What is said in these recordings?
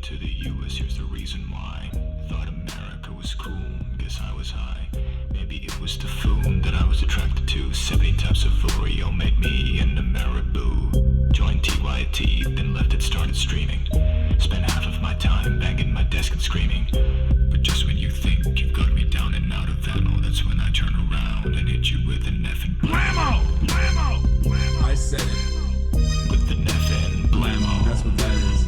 to the US, here's the reason why. Thought America was cool, guess I was high. Maybe it was the food that I was attracted to. 70 types of Oreo made me into Marabou. Joined TYT, then left it, started streaming. Spent half of my time banging my desk and screaming. But just when you think you've got me down and out of ammo, that's when I turn around and hit you with an effing blammo! Blammo! Blammo! I said it. With an effing blammo. That's what that is.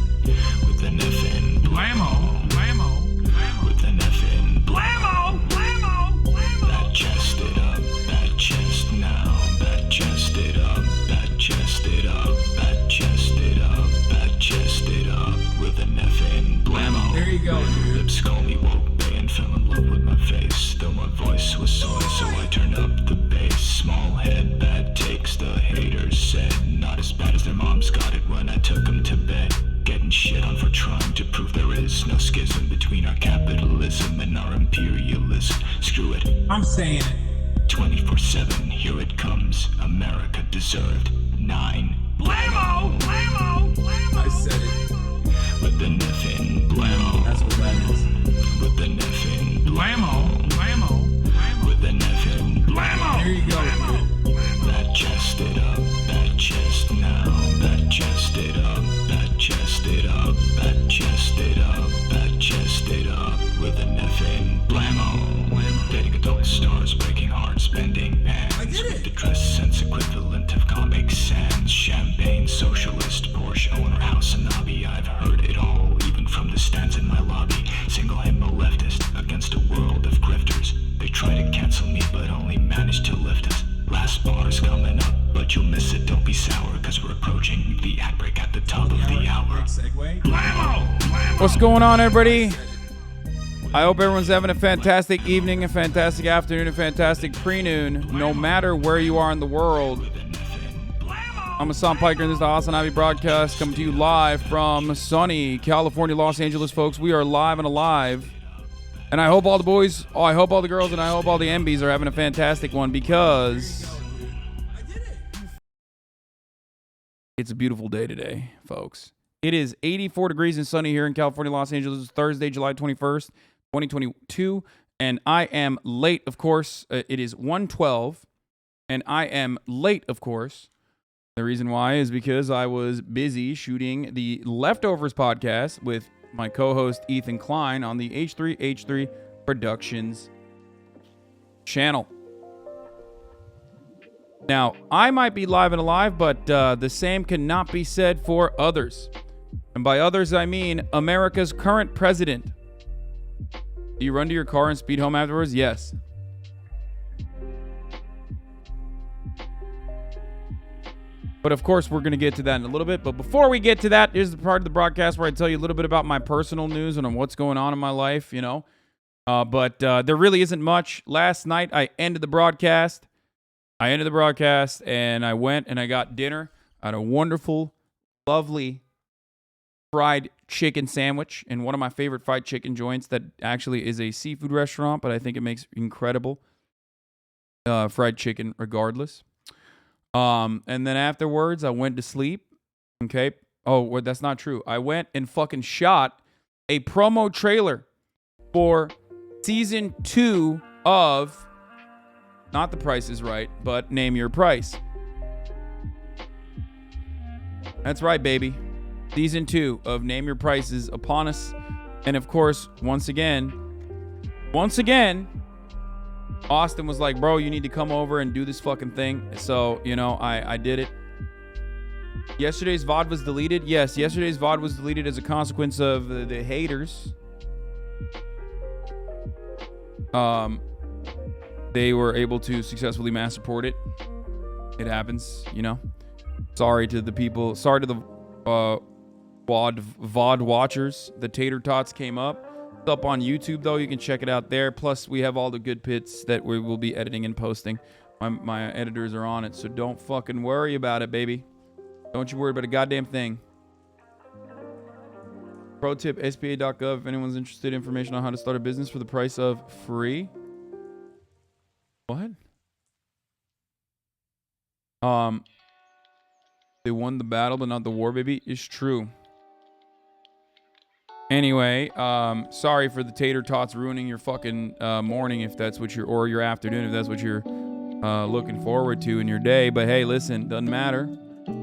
With an effing blammo. Blammo. With an effing blammo. Blammo. Blammo. That chest it up. That chest now. That chest it up. That chest it up. That chest it up. That chest it up. With an effing blammo. There you go, dude. Lips call me woke bay and fell in love with my face. Though my voice was soy, so I turned up the bass. Small head, bad takes, the haters said. Not as bad as their moms got it when I took them to bed. Getting shit on for trying to prove there is no schism between our capitalism and our imperialism. Screw it. I'm saying it. 24/7, here it comes. America deserved 9. Blammo! Blammo! Blammo! I said it. With the effing blammo. That's what that is. With the effing blammo. Blammo. With the effing blammo. There you go, dude. That chest it up. That chest now. That chest it up. That chest it up. That chest it up. That chest it up. With an effing blammo. Dating adult stars, breaking hearts, spending pants. I get it. With the dress sense equivalent of Comic Sans. Champagne, socialist, Porsche owner, HasanAbi. I've heard it all, even from the stands in my lobby. Single him a leftist against a world of grifters. They try to cancel me, but only manage to lift us. Last bar's coming up, but you'll miss it. Don't be sour, cause we're approaching the ad break at the top of the hour. Segue. Blammo! Blammo! What's going on, everybody? I hope everyone's having a fantastic evening, a fantastic afternoon, a fantastic pre-noon, no matter where you are in the world. I'm Hasan Piker, and this is the HasanAbi broadcast coming to you live from sunny California, Los Angeles, folks. We are live and alive. And I hope all the boys, I hope all the girls, and I hope all the MBs are having a fantastic one because it's a beautiful day today, folks. It is 84 degrees and sunny here in California, Los Angeles. It's Thursday, July 21st, 2022. And I am late, of course. It is 1:12, and I am late, of course. The reason why is because I was busy shooting the Leftovers podcast with my co-host Ethan Klein on the H3H3 Productions channel. Now, I might be live and alive, but the same cannot be said for others. And by others, I mean America's current president. Do you run to your car and speed home afterwards? Yes. But of course, we're going to get to that in a little bit. But before we get to that, here's the part of the broadcast where I tell you a little bit about my personal news and on what's going on in my life, you know. But there really isn't much. Last night, I ended the broadcast. And I went and I got dinner at a wonderful, lovely fried chicken sandwich in one of my favorite fried chicken joints that actually is a seafood restaurant, but I think it makes incredible fried chicken regardless. And then afterwards, I went to sleep. Okay. Oh, well, that's not true. I went and fucking shot a promo trailer for season 2 of not The Price is Right, but Name Your Price. That's right, baby. Season 2 of Name Your Price is upon us. And of course, once again, Austin was like, bro, you need to come over and do this fucking thing. So, you know, I did it. Yesterday's VOD was deleted. Yes, yesterday's VOD was deleted as a consequence of the haters. They were able to successfully mass report it. It happens, you know. Sorry to the people. Sorry to the VOD watchers. The tater tots came up. It's up on YouTube, though. You can check it out there. Plus, we have all the good bits that we will be editing and posting. My editors are on it, so don't fucking worry about it, baby. Don't you worry about a goddamn thing. Pro tip, SBA.gov. If anyone's interested in information on how to start a business for the price of free. What? They won the battle, but not the war, baby. It's true. Anyway, sorry for the tater tots ruining your fucking morning if that's what you're, or your afternoon if that's what you're looking forward to in your day. But hey, listen, doesn't matter.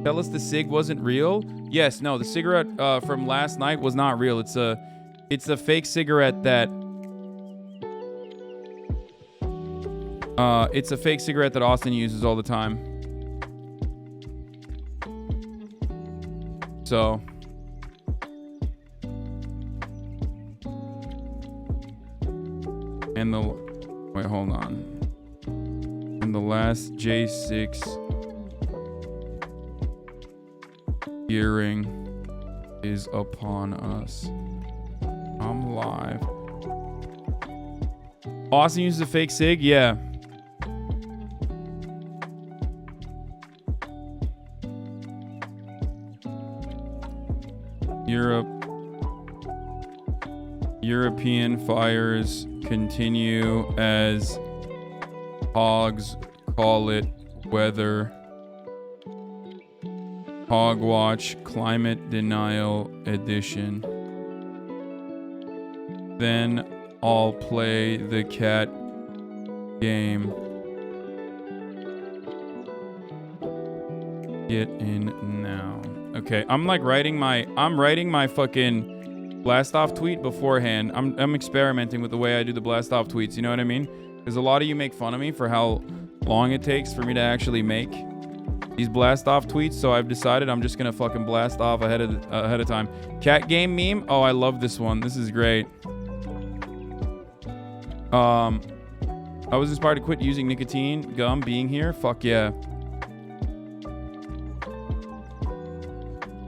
Tell us the cig wasn't real. Yes, no, the cigarette from last night was not real. It's a fake cigarette that it's a fake cigarette that Austin uses all the time. So and the wait, hold on. And the last J6 earring is upon us. I'm live. Austin uses a fake cig? Yeah. European fires continue as hogs call it weather. Hogwatch Climate Denial Edition. Then I'll play the cat game. Get in now. Okay, I'm writing my fucking blast off tweet beforehand. I'm experimenting with the way I do the blast off tweets, you know what I mean? Because a lot of you make fun of me for how long it takes for me to actually make these blast off tweets, so I've decided I'm just gonna fucking blast off ahead of time. Cat game meme? Oh, I love this one. This is great. I was inspired to quit using nicotine gum being here. Fuck yeah.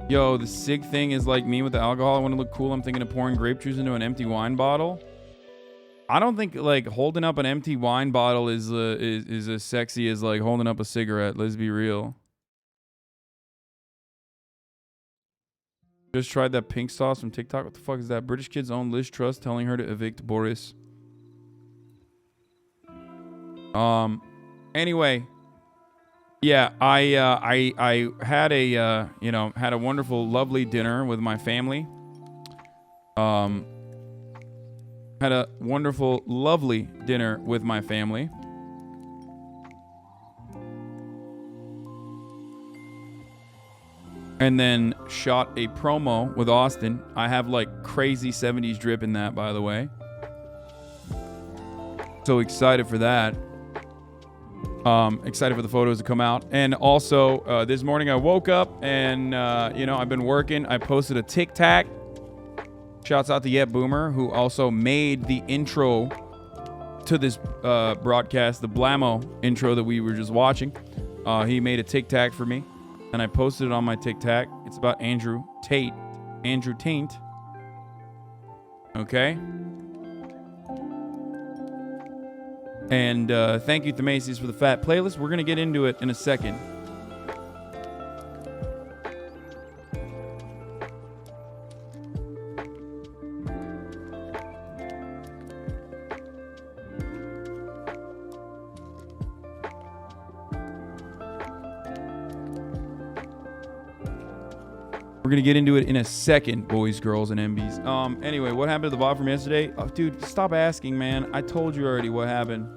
Yo, the cig thing is like me with the alcohol. I want to look cool. I'm thinking of pouring grape juice into an empty wine bottle. I don't think like holding up an empty wine bottle is as sexy as like holding up a cigarette. Let's be real. Just tried that pink sauce from TikTok. What the fuck is that? British kid's own Liz Truss telling her to evict Boris. Anyway, yeah, I had a had a wonderful, lovely dinner with my family. Had a wonderful, lovely dinner with my family. And then shot a promo with Austin. I have like crazy 70s drip in that, by the way. So excited for that. Excited for the photos to come out. And also, this morning I woke up and, I've been working. I posted a TikTok. Shouts out to Yet Boomer, who also made the intro to this broadcast, the Blammo intro that we were just watching. He made a TikTok for me, and I posted it on my TikTok. It's about Andrew Tate. Andrew Taint. Okay? And thank you to Macy's for the fat playlist. We're going to get into it in a second. We're going to get into it in a second, boys, girls, and MBs. Anyway, what happened to the VOD from yesterday? Oh, dude, stop asking, man. I told you already what happened.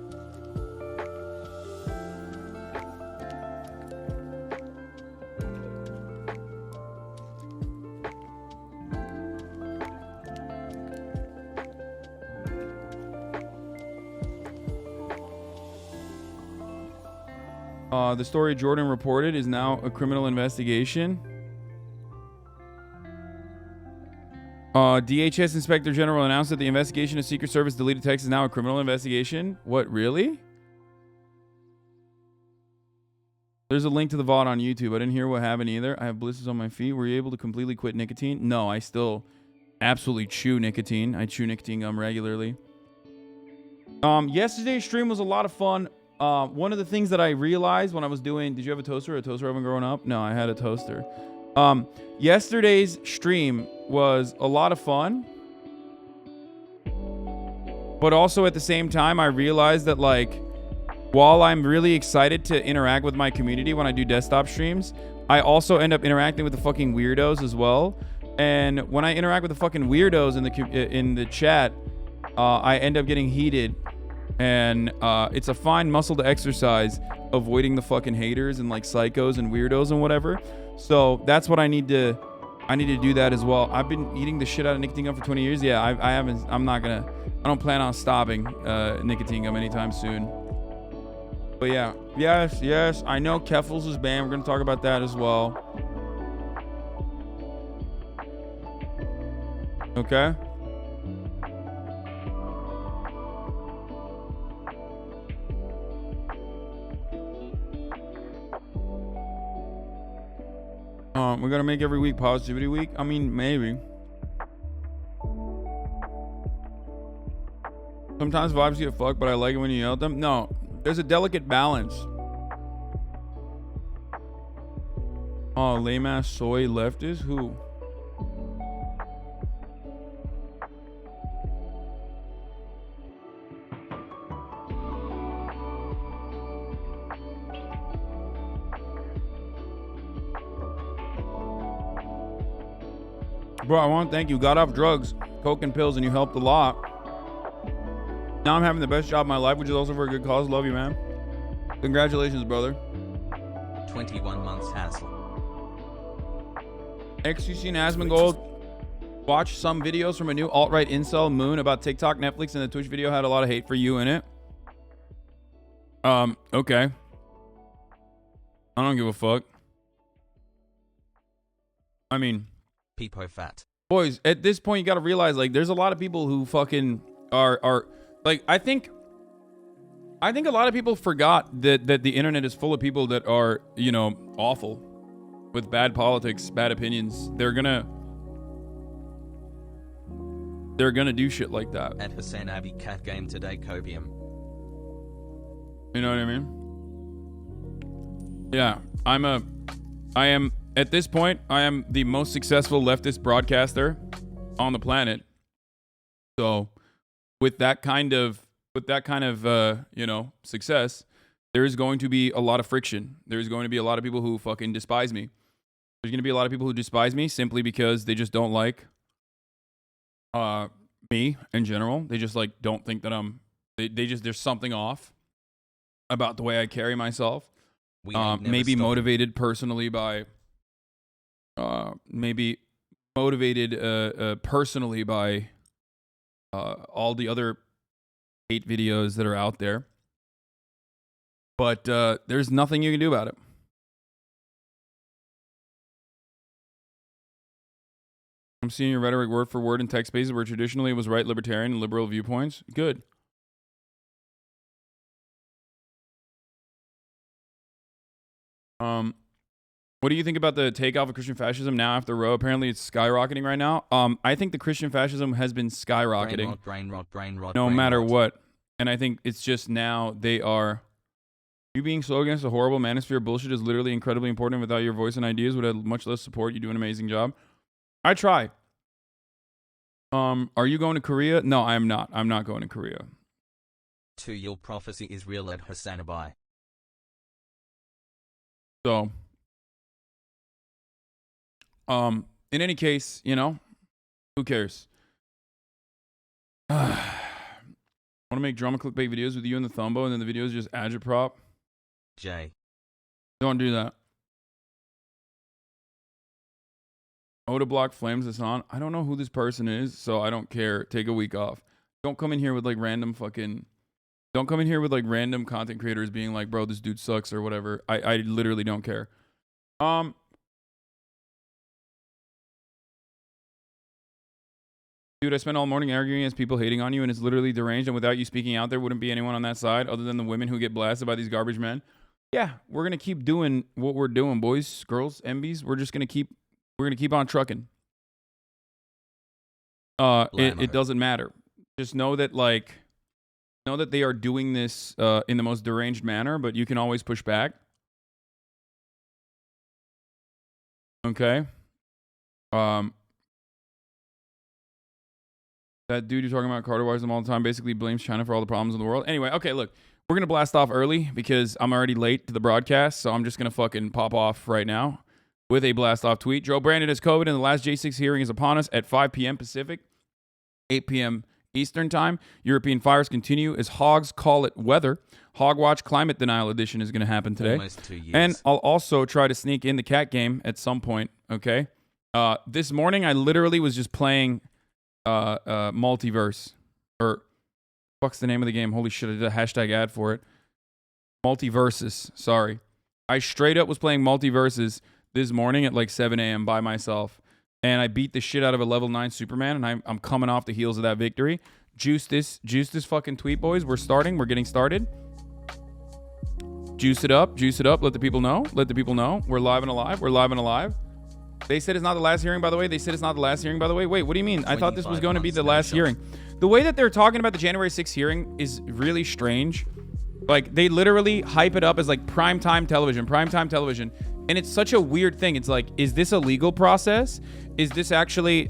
The story Jordan reported is now a criminal investigation. DHS Inspector General announced that the investigation of Secret Service deleted text is now a criminal investigation. What, really? There's a link to the VOD on YouTube. I didn't hear what happened either. I have blisters on my feet. Were you able to completely quit nicotine? No, I still absolutely chew nicotine. I chew nicotine gum regularly. Yesterday's stream was a lot of fun. One of the things that I realized when I was doing... Did you have a toaster or a toaster oven growing up? No, I had a toaster. Yesterday's stream was a lot of fun. But also at the same time, I realized that, like, while I'm really excited to interact with my community when I do desktop streams, I also end up interacting with the fucking weirdos as well. And when I interact with the fucking weirdos in the chat, I end up getting heated. And it's a fine muscle to exercise, avoiding the fucking haters and like psychos and weirdos and whatever. So that's what I need to do that as well. I've been eating the shit out of nicotine gum for 20 years. Yeah, I haven't. I don't plan on stopping nicotine gum anytime soon. But yeah, yes. I know Keffels is banned. We're gonna talk about that as well. Okay. We're gonna make every week positivity week. I mean, maybe. Sometimes vibes get fucked, but I like it when you yell at them. No, there's a delicate balance. Oh, lame ass soy leftist? Who? Bro, I want to thank you. Got off drugs, coke and pills, and you helped a lot. Now I'm having the best job of my life, which is also for a good cause. Love you, man. Congratulations, brother. 21 months hassle. XQC and Asmongold. Watch some videos from a new alt-right incel Moon about TikTok, Netflix, and the Twitch video had a lot of hate for you in it. Okay. I don't give a fuck. I mean, Peepo fat. boys, at this point you got to realize like there's a lot of people who fucking are like I think a lot of people forgot that the internet is full of people that are, you know, awful with bad politics, bad opinions. They're gonna do shit like that. At HasanAbi cat game today copium. You know what I mean? Yeah, I am at this point, I am the most successful leftist broadcaster on the planet. So, with that kind of you know, success, there is going to be a lot of friction. There's going to be a lot of people who fucking despise me. There's going to be a lot of people who despise me simply because they just don't like me in general. They just like don't think that they just there's something off about the way I carry myself. Maybe motivated personally by personally by all the other hate videos that are out there. But there's nothing you can do about it. I'm seeing your rhetoric word for word in text spaces where traditionally it was right libertarian and liberal viewpoints. Good. What do you think about the takeoff of Christian fascism now after Roe? Apparently it's skyrocketing right now. I think the Christian fascism has been skyrocketing Brain rot, no matter what. And I think it's just now they are... You being so against a horrible manosphere bullshit is literally incredibly important. Without your voice and ideas would have much less support. You do an amazing job. I try. Are you going to Korea? No, I am not. I'm not going to Korea. 2 Your prophecy is real at HasanAbi. So, in any case, you know, who cares? Want to make drama clickbait videos with you and the Thumbo, and then the videos just agitprop? J. Don't do that. Oda block flames Hasan. I don't know who this person is, so I don't care. Take a week off. Don't come in here with like random fucking... Don't come in here with like random content creators being like, bro, this dude sucks or whatever. I literally don't care. Dude, I spent all morning arguing against people hating on you, and it's literally deranged, and without you speaking out, there wouldn't be anyone on that side other than the women who get blasted by these garbage men. Yeah, we're gonna keep doing what we're doing, boys, girls, MBs. We're gonna keep on trucking. It doesn't matter. Just know that they are doing this in the most deranged manner, but you can always push back. Okay. That dude you're talking about, Carter watches them all the time, basically blames China for all the problems in the world. Anyway, okay, look, we're going to blast off early because I'm already late to the broadcast, so I'm just going to fucking pop off right now with a blast off tweet. Joe Brandon has COVID and the last J6 hearing is upon us at 5 p.m. Pacific, 8 p.m. Eastern time. European fires continue as hogs call it weather. Hogwatch Climate Denial Edition is going to happen today. Almost 2 years. And I'll also try to sneak in the cat game at some point, okay? This morning, I literally was just playing Multiverse. Or, what's the name of the game? Holy shit, I did a hashtag ad for it. Multiverses, sorry. I straight up was playing Multiverses this morning at like 7 a.m. by myself. And I beat the shit out of a level 9 Superman, and I'm coming off the heels of that victory. Juice this fucking tweet, boys. We're starting. We're getting started. Juice it up. Let the people know. We're live and alive. They said it's not the last hearing, by the way. Wait, what do you mean? I thought this was going to be the last hearing. The way that they're talking about the January 6th hearing is really strange. Like, they literally hype it up as like primetime television. And it's such a weird thing. It's like, is this a legal process? Is this actually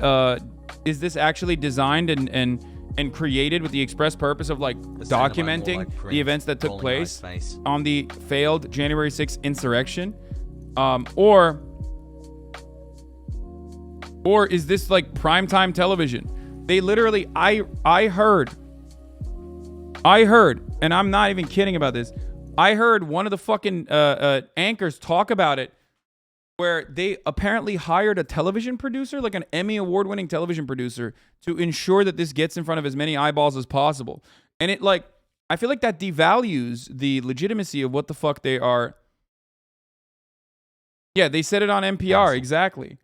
designed and created with the express purpose of like documenting the events that took place on the failed January 6th insurrection? Or is this like primetime television? They literally, I heard, and I'm not even kidding about this. I heard one of the fucking anchors talk about it, where they apparently hired a television producer, like an Emmy award-winning television producer, to ensure that this gets in front of as many eyeballs as possible. And it, like, I feel like that devalues the legitimacy of what the fuck they are. Yeah, they said it on NPR, exactly.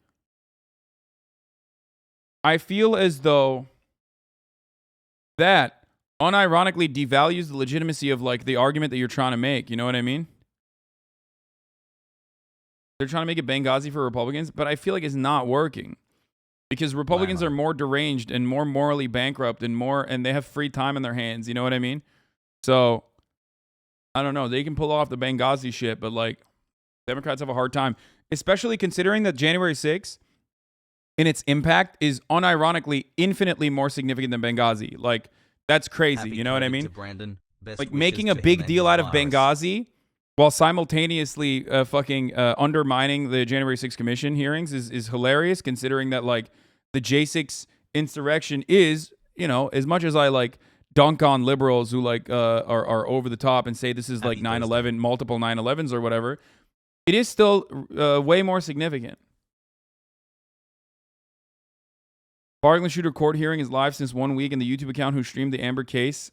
I feel as though that unironically devalues the legitimacy of like the argument that you're trying to make. You know what I mean? They're trying to make it Benghazi for Republicans, but I feel like it's not working because Republicans are more deranged and more morally bankrupt and they have free time in their hands. You know what I mean? So I don't know. They can pull off the Benghazi shit, but like Democrats have a hard time, especially considering that January 6th in its impact is unironically infinitely more significant than Benghazi. Like, that's crazy. You know what I mean? Like making a big deal out of Benghazi while simultaneously undermining the January 6th Commission hearings is hilarious, considering that like the J6 insurrection is, you know, as much as I like dunk on liberals who like are over the top and say this is like 9/11, multiple 9/11s or whatever, it is still way more significant. Parkland shooter court hearing is live since 1 week, and the YouTube account who streamed the Amber case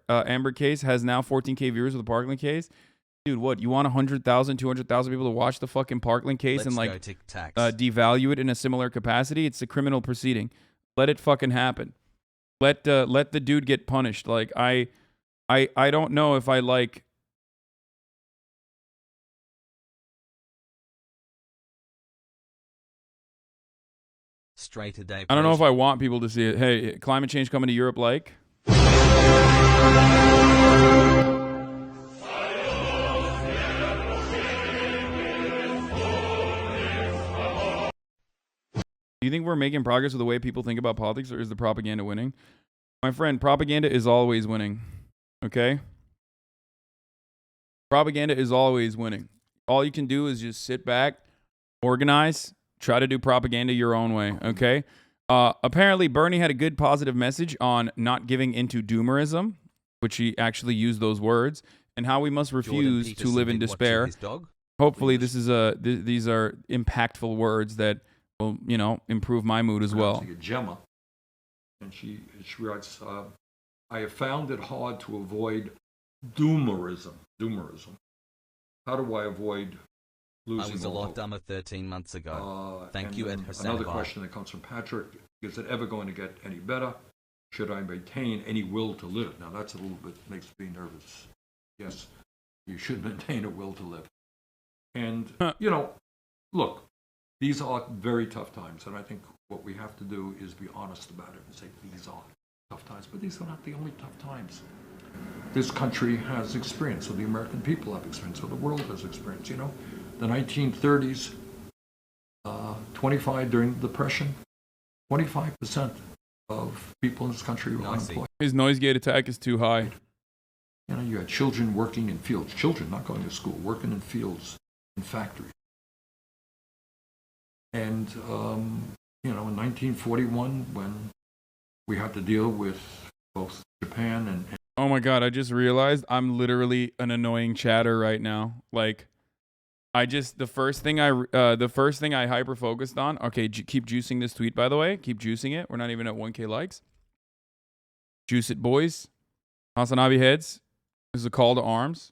Amber case has now 14K viewers with the Parkland case. Dude, what? You want 100,000, 200,000 people to watch the fucking Parkland case and like devalue it in a similar capacity? It's a criminal proceeding. Let it fucking happen. Let the dude get punished. Like I don't know if I like. Straight a day. I don't know if I want people to see it. Hey, climate change coming to Europe like? Do you think we're making progress with the way people think about politics, or is the propaganda winning? My friend, propaganda is always winning. Okay? Propaganda is always winning. All you can do is just sit back, organize, try to do propaganda your own way, okay? Apparently, Bernie had a good positive message on not giving into doomerism, which he actually used those words, and how we must refuse to live in despair. Hopefully, these are impactful words that will, you know, improve my mood as well. Gemma, and she writes, I have found it hard to avoid doomerism. How do I avoid losing? I was a lot dumber 13 months ago. Thank you, HasanAbi. Another question that comes from Patrick: is it ever going to get any better? Should I maintain any will to live? Now that's a little bit makes me nervous. Yes, you should maintain a will to live. And you know, look, these are very tough times, and I think what we have to do is be honest about it and say these are tough times, but these are not the only tough times this country has experienced, or the American people have experienced, or the world has experienced. You know, the 1930s, 25 during the Depression, 25% of people in this country were unemployed. His noise gate attack is too high. You know, you had children working in fields, children not going to school, working in fields, in factories. And, you know, in 1941, when we had to deal with both Japan and Oh my God, I just realized I'm literally an annoying chatter right now. Like, the first thing I hyper focused on. Okay, keep juicing this tweet, by the way. Keep juicing it. We're not even at 1K likes. Juice it, boys. HasanAbi heads. This is a call to arms.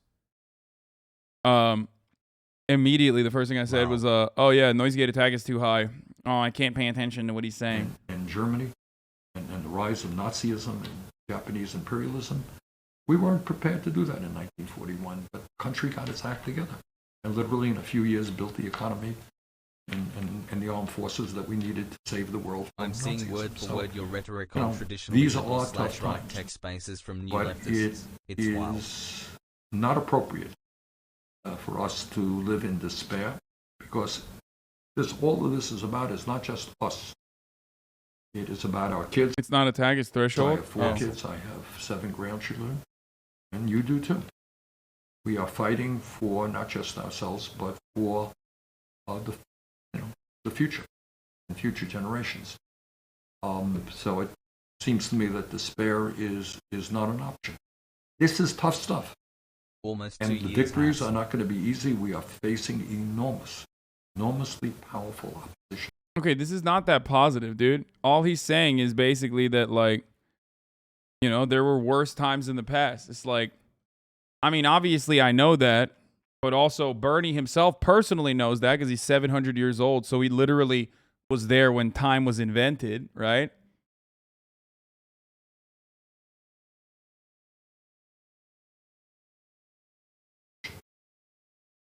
Immediately, the first thing I said was, oh yeah, noise gate attack is too high. Oh, I can't pay attention to what he's saying. and Germany and the rise of Nazism and Japanese imperialism. We weren't prepared to do that in 1941, but the country got its act together and literally in a few years built the economy and the armed forces that we needed to save the world from I'm seeing Nazism. word for So, word your rhetoric you know, on traditional these are liberal all tough / right times, tech spaces from new but leftists. It's wild. is not appropriate for us to live in despair, because all of this is about is not just us. It is about our kids. It's not attack, it's I threshold. have 4 kids. I have 7 grandchildren, and you do too. We are fighting for not just ourselves, but for the future and future generations. So it seems to me that despair is not an option. This is tough stuff. Almost 2 And years. the victories has. are not going to be easy. We are facing enormously powerful opposition. Okay, this is not that positive, dude. All he's saying is basically that, like, you know, there were worse times in the past. It's like, I mean, obviously I know that, but also Bernie himself personally knows that because he's 700 years old. So he literally was there when time was invented, right?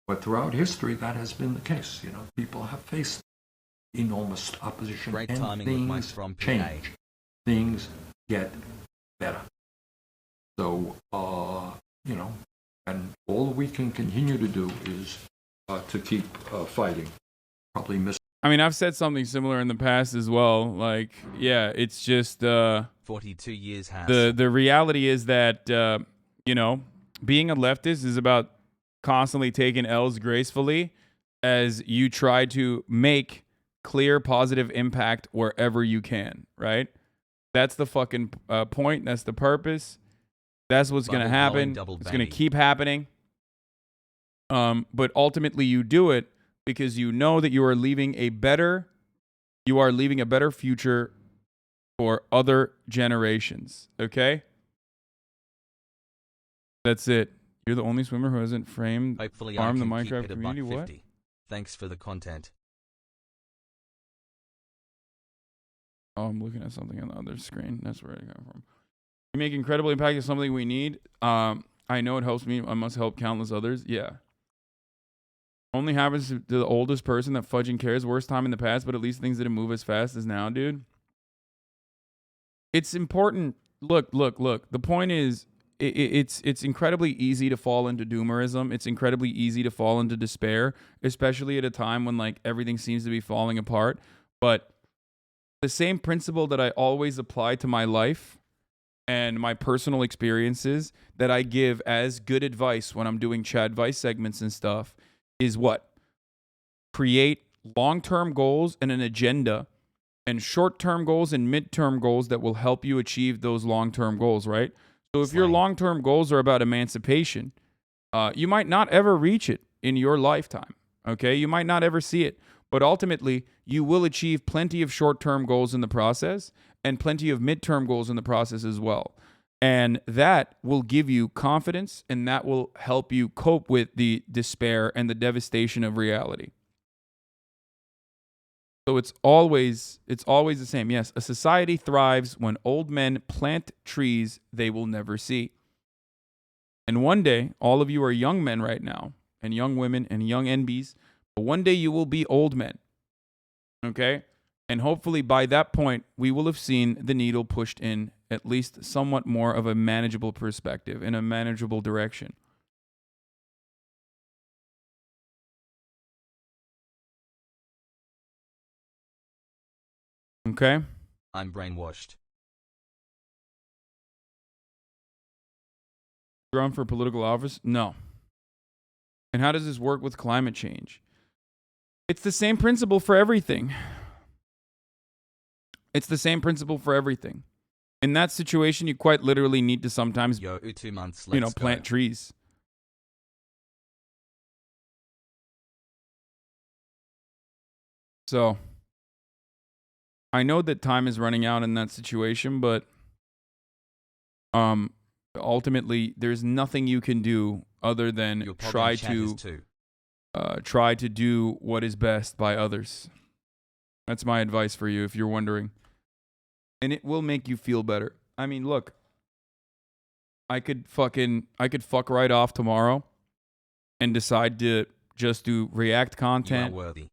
But throughout history, that has been the case. You know, people have faced enormous opposition, Great and timing with Mike things from PA. change. Things get better. So, you know, and all we can continue to do is to keep fighting. Probably miss. I mean, I've said something similar in the past as well. Like, yeah, it's just 42 years has. the reality is that you know, being a leftist is about constantly taking L's gracefully as you try to make clear positive impact wherever you can, right? That's the fucking point. That's the purpose. That's what's going to Bubble blowing, happen. double It's going to baby. keep happening. But ultimately you do it because you know that you are leaving a better future for other generations, okay? That's it. You're the only swimmer who hasn't framed Hopefully farmed the I can keep Minecraft it a community. buck What? 50. Thanks for the content. Oh, I'm looking at something on the other screen. That's where I got from. You make incredible impact is something we need. I know it helps me. I must help countless others. Yeah. Only happens to the oldest person that fudging cares. Worst time in the past, but at least things didn't move as fast as now, dude. It's important. Look. The point is, it's incredibly easy to fall into doomerism. It's incredibly easy to fall into despair, especially at a time when like everything seems to be falling apart. But the same principle that I always apply to my life and my personal experiences that I give as good advice when I'm doing chat advice segments and stuff is what? Create long-term goals and an agenda and short-term goals and mid-term goals that will help you achieve those long-term goals, right? So if your long-term goals are about emancipation, you might not ever reach it in your lifetime, okay? You might not ever see it, but ultimately you will achieve plenty of short-term goals in the process and plenty of mid-term goals in the process as well. And that will give you confidence and that will help you cope with the despair and the devastation of reality. So it's always the same. Yes, a society thrives when old men plant trees they will never see. And one day, all of you are young men right now, and young women and young NBs, but one day you will be old men. Okay? And hopefully by that point, we will have seen the needle pushed in at least somewhat more of a manageable perspective, in a manageable direction. Okay? I'm brainwashed. Run for political office? No. And how does this work with climate change? It's the same principle for everything. It's the same principle for everything. In that situation, you quite literally need to sometimes, 2 months, plant trees. So, I know that time is running out in that situation, but ultimately, there's nothing you can do other than try to do what is best by others. That's my advice for you if you're wondering. And it will make you feel better. I mean, look, I could fuck right off tomorrow and decide to just do React content. You are worthy.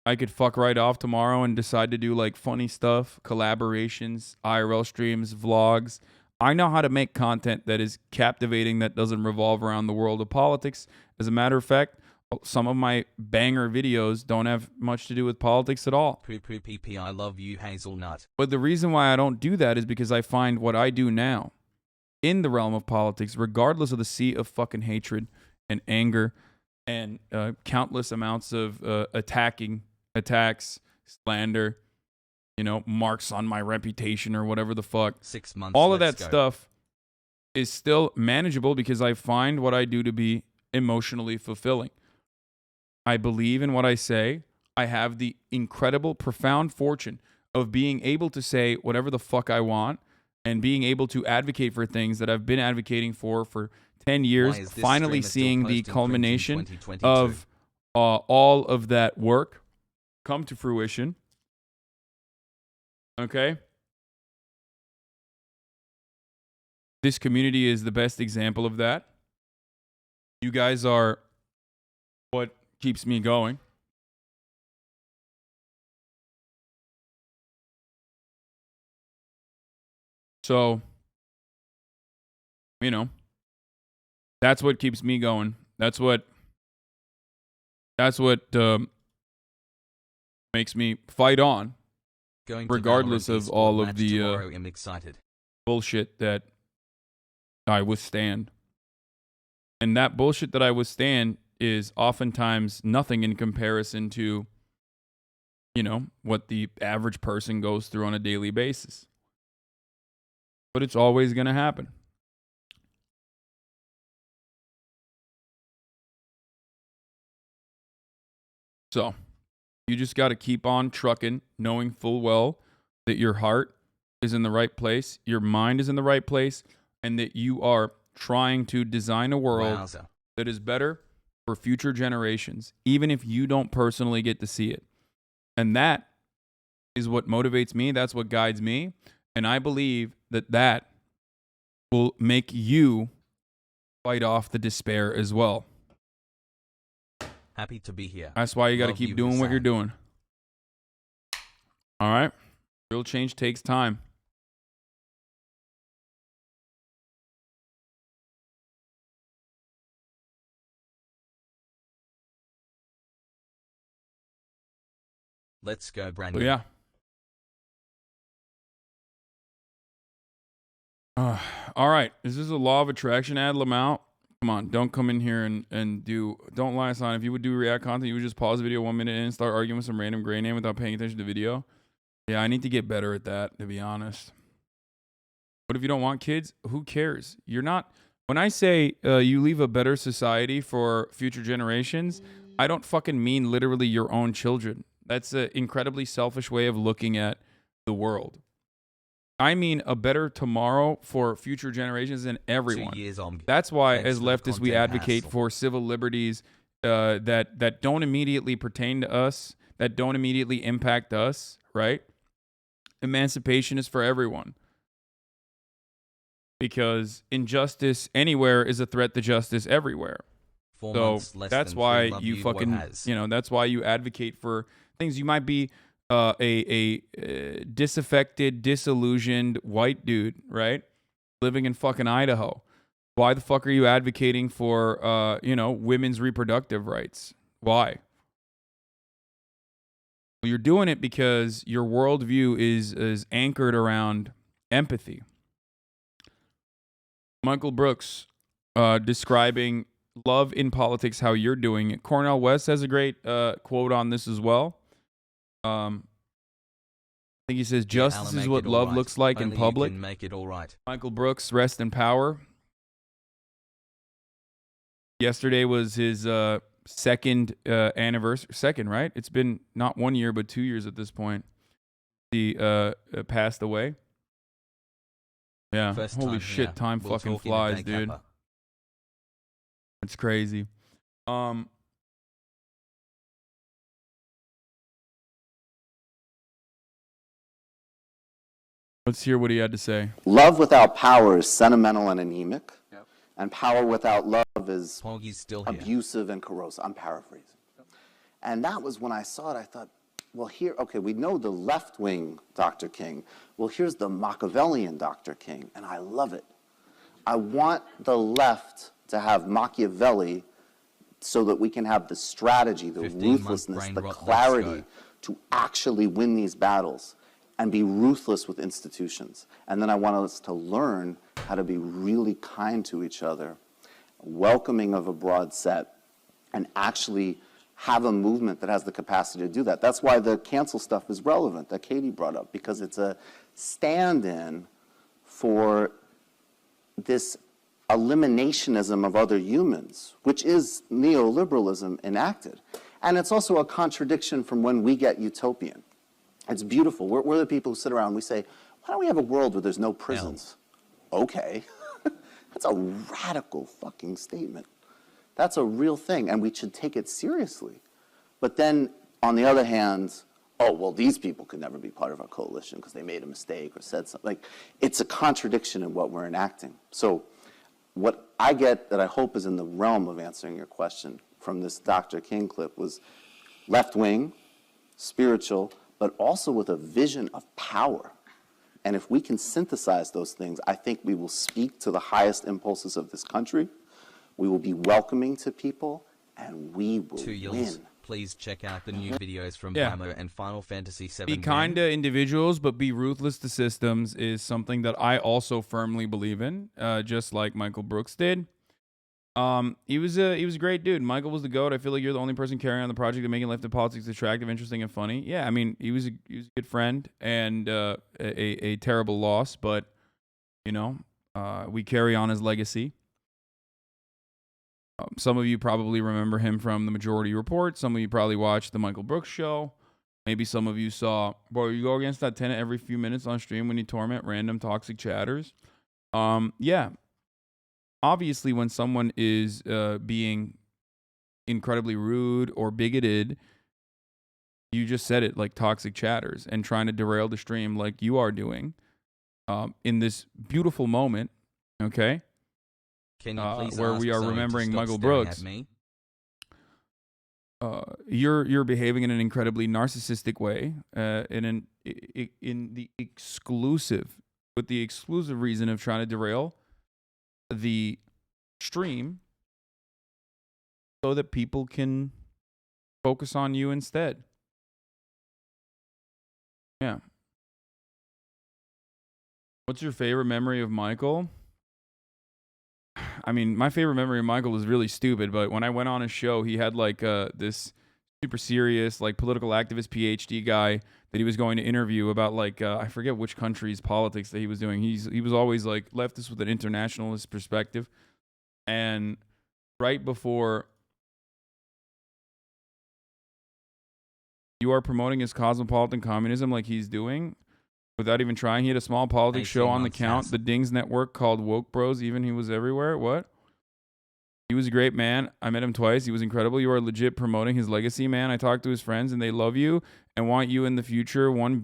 I could fuck right off tomorrow and decide to do like funny stuff, collaborations, IRL streams, vlogs. I know how to make content that is captivating, that doesn't revolve around the world of politics. As a matter of fact, some of my banger videos don't have much to do with politics at all. Poo poo pee pee, I love you, hazelnut. But the reason why I don't do that is because I find what I do now in the realm of politics, regardless of the sea of fucking hatred and anger and countless amounts of attacks, slander, marks on my reputation or whatever the fuck. 6 months. All of that stuff is still manageable because I find what I do to be emotionally fulfilling. I believe in what I say. I have the incredible, profound fortune of being able to say whatever the fuck I want and being able to advocate for things that I've been advocating for 10 years, finally seeing the culmination of all of that work come to fruition. Okay? This community is the best example of that. You guys are what keeps me going. So, that's what keeps me going. That's what makes me fight on, regardless of all of the I'm excited. bullshit that I withstand. And that bullshit that I withstand is oftentimes nothing in comparison to, what the average person goes through on a daily basis. But it's always going to happen. So, you just got to keep on trucking, knowing full well that your heart is in the right place, your mind is in the right place, and that you are trying to design a world that is better for future generations, even if you don't personally get to see it. And that is what motivates me. That's what guides me. And I believe that will make you fight off the despair as well. Happy to be here. That's why you got to keep doing what you're doing. All right? Real change takes time. Let's go, Brandon. But yeah. All right. Is this a law of attraction ad, Lamau? Come on. Don't come in here and don't lie, Hasan. If you would do React content, you would just pause the video 1 minute in and start arguing with some random gray name without paying attention to the video. Yeah, I need to get better at that, to be honest. But if you don't want kids, who cares? You're not... When I say you leave a better society for future generations, I don't fucking mean literally your own children. That's an incredibly selfish way of looking at the world. I mean a better tomorrow for future generations and everyone. 2 years on. That's why, as Thanks for the leftists, we content advocate hassle. for civil liberties that don't immediately pertain to us, that don't immediately impact us, right? Emancipation is for everyone. Because injustice anywhere is a threat to justice everywhere. 4 So months, less that's than why 3, love you you, fucking, Wohaz. that's why you advocate for things. You might be a disaffected, disillusioned white dude, right? Living in fucking Idaho. Why the fuck are you advocating for, women's reproductive rights? Why? Well, you're doing it because your worldview is anchored around empathy. Michael Brooks describing love in politics how you're doing it. Cornel West has a great quote on this as well. I think he says, "Justice is what love looks like in public." You can make it all right. Michael Brooks, rest in power. Yesterday was his second anniversary. Second, right? It's been not 1 year, but 2 years at this point. He passed away. Yeah. First Holy time, shit, yeah. time We'll fucking talk in a flies, day, dude. Kappa. It's crazy. Let's hear what he had to say. Love without power is sentimental and anemic, and power without love is Poggy's still here. abusive and corrosive. I'm paraphrasing. And that was when I saw it, I thought, well, here, okay, we know the left-wing Dr. King. Well, here's the Machiavellian Dr. King, and I love it. I want the left to have Machiavelli so that we can have the strategy, the 15-month ruthlessness, brain the rot, let's clarity go. to actually win these battles and be ruthless with institutions. And then I want us to learn how to be really kind to each other, welcoming of a broad set, and actually have a movement that has the capacity to do that. That's why the cancel stuff is relevant, that Katie brought up, because it's a stand-in for this eliminationism of other humans, which is neoliberalism enacted. And it's also a contradiction from when we get utopian. It's beautiful. We're the people who sit around and we say, why don't we have a world where there's no prisons? Okay. That's a radical fucking statement. That's a real thing, and we should take it seriously. But then, on the other hand, oh, well, these people could never be part of our coalition because they made a mistake or said something. Like, it's a contradiction in what we're enacting. So what I get that I hope is in the realm of answering your question from this Dr. King clip was left-wing, spiritual, but also with a vision of power. And if we can synthesize those things, I think we will speak to the highest impulses of this country, we will be welcoming to people, and we will win. Please check out the new videos from Yeah. Primer and Final Fantasy VII. Be kind to individuals, but be ruthless to systems is something that I also firmly believe in, just like Michael Brooks did. He was a great dude. Michael was the GOAT. I feel like you're the only person carrying on the project and making left politics attractive, interesting, and funny. Yeah, I mean, he was a good friend and a terrible loss, but, you know, we carry on his legacy. Some of you probably remember him from the Majority Report. Some of you probably watched the Michael Brooks show. Maybe some of you saw, bro, you go against that tenant every few minutes on stream when you torment random toxic chatters. Yeah. Obviously, when someone is being incredibly rude or bigoted, you just said it, like toxic chatters, and trying to derail the stream like you are doing in this beautiful moment, okay? Can you please where ask we are Zoe to remembering stop Michael staring Brooks. at me? You're behaving in an incredibly narcissistic way, in the exclusive reason of trying to derail the stream so that people can focus on you instead. Yeah. What's your favorite memory of Michael? I mean, my favorite memory of Michael is really stupid, but when I went on his show, he had like this super serious, like political activist PhD guy that he was going to interview about like, I forget which country's politics that he was doing. He was always like leftist with an internationalist perspective. And right before you are promoting his cosmopolitan communism like he's doing, without even trying, he had a small politics show on the count, the Dings Network, called Woke Bros. Even he was everywhere. What? He was a great man. I met him twice. He was incredible. You are legit promoting his legacy, man. I talked to his friends, and they love you and want you in the future. One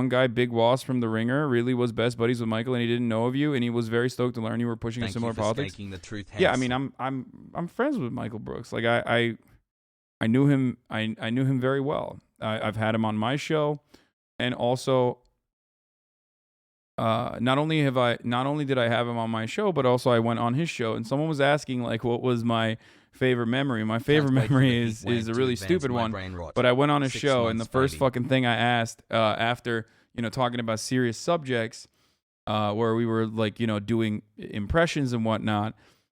guy, Big Wass from The Ringer, really was best buddies with Michael, and he didn't know of you, and he was very stoked to learn you were pushing a similar politics. The truth Yeah, I mean, I'm friends with Michael Brooks. Like I knew him. I knew him very well. I've had him on my show, and also. Not only did I have him on my show, but also I went on his show, and someone was asking like, what was my favorite memory? My favorite memory is a really stupid one, but I went on his show, and the first fucking thing I asked after talking about serious subjects, where we were like doing impressions and whatnot,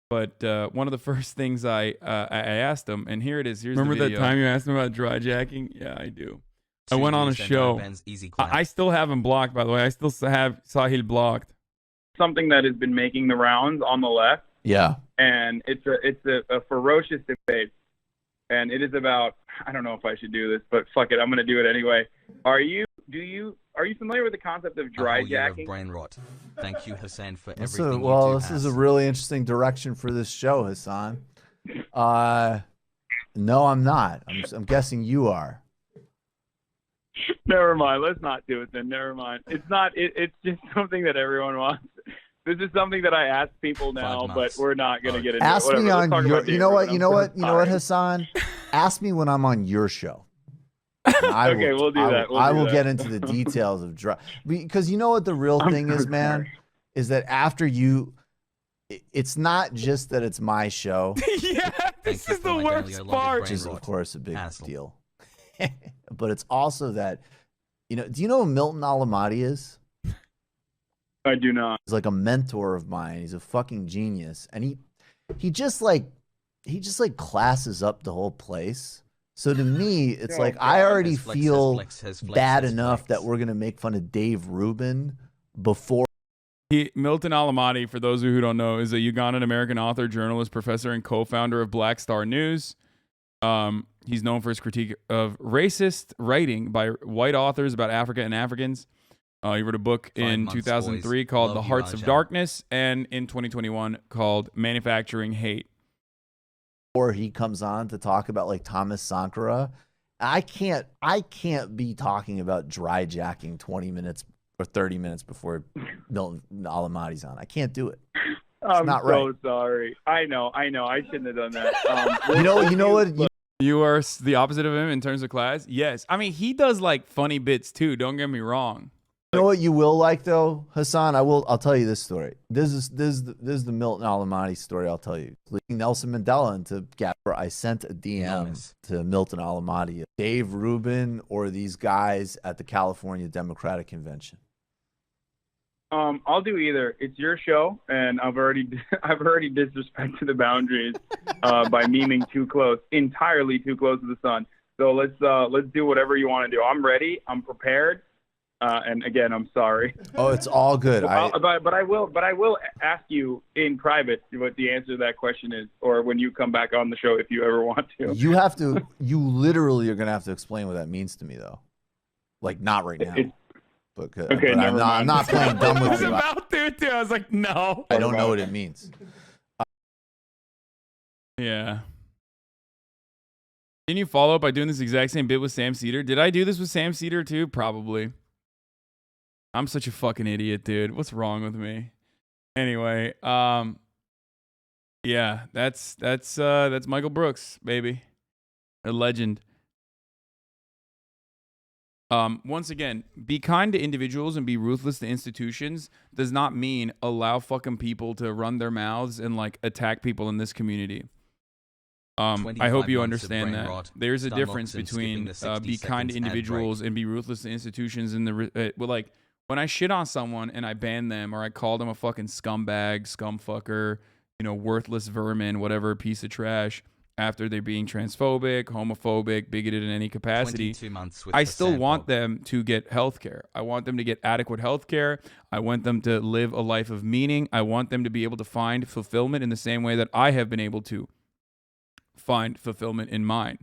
But one of the first things I asked him, and here it is. Here's Remember the that video. time you asked me about dry jacking? Yeah, I do. I 2 went on a views, then show. Ben's easy I clap. still have him blocked, by the way. I still have Sahil blocked. Something that has been making the rounds on the left, Yeah. and it's a ferocious debate, and it is about, I don't know if I should do this, but fuck it, I'm gonna do it anyway. Are you familiar with the concept of A dry whole year of jacking? brain rot. Thank you, Hasan, for This is, everything well, you do. this is a Has. really interesting direction for this show, Hasan. No, I'm not. I'm guessing you are. Never mind. Let's not do it then. Never mind. It's not. It's just something that everyone wants. This is something that I ask people now, 5 but months. we're not going to get into Ask it. Whatever. me Let's on talk your. about You know David. what? You know what? You know what, Fine. Hasan? Ask me when I'm on your show. I Okay, we'll do that. I will get into the details of dry, because you know what the real thing is, man, is that after you, it's not just that it's my show, Yeah, this you is for the my worst daily allotted part. which is brain of rot. course a big Asshole. deal, but it's also that, do you know who Milton Alamati is? I do not. He's like a mentor of mine. He's a fucking genius, and he just classes up the whole place. So to me, it's Oh, like God. I already His flex, feel his flex, his flex, bad his enough flex. that we're gonna make fun of Dave Rubin before. Milton Alamati, for those of you who don't know, is a Ugandan-American author, journalist, professor, and co-founder of Black Star News. He's known for his critique of racist writing by white authors about Africa and Africans. He wrote a book 5 in months, 2003 boys. called Love The you, Hearts of Raja. Darkness, and in 2021 called Manufacturing Hate. Before he comes on to talk about like Thomas Sankara, I can't be talking about dry jacking 20 minutes or 30 minutes before Milton Alamati's on. I can't do it. I'm not so right. sorry. I know. I shouldn't have done that. You know what? You are the opposite of him in terms of class? Yes. I mean, he does like funny bits too, don't get me wrong. You know what you will like though, Hasan? I'll tell you this story. This is the Milton Alamati story. I'll tell you. Leading Nelson Mandela into Gapper, I sent a DM Enormous. to Milton Alamati, Dave Rubin, or these guys at the California Democratic Convention. I'll do either. It's your show, and I've already disrespected the boundaries by memeing too close, entirely too close to the sun. So let's do whatever you want to do. I'm ready. I'm prepared. And again, I'm sorry. Oh, it's all good. But I will ask you in private what the answer to that question is, or when you come back on the show if you ever want to. You literally are gonna have to explain what that means to me though. Like not right now. But Okay, I'm never not mind. playing dumb I with was you. about to too. I was like, no. I don't know what it means. Yeah. Can you follow up by doing this exact same bit with Sam Cedar? Did I do this with Sam Cedar too? Probably. I'm such a fucking idiot, dude. What's wrong with me? Anyway, yeah, that's Michael Brooks, baby. A legend. Once again, be kind to individuals and be ruthless to institutions does not mean allow fucking people to run their mouths and like attack people in this community. I 25 hope you months of understand brain that. rot. There's a Stomachs difference and between skipping the 60 be kind to seconds ad break. individuals and be ruthless to institutions. And well, like when I shit on someone and I ban them or I call them a fucking scumbag, scumfucker, worthless vermin, whatever piece of trash, after they're being transphobic, homophobic, bigoted in any capacity, 22 months with I still Hasan want Bob. them to get health care. I want them to get adequate health care. I want them to live a life of meaning. I want them to be able to find fulfillment in the same way that I have been able to find fulfillment in mine.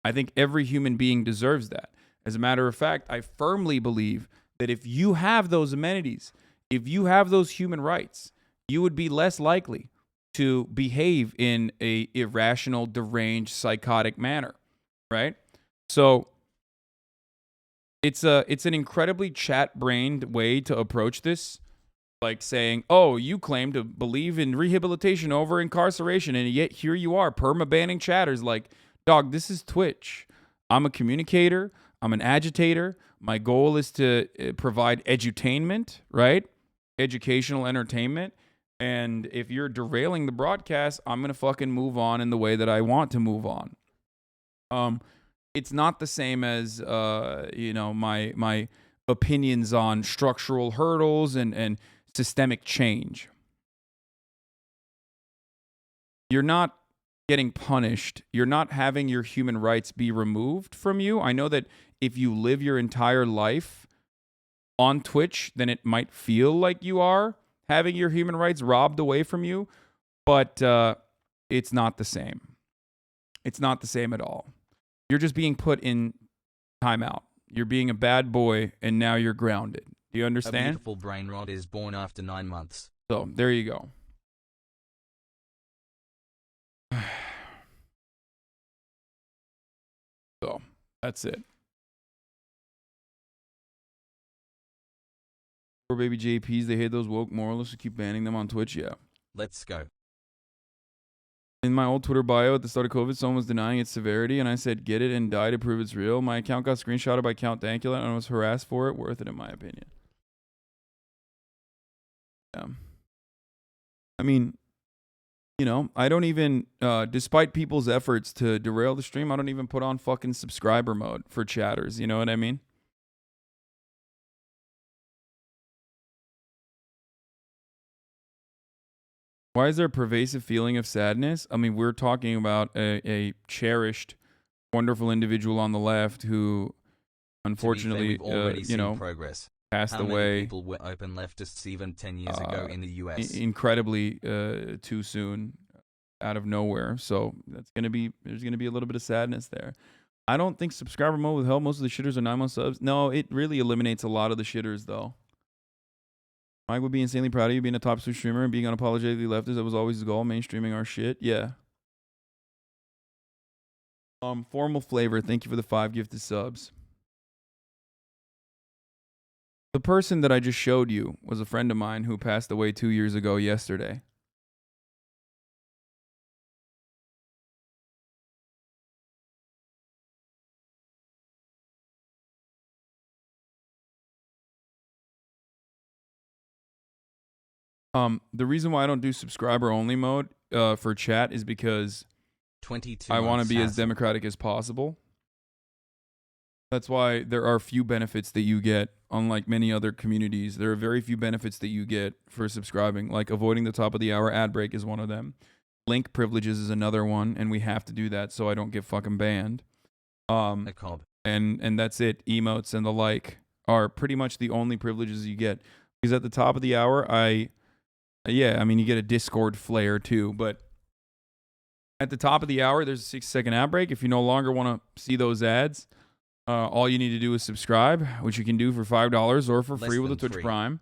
I think every human being deserves that. As a matter of fact, I firmly believe that if you have those amenities, if you have those human rights, you would be less likely to behave in a irrational, deranged, psychotic manner, right? So it's an incredibly chat-brained way to approach this, like saying, "Oh, you claim to believe in rehabilitation over incarceration, and yet here you are perma-banning chatters." Like, dog, this is Twitch. I'm a communicator. I'm an agitator. My goal is to provide edutainment, right? Educational entertainment. And if you're derailing the broadcast, I'm going to fucking move on in the way that I want to move on. It's not the same as, my opinions on structural hurdles and systemic change. you're not getting punished. You're not having your human rights be removed from you. I know that if you live your entire life on Twitch, then it might feel like you are having your human rights robbed away from you, but it's not the same. It's not the same at all. You're just being put in timeout. You're being a bad boy, and now you're grounded. Do you A understand? beautiful brain rot is born after 9 months. So, there you go. So, that's it. Poor baby JPs, they hate those woke moralists who keep banning them on Twitch. Yeah. Let's go. In my old Twitter bio at the start of COVID, someone was denying its severity, and I said, get it and die to prove it's real. My account got screenshotted by Count Dankula, and I was harassed for it. Worth it, in my opinion. Yeah. I mean, you know, I don't even, despite people's efforts to derail the stream, I don't even put on fucking subscriber mode for chatters. You know what I mean? Why is there a pervasive feeling of sadness? I mean, we're talking about a cherished, wonderful individual on the left who, unfortunately, we've already you seen know, progress. passed How many away people were open leftists even 10 years ago in the US? incredibly too soon, out of nowhere. So there's gonna be a little bit of sadness there. I don't think subscriber mode would help. Most of the shitters are 9-month subs. No, it really eliminates a lot of the shitters though. Mike would be insanely proud of you being a top Twitch streamer and being unapologetically leftist. That was always his goal, mainstreaming our shit. Yeah. Formal Flavor, thank you for the 5 gifted subs. The person that I just showed you was a friend of mine who passed away 2 years ago yesterday. The reason why I don't do subscriber only mode for chat is because 22 I want to months be as Hasan. democratic as possible. That's why there are few benefits that you get, unlike many other communities. There are very few benefits that you get for subscribing, like avoiding the top of the hour ad break is one of them. Link privileges is another one, and we have to do that so I don't get fucking banned. A cob. And that's it. Emotes and the like are pretty much the only privileges you get. Because at the top of the hour, yeah, I mean, you get a Discord flare too, but at the top of the hour, there's a 6-second ad break. If you no longer want to see those ads, all you need to do is subscribe, which you can do for $5 or for Less free with a than Twitch free. Prime.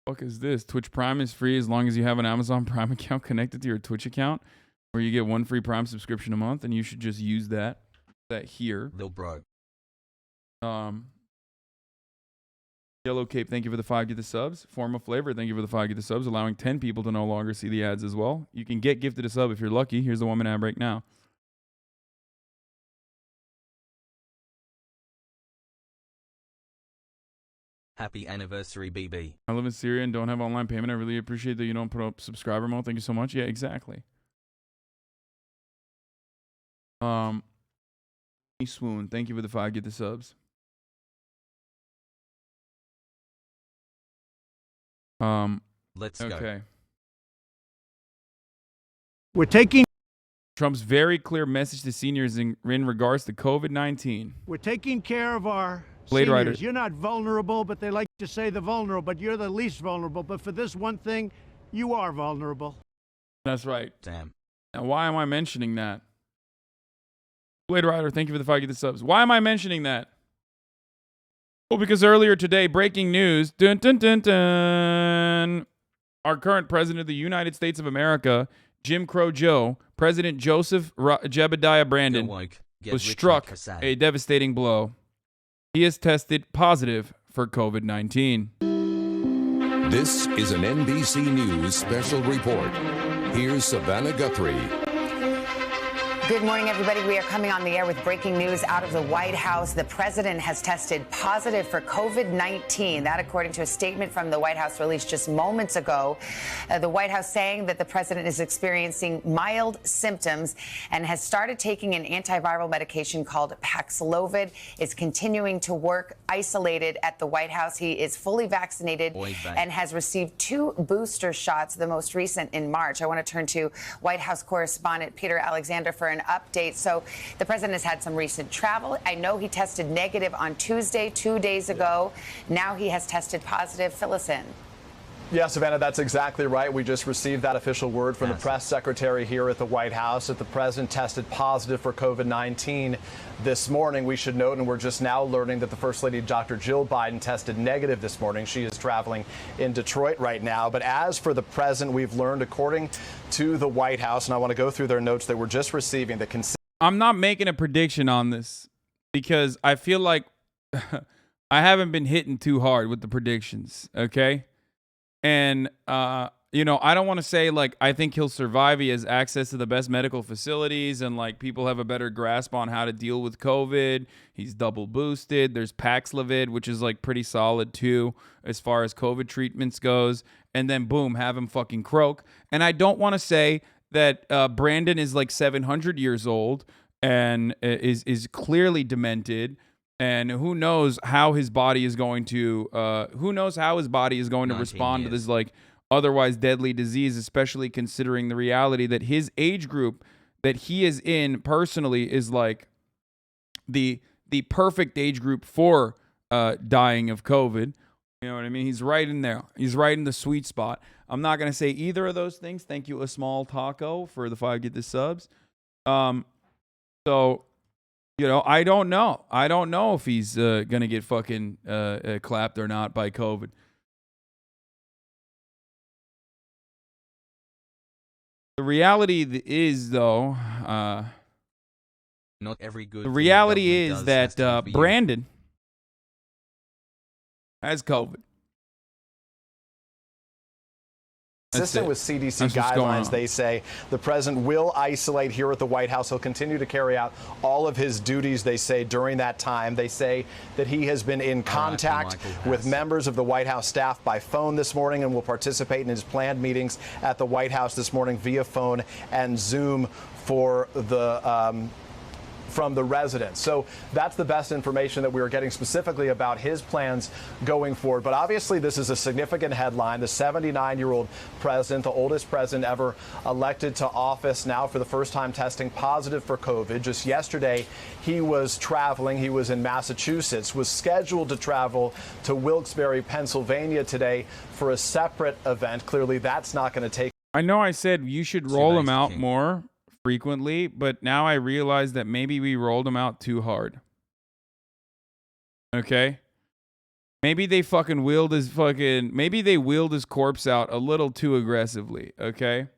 Fuck is this? Twitch Prime is free as long as you have an Amazon Prime account connected to your Twitch account, where you get 1 free Prime subscription a month, and you should just use that here. Lil bro. Yellow Cape, thank you for the 5 gifted subs. Formal Flavor, thank you for the 5 gifted subs, allowing 10 people to no longer see the ads as well. You can get gifted a sub if you're lucky. Here's the 1-minute ad break now. Happy anniversary, BB. I live in Syria and don't have online payment. I really appreciate that you don't put up subscriber mode. Thank you so much. Yeah, exactly. Swoon, thank you for the 5 gifted subs. Let's go. Okay. We're taking Trump's very clear message to seniors in regards to COVID-19. care of our Blade seniors. Rider. You're not vulnerable, but they like to say the vulnerable, but you're the least vulnerable. But for this one thing, you are vulnerable. That's right. Damn. Now, why am I mentioning that? Blade Rider, thank you for the 5 gifted subs. Why am I mentioning that? Well, because earlier today, breaking news, dun, dun, dun, dun, our current president of the United States of America, Jim Crow Joe, President Joseph Jebediah Brandon, Get woke. Get was rich struck like Hasan. a devastating blow. He is tested positive for COVID-19. This is an NBC News special report. Here's Savannah Guthrie. Good morning, everybody. We are coming on the air with breaking news out of the White House. The president has tested positive for COVID-19. That, according to a statement from the White House released just moments ago. The White House saying that the president is experiencing mild symptoms and has started taking an antiviral medication called Paxlovid. Is continuing to work isolated at the White House. He is fully vaccinated and has received 2 booster shots, the most recent in March. I want to turn to White House correspondent Peter Alexander for an update. So the president has had some recent travel. I know he tested negative on Tuesday, 2 days ago. Now he has tested positive. Fill us in. Yeah, Savannah, that's exactly right. We just received that official word from the press secretary here at the White House that the president tested positive for COVID-19 this morning. We should note, and we're just now learning that the First Lady, Dr. Jill Biden, tested negative this morning. She is traveling in Detroit right now. But as for the president, we've learned, according to the White House, and I want to go through their notes that we're just receiving, the I'm not making a prediction on this because I feel like I haven't been hitting too hard with the predictions, okay? And, you know, I don't want to say, like, I think he'll survive. He has access to the best medical facilities and, like, people have a better grasp on how to deal with COVID. He's double boosted. There's Paxlovid, which is, like, pretty solid, too, as far as COVID treatments goes. And then, boom, have him fucking croak. And I don't want to say that Brandon is, like, 700 years old and is clearly demented. And who knows how his body is going to respond to this like otherwise deadly disease, especially considering the reality that his age group that he is in personally is like the perfect age group for dying of COVID. You know what I mean? He's right in there. He's right in the sweet spot. I'm not going to say either of those things. Thank you, A Small Taco, for the 5 Get the Subs. So, you know, I don't know. I don't know if he's going to get fucking clapped or not by COVID. The reality is, though, not every good. The reality is that Brandon has COVID. Consistent with CDC guidelines, they say the president will isolate here at the White House. He'll continue to carry out all of his duties, they say, during that time. They say that he has been in contact with members of the White House staff by phone this morning and will participate in his planned meetings at the White House this morning via phone and Zoom for the from the residents. So that's the best information that we were getting specifically about his plans going forward. But obviously this is a significant headline. The 79-year-old president, the oldest president ever elected to office, now for the first time testing positive for COVID. Just yesterday, he was traveling. He was in Massachusetts, was scheduled to travel to Wilkes-Barre, Pennsylvania today for a separate event. Clearly that's not going to take. I know I said you should roll him out more frequently, but now I realize that maybe we rolled him out too hard. Okay? Maybe they wheeled his corpse out a little too aggressively, okay?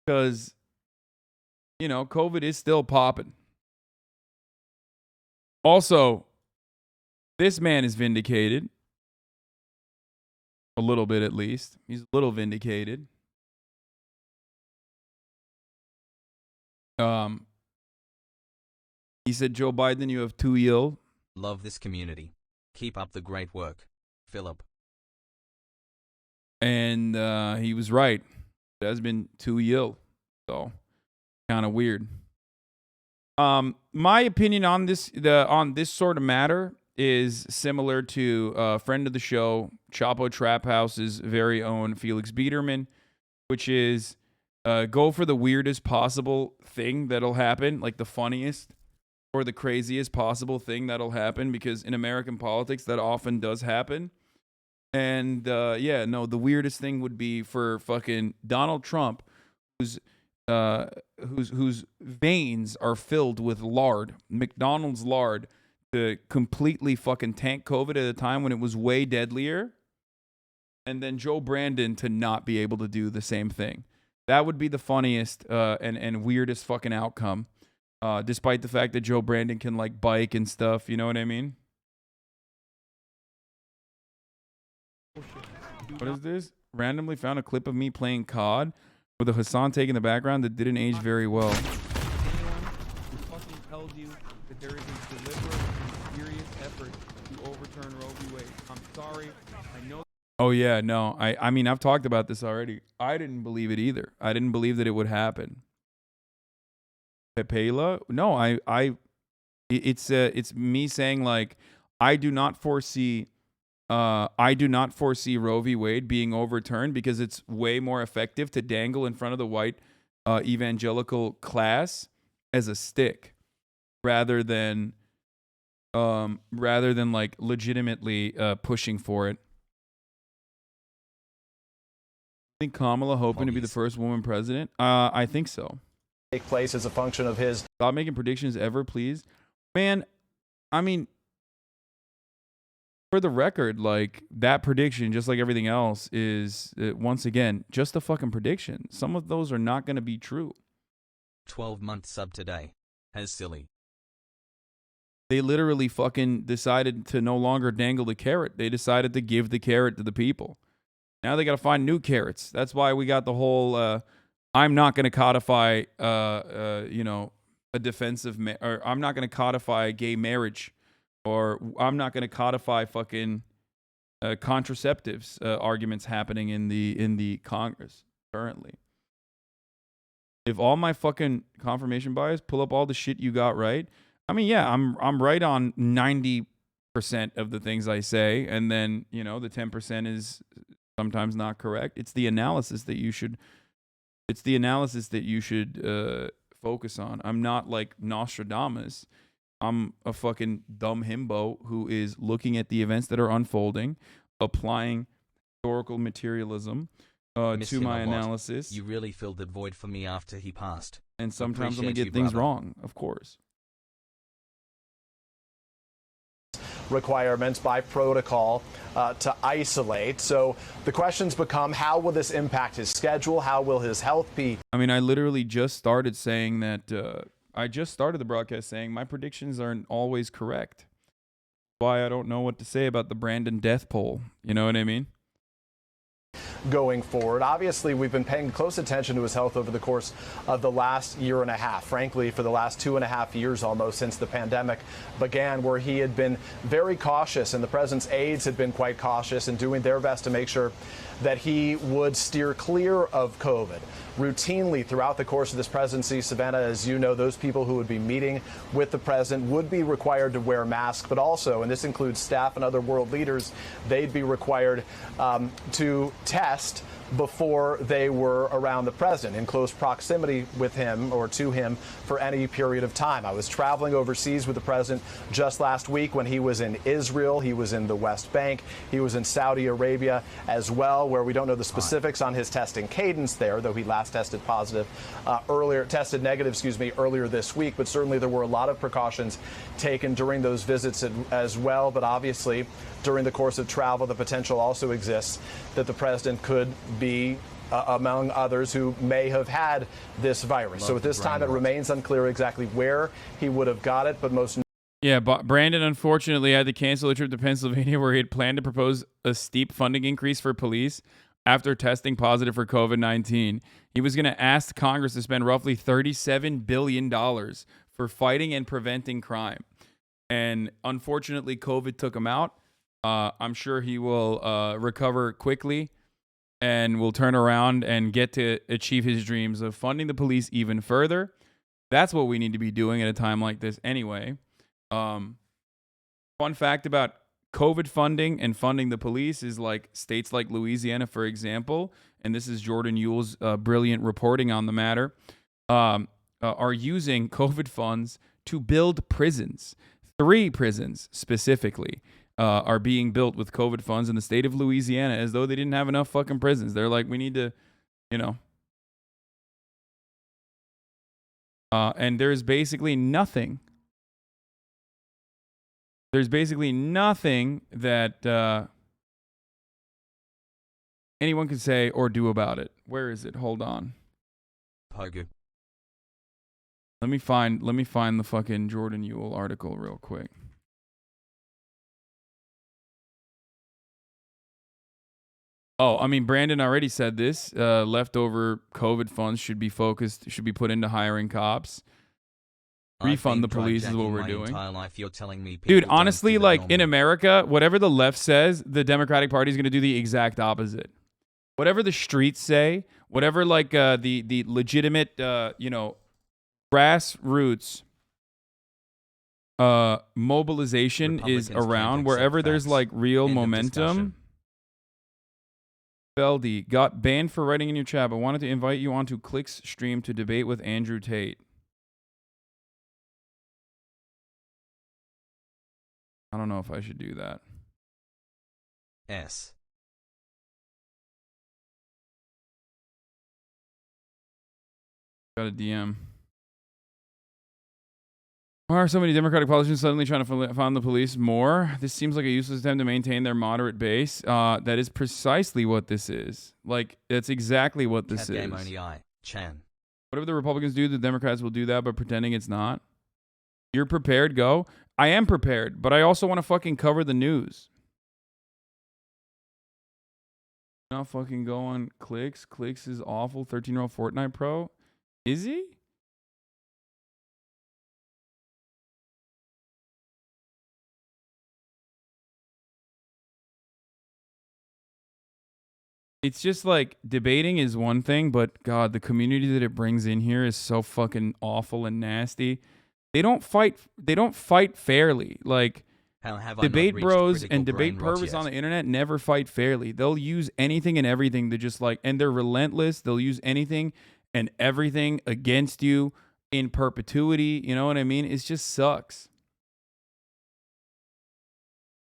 Because, you know, COVID is still popping. Also, this man is vindicated. A little bit, at least. He's a little vindicated. He said, Joe Biden, you have 2 ill. Love this community. Keep up the great work. Philip. And he was right. It has been 2 ill. So, kind of weird. My opinion on this sort of matter is similar to a friend of the show, Chapo Trap House's very own Felix Biederman, which is go for the weirdest possible thing that'll happen, like the funniest or the craziest possible thing that'll happen, because in American politics that often does happen. And the weirdest thing would be for fucking Donald Trump, whose veins are filled with lard, McDonald's lard, to completely fucking tank COVID at a time when it was way deadlier, and then Joe Brandon to not be able to do the same thing. That would be the funniest and weirdest fucking outcome, despite the fact that Joe Brandon can like bike and stuff. You know what I mean? What is this? Randomly found a clip of me playing COD with a Hasan take in the background that didn't age very well. Anyone who fucking tells you that there is a deliberate and serious effort to overturn Roe v. Wade, I'm sorry. I know. Oh yeah, no. I mean, I've talked about this already. I didn't believe it either. I didn't believe that it would happen. Pepela? No, it's me saying like I do not foresee Roe v. Wade being overturned because it's way more effective to dangle in front of the white evangelical class as a stick rather than like legitimately pushing for it. I think Kamala hoping to be the first woman president? I think so. Take place as a function of his. Stop making predictions ever, please. Man, I mean, for the record, like that prediction, just like everything else, is once again just a fucking prediction. Some of those are not going to be true. 12-month sub today. As silly. They literally fucking decided to no longer dangle the carrot. They decided to give the carrot to the people. Now they got to find new carrots. That's why we got the whole I'm not going to codify, a defensive, or I'm not going to codify gay marriage, or I'm not going to codify fucking contraceptives arguments happening in the Congress currently. If all my fucking confirmation bias pull up all the shit you got right, I mean, yeah, I'm right on 90% of the things I say, and then the 10% is sometimes not correct. It's the analysis that you should. It's the analysis that you should focus on. I'm not like Nostradamus. I'm a fucking dumb himbo who is looking at the events that are unfolding, applying historical materialism to my analysis. You really filled that void for me after he passed. And sometimes I'm going to get things wrong, of course. Requirements by protocol to isolate. So the questions become, how will this impact his schedule? How will his health be? I mean, I literally just started saying that, I just started the broadcast saying my predictions aren't always correct. Why I don't know what to say about the Brandon death poll. You know what I mean? Going forward. Obviously, we've been paying close attention to his health over the course of the last year and a half, frankly, for the last 2.5 years almost since the pandemic began, where he had been very cautious and the president's aides had been quite cautious and doing their best to make sure that he would steer clear of COVID. Routinely throughout the course of this presidency, Savannah, as you know, those people who would be meeting with the president would be required to wear masks, but also, and this includes staff and other world leaders, they'd be required to test before they were around the president in close proximity with him or to him for any period of time. I was traveling overseas with the president just last week when he was in Israel. He was in the West Bank. He was in Saudi Arabia as well, where we don't know the specifics on his testing cadence there, though he last tested negative earlier this week. But certainly there were a lot of precautions taken during those visits as well. But obviously, during the course of travel, the potential also exists that the president could be among others who may have had this virus. So at this time, it remains unclear exactly where he would have got it, but most. Yeah, but Brandon unfortunately had to cancel a trip to Pennsylvania where he had planned to propose a steep funding increase for police after testing positive for COVID-19. He was going to ask Congress to spend roughly $37 billion for fighting and preventing crime. And unfortunately, COVID took him out. I'm sure he will recover quickly and will turn around and get to achieve his dreams of funding the police even further. That's what we need to be doing at a time like this anyway. Fun fact about COVID funding and funding the police is like states like Louisiana, for example, and this is Jordan Yule's brilliant reporting on the matter, are using COVID funds to build prisons. 3 prisons specifically are being built with COVID funds in the state of Louisiana, as though they didn't have enough fucking prisons. They're like, we need to, and there's basically nothing. There's basically nothing that anyone can say or do about it. Where is it? Hold on. Pogu. Let me find the fucking Jordan Yule article real quick. Oh, I mean, Brandon already said this. Leftover COVID funds should be put into hiring cops. Refund the police is what we're doing. Life, you're telling me dude, honestly, like in America, whatever the left says, the Democratic Party is going to do the exact opposite. Whatever the streets say, whatever like the legitimate, grassroots mobilization is around, wherever there's like real momentum. Beldy got banned for writing in your chat, but wanted to invite you onto Click's stream to debate with Andrew Tate. I don't know if I should do that. S. Got a DM. Why are so many Democratic politicians suddenly trying to fund the police more? This seems like a useless attempt to maintain their moderate base. That is precisely what this is. Like, that's exactly what this is. Whatever the Republicans do, the Democrats will do that, but pretending it's not. You're prepared, go. I am prepared, but I also want to fucking cover the news. Not fucking go on Clicks. Clicks is awful. 13-year-old Fortnite pro. Is he? It's just like debating is one thing, but God, the community that it brings in here is so fucking awful and nasty. They don't fight fairly. Like debate bros and debate pervs on the internet never fight fairly. They'll use anything and everything to just like, and they're relentless. They'll use anything and everything against you in perpetuity. You know what I mean? It just sucks.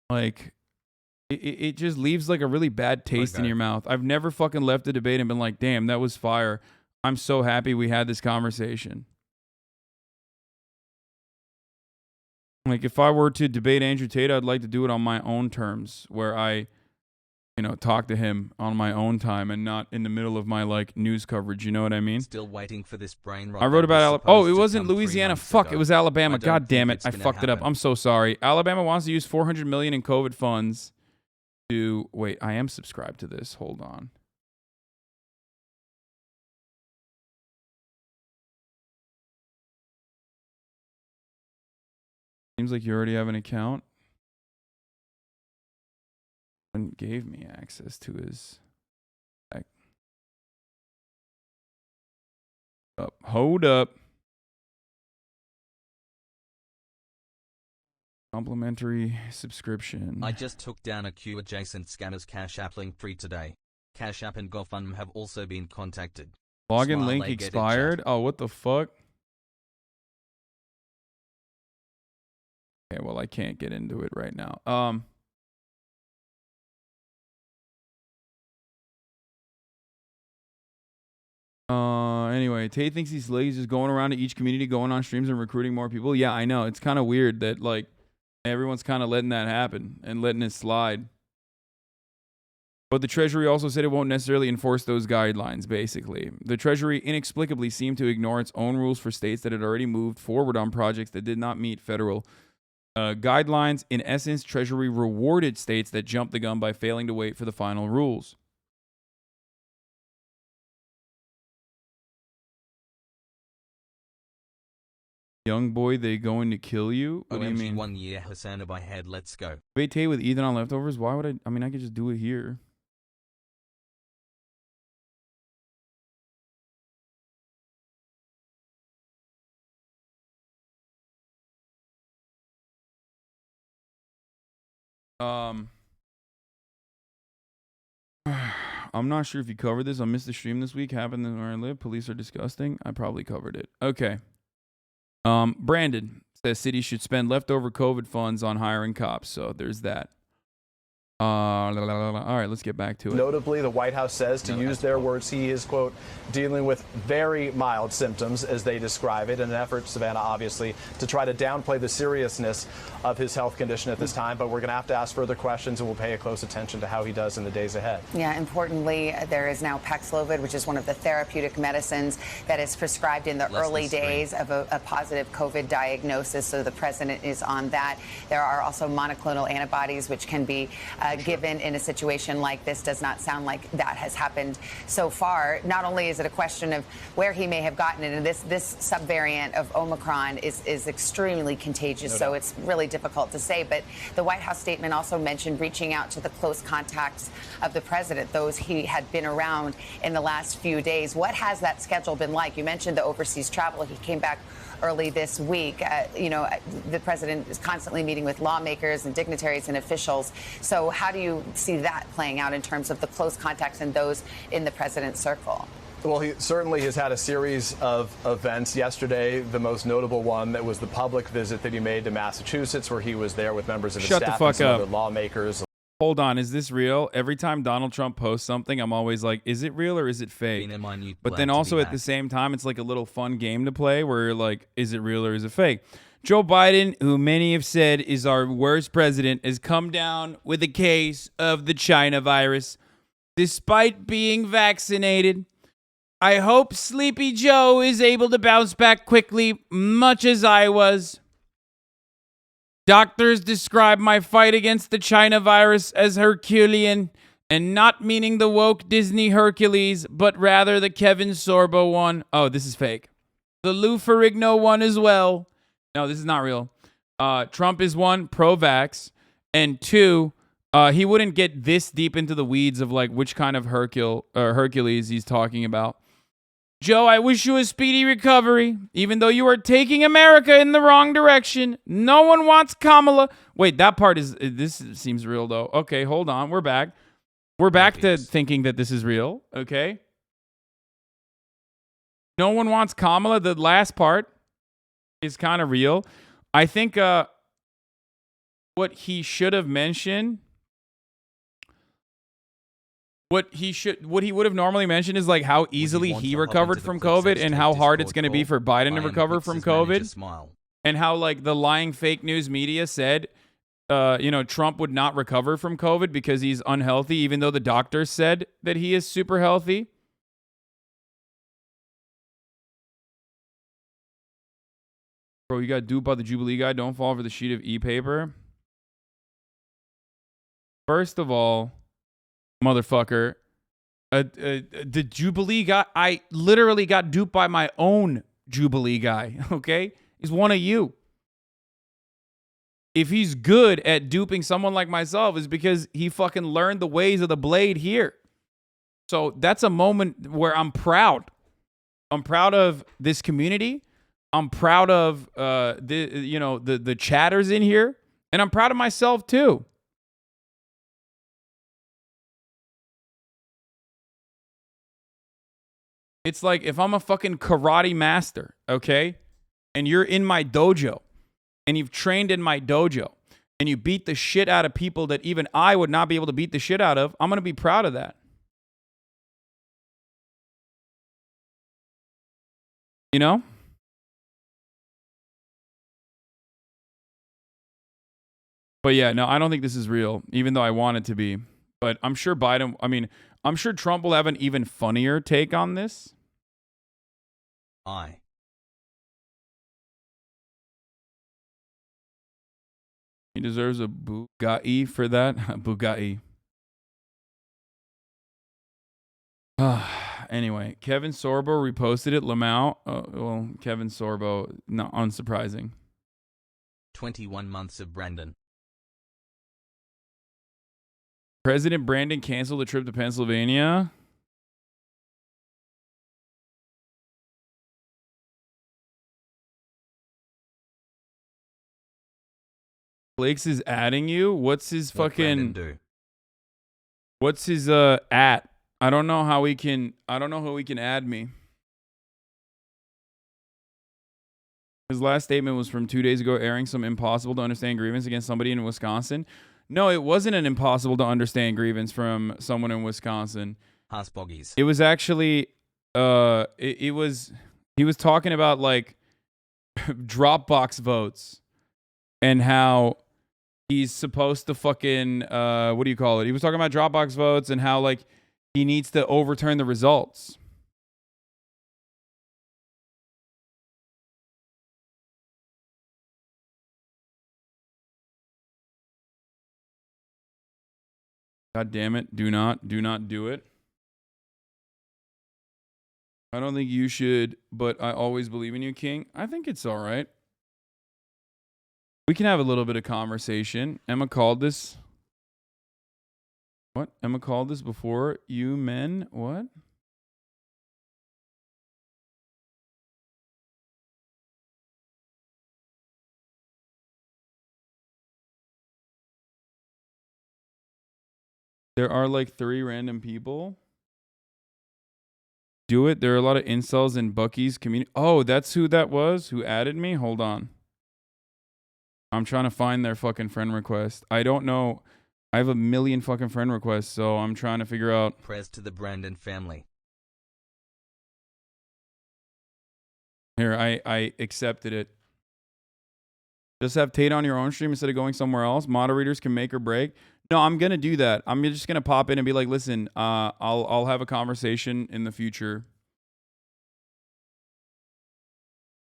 Like, it just leaves like a really bad taste in your mouth. I've never fucking left a debate and been like, damn, that was fire. I'm so happy we had this conversation. Like, if I were to debate Andrew Tate, I'd like to do it on my own terms, where I, talk to him on my own time and not in the middle of my, like, news coverage. You know what I mean? Still waiting for this brain rot. I wrote about Alabama. Oh, it wasn't Louisiana. Fuck, it was Alabama. God damn it. I fucked it up. I'm so sorry. Alabama wants to use $400 million in COVID funds to... Wait, I am subscribed to this. Hold on. Seems like you already have an account. And gave me access to his. Hold up. Complimentary subscription. I just took down a Q adjacent scammer's Cash App link free today. Cash App and GoFundMe have also been contacted. Login link expired. Oh, what the fuck? Okay, well, I can't get into it right now. Anyway, Tate thinks he's lazy, just going around to each community, going on streams and recruiting more people. Yeah, I know. It's kind of weird that, like, everyone's kind of letting that happen and letting it slide. But the Treasury also said it won't necessarily enforce those guidelines, basically. The Treasury inexplicably seemed to ignore its own rules for states that had already moved forward on projects that did not meet federal guidelines. In essence, Treasury rewarded states that jumped the gun by failing to wait for the final rules. Young boy, they going to kill you? What do you mean? 1 year, HasanAbi head, let's go. Wait, Tate with Ethan on leftovers? Why would I? I mean, I could just do it here. I'm not sure if you covered this. I missed the stream this week. Happened where I live. Police are disgusting. I probably covered it. Okay. Brandon says cities should spend leftover COVID funds on hiring cops. So there's that. All right, let's get back to it. Notably, the White House says, to use their words, he is, quote, dealing with very mild symptoms, as they describe it, in an effort, Savannah, obviously, to try to downplay the seriousness of his health condition at this time. But we're going to have to ask further questions, and we'll pay a close attention to how he does in the days ahead. Yeah, importantly, there is now Paxlovid, which is one of the therapeutic medicines that is prescribed in the early days of a positive COVID diagnosis. So the president is on that. There are also monoclonal antibodies, which can be given in a situation like this. Does not sound like that has happened so far. Not only is it a question of where he may have gotten it, and this subvariant of Omicron is extremely contagious, so it's really difficult to say. But the White House statement also mentioned reaching out to the close contacts of the president, those he had been around in the last few days. What has that schedule been like? You mentioned the overseas travel. He came back early this week. The president is constantly meeting with lawmakers and dignitaries and officials. So how do you see that playing out in terms of the close contacts and those in the president's circle? Well, he certainly has had a series of events. Yesterday, the most notable one that was the public visit that he made to Massachusetts, where he was there with members of his staff and some other lawmakers. Hold on, is this real? Every time Donald Trump posts something, I'm always like, is it real or is it fake? But then also at the same time, it's like a little fun game to play where you're like, is it real or is it fake? Joe Biden, who many have said is our worst president, has come down with a case of the China virus. Despite being vaccinated, I hope Sleepy Joe is able to bounce back quickly, much as I was. Doctors describe my fight against the China virus as Herculean, and not meaning the woke Disney Hercules, but rather the Kevin Sorbo one. Oh, this is fake. The Lou Ferrigno one as well. No, this is not real. Trump is one, pro-vax, and two, he wouldn't get this deep into the weeds of like which kind of Hercules he's talking about. Joe, I wish you a speedy recovery, even though you are taking America in the wrong direction. No one wants Kamala. Wait, that part this seems real, though. Okay, hold on. We're back. We're back to thinking that this is real, okay? No one wants Kamala. The last part is kind of real. I think what he should have mentioned... What he would have normally mentioned is like how easily he recovered from COVID and how hard it's going to be for Biden to recover from COVID. And how like the lying fake news media said, Trump would not recover from COVID because he's unhealthy, even though the doctors said that he is super healthy. Bro, you got duped by the Jubilee guy. Don't fall for the sheet of e-paper. First of all, motherfucker, the Jubilee guy, I literally got duped by my own Jubilee guy, okay? He's one of you. If he's good at duping someone like myself, it's because he fucking learned the ways of the blade here. So that's a moment where I'm proud. I'm proud of this community. I'm proud of the chatters in here, and I'm proud of myself too. It's like if I'm a fucking karate master, okay, and you're in my dojo, and you've trained in my dojo, and you beat the shit out of people that even I would not be able to beat the shit out of, I'm going to be proud of that. You know? But yeah, no, I don't think this is real, even though I want it to be. But I'm sure I'm sure Trump will have an even funnier take on this. He deserves a Bugatti for that. Bugatti. Anyway, Kevin Sorbo reposted it. Lamau. Well, Kevin Sorbo, not unsurprising. 21 months of Brandon. President Brandon canceled a trip to Pennsylvania. Blake's is adding you? What's his fucking... What's his at? I don't know how he can add me. His last statement was from 2 days ago, airing some impossible to understand grievance against somebody in Wisconsin. No, it wasn't an impossible to understand grievance from someone in Wisconsin. It was actually he was talking about like Dropbox votes and how he's supposed to fucking what do you call it? He was talking about Dropbox votes and how like he needs to overturn the results. God damn it. Do not do it. I don't think you should, but I always believe in you, King. I think it's all right. We can have a little bit of conversation. Emma called this. What? Emma called this before you men. What? There are like 3 random people. Do it. There are a lot of incels in Bucky's community. Oh, that's who that was who added me? Hold on. I'm trying to find their fucking friend request. I don't know. I have a million fucking friend requests, so I'm trying to figure out. Press to the Brandon family. Here, I accepted it. Just have Tate on your own stream instead of going somewhere else. Moderators can make or break. No, I'm gonna do that. I'm just gonna pop in and be like, listen, I'll have a conversation in the future.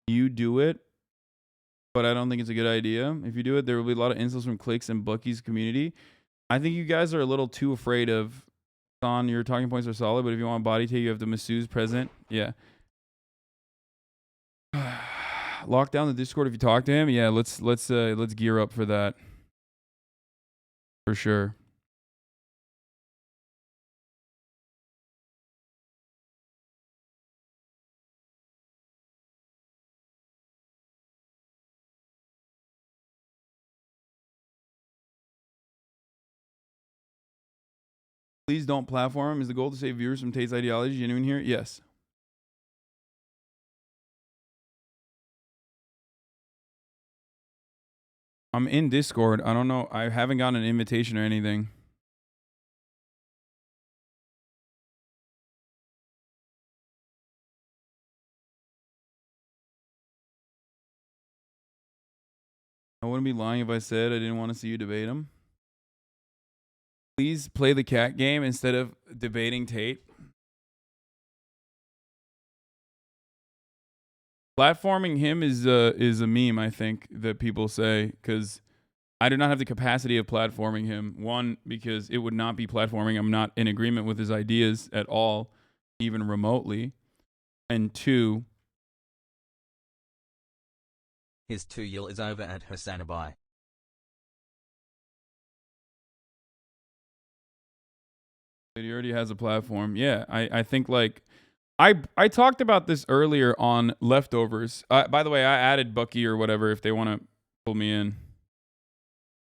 You do it, but I don't think it's a good idea. If you do it, there will be a lot of insults from cliques and Bucky's community. I think you guys are a little too afraid of Hasan. Your talking points are solid, but if you want body take, you have the masseuse present. Yeah. Lock down the Discord if you talk to him. Yeah, let's gear up for that. For sure. Please don't platform him. Is the goal to save viewers from Tate's ideology genuine here? Yes. I'm in Discord. I don't know. I haven't gotten an invitation or anything. I wouldn't be lying if I said I didn't want to see you debate him. Please play the cat game instead of debating Tate. Platforming him is a meme, I think, that people say, because I do not have the capacity of platforming him. One, because it would not be platforming. I'm not in agreement with his ideas at all, even remotely. And 2, his 2-year is over at HasanAbi. He already has a platform. Yeah, I think like I talked about this earlier on Leftovers. By the way, I added Bucky or whatever if they want to pull me in.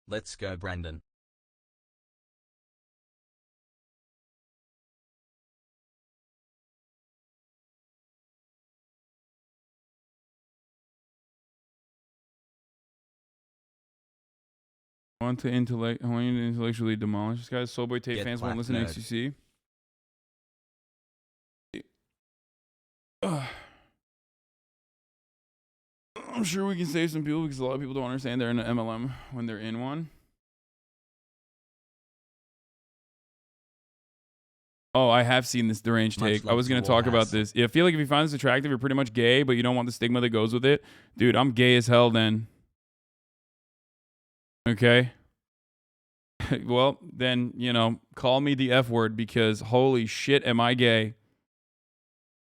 Let's go, Brandon. I want you to intellectually demolish this guy. Soulboy Tate fans won't listen to nerd. XCC. I'm sure we can save some people because a lot of people don't understand they're in an MLM when they're in one. Oh, I have seen this deranged take. I was going to talk about this. I feel like if you find this attractive, you're pretty much gay, but you don't want the stigma that goes with it. Dude, I'm gay as hell then. Okay? Well, then, you know, call me the F word because holy shit, am I gay?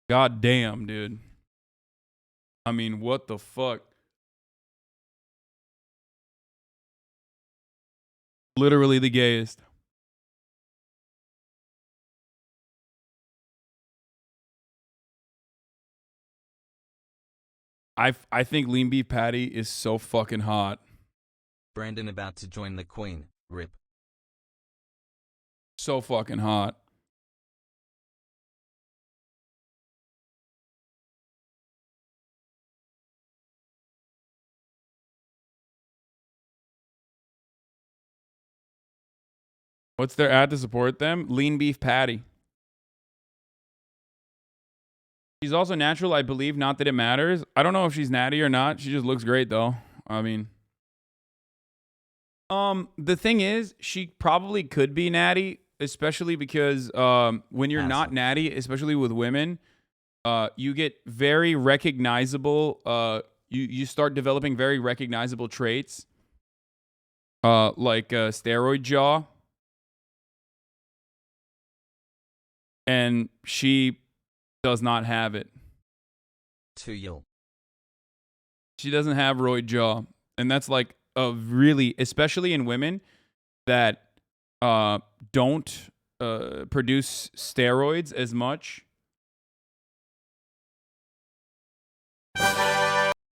God damn, dude. I mean, what the fuck? Literally the gayest. I think lean beef patty is so fucking hot. Brandon about to join the Queen. RIP. So fucking hot. What's their ad to support them? Lean beef patty. She's also natural, I believe. Not that it matters. I don't know if she's natty or not. She just looks great, though. I mean, the thing is, she probably could be natty, especially because when you're not natty, especially with women, you get very recognizable. You start developing very recognizable traits, like steroid jaw. and she does not have it. To you. She doesn't have roid jaw, and that's like a really, especially in women that don't produce steroids as much.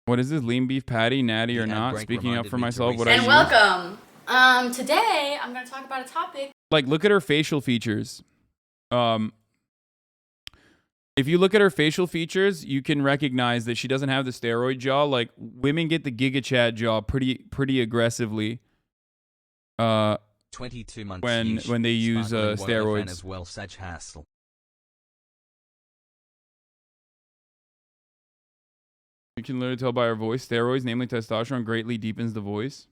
What is this? Lean beef patty, natty or not? Speaking up for myself, what I And use. welcome. Today I'm going to talk about a topic. Like, look at her facial features. If you look at her facial features, you can recognize that she doesn't have the steroid jaw. Like, women get the Giga Chad jaw pretty aggressively. 22 months when they use steroids as well. Such hassle. You can literally tell by her voice. Steroids, namely testosterone, greatly deepens the voice.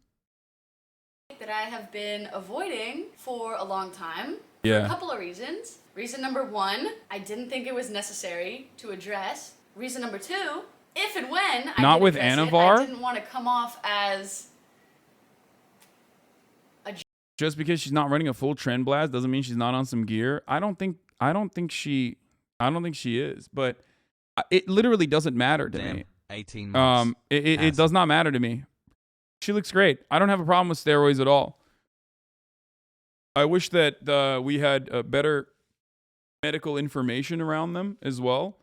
That I have been avoiding for a long time. Yeah. For a couple of reasons. Reason number one, I didn't think it was necessary to address. Reason number two, if and when I Not did with address it, Anavar? I didn't want to come off as Just because she's not running a full trend blast doesn't mean she's not on some gear. I don't think she is, but it literally doesn't matter to me. 18 months. It does not matter to me. She looks great. I don't have a problem with steroids at all. I wish that we had better medical information around them as well.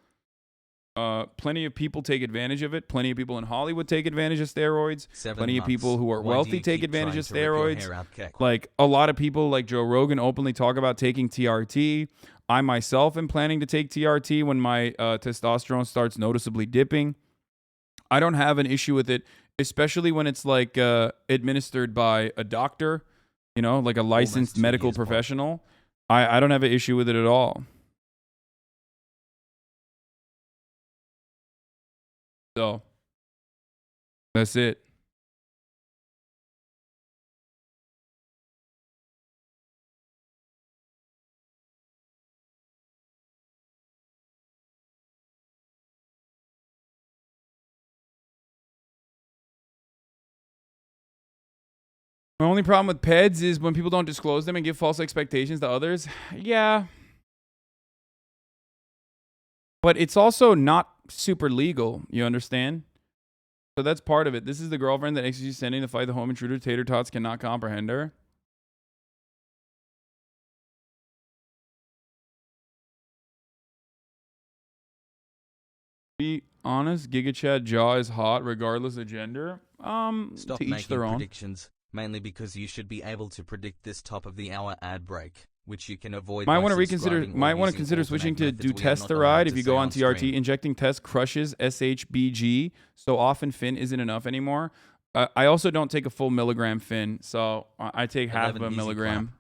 Plenty of people take advantage of it. Plenty of people in Hollywood take advantage of steroids. 7 Plenty of months. people who are Why do wealthy you take keep advantage of trying to rip your steroids. hair out, Keck? Like a lot of people, like Joe Rogan, openly talk about taking TRT. I myself am planning to take TRT when my testosterone starts noticeably dipping. I don't have an issue with it, especially when it's like administered by a doctor, you know, like a licensed medical professional. I don't have an issue with it at all. So that's it. My only problem with PEDs is when people don't disclose them and give false expectations to others. Yeah. But it's also not super legal, you understand? So that's part of it. This is the girlfriend that executes sending to fight the home intruder. Tater tots cannot comprehend her. Be honest, Giga Chad jaw is hot regardless of gender. Stop to each making their own. predictions, mainly because you should be able to predict this top of the hour ad break, which you can avoid. Might by want to reconsider. subscribing or Might want to using consider alternate switching to methods we are not allowed Dutasteride if to you say go on TRT. stream. Injecting test crushes SHBG, so often Fin isn't enough anymore. I also don't take a full milligram Fin, so I take half of 11 a easy milligram. clap.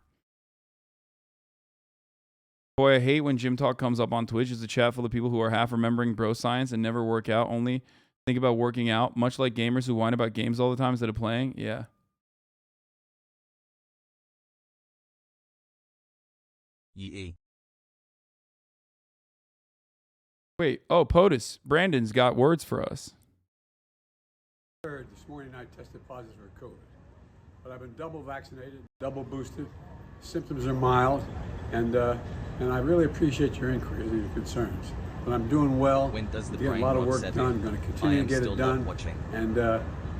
Boy, I hate when Gym Talk comes up on Twitch. It's a chat full of people who are half remembering bro science and never work out, only think about working out, much like gamers who whine about games all the time instead of playing. Yeah. Yee. Wait, oh, POTUS. Brandon's got words for us. This morning I tested positive for COVID, but I've been double vaccinated, double boosted. Symptoms are mild, and I really appreciate your inquiries and your concerns. But I'm doing well. When does the Get a brain lot of rot work set done. in? Going to I continue to am get still it not done. watching. And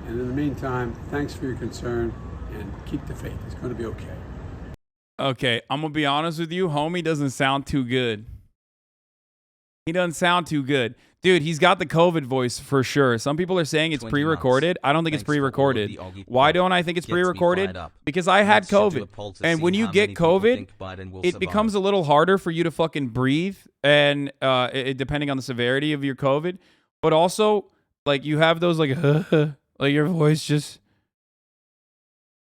in the meantime, thanks for your concern and keep the faith. It's going to be okay. Okay, I'm going to be honest with you. Homie doesn't sound too good. He doesn't sound too good. Dude, he's got the COVID voice for sure. Some people are saying it's 20 pre-recorded. I don't think it's pre-recorded. Why don't I think it's pre-recorded? Because I had COVID. And when you get COVID, it becomes a little harder for you to fucking breathe, and depending on the severity of your COVID. But also, like, you have those, like, like your voice just...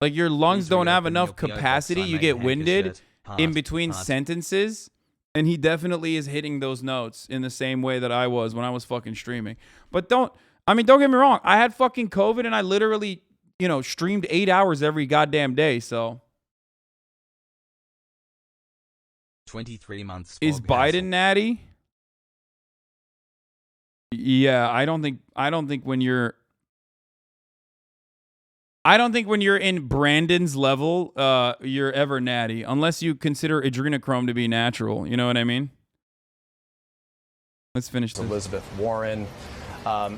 Like, your lungs don't have enough capacity. You get winded in between sentences. And he definitely is hitting those notes in the same way that I was when I was fucking streaming. But don't get me wrong. I had fucking COVID and I literally, streamed 8 hours every goddamn day. So 23 months. is Biden natty? Yeah, I don't think when you're I don't think when you're in Brandon's level, you're ever natty, unless you consider adrenochrome to be natural. You know what I mean? Let's finish this. Elizabeth Warren,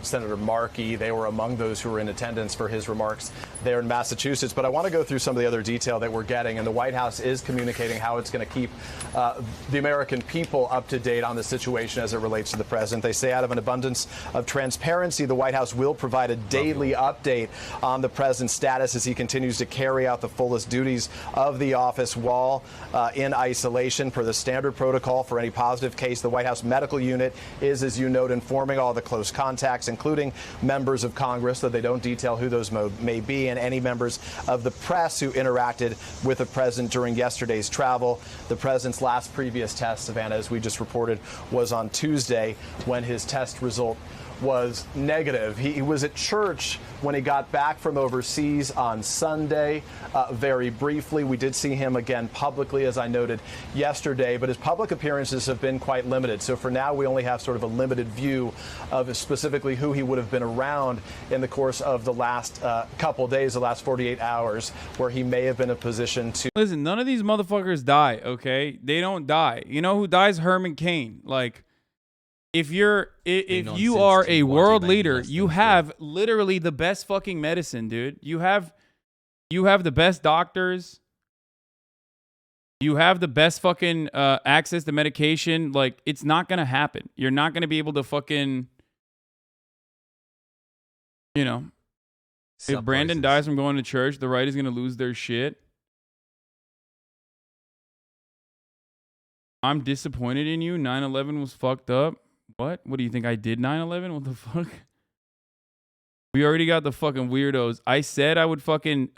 Senator Markey, they were among those who were in attendance for his remarks there in Massachusetts. But I want to go through some of the other detail that we're getting. And the White House is communicating how it's going to keep the American people up to date on the situation as it relates to the president. They say out of an abundance of transparency, the White House will provide a daily update on the president's status as he continues to carry out the fullest duties of the office while in isolation. Per the standard protocol for any positive case, the White House medical unit is, as you note, informing all the close contacts, including members of Congress, though they don't detail who those may be, and any members of the press who interacted with the president during yesterday's travel. The president's last previous test, Savannah, as we just reported, was on Tuesday when his test result was negative. He was at church when he got back from overseas on Sunday, very briefly. We did see him again publicly, as I noted yesterday, but his public appearances have been quite limited. So for now, we only have sort of a limited view of specifically who he would have been around in the course of the last couple days, the last 48 hours, where he may have been in a position to... Listen, none of these motherfuckers die, okay? They don't die. You know who dies? Herman Cain. Like, if you are a world leader, you have literally the best fucking medicine, dude. You have the best doctors. You have the best fucking access to medication. Like, it's not gonna happen. You're not gonna be able to fucking, you know, if Brandon dies from going to church, the right is gonna lose their shit. I'm disappointed in you. 9/11 was fucked up. What? What do you think I did 9/11? What the fuck? We already got the fucking weirdos. I said I would fucking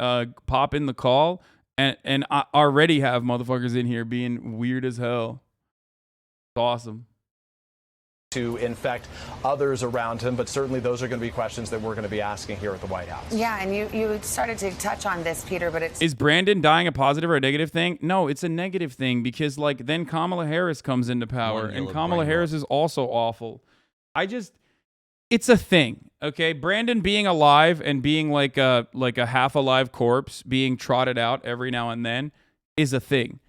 pop in the call, and I already have motherfuckers in here being weird as hell. It's awesome. To infect others around him, but certainly those are going to be questions that we're going to be asking here at the White House. Yeah, and you started to touch on this, Peter, but it's... Is Brandon dying a positive or a negative thing? No, it's a negative thing because, like, then Kamala Harris comes into power, and Kamala Harris is also awful. It's a thing, okay? Brandon being alive and being like a half-alive corpse being trotted out every now and then is a thing.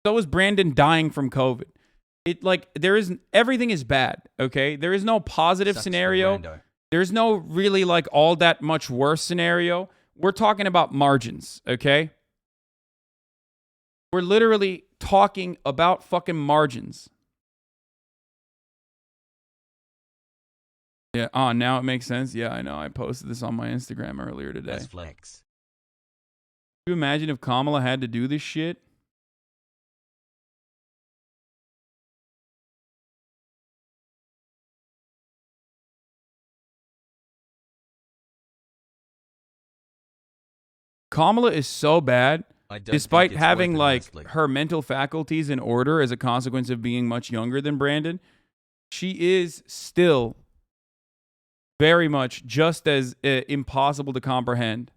So is Brandon dying from COVID. Everything is bad, okay? There is no positive scenario. There's no really like all that much worse scenario. We're talking about margins, okay? We're literally talking about fucking margins. Yeah, now it makes sense. Yeah, I know. I posted this on my Instagram earlier today. That's flex. Can you imagine if Kamala had to do this shit? Kamala is so bad, despite having like her mental faculties in order as a consequence of being much younger than Brandon. She is still very much just as impossible to comprehend.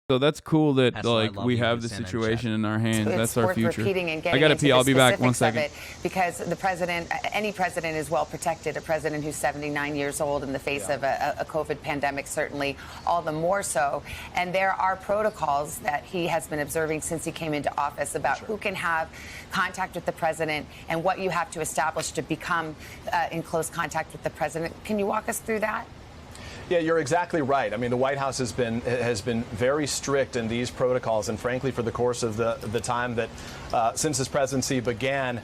So that's cool that Hasan, we have the situation in our hands. That's our future. I gotta pee. I'll be back 1 second. Because the president, any president, is well protected. A president who's 79 years old in the face of a COVID pandemic, certainly all the more so. And there are protocols that he has been observing since he came into office about who can have contact with the president and what you have to establish to become in close contact with the president. Can you walk us through that? Yeah, you're exactly right. I mean, the White House has been very strict in these protocols, and frankly, for the course of the time that since his presidency began,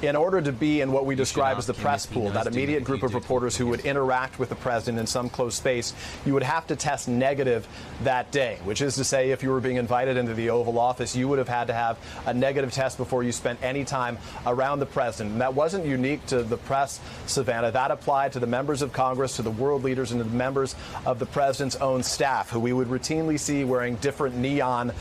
in order to be in what we describe as the press pool, that immediate group of reporters who would interact with the president in some close space, you would have to test negative that day, which is to say, if you were being invited into the Oval Office, you would have had to have a negative test before you spent any time around the president. And that wasn't unique to the press, Savannah. That applied to the members of Congress, to the world leaders, and to the members of the president's own staff, who we would routinely see wearing different neon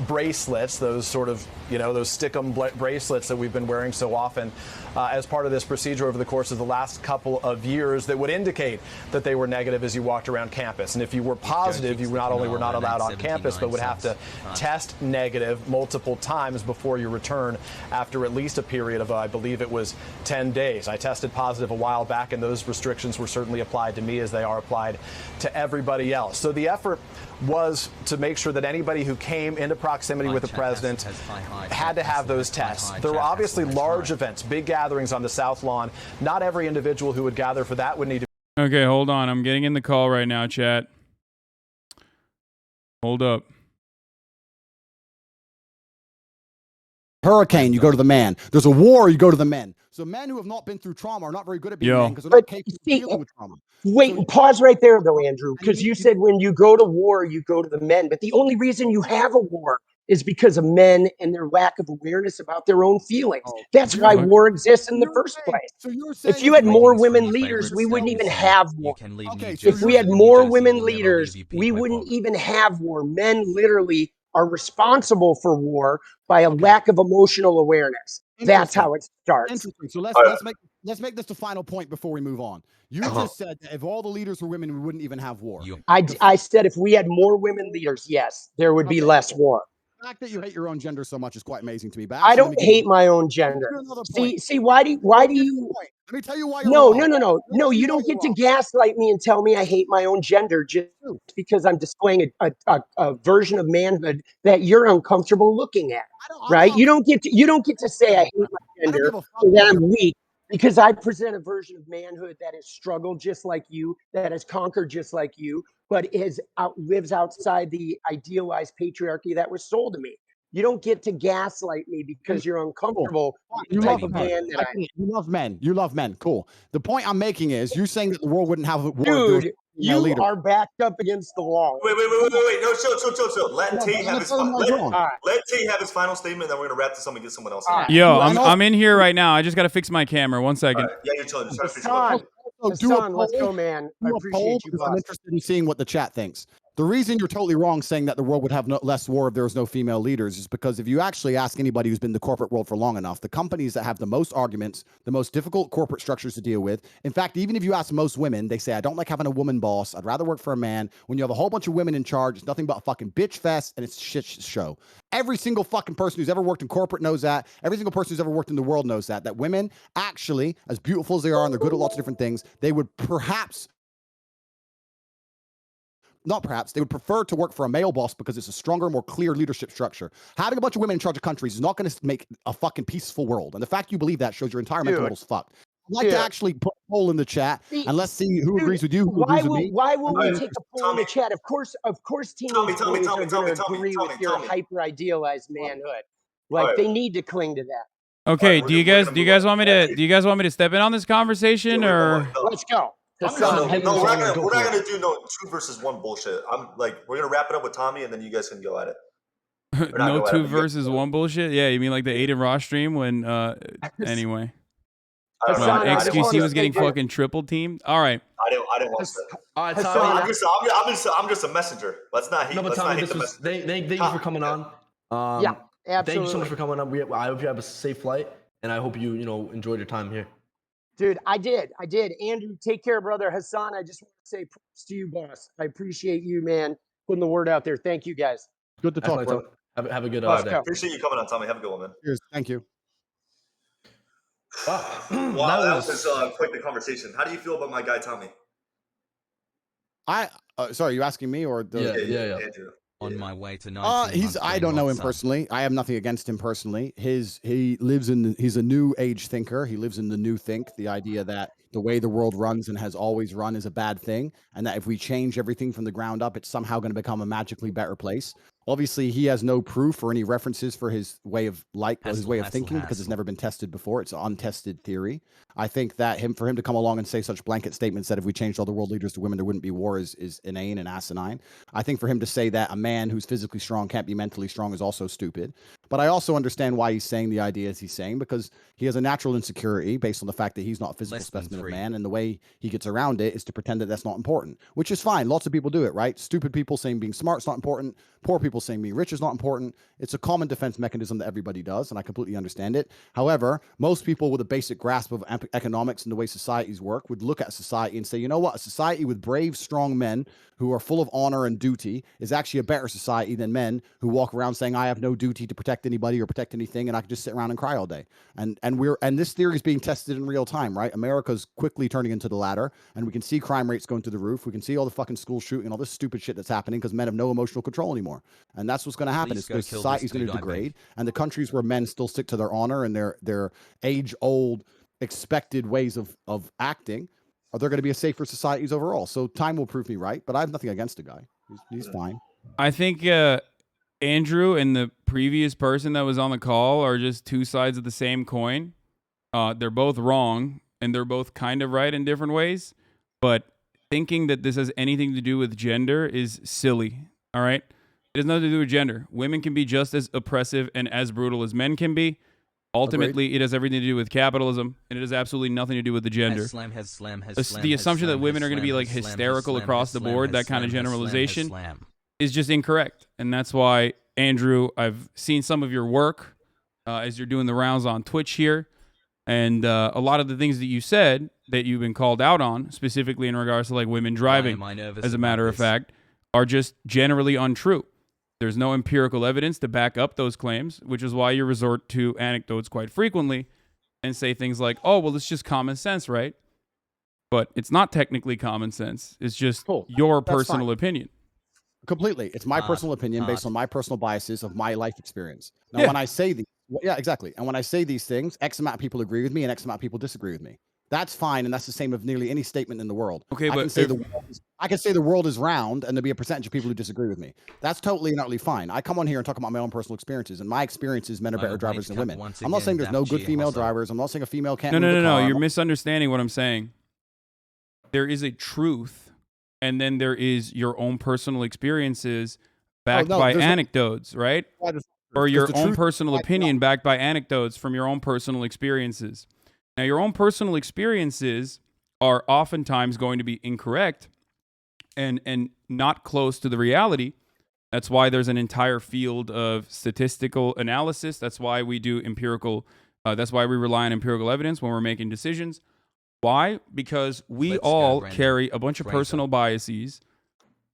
bracelets, those sort of, those stick-em bracelets that we've been wearing so so often as part of this procedure over the course of the last couple of years that would indicate that they were negative as you walked around campus. And if you were positive, you not only were not allowed on campus, but would have to test negative multiple times before you return after at least a period of, I believe it was 10 days. I tested positive a while back, and those restrictions were certainly applied to me as they are applied to everybody else. So the effort was to make sure that anybody who came into proximity with the president had to have those tests. There were obviously large events, big gatherings on the South Lawn. Not every individual who would gather for that would need to. Okay, hold on. I'm getting in the call right now, chat. Hold up. Hurricane, you go to the man. There's a war, you go to the men. So men who have not been through trauma are not very good at being men because they're not capable of dealing with trauma. Wait, pause right there, though, Andrew, because you said when you go to war, you go to the men. But the only reason you have a war is because of men and their lack of awareness about their own feelings. That's why war exists in the first place. If you had more women leaders, we wouldn't even have war. If we had more women leaders, we wouldn't even have war. Men literally are responsible for war by a lack of emotional awareness. That's how it starts. Interesting. So let's make this the final point before we move on. You just said that if all the leaders were women, we wouldn't even have war. I said if we had more women leaders, yes, there would be less war. The fact that you hate your own gender so much is quite amazing to me. But I don't hate my own gender. See, why do you? Let me tell you why. No, you don't get to gaslight me and tell me I hate my own gender just because I'm displaying a version of manhood that you're uncomfortable looking at. Right? You don't get to say I hate my gender or that I'm weak because I present a version of manhood that has struggled just like you, that has conquered just like you, but lives outside the idealized patriarchy that was sold to me. You don't get to gaslight me because you're uncomfortable. You love men. You love men. You love men. Cool. The point I'm making is you're saying that the world wouldn't have a war. Dude, you are backed up against the wall. Wait. No, chill. Let Tate have his final statement, then we're going to wrap this up and get someone else in. Yo, I'm in here right now. I just got to fix my camera. 1 second. Yeah, you're chilling. Just trying to fix Hasan, let's go, man. I appreciate you. I'm interested in seeing what the chat thinks. The reason you're totally wrong saying that the world would have less war if there was no female leaders is because if you actually ask anybody who's been in the corporate world for long enough, the companies that have the most arguments, the most difficult corporate structures to deal with. In fact, even if you ask most women, they say, I don't like having a woman boss. I'd rather work for a man. When you have a whole bunch of women in charge, it's nothing but a fucking bitch fest and it's a shit show. Every single fucking person who's ever worked in corporate knows that. Every single person who's ever worked in the world knows that women actually, as beautiful as they are and they're good at lots of different things, they would they would prefer to work for a male boss because it's a stronger, more clear leadership structure. Having a bunch of women in charge of countries is not going to make a fucking peaceful world. And the fact you believe that shows your entire mental model's fucked. I'd like to actually put a poll in the chat and let's see who agrees with you, who agrees with me. Why will we take a poll in the chat? Of course, teenage boys are going to agree with your hyper-idealized manhood. Like they need to cling to that. Okay, do you guys want me to step in on this conversation or? Let's go. No, we're not gonna do no 2 versus 1 bullshit. We're gonna wrap it up with Tommy, and then you guys can go at it. No 2 versus 1 bullshit. Yeah, you mean like the Aiden Ross stream when? Anyway, XQC was getting fucking triple teamed. All right. I didn't want that. All right, Tommy. I'm just a messenger. Let's not hate. No, but Tommy, thank you for coming on. Yeah, absolutely. Thank you so much for coming on. I hope you have a safe flight, and I hope you enjoyed your time here. Dude, I did. Andrew, take care, brother. Hasan, I just want to say props to you, boss. I appreciate you, man, putting the word out there. Thank you, guys. Good to talk, bro. Have a good day. Appreciate you coming on, Tommy. Have a good one, man. Cheers. Thank you. Wow, that was quite the conversation. How do you feel about my guy, Tommy? Sorry, you asking me or the? Yeah. On my way to 19 I don't know him personally. I have nothing against him personally. He's a new age thinker. He lives in the new think, the idea that the way the world runs and has always run is a bad thing, and that if we change everything from the ground up, it's somehow going to become a magically better place. Obviously, he has no proof or any references for his way of thinking because it's never been tested before. It's an untested theory. I think that for him to come along and say such blanket statements that if we changed all the world leaders to women, there wouldn't be war is inane and asinine. I think for him to say that a man who's physically strong can't be mentally strong is also stupid. But I also understand why he's saying the ideas he's saying, because he has a natural insecurity based on the fact that he's not a physical specimen of man, and the way he gets around it is to pretend that that's not important, which is fine. Lots of people do it, right? Stupid people saying being smart is not important. Poor people people saying being rich is not important. It's a common defense mechanism that everybody does, and I completely understand it. However, most people with a basic grasp of economics and the way societies work would look at society and say, you know what? A society with brave, strong men who are full of honor and duty is actually a better society than men who walk around saying, I have no duty to protect anybody or protect anything, and I can just sit around and cry all day. And this theory is being tested in real time, right? America's quickly turning into the latter, and we can see crime rates going through the roof. We can see all the fucking school shooting, all this stupid shit that's happening because men have no emotional control anymore. And that's what's going to happen. Is society's going to degrade, and the countries where men still stick to their honor and their age-old expected ways of acting, are there going to be a safer societies overall? So time will prove me right, but I have nothing against the guy. He's fine. I think Andrew and the previous person that was on the call are just two sides of the same coin. They're both wrong, and they're both kind of right in different ways. But thinking that this has anything to do with gender is silly, all right? It has nothing to do with gender. Women can be just as oppressive and as brutal as men can be. Ultimately, it has everything to do with capitalism, and it has absolutely nothing to do with the gender. The assumption that women are going to be like hysterical across the board, that kind of generalization, is just incorrect. And that's why, Andrew, I've seen some of your work as you're doing the rounds on Twitch here, and a lot of the things that you said that you've been called out on, specifically in regards to like women driving, as a matter of fact, are just generally untrue. There's no empirical evidence to back up those claims, which is why you resort to anecdotes quite frequently and say things like, oh, well, it's just common sense, right? But it's not technically common sense. It's just your personal opinion. Completely. It's my personal opinion based on my personal biases of my life experience. Now, when I say these, exactly. And when I say these things, X amount of people agree with me and X amount of people disagree with me. That's fine, and that's the same of nearly any statement in the world. Okay, I but can say the world is round, and there'll be a percentage of people who disagree with me. That's totally and utterly fine. I come on here and talk about my own personal experiences, and my experiences, men are better drivers than women. I'm not saying there's no good female drivers. I'm not saying a female can't. No. You're misunderstanding what I'm saying. There is a truth, and then there is your own personal experiences backed by anecdotes, right? Or your own personal opinion backed by anecdotes from your own personal experiences. Now, your own personal experiences are oftentimes going to be incorrect and not close to the reality. That's why there's an entire field of statistical analysis. That's why we do empirical. That's why we rely on empirical evidence when we're making decisions. Why? Because we all carry a bunch of personal biases.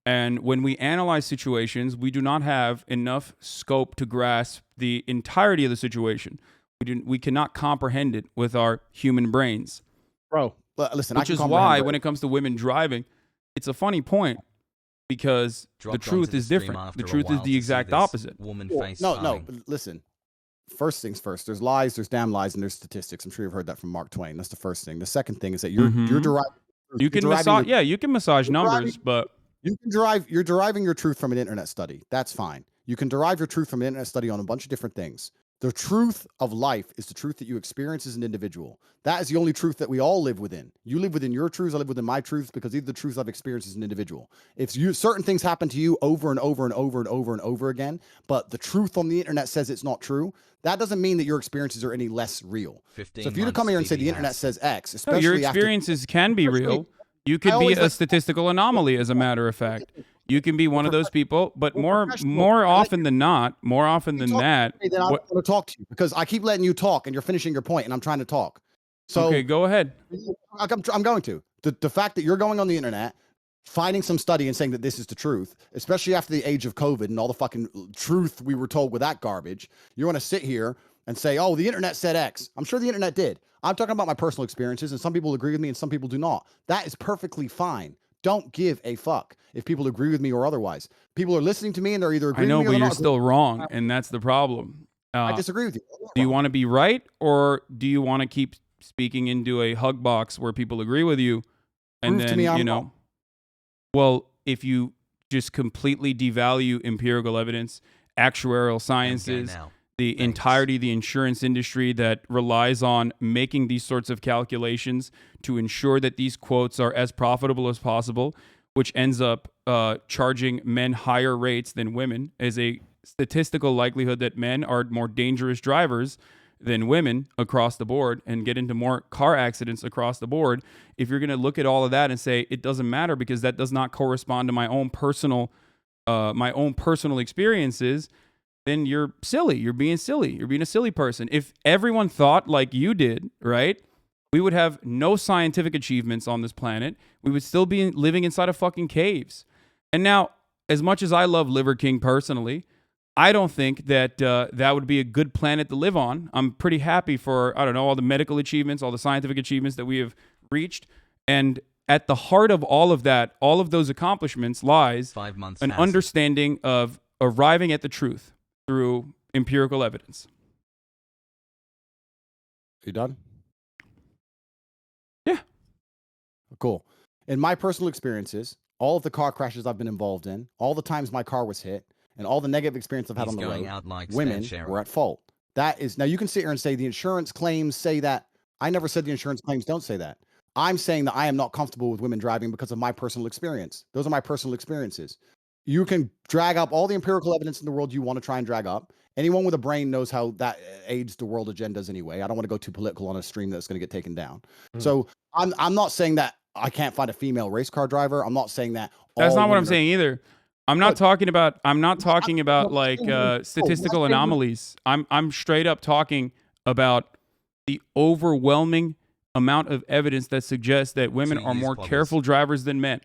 And when we analyze situations, we do not have enough scope to grasp the entirety of the situation. We cannot comprehend it with our human brains. Bro, listen, which is why when it comes to women driving, it's a funny point because the truth is different. The truth is the exact opposite. No, listen. First things first, there's lies, there's damn lies, and there's statistics. I'm sure you've heard that from Mark Twain. That's the first thing. The second thing is that you're deriving. You can massage, you can massage numbers, but you're deriving your truth from an internet study. That's fine. You can derive your truth from an internet study on a bunch of different things. The truth of life is the truth that you experience as an individual. That is the only truth that we all live within. You live within your truths, I live within my truths, because these are the truths I've experienced as an individual. If certain things happen to you over and over and over and over and over again, but the truth on the internet says it's not true, that doesn't mean that your experiences are any less real. So if you to come here and say the internet says X, especially your experiences can be real. You could be a statistical anomaly, as a matter of fact. You can be one of those people, but more often than not, I don't want to talk to you because I keep letting you talk and you're finishing your point and I'm trying to talk. So okay, go ahead. I'm going to. The fact that you're going on the internet, finding some study and saying that this is the truth, especially after the age of COVID and all the fucking truth we were told with that garbage, you want to sit here and say, oh, the internet said X. I'm sure the internet did. I'm talking about my personal experiences and some people agree with me and some people do not. That is perfectly fine. Don't give a fuck if people agree with me or otherwise. People are listening to me and they're either agreeing with me or but not. You're still wrong, and that's the problem. I disagree with you. Do you want to be right, or do you want to keep speaking into a hug box where people agree with you? And Prove then, to me I'm wrong. Well, if you just completely devalue empirical evidence, actuarial sciences, the entirety of the insurance industry that relies on making these sorts of calculations to ensure that these quotes are as profitable as possible, which ends up charging men higher rates than women, is a statistical likelihood that men are more dangerous drivers than women across the board and get into more car accidents across the board. If you're going to look at all of that and say it doesn't matter because that does not correspond to my own personal my own personal experiences, then you're silly. You're being silly. You're being a silly person. If everyone thought like you did, right, we would have no scientific achievements on this planet. We would still be living inside of fucking caves. And now, as much as I love Liver King personally, I don't think that that would be a good planet to live on. I'm pretty happy for, I don't know, all the medical achievements, all the scientific achievements that we have reached. And at the heart of all of that, all of those accomplishments lies 5 months an Hasan. understanding of arriving at the truth through empirical evidence. You done? Yeah. Cool. In my personal experiences, all of the car crashes I've been involved in, all the times my car was hit, and all the negative experience I've had He's on the going road, out like women Spare were at fault. That is, now you can sit here and say the insurance claims say that. I never said the insurance claims don't say that. I'm saying that I am not comfortable with women driving because of my personal experience. Those are my personal experiences. You can drag up all the empirical evidence in the world you want to try and drag up. Anyone with a brain knows how that aids the world agendas anyway. I don't want to go too political on a stream that's going to get taken down. So I'm not saying that I can't find a female race car driver. I'm not saying that. That's not what I'm women are- saying either. I'm not talking about like statistical anomalies. I'm straight up talking about the overwhelming amount of evidence that suggests that women are more careful drivers than men.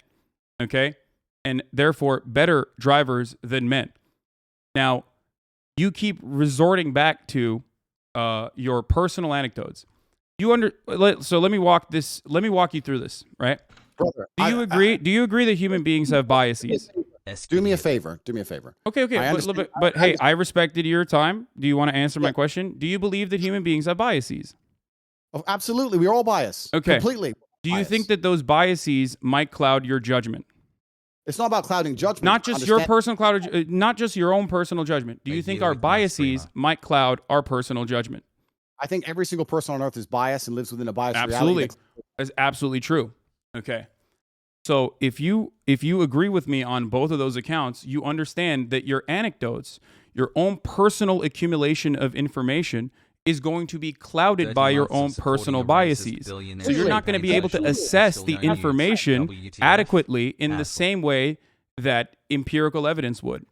Okay? And therefore better drivers than men. Now, you keep resorting back to your personal anecdotes. So let me walk you through this, right? Brother, do you agree? Do you agree that human beings have biases? Do me a favor. Okay. But hey, I respected your time. Do you want to answer my question? Do you believe that human beings have biases? Oh, absolutely. We're all biased. Okay. Completely. Do you think that those biases might cloud your judgment? It's not about clouding judgment. Not just your personal not just your own personal judgment. Do you think our biases might cloud our personal judgment? I think every single person on earth is biased and lives within a biased Absolutely. reality. That's absolutely true. Okay. So if you agree with me on both of those accounts, you understand that your anecdotes, your own personal accumulation of information is going to be clouded by your own personal biases. So you're not going to be able to assess the information adequately in the same way that empirical evidence would.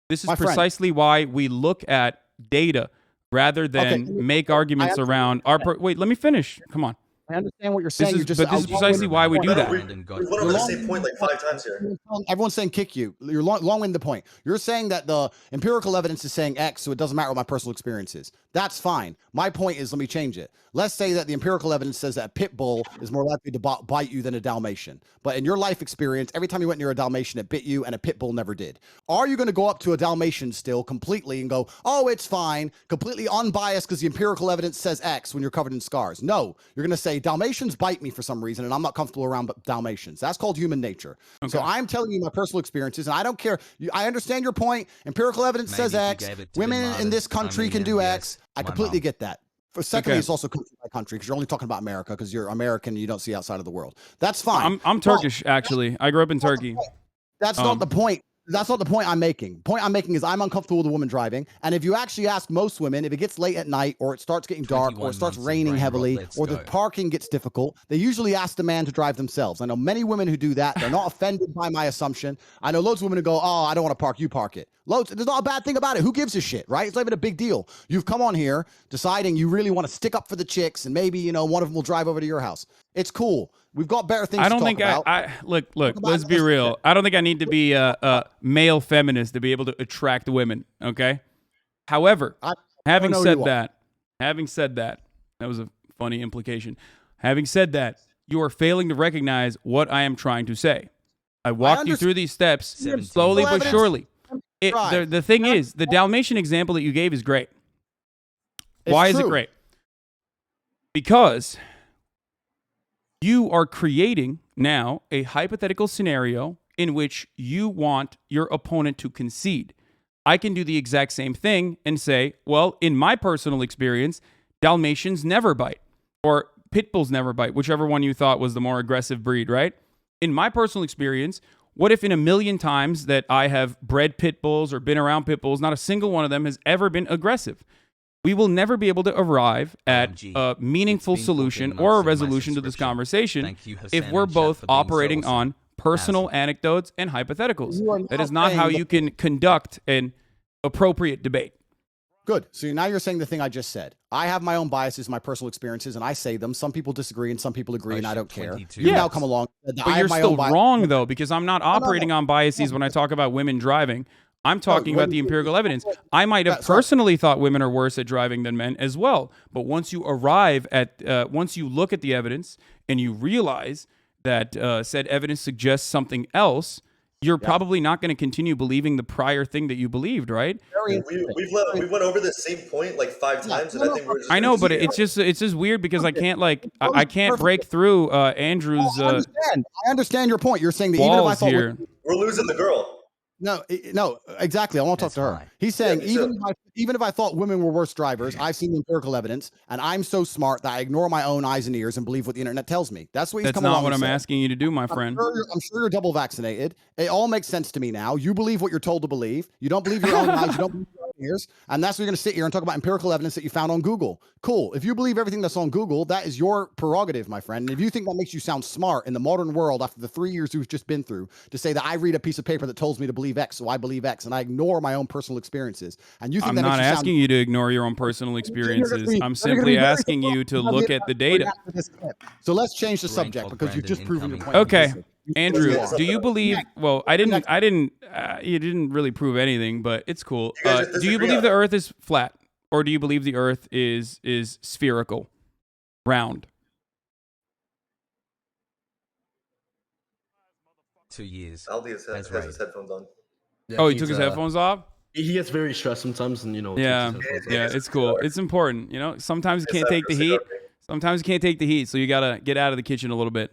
This is precisely why we look at data rather than make arguments around our... Wait, let me finish. Come on. I understand what you're saying. This is precisely why we do that. We went over the same point like 5 times here. Everyone's saying kick you. You're long-winded the point. You're saying that the empirical evidence is saying X, so it doesn't matter what my personal experience is. That's fine. My point is, let me change it. Let's say that the empirical evidence says that a pit bull is more likely to bite you than a Dalmatian. But in your life experience, every time you went near a Dalmatian, it bit you, and a pit bull never did. Are you going to go up to a Dalmatian still completely and go, oh, it's fine, completely unbiased because the empirical evidence says X when you're covered in scars? No. You're going to say Dalmatians bite me for some reason, and I'm not comfortable around Dalmatians. That's called human nature. Okay. So I'm telling you my personal experiences, and I don't care. I understand your point. Empirical evidence says X. Women in this country can do X. I completely get that. Secondly, it's also country by country because you're only talking about America because you're American and you don't see outside of the world. That's fine. I'm Turkish, actually. I grew up in Turkey. That's not the point. That's not the point I'm making. The point I'm making is I'm uncomfortable with a woman driving. And if you actually ask most women, if it gets late at night or it starts getting dark or it starts raining heavily or the parking gets difficult, they usually ask the man to drive themselves. I know many women who do that. They're not offended by my assumption. I know loads of women who go, oh, I don't want to park. You park it. Loads. There's not a bad thing about it. Who gives a shit, right? It's not even a big deal. You've come on here deciding you really want to stick up for the chicks and maybe, one of them will drive over to your house. It's cool. We've got better things to talk about. I look, let's be real. I don't think I need to be a male feminist to be able to attract women, okay? However, having said that, that was a funny implication. Having said that, you are failing to recognize what I am trying to say. I walked you through these steps slowly but surely. The thing is, the Dalmatian example that you gave is great. Why is it great? Because you are creating now a hypothetical scenario in which you want your opponent to concede. I can do the exact same thing and say, well, in my personal experience, Dalmatians never bite, or pit bulls never bite, whichever one you thought was the more aggressive breed, right? In my personal experience, what if in 1,000,000 times that I have bred pit bulls or been around pit bulls, not a single one of them has ever been aggressive? We will never be able to arrive at a meaningful solution or a resolution to this conversation if we're both operating on personal anecdotes and hypotheticals. You are That now is not saying how the- you can conduct an appropriate debate. Good. So now you're saying the thing I just said. I have my own biases, my personal experiences, and I say them. Some people disagree and some people agree, and I don't care. You've now come along. But you're still wrong, though, because I'm not operating on biases when I talk about women driving. I'm talking about the empirical evidence. I might have personally thought women are worse at driving than men as well. But once you arrive at, once you look at the evidence and you realize that said evidence suggests something else, you're probably not going to continue believing the prior thing that you believed, right? We went over the same point like 5 times, and I think we're just. I know, but it's just weird because I can't I can't break through Andrew's. I understand your point. You're saying that even if I walls thought here. We're losing the girl. No, exactly. I want to talk to her. He's saying even if I thought women were worse drivers, I've seen the empirical evidence, and I'm so smart that I ignore my own eyes and ears and believe what the internet tells me. That's what he's That's coming not along what and I'm saying. asking you to do, my friend. I'm sure you're double vaccinated. It all makes sense to me now. You believe what you're told to believe. You don't believe your own eyes. You don't believe your own ears. And that's why you're going to sit here and talk about empirical evidence that you found on Google. Cool. If you believe everything that's on Google, that is your prerogative, my friend. And if you think that makes you sound smart in the modern world after the 3 years we've just been through, to say that I read a piece of paper that tells me to believe X, so I believe X, and I ignore my own personal experiences, and you think I'm that not makes you asking you to ignore your own personal experiences. I'm simply asking you to look at the data. So let's change the subject because you've just proven your point. Okay, Andrew, do you believe? Well, I didn't. You didn't really prove anything, but it's cool. Do you believe the Earth is flat, or do you believe the Earth is spherical, round? 2 years. Aldi has his headphones on. Oh, he took his headphones off? He gets very stressed sometimes, and Yeah, it's cool. It's important. Sometimes you can't take the heat. Sometimes you can't take the heat, so you gotta get out of the kitchen a little bit.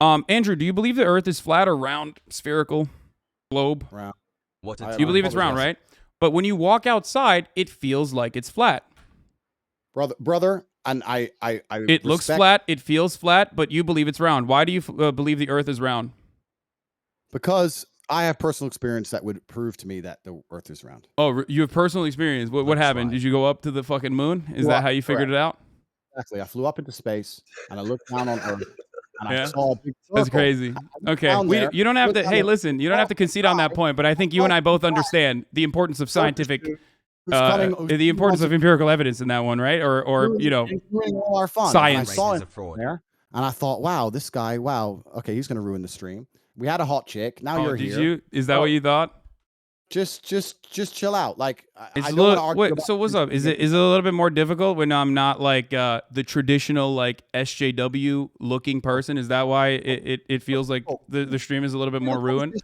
Andrew, do you believe the Earth is flat or round, spherical, globe? Round. You believe it's round, right? But when you walk outside, it feels like it's flat. Brother, and I It looks flat. It feels flat, but you believe it's round. Why do you believe the Earth is round? Because I have personal experience that would prove to me that the Earth is round. Oh, you have personal experience. What happened? Did you go up to the fucking moon? Is that how you figured it out? Exactly. I flew up into space and I looked down on Earth and I saw a big circle. That's crazy. Okay, you don't have to. Hey, listen, you don't have to concede on that point. But I think you and I both understand the importance of scientific, the importance of empirical evidence in that one, right? Or all our fun. science. And I saw him there, and I thought, wow, this guy, okay, he's gonna ruin the stream. We had a hot chick. Now you're here. Did you? Is that what you thought? Just chill out. Like, It's I a don't want little, to argue wait, about so what's up? Is it a little bit more difficult when I'm not like the traditional like SJW looking person? Is that why it feels like the stream is a little bit more ruined?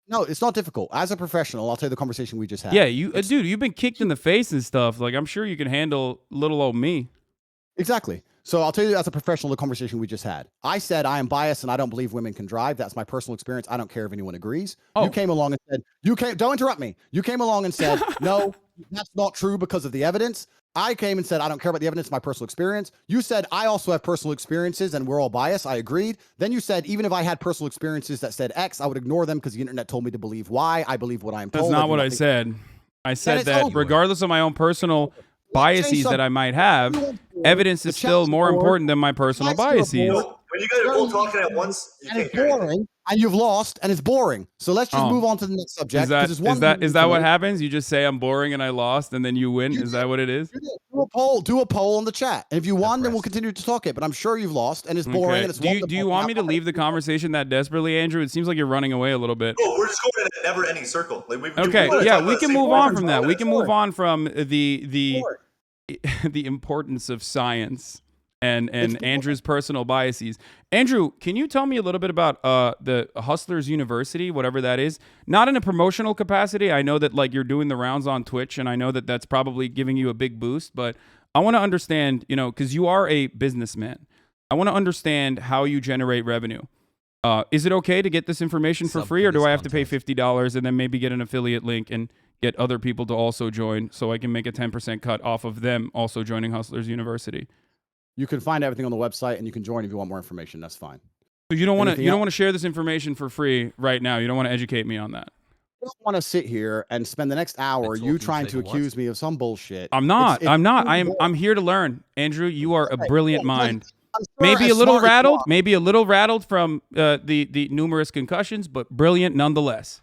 No, it's not difficult. As a professional, I'll tell you the conversation we just had. Yeah, dude, you've been kicked in the face and stuff. Like, I'm sure you can handle little old me. Exactly. So I'll tell you as a professional the conversation we just had. I said I am biased and I don't believe women can drive. That's my personal experience. I don't care if anyone agrees. You came along and said, don't interrupt me. You came along and said, no, that's not true because of the evidence. I came and said, I don't care about the evidence, my personal experience. You said, I also have personal experiences and we're all biased. I agreed. Then you said, even if I had personal experiences that said X, I would ignore them because the internet told me to believe Y. I believe what I am told. That's not what I said. I said that regardless of my own personal biases that I might have, evidence is still more important than my personal biases. When you guys are both talking at once, you can't hear anything. And you've lost, and it's boring. So let's just move on to the next subject. Is that what happens? You just say I'm boring and I lost, and then you win? Is that what it is? Do a poll on the chat, and if you won, then we'll continue to talk it. But I'm sure you've lost, and it's boring. And it's do you want me to leave the conversation that desperately, Andrew? It seems like you're running away a little bit. Oh, we're just going in a never-ending circle. Like, we can move on from that. We can move on from the importance of science and Andrew's personal biases. Andrew, can you tell me a little bit about the Hustlers University, whatever that is? Not in a promotional capacity. I know that like you're doing the rounds on Twitch, and I know that that's probably giving you a big boost. But I want to understand, because you are a businessman. I want to understand how you generate revenue. Is it okay to get this information for free, or do I have to pay $50 and then maybe get an affiliate link and get other people to also join so I can make a 10% cut off of them also joining Hustlers University? You can find everything on the website, and you can join if you want more information. That's fine. So you don't want to share this information for free right now. You don't want to educate me on that. I don't want to sit here and spend the next hour you trying to accuse me of some bullshit. I'm not. I'm here to learn. Andrew, you are a brilliant mind. Maybe a little rattled. Maybe a little rattled from the numerous concussions, but brilliant nonetheless.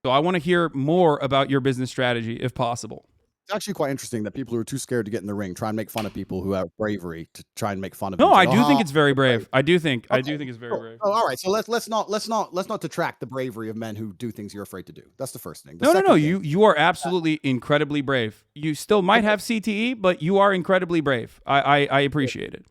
So I want to hear more about your business strategy, if possible. It's actually quite interesting that people who are too scared to get in the ring try and make fun of people who have bravery to try and make fun of. No, them. I do think it's very brave. I do think it's very brave. Oh, all right. So let's not detract the bravery of men who do things you're afraid to do. That's the first thing. No. You are absolutely incredibly brave. You still might have CTE, but you are incredibly brave. I appreciate it.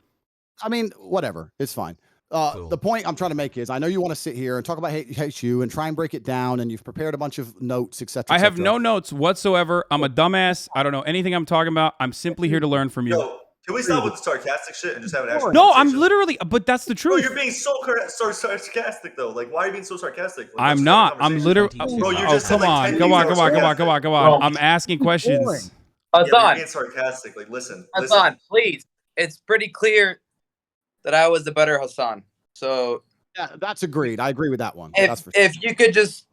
I mean, whatever. It's fine. The point I'm trying to make is, I know you want to sit here and talk about hate you and try and break it down, and you've prepared a bunch of notes, etc. I have no notes whatsoever. I'm a dumbass. I don't know anything I'm talking about. I'm simply here to learn from you. Yo, can we stop with the sarcastic shit and just have an actual No, conversation? I'm literally, but that's the truth. Bro, you're being so sarcastic though. Like, why are you being so sarcastic? Like, I'm not. I'm literally. Bro, you just come said, on, like, 10 come on, things come on, that come were on, come on, come on. sarcastic. I'm asking questions. Yeah, but you're Hasan, being sarcastic. Like, listen. Hasan, please. It's pretty clear that I was the better Hasan. So yeah, that's agreed. I agree with that one. That's for sure. if you could just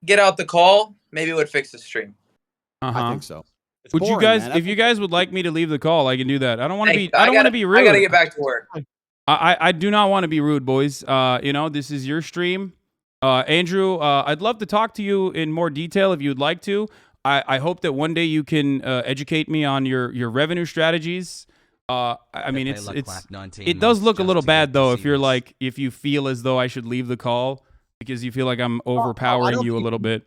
get out the call, maybe it would fix the stream. I think so. It's Would you boring, guys, man. if you guys would like me to leave the call, I can do that. I don't want to Hey, be. I don't want to be rude. I gotta get back to work. I do not want to be rude, boys. You know, this is your stream. Andrew, I'd love to talk to you in more detail if you'd like to. I hope that one day you can educate me on your revenue strategies. I mean, it does look a little bad though if you feel as though I should leave the call because you feel like I'm overpowering you a little bit.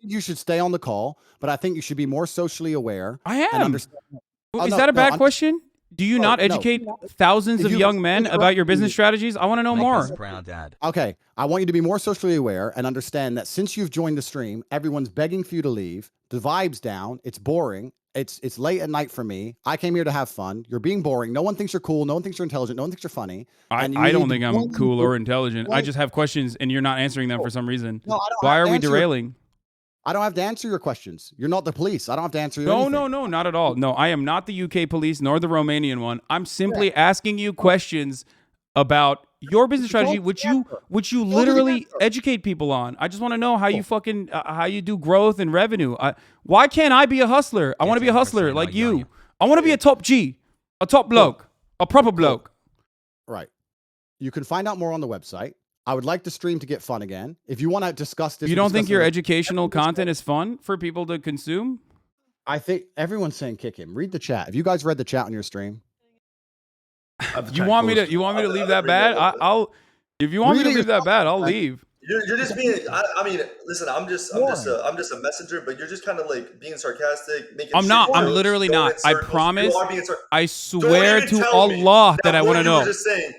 You should stay on the call, but I think you should be more socially aware. I and am. understand- Is that a bad question? Do you not educate thousands If of you- young men about your business strategies? I want to know more. Okay, I want you to be more socially aware and understand that since you've joined the stream, everyone's begging for you to leave. The vibe's down. It's boring. It's late at night for me. I came here to have fun. You're being boring. No one thinks you're cool. No one thinks you're intelligent. No one thinks you're funny. I don't think I'm cool or intelligent. I just have questions and you're not answering them for some reason. No, I don't Why have are to we answer your- derailing? I don't have to answer your questions. You're not the police. I don't have to answer your No, anything. no, not at all. No, I am not the UK police nor the Romanian one. I'm simply asking you questions about your business strategy, which you literally educate people on. I just want to know how you fucking how you do growth and revenue. Why can't I be a hustler? I want to be a hustler like you. I want to be a top G, a top bloke, a proper bloke. Right. You can find out more on the website. I would like the stream to get fun again. If you want to discuss this, You don't think your educational content is fun for people to consume? I think everyone's saying kick him. Read the chat. Have you guys read the chat on your stream? You want me to leave that bad? I'll if you want me to leave that bad, I'll leave. You're just being. I mean, listen. I'm just a messenger. But you're just kind of like being sarcastic. Making I'm not. shit I'm jokes, literally going not. in I circles. promise. You are being I swear Don't even to tell me Allah that I what want to you know. were just saying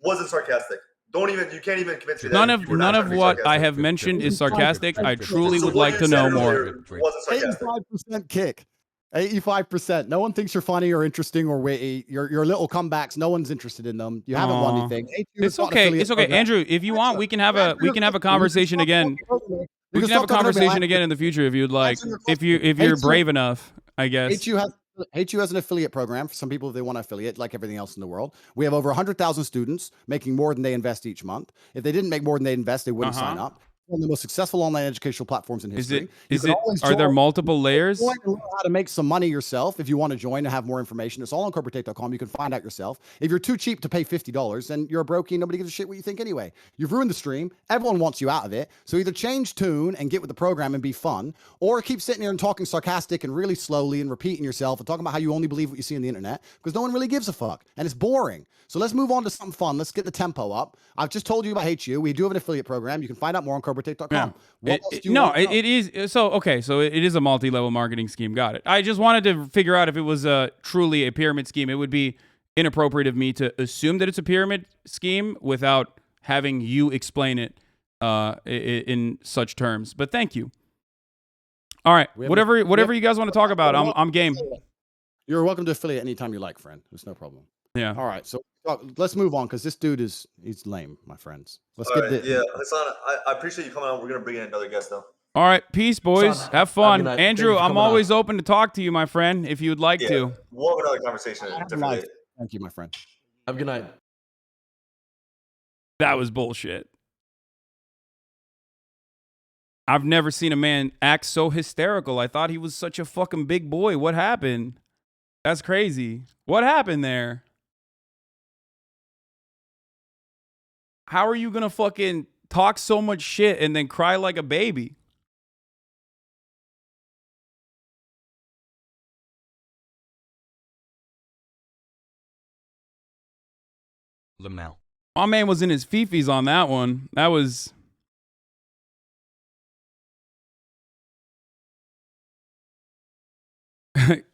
wasn't sarcastic. Don't even. You can't even convince me. None that of you were not trying to be what I sarcastic. have mentioned is sarcastic. I truly So would what like you to know said more. earlier wasn't sarcastic. 85% kick. 85%. No one thinks you're funny or interesting or witty. Your little comebacks, no one's interested in them. You haven't won Aw. anything. It's okay. It's okay, Andrew. If you want, we can have a conversation again. We can have a conversation again in the future if you'd like. If you're brave enough, I guess. HU has an affiliate program for some people if they want to affiliate, like everything else in the world. We have over 100,000 students making more than they invest each month. If they didn't make more than they invest, they wouldn't sign up. One of the most successful online educational platforms in history. Are there multiple layers? Join and learn how to make some money yourself. If you want to join and have more information, it's all on corporatate.com. You can find out yourself. If you're too cheap to pay $50, then you're a brokey. Nobody gives a shit what you think anyway. You've ruined the stream. Everyone wants you out of it. So either change tune and get with the program and be fun, or keep sitting here and talking sarcastic and really slowly and repeating yourself and talking about how you only believe what you see on the internet because no one really gives a fuck and it's boring. So let's move on to something fun. Let's get the tempo up. I've just told you about HU. We do have an affiliate program. You can find out more on corporatate.com. It is so okay. So it is a multi-level marketing scheme. Got it. I just wanted to figure out if it was truly a pyramid scheme. It would be inappropriate of me to assume that it's a pyramid scheme without having you explain it in such terms. But thank you. All right, whatever you guys want to talk about, I'm game. You're welcome to affiliate anytime you like, friend. There's no problem. Yeah. All right. So let's move on because this dude he's lame, my friends. Let's All get right, the yeah, Hasan, I appreciate you coming on. We're gonna bring in another guest though. All right, peace, boys. Hasan, have fun. good night. Andrew, Thank you for I'm coming always open to talk to you, my friend, if you would like to. We'll have another conversation at a different date. Thank you, my friend. Have a good night. That was bullshit. I've never seen a man act so hysterical. I thought he was such a fucking big boy. What happened? That's crazy. What happened there? How are you gonna fucking talk so much shit and then cry like a baby? Lamau. My man was in his fifis on that one. That was.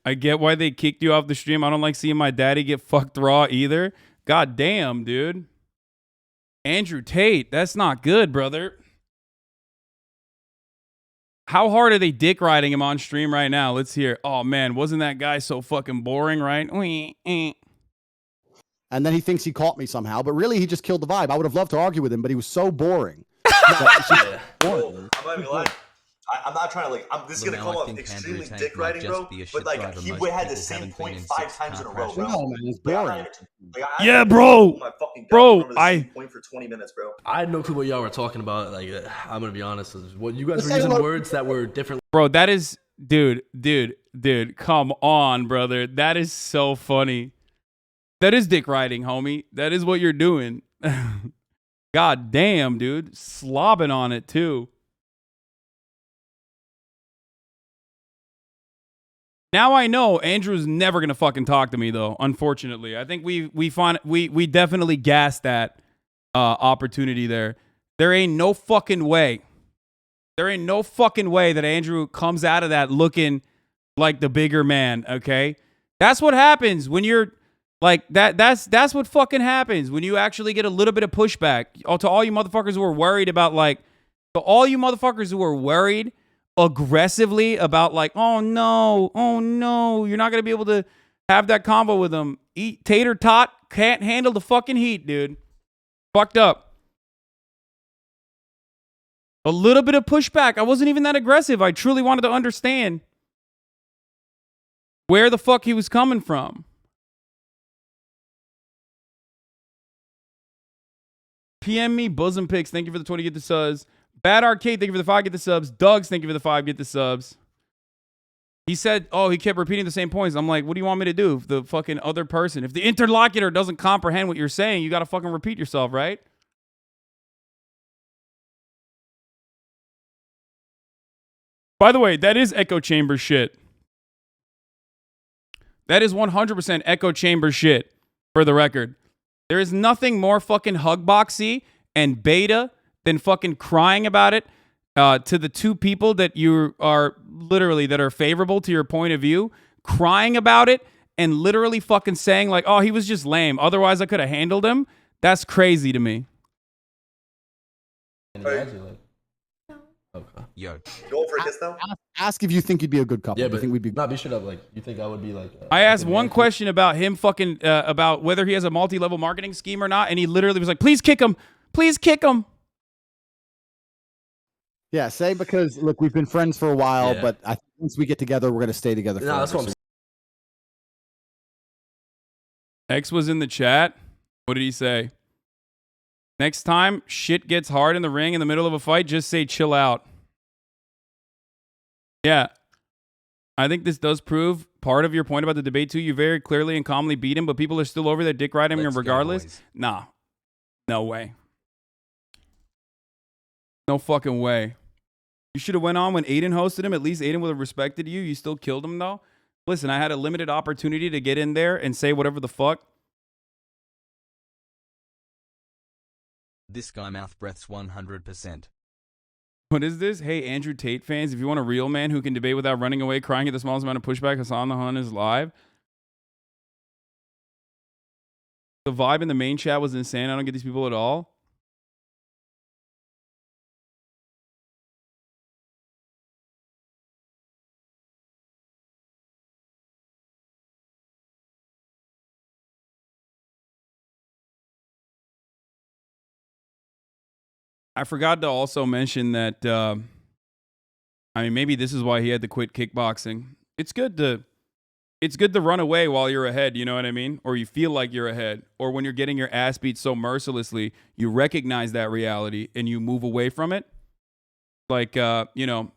I get why they kicked you off the stream. I don't like seeing my daddy get fucked raw either. God damn, dude. Andrew Tate, that's not good, brother. How hard are they dick riding him on stream right now? Let's hear. Oh man, wasn't that guy so fucking boring, right? And then he thinks he caught me somehow, but really he just killed the vibe. I would have loved to argue with him, but he was so boring. I'm not even lying. I'm not trying to this is gonna come off extremely dick riding, bro. But he had the same point 5 times in a row, bro. No, man, it's boring. Yeah, bro. I point for 20 minutes, bro. I had no clue what y'all were talking about. Like, I'm gonna be honest. What you guys were using words that were different. Bro, that is, dude. Come on, brother. That is so funny. That is dick riding, homie. That is what you're doing. God damn, dude. Slobbing on it too. Now I know Andrew's never gonna fucking talk to me though. Unfortunately, I think we definitely gassed that opportunity there. There ain't no fucking way. There ain't no fucking way that Andrew comes out of that looking like the bigger man. Okay, that's what happens when you're like that. That's what fucking happens when you actually get a little bit of pushback. To all you motherfuckers who are worried about to all you motherfuckers who are worried aggressively about oh no, you're not gonna be able to have that convo with him. Tater tot can't handle the fucking heat, dude. Fucked up. A little bit of pushback. I wasn't even that aggressive. I truly wanted to understand where the fuck he was coming from. PM me bosom pics. Thank you for the 20 get the subs. Bad Arcade, thank you for the 5 get the subs. Doug's, thank you for the 5 get the subs. He said, he kept repeating the same points. I'm like, what do you want me to do? If the fucking other person, if the interlocutor doesn't comprehend what you're saying, you got to fucking repeat yourself, right? By the way, that is echo chamber shit. That is 100% echo chamber shit, for the record. There is nothing more fucking hugboxy and beta than fucking crying about it to the two people that you are literally that are favorable to your point of view, crying about it and literally fucking saying he was just lame. Otherwise, I could have handled him. That's crazy to me. Okay. Yo. Going for a kiss now? Ask if you think you'd be a good couple. Yeah, but you think we'd be. Not be straight up. You think I would be I asked one question about him fucking about whether he has a multi-level marketing scheme or not, and he literally was like, "Please kick him, please kick him." Yeah, say because look, we've been friends for a while, but I think once we get together, we're gonna stay together. No, that's what I'm saying. X was in the chat. What did he say? Next time shit gets hard in the ring in the middle of a fight, just say chill out. Yeah. I think this does prove part of your point about the debate too. You very clearly and calmly beat him, but people are still over there dick riding him regardless. Nah. No way. No fucking way. You should have went on when Aiden hosted him. At least Aiden would have respected you. You still killed him though. Listen, I had a limited opportunity to get in there and say whatever the fuck. This guy mouth breaths 100%. What is this? Hey, Andrew Tate fans, if you want a real man who can debate without running away, crying at the smallest amount of pushback, Hasan the Hun is live. The vibe in the main chat was insane. I don't get these people at all. I forgot to also mention that, maybe this is why he had to quit kickboxing. It's good to run away while you're ahead, you know what I mean? Or you feel like you're ahead. Or when you're getting your ass beat so mercilessly, you recognize that reality and you move away from it.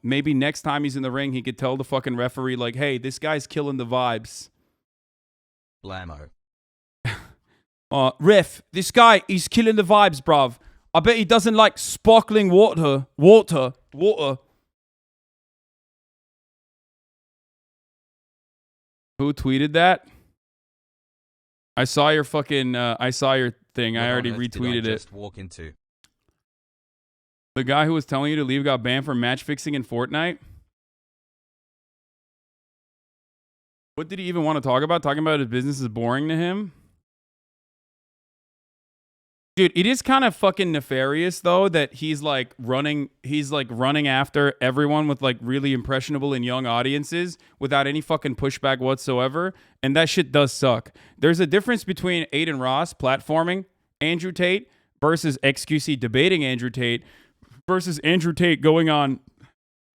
Maybe next time he's in the ring, he could tell the fucking referee, hey, this guy's killing the vibes. Blammo. Riff, this guy, he's killing the vibes, bruv. I bet he doesn't like sparkling water. Who tweeted that? I saw your fucking, I saw your thing. I already retweeted it. Walk into? The guy who was telling you to leave got banned for match fixing in Fortnite. What did he even want to talk about? Talking about his business is boring to him? Dude, it is kind of fucking nefarious though that he's like running after everyone with like really impressionable and young audiences without any fucking pushback whatsoever, and that shit does suck. There's a difference between Aiden Ross platforming Andrew Tate versus XQC debating Andrew Tate versus Andrew Tate going on,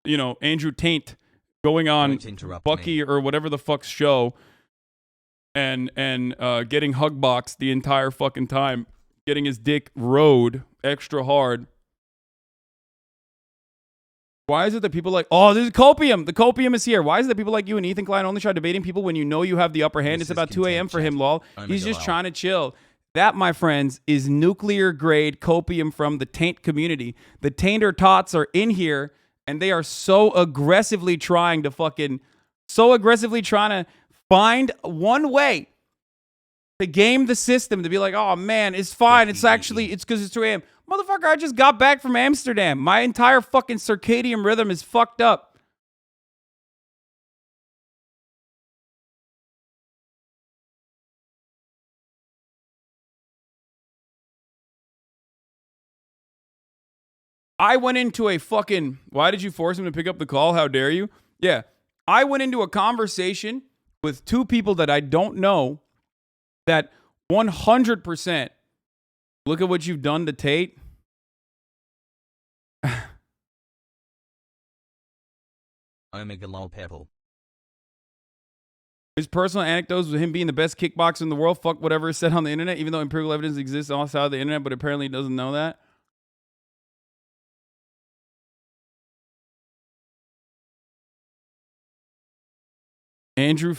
you know, Andrew Taint going on Bucky or whatever the fuck's show and getting hugboxed the entire fucking time. Getting his dick rode extra hard. Why is it that people like, oh, this is copium. The copium is here. Why is it that people like you and Ethan Klein only try debating people when you know you have the upper hand? It's about 2 a.m. for him, lol. He's just trying to chill. That, my friends, is nuclear grade copium from the taint community. The tainter tots are in here and they are so aggressively trying to find one way to game the system, to be like, oh man, it's fine. It's because it's 2 a.m. Motherfucker, I just got back from Amsterdam. My entire fucking circadian rhythm is fucked up. I went into a fucking, why did you force him to pick up the call? How dare you? Yeah. I went into a conversation with two people that I don't know that 100% look at what you've done to Tate. Omega lol pebble. His personal anecdotes with him being the best kickboxer in the world. Fuck whatever is said on the internet, even though empirical evidence exists outside of the internet, but apparently he doesn't know that. Andrew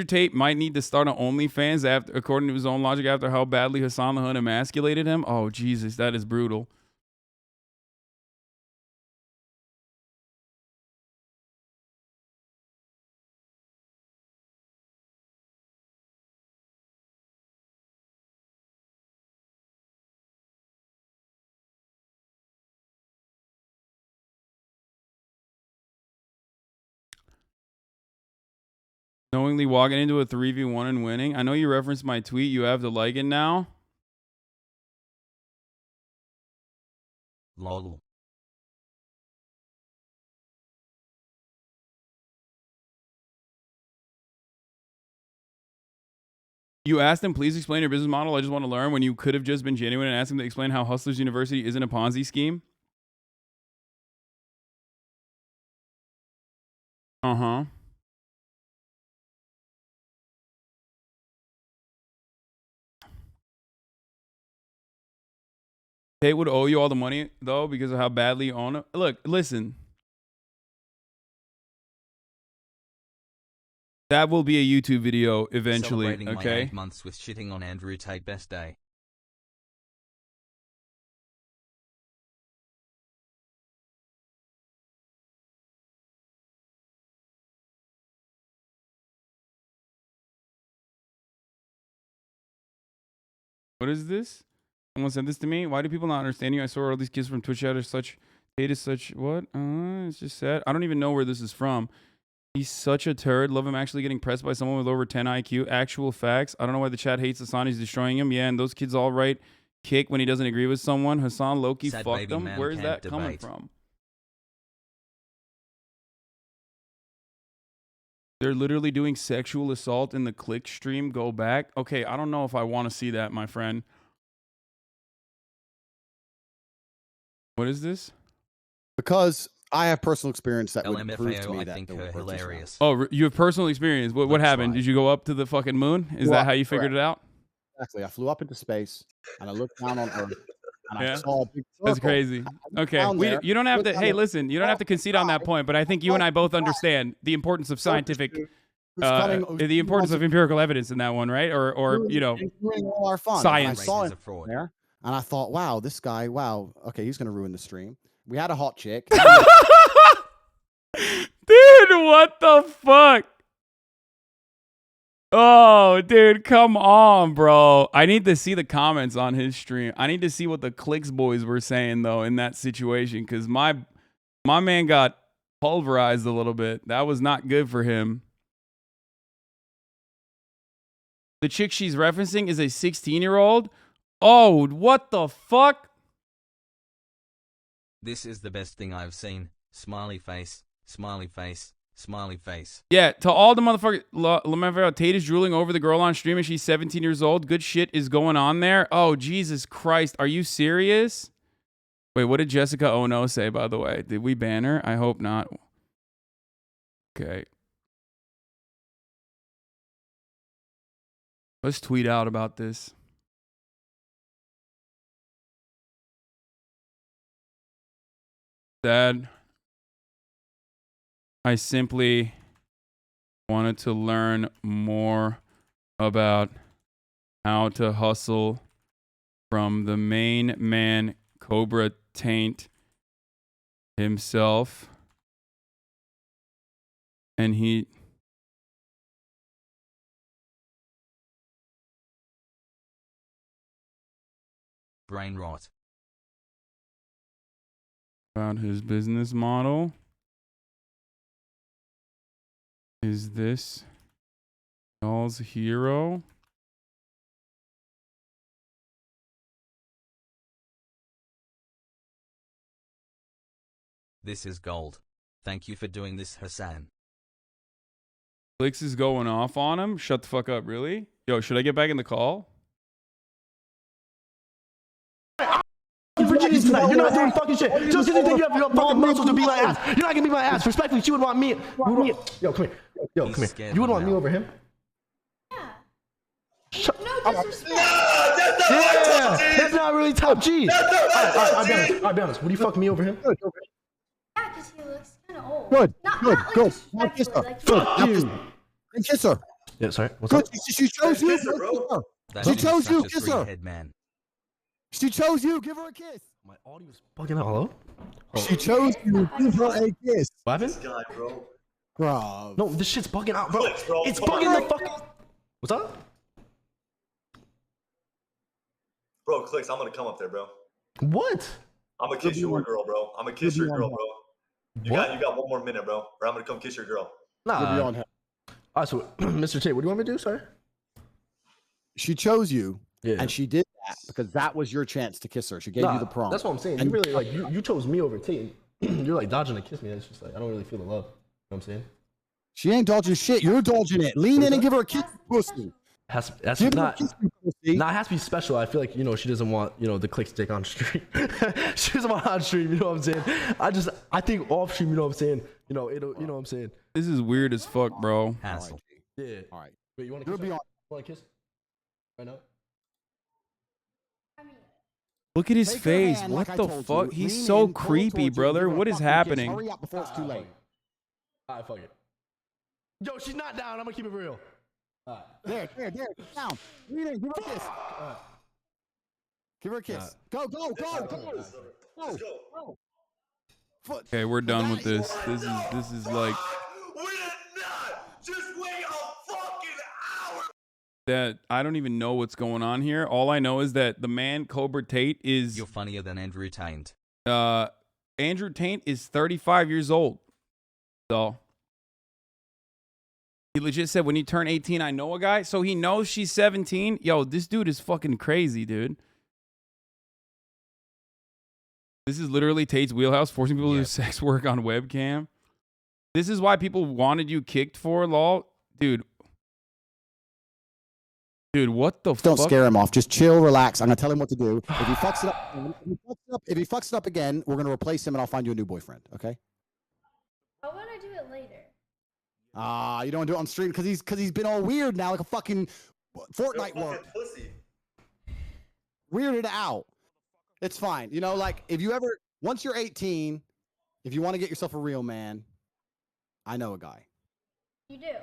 Tate might need to start an OnlyFans after, according to his own logic, after how badly Hasan the Hun emasculated him. Oh Jesus, that is brutal. Knowingly walking into a 3v1 and winning. I know you referenced my tweet. You have to like it now. Lol. You asked him, please explain your business model. I just want to learn, when you could have just been genuine and asked him to explain how Hustlers University isn't a Ponzi scheme. Uh-huh. Tate would owe you all the money, though, because of how badly you own it. Look, listen. That will be a YouTube video eventually, Celebrating okay? my 8 months with shitting on Andrew Tate best day. What is this? Someone sent this to me. Why do people not understand you? I saw all these kids from Twitch out are such, Tate is such, what? It's just sad. I don't even know where this is from. He's such a turd. Love him actually getting pressed by someone with over 10 IQ. Actual facts. I don't know why the chat hates Hasan. He's destroying him. Yeah, and those kids all right kick when he doesn't agree with someone. Hasan Loki fucked him. Where is that coming from? They're literally doing sexual assault in the click stream. Go back. Okay, I don't know if I want to see that, my friend. What is this? Because I have personal experience that would LMFAO, prove to me I that think the her work is hilarious. Oh, you have personal experience. What happened? Did you go up to the fucking moon? Is that how you figured it out? Exactly. I flew up into space and I looked down on Earth and I saw a big circle. That's crazy. Okay, you don't have to. Hey, listen, you don't have to concede on that point, but I think you and I both understand the importance of scientific the importance of empirical evidence in that one, right? Or you know, all our fun. science. I saw him there, and I thought, wow, this guy, wow, okay, he's gonna ruin the stream. We had a hot chick. Dude, what the fuck? Oh, dude, come on, bro. I need to see the comments on his stream. I need to see what the Clicks boys were saying though in that situation, because my man got pulverized a little bit. That was not good for him. The chick she's referencing is a 16-year-old. Oh, what the fuck? This is the best thing I've seen. Smiley face, smiley face, smiley face. Yeah, to all the motherfuckers, Tate is drooling over the girl on stream and she's 17 years old. Good shit is going on there. Oh, Jesus Christ. Are you serious? Wait, what did Jessica Ono say, by the way? Did we ban her? I hope not. Okay. Let's tweet out about this. Dad, I simply wanted to learn more about how to hustle from the main man, Cobra Taint himself. And he... Brain rot. About his business model. Is this y'all's hero? This is gold. Thank you for doing this, Hasan. Clicks is going off on him. Shut the fuck up, really? Yo, should I get back in the call? Virginia's tonight. You're not doing fucking shit. Just because you think you have your fucking muscles to beat my ass. You're not gonna beat my ass. Respectfully, you would want me. Yo, come here. Yo, come here. You would want me over him? Shut up. Yeah, that's not really top G. I'll be honest. Would you fuck me over him? Yeah, because he looks kind of old. Good, Not good. Like Now kiss her. like Good. And kiss her. Yeah, sorry. What's Good. up? She chose you. She chose you. Kiss her. Man. She chose you. Give her a kiss. My audio's bugging out. Hello? She chose you. Give her a kiss. What happened? This guy, bro. Bro. No, this shit's bugging out, bro. Clicks, bro. It's Come bugging on. the fucking. What's up? Bro, Clicks, I'm gonna come up there, bro. What? I'm gonna kiss your girl, bro. I'm gonna kiss your girl, bro. You got 1 more minute, bro. Or I'm gonna come kiss your girl. Nah. All right, so Mr. Tate, what do you want me to do, sir? She chose you, Yeah. and she did that because that was your chance to kiss her. She gave you the prom. That's what I'm saying. And You really like you chose me over Tate. You're like dodging to kiss me. It's just like I don't really feel the love. You know what I'm saying? She ain't dodging shit. You're dodging it. Lean in and give her a kiss, pussy. That's Give her a not. kiss, pussy. Nah, it has to be special. I feel like she doesn't want the click stick on stream. She doesn't want on stream. You know what I'm saying? I think off stream. You know what I'm saying? It'll. You know what I'm saying? This is weird as fuck, bro. Hassle. Yeah. All right. Wait, you want to kiss? You want to kiss? Right now? Look at his Take her face. hand What like I the told fuck? you. He's Lean so in, pull creepy, towards you, brother. give her a What is fucking kiss. happening? Hurry up before it's too late. Alright, fuck it. Yo, she's not down. I'm gonna keep it real. There, down. Lean in, give her a kiss. Give her a kiss. Go. Let's go. Okay, we're done with this. This is like We did not just wait a fucking hour. that. I don't even know what's going on here. All I know is that the man Cobra Tate is. You're funnier than Andrew Tate. Andrew Tate is 35 years old. So he legit said when he turned 18, I know a guy. So he knows she's 17. Yo, this dude is fucking crazy, dude. This is literally Tate's wheelhouse, forcing people to do sex work on webcam. This is why people wanted you kicked for, lol. Dude, what the fuck? Don't scare him off. Just chill, relax. I'm gonna tell him what to do. If he fucks it up again, we're gonna replace him, and I'll find you a new boyfriend. Okay? How about I do it later? You don't do it on stream because he's been all weird now, like a fucking Fortnite work. Weirded out. It's fine. Like if you ever, once you're 18, if you want to get yourself a real man, I know a guy. You do?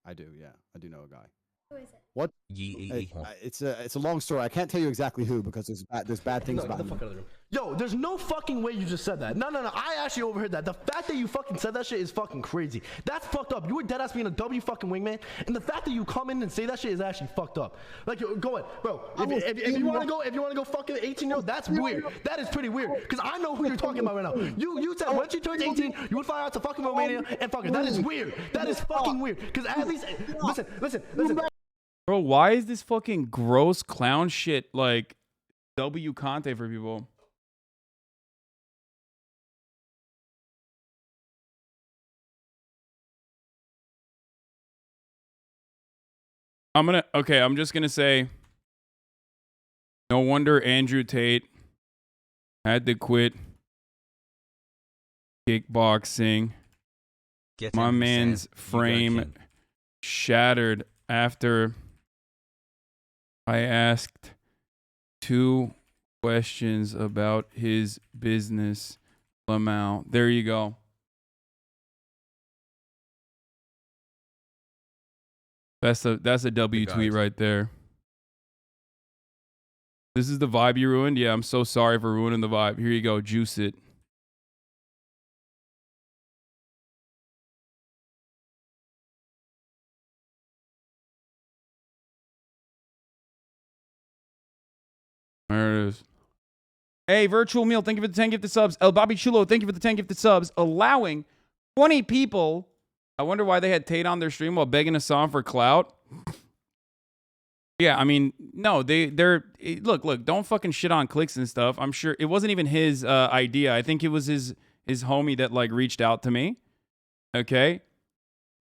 I do. Yeah, I do know a guy. Who is it? What? It's a long story. I can't tell you exactly who because there's bad things No, about get the him. fuck out of the room. Yo, there's no fucking way you just said that. No. I actually overheard that. The fact that you fucking said that shit is fucking crazy. That's fucked up. You were dead ass being a W fucking wingman, and the fact that you come in and say that shit is actually fucked up. Like, go ahead, bro. If you want to go fucking 18-year-old, that's weird. That is pretty weird. Because I know who you're talking about right now. You said once you turned 18, you would fly out to fucking Romania and fuck it. That is weird. That is fucking weird. Because at least listen. Bro, why is this fucking gross clown shit like W content for people? I'm just gonna say, no wonder Andrew Tate had to quit kickboxing. My man's frame shattered after I asked 2 questions about his business amount. There you go. That's a W tweet right there. This is the vibe you ruined? Yeah, I'm so sorry for ruining the vibe. Here you go. Juice it. There it is. Hey, Virtual Meal, thank you for the 10 gifted subs. El Bobby Chulo, thank you for the 10 gifted subs. Allowing 20 people. I wonder why they had Tate on their stream while begging Hasan for clout. Yeah, I mean, no, they're look, don't fucking shit on clicks and stuff. I'm sure it wasn't even his idea. I think it was his homie that like reached out to me. Okay.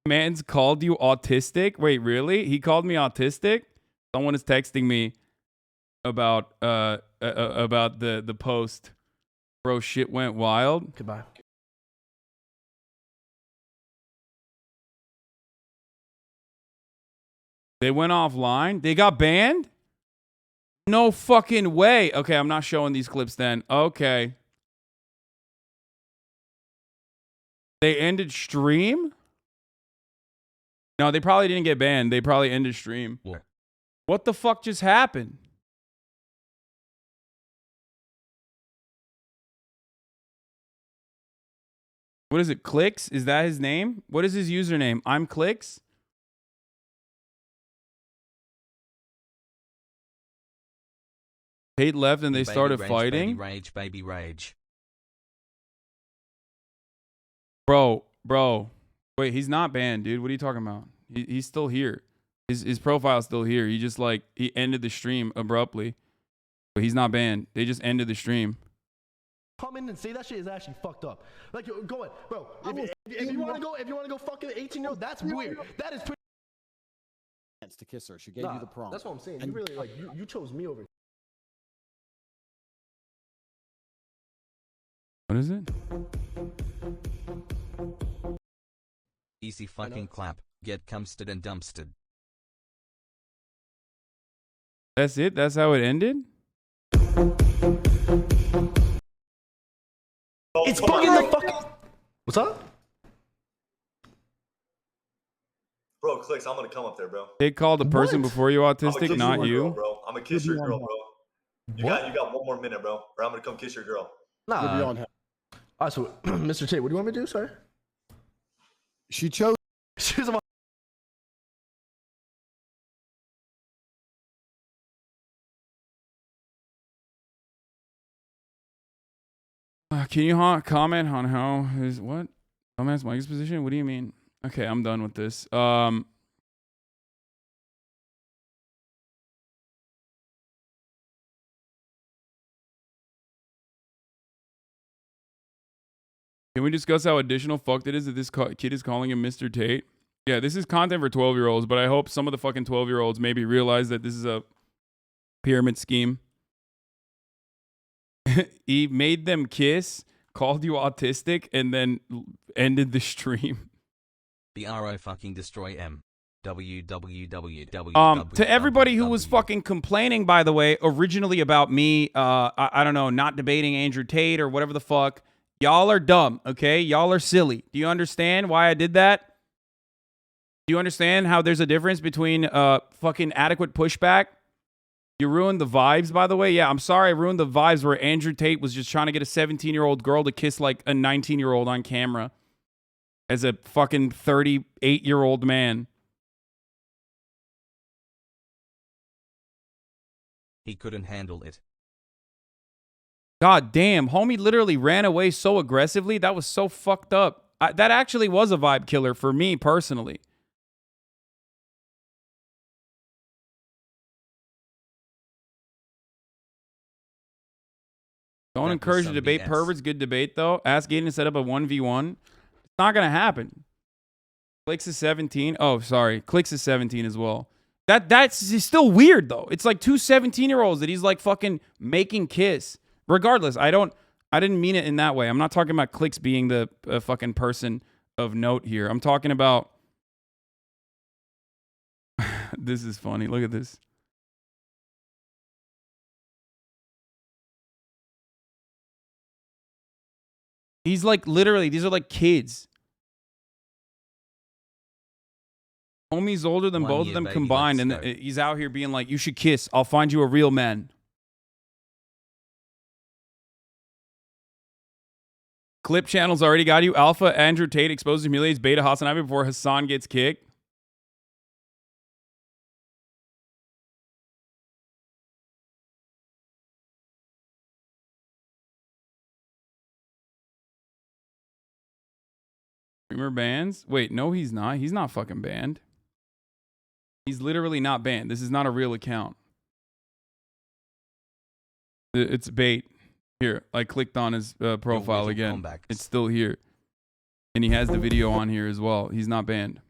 Man's called you autistic. Wait, really? He called me autistic? Someone is texting me about the post. Bro, shit went wild. Goodbye. They went offline? They got banned? No fucking way. Okay, I'm not showing these clips then. Okay. They ended stream? No, they probably didn't get banned. They probably ended stream. Yeah. What the fuck just happened? What is it? Clicks? Is that his name? What is his username? I'm Clicks? Tate left and they started fighting? Baby rage. Bro. Wait, he's not banned, dude. What are you talking about? He's still here. His profile's still here. He just like, he ended the stream abruptly. But he's not banned. They just ended the stream. Come in and say that shit is actually fucked up. Like, go ahead, bro. If you want to go fucking 18-year-old, that's weird. That is pretty. To kiss her, she gave you the prom. That's what I'm saying. You really like you chose me over. What is it? Easy fucking clap. Get cumsted and dumpsted. That's it? That's how it ended? It's fucking the fuck. What's up? Bro, Clicks, I'm gonna come up there, bro. They called the person before you autistic, not you. Girl, bro. I'm gonna kiss your girl, bro. You got 1 more minute, bro. Or I'm gonna come kiss your girl. Nah. All right, so Mr. Tate, what do you want me to do, sir? She chose. She's about. Can you comment on how his what? Dumbass Mike's position? What do you mean? Okay, I'm done with this. Can we discuss how additional fucked it is that this kid is calling him Mr. Tate? Yeah, this is content for 12-year-olds, but I hope some of the fucking 12-year-olds maybe realize that this is a pyramid scheme. He made them kiss, called you autistic, and then ended the stream. BRO fucking destroy M. www. To everybody who was fucking complaining, by the way, originally about me, I don't know, not debating Andrew Tate or whatever the fuck. Y'all are dumb, okay? Y'all are silly. Do you understand why I did that? Do you understand how there's a difference between fucking adequate pushback? You ruined the vibes, by the way. Yeah, I'm sorry I ruined the vibes where Andrew Tate was just trying to get a 17-year-old girl to kiss like a 19-year-old on camera as a fucking 38-year-old man. He couldn't handle it. God damn, homie literally ran away so aggressively. That was so fucked up. That actually was a vibe killer for me personally. Don't encourage the debate. Perverts, good debate, though. Ask Gaten to set up a 1v1. It's not going to happen. Clicks is 17. Oh, sorry. Clicks is 17 as well. That's still weird, though. It's like two 17-year-olds that he's like fucking making kiss. Regardless, I didn't mean it in that way. I'm not talking about Clicks being the fucking person of note here. I'm talking about... This is funny. Look at this. He's like, literally, these are like kids. Homie's older than both of them combined, and he's out here being like, you should kiss. I'll find you a real man. Clip channels already got you. Alpha, Andrew Tate exposes humiliates Beta HasanAbi before Hasan gets kicked. Streamer bans? Wait, no, he's not. He's not fucking banned. He's literally not banned. This is not a real account. It's bait. Here, I clicked on his profile again. It's still here. And he has the video on here as well. He's not banned.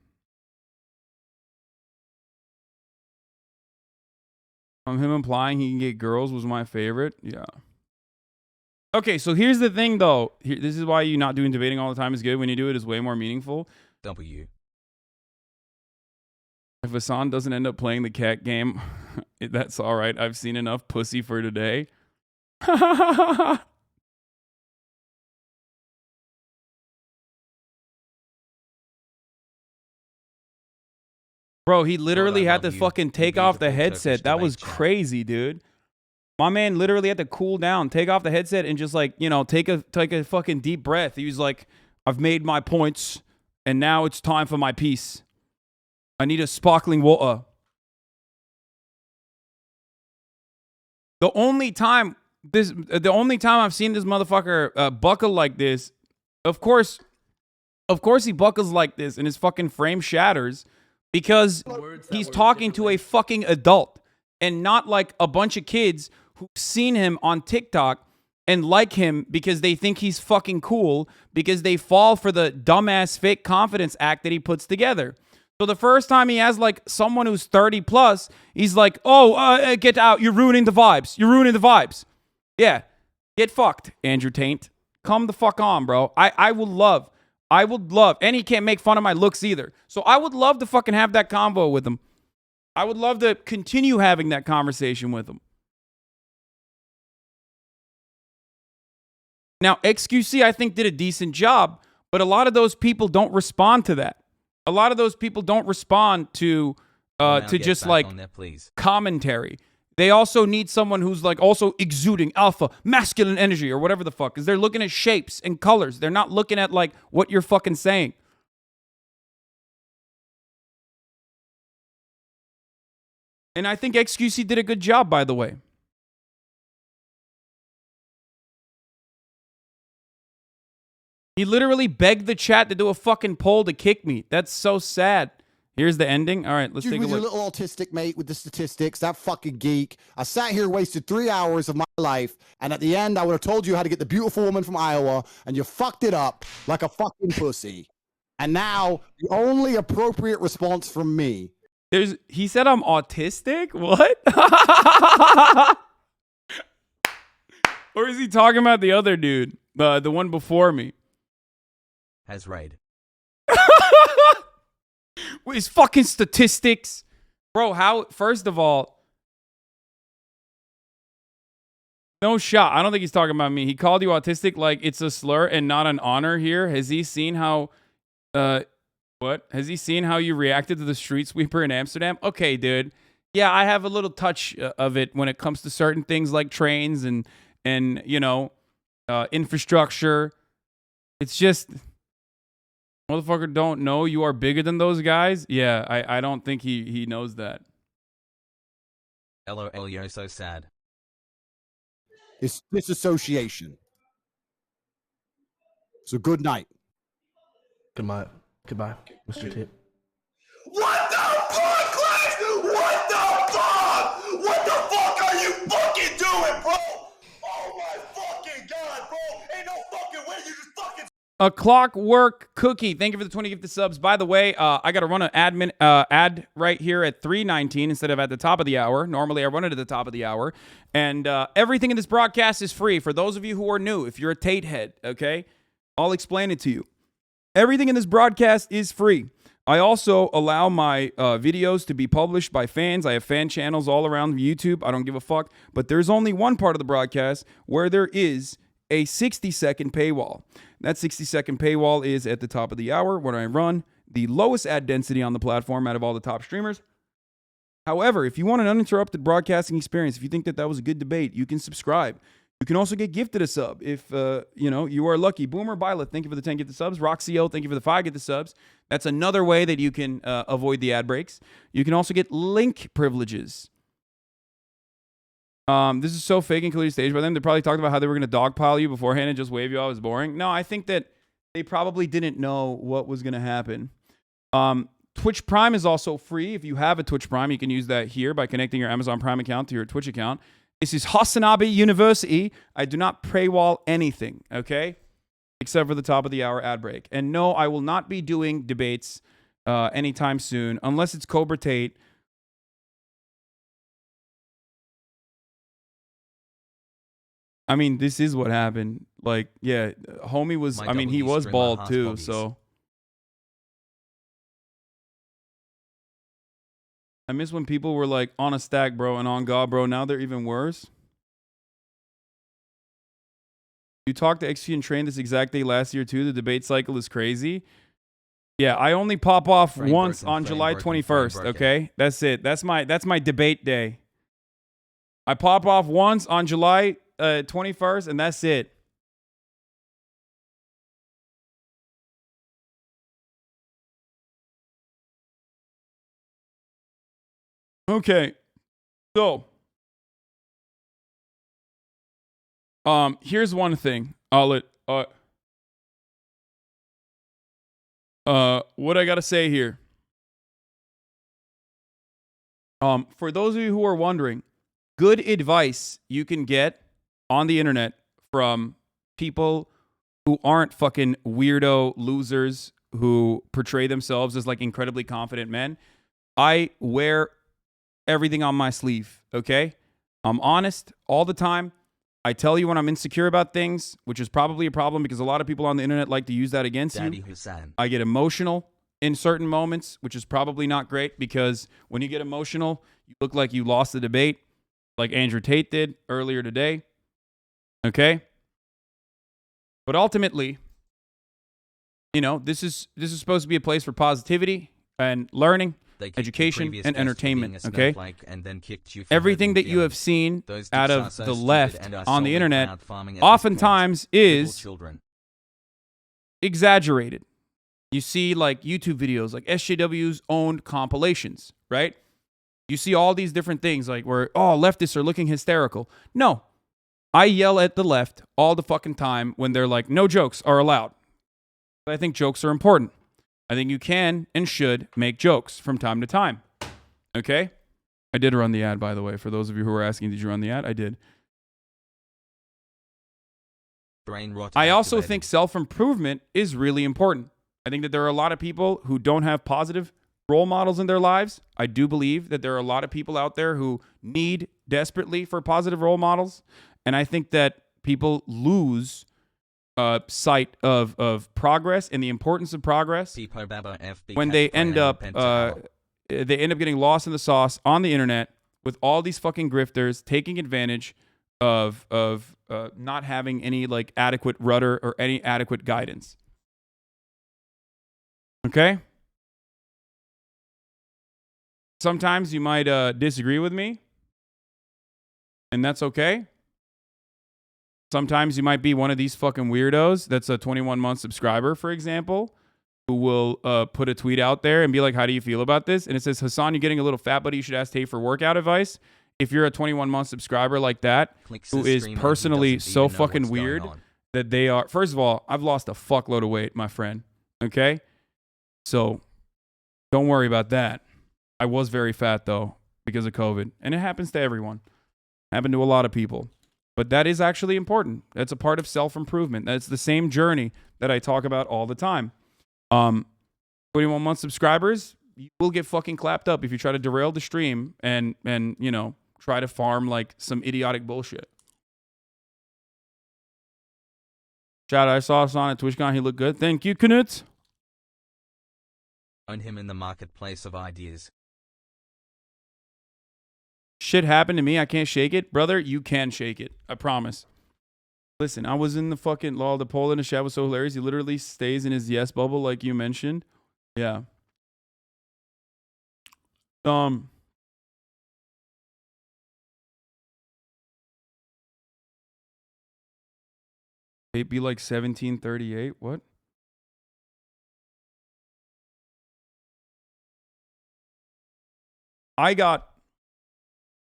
Him implying he can get girls was my favorite. Yeah. Okay, so here's the thing, though. This is why you not doing debating all the time is good. When you do it, it's way more meaningful. W. If Hasan doesn't end up playing the cat game, that's all right. I've seen enough pussy for today. Bro, he literally had to fucking take off the headset. That was crazy, dude. My man literally had to cool down, take off the headset, and just like, you know, take a fucking deep breath. He was like, I've made my points, and now it's time for my piece. I need a sparkling water. The only time I've seen this motherfucker buckle like this, of course he buckles like this and his fucking frame shatters because he's talking to a fucking adult and not like a bunch of kids who've seen him on TikTok and like him because they think he's fucking cool because they fall for the dumbass fake confidence act that he puts together. So the first time he has like someone who's 30 plus, he's like, oh, get out. You're ruining the vibes. You're ruining the vibes. Yeah. Get fucked, Andrew Tate. Come the fuck on, bro. I would love, and he can't make fun of my looks either. So I would love to fucking have that convo with him. I would love to continue having that conversation with him. Now, XQC, I think, did a decent job, but a lot of those people don't respond to that. A lot of those people don't respond to just like commentary. They also need someone who's like also exuding alpha, masculine energy or whatever the fuck. Because they're looking at shapes and colors. They're not looking at like what you're fucking saying. And I think XQC did a good job, by the way. He literally begged the chat to do a fucking poll to kick me. That's so sad. Here's the ending. All right, let's take a look. Your little autistic mate with the statistics, that fucking geek. I sat here, wasted 3 hours of my life, and at the end, I would have told you how to get the beautiful woman from Iowa, and you fucked it up like a fucking pussy. And now, the only appropriate response from me. He said I'm autistic? What? Or is he talking about the other dude? The one before me? Has raid. With his fucking statistics. Bro, how, first of all, no shot. I don't think he's talking about me. He called you autistic like it's a slur and not an honor here. Has he seen how, what What? Has he seen how you reacted to the street sweeper in Amsterdam? Okay, dude. Yeah, I have a little touch of it when it comes to certain things like trains and you know, infrastructure. It's just, motherfucker don't know you are bigger than those guys. Yeah, I don't think he knows that. LOL, you're so sad. It's disassociation. So good night. Goodbye, Mr. Tate. What the fuck, Clash? What the fuck? What the fuck are you fucking doing, bro? Oh my fucking god, bro! Ain't no fucking way you just fucking. A Clockwork Cookie. Thank you for the 20 gifted subs. By the way, I got to run an ad right here at 3:19 instead of at the top of the hour. Normally, I run it at the top of the hour. And everything in this broadcast is free. For those of you who are new, if you're a Tate head, okay, I'll explain it to you. Everything in this broadcast is free. I also allow my videos to be published by fans. I have fan channels all around YouTube. I don't give a fuck. But there's only one part of the broadcast where there is a 60-second paywall. That 60-second paywall is at the top of the hour when I run the lowest ad density on the platform out of all the top streamers. However, if you want an uninterrupted broadcasting experience, if you think that was a good debate, you can subscribe. You can also get gifted a sub if, you are lucky. Boomer Bila, thank you for the 10 gifted subs. Roxio, thank you for the 5 gifted subs. That's another way that you can avoid the ad breaks. You can also get link privileges. This is so fake and clearly staged by them. They probably talked about how they were going to dogpile you beforehand and just wave you out as boring. No, I think that they probably didn't know what was going to happen. Twitch Prime is also free. If you have a Twitch Prime, you can use that here by connecting your Amazon Prime account to your Twitch account. This is HasanAbi University. I do not paywall anything, okay? Except for the top of the hour ad break. And no, I will not be doing debates anytime soon, unless it's Cobra Tate. I mean, this is what happened. Like, yeah, homie was, he was bald too, so. I miss when people were like on a stack, bro, and on God, bro. Now they're even worse. You talked to XG and Train this exact day last year too. The debate cycle is crazy. Yeah, I only pop off once on July 21st. Okay, that's it. That's my debate day. I pop off once on July 21st, and that's it. Okay, so here's one thing. What I gotta say here. For those of you who are wondering, good advice you can get on the internet from people who aren't fucking weirdo losers who portray themselves as like incredibly confident men. I wear everything on my sleeve, okay? I'm honest all the time. I tell you when I'm insecure about things, which is probably a problem because a lot of people on the internet like to use that against Daddy you. Hasan. I get emotional in certain moments, which is probably not great because when you get emotional, you look like you lost the debate, like Andrew Tate did earlier today. Okay? But ultimately, this is supposed to be a place for positivity and learning, education, and entertainment, okay? And then kicked you for everything that you have seen out of the left on the internet oftentimes is exaggerated. You see like YouTube videos, like SJW's own compilations, right? You see all these different things like where, leftists are looking hysterical. No, I yell at the left all the fucking time when they're like, no jokes are allowed. I think jokes are important. I think you can and should make jokes from time to time. Okay? I did run the ad, by the way. For those of you who are asking, did you run the ad? I did. I also think self-improvement is really important. I think that there are a lot of people who don't have positive role models in their lives. I do believe that there are a lot of people out there who need desperately for positive role models. And I think that people lose sight of progress and the importance of progress when they end up getting lost in the sauce on the internet with all these fucking grifters taking advantage of not having any like adequate rudder or any adequate guidance. Okay? Sometimes you might disagree with me, and that's okay. Sometimes you might be one of these fucking weirdos that's a 21-month subscriber, for example, who will put a tweet out there and be like, how do you feel about this? And it says, Hasan, you're getting a little fat, buddy. You should ask Tate for workout advice. If you're a 21-month subscriber like that, who is personally so fucking weird that they are... First of all, I've lost a fuckload of weight, my friend. Okay? So don't worry about that. I was very fat, though, because of COVID. And it happens to everyone. Happened to a lot of people. But that is actually important. That's a part of self-improvement. That's the same journey that I talk about all the time. 21-month subscribers, you will get fucking clapped up if you try to derail the stream and you know, try to farm like some idiotic bullshit. Shout out, I saw Hasan at TwitchCon. He looked good. Thank you, Knut. Own him in the marketplace of ideas. Shit happened to me. I can't shake it. Brother, you can shake it. I promise. Listen, I was in the fucking law. The poll in the chat was so hilarious. He literally stays in his yes bubble like you mentioned. Yeah. It'd be like 1738. What?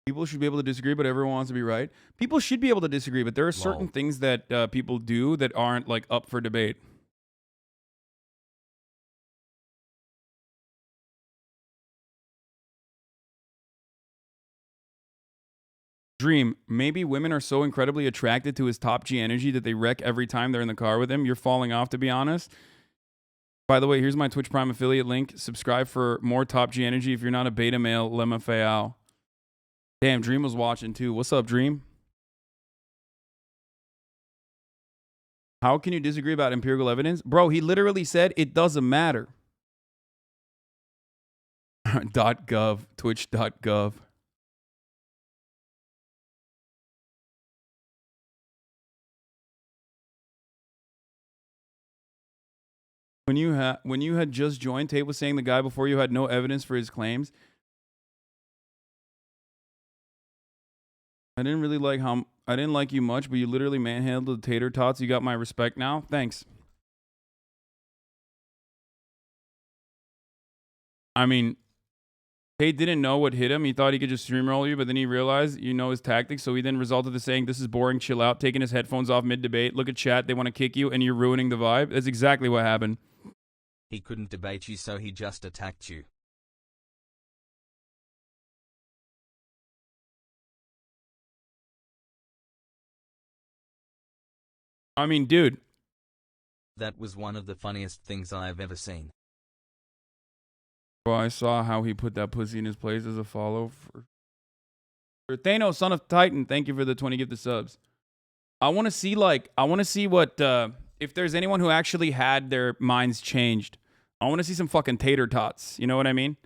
People should be able to disagree, but everyone wants to be right. People should be able to disagree, but there are certain things that people do that aren't like up for debate. Dream, maybe women are so incredibly attracted to his top G energy that they wreck every time they're in the car with him. You're falling off, to be honest. By the way, here's my Twitch Prime affiliate link. Subscribe for more top G energy. If you're not a beta male, lemma feao. Damn, Dream was watching too. What's up, Dream? How can you disagree about empirical evidence? Bro, he literally said it doesn't matter. .gov, twitch.gov. When you had just joined, Tate was saying the guy before you had no evidence for his claims. I didn't like you much, but you literally manhandled the tater tots. You got my respect now. Thanks. I mean, Tate didn't know what hit him. He thought he could just streamroll you, but then he realized you know his tactics. So he then resorted to saying, "This is boring. Chill out." Taking his headphones off mid-debate. Look at chat. They want to kick you, and you're ruining the vibe. That's exactly what happened. He couldn't debate you, so he just attacked you. I mean, dude. That was one of the funniest things I've ever seen. Bro, I saw how he put that pussy in his place as a follow for Thanos, son of Titan. Thank you for the 20 gifted subs. I want to see what, if there's anyone who actually had their minds changed. I want to see some fucking tater tots. You know what I mean?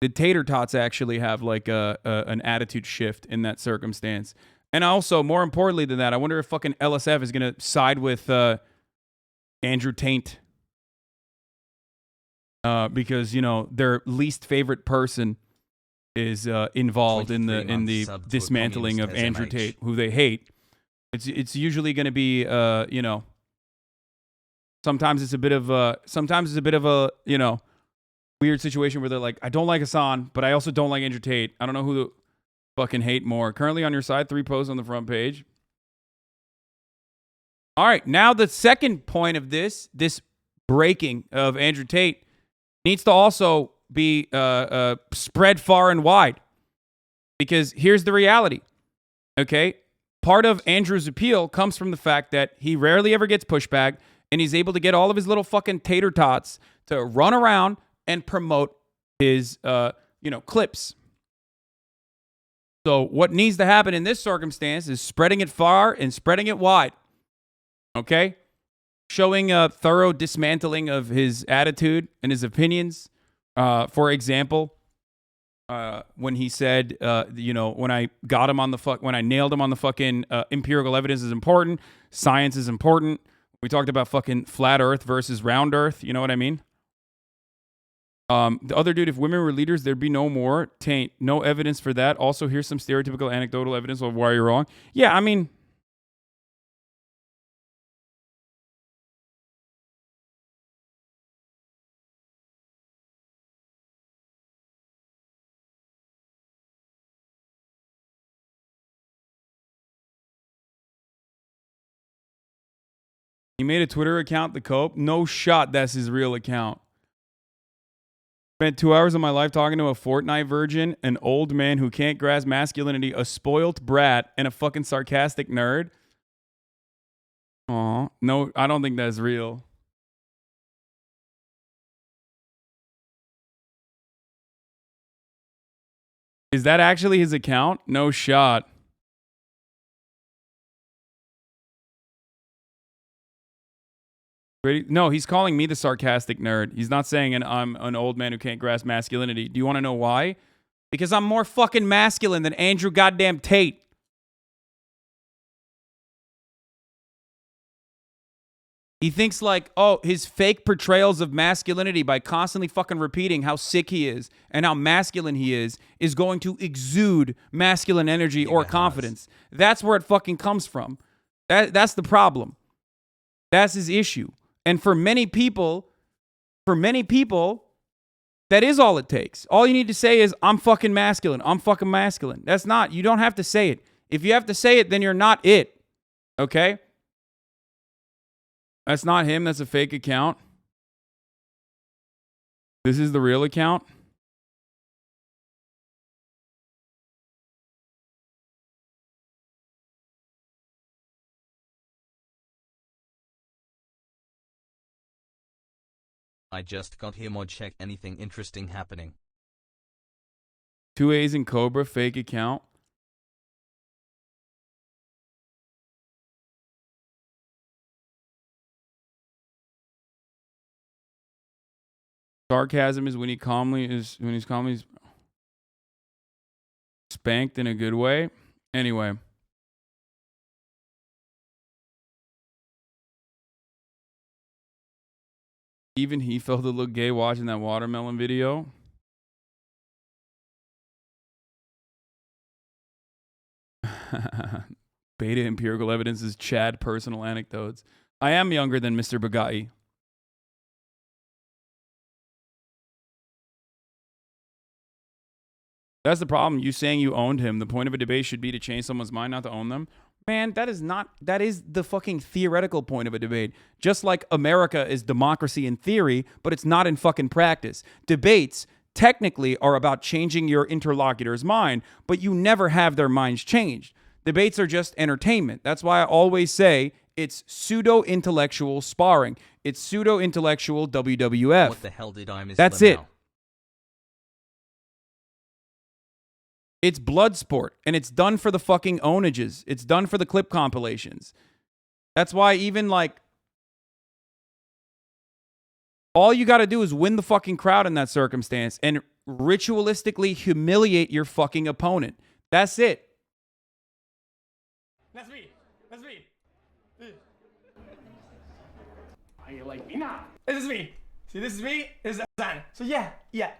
Did tater tots actually have like an attitude shift in that circumstance? And also, more importantly than that, I wonder if fucking LSF is going to side with Andrew Tate. Because, you know, their least favorite person is involved in the dismantling of Andrew Tate, who they hate. It's usually going to be, you know, sometimes it's a bit of a, you know, weird situation where they're like, I don't like Hasan, but I also don't like Andrew Tate. I don't know who to fucking hate more. Currently on your side, 3 posts on the front page. All right, now the second point of this breaking of Andrew Tate needs to also be spread far and wide. Because here's the reality, okay? Part of Andrew's appeal comes from the fact that he rarely ever gets pushback, and he's able to get all of his little fucking tater tots to run around and promote his, you know, clips. So what needs to happen in this circumstance is spreading it far and spreading it wide, okay? Showing a thorough dismantling of his attitude and his opinions. For example, when he said, you know, when I nailed him on the fucking empirical evidence is important, science is important. We talked about fucking flat Earth versus round Earth. You know what I mean? The other dude, if women were leaders, there'd be no more. Taint. No evidence for that. Also, here's some stereotypical anecdotal evidence of why you're wrong. Yeah, I mean, he made a Twitter account, the Cope. No shot that's his real account. Spent 2 hours of my life talking to a Fortnite virgin, an old man who can't grasp masculinity, a spoilt brat, and a fucking sarcastic nerd. Aw, no, I don't think that's real. Is that actually his account? No shot. No, he's calling me the sarcastic nerd. He's not saying I'm an old man who can't grasp masculinity. Do you want to know why? Because I'm more fucking masculine than Andrew goddamn Tate. He thinks like, oh, his fake portrayals of masculinity by constantly fucking repeating how sick he is and how masculine he is going to exude masculine energy or confidence. That's where it fucking comes from. That's the problem. That's his issue. And for many people, that is all it takes. All you need to say is, I'm fucking masculine. I'm fucking masculine. That's not, you don't have to say it. If you have to say it, then you're not it. Okay? That's not him. That's a fake account. This is the real account. I just got here, mod check anything interesting happening. 2 A's in Cobra, fake account. Sarcasm is when he's calmly spanked in a good way. Anyway. Even he felt a little gay watching that watermelon video. Beta empirical evidence is Chad personal anecdotes. I am younger than Mr. Bugatti. That's the problem. You saying you owned him. The point of a debate should be to change someone's mind, not to own them. Man, that is the fucking theoretical point of a debate. Just like America is democracy in theory, but it's not in fucking practice. Debates technically are about changing your interlocutor's mind, but you never have their minds changed. Debates are just entertainment. That's why I always say it's pseudo-intellectual sparring. It's pseudo-intellectual WWF. What the hell did I miss? That's it. It's blood sport, and it's done for the fucking onages. It's done for the clip compilations. That's why even like, all you got to do is win the fucking crowd in that circumstance and ritualistically humiliate your fucking opponent. That's it. That's me. That's me. Are you like me now? This is me. See, this is me. This is Hasan. So yeah,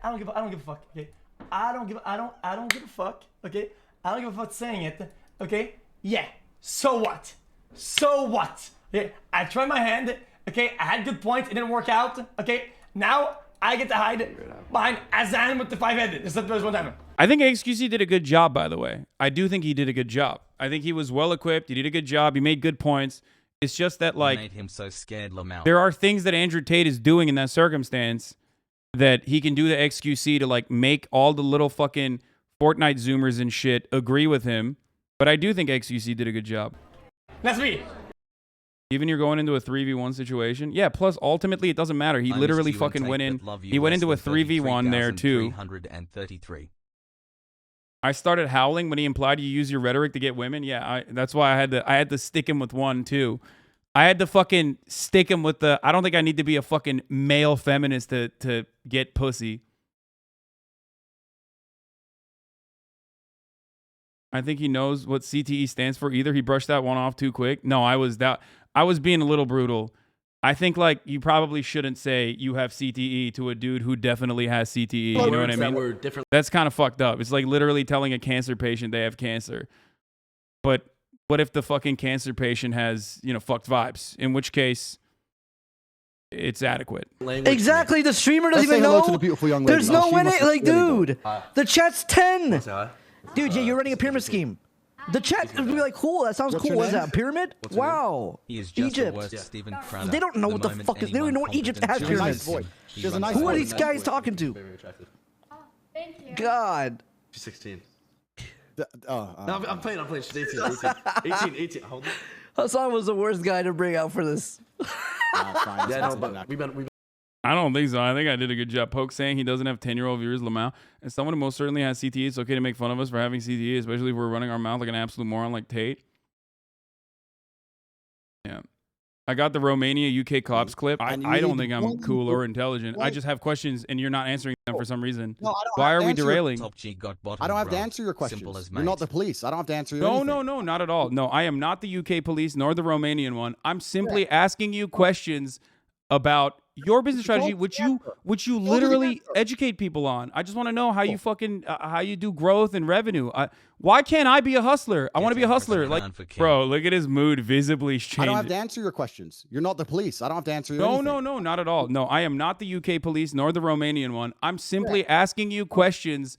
I don't give a fuck. Okay. I don't give a fuck, okay? I don't give a fuck saying it, okay? Yeah, so what? So what? Yeah, I tried my hand, okay? I had good points, it didn't work out, okay? Now I get to hide behind Hasan with the 5-headed. Except there was one time. I think XQC did a good job, by the way. I do think he did a good job. I think he was well equipped. He did a good job. He made good points. It's just that, like, made him so scared, Lamau. There are things that Andrew Tate is doing in that circumstance that he can do the XQC to like make all the little fucking Fortnite Zoomers and shit agree with him. But I do think XQC did a good job. That's me. Even you're going into a 3v1 situation. Yeah, plus ultimately it doesn't matter. He literally fucking went in. He went into a 3v1 there too. I started howling when he implied you use your rhetoric to get women. Yeah, that's why I had to stick him with one too. I had to fucking stick him with the, I don't think I need to be a fucking male feminist to get pussy. I think he knows what CTE stands for. Either he brushed that one off too quick. No, I was being a little brutal. I think like you probably shouldn't say you have CTE to a dude who definitely has CTE. You know what I mean? That's kind of fucked up. It's like literally telling a cancer patient they have cancer. But what if the fucking cancer patient has, you know, fucked vibes? In which case, it's adequate. Exactly. The streamer doesn't even know. To the beautiful young lady. There's no She way. must Like, really dude, the chat's 10. Dude, yeah, you're running a pyramid scheme. The chat would be like, cool. That sounds What's cool. your What is name? that? A pyramid? Wow. He is just the Egypt. worst Steven Crowder. They don't know The what the moment fuck is. They don't even know what anyone Egypt has competent pyramids. challenges him, he She has a runs nice Who are voice. these guys talking to? Thank you. God. She's 16. No, I'm playing. She's 18. Hold on. Hasan was the worst guy to bring out for this. Yeah, no, but we've been. I don't think so. I think I did a good job. Poke saying he doesn't have 10-year-old viewers, Lamau. As someone who most certainly has CTE, it's okay to make fun of us for having CTE, especially if we're running our mouth like an absolute moron like Tate. Yeah. I got the Romania UK cops clip. I don't think I'm cool or intelligent. I just have questions and you're not answering them for some reason. No, I don't Why have are to we answer derailing? I don't have to answer your questions. You're not the police. I don't have to answer your No, not at all. No, I am not the UK police nor the Romanian one. I'm simply asking you questions about your business strategy, which you literally educate people on. I just want to know how you fucking how you do growth and revenue. Why can't I be a hustler? I want to be a hustler. Like, bro, look at his mood visibly changing. I don't have to answer your questions. You're not the police. I don't have to answer your No, not at all. No, I am not the UK police nor the Romanian one. I'm simply asking you questions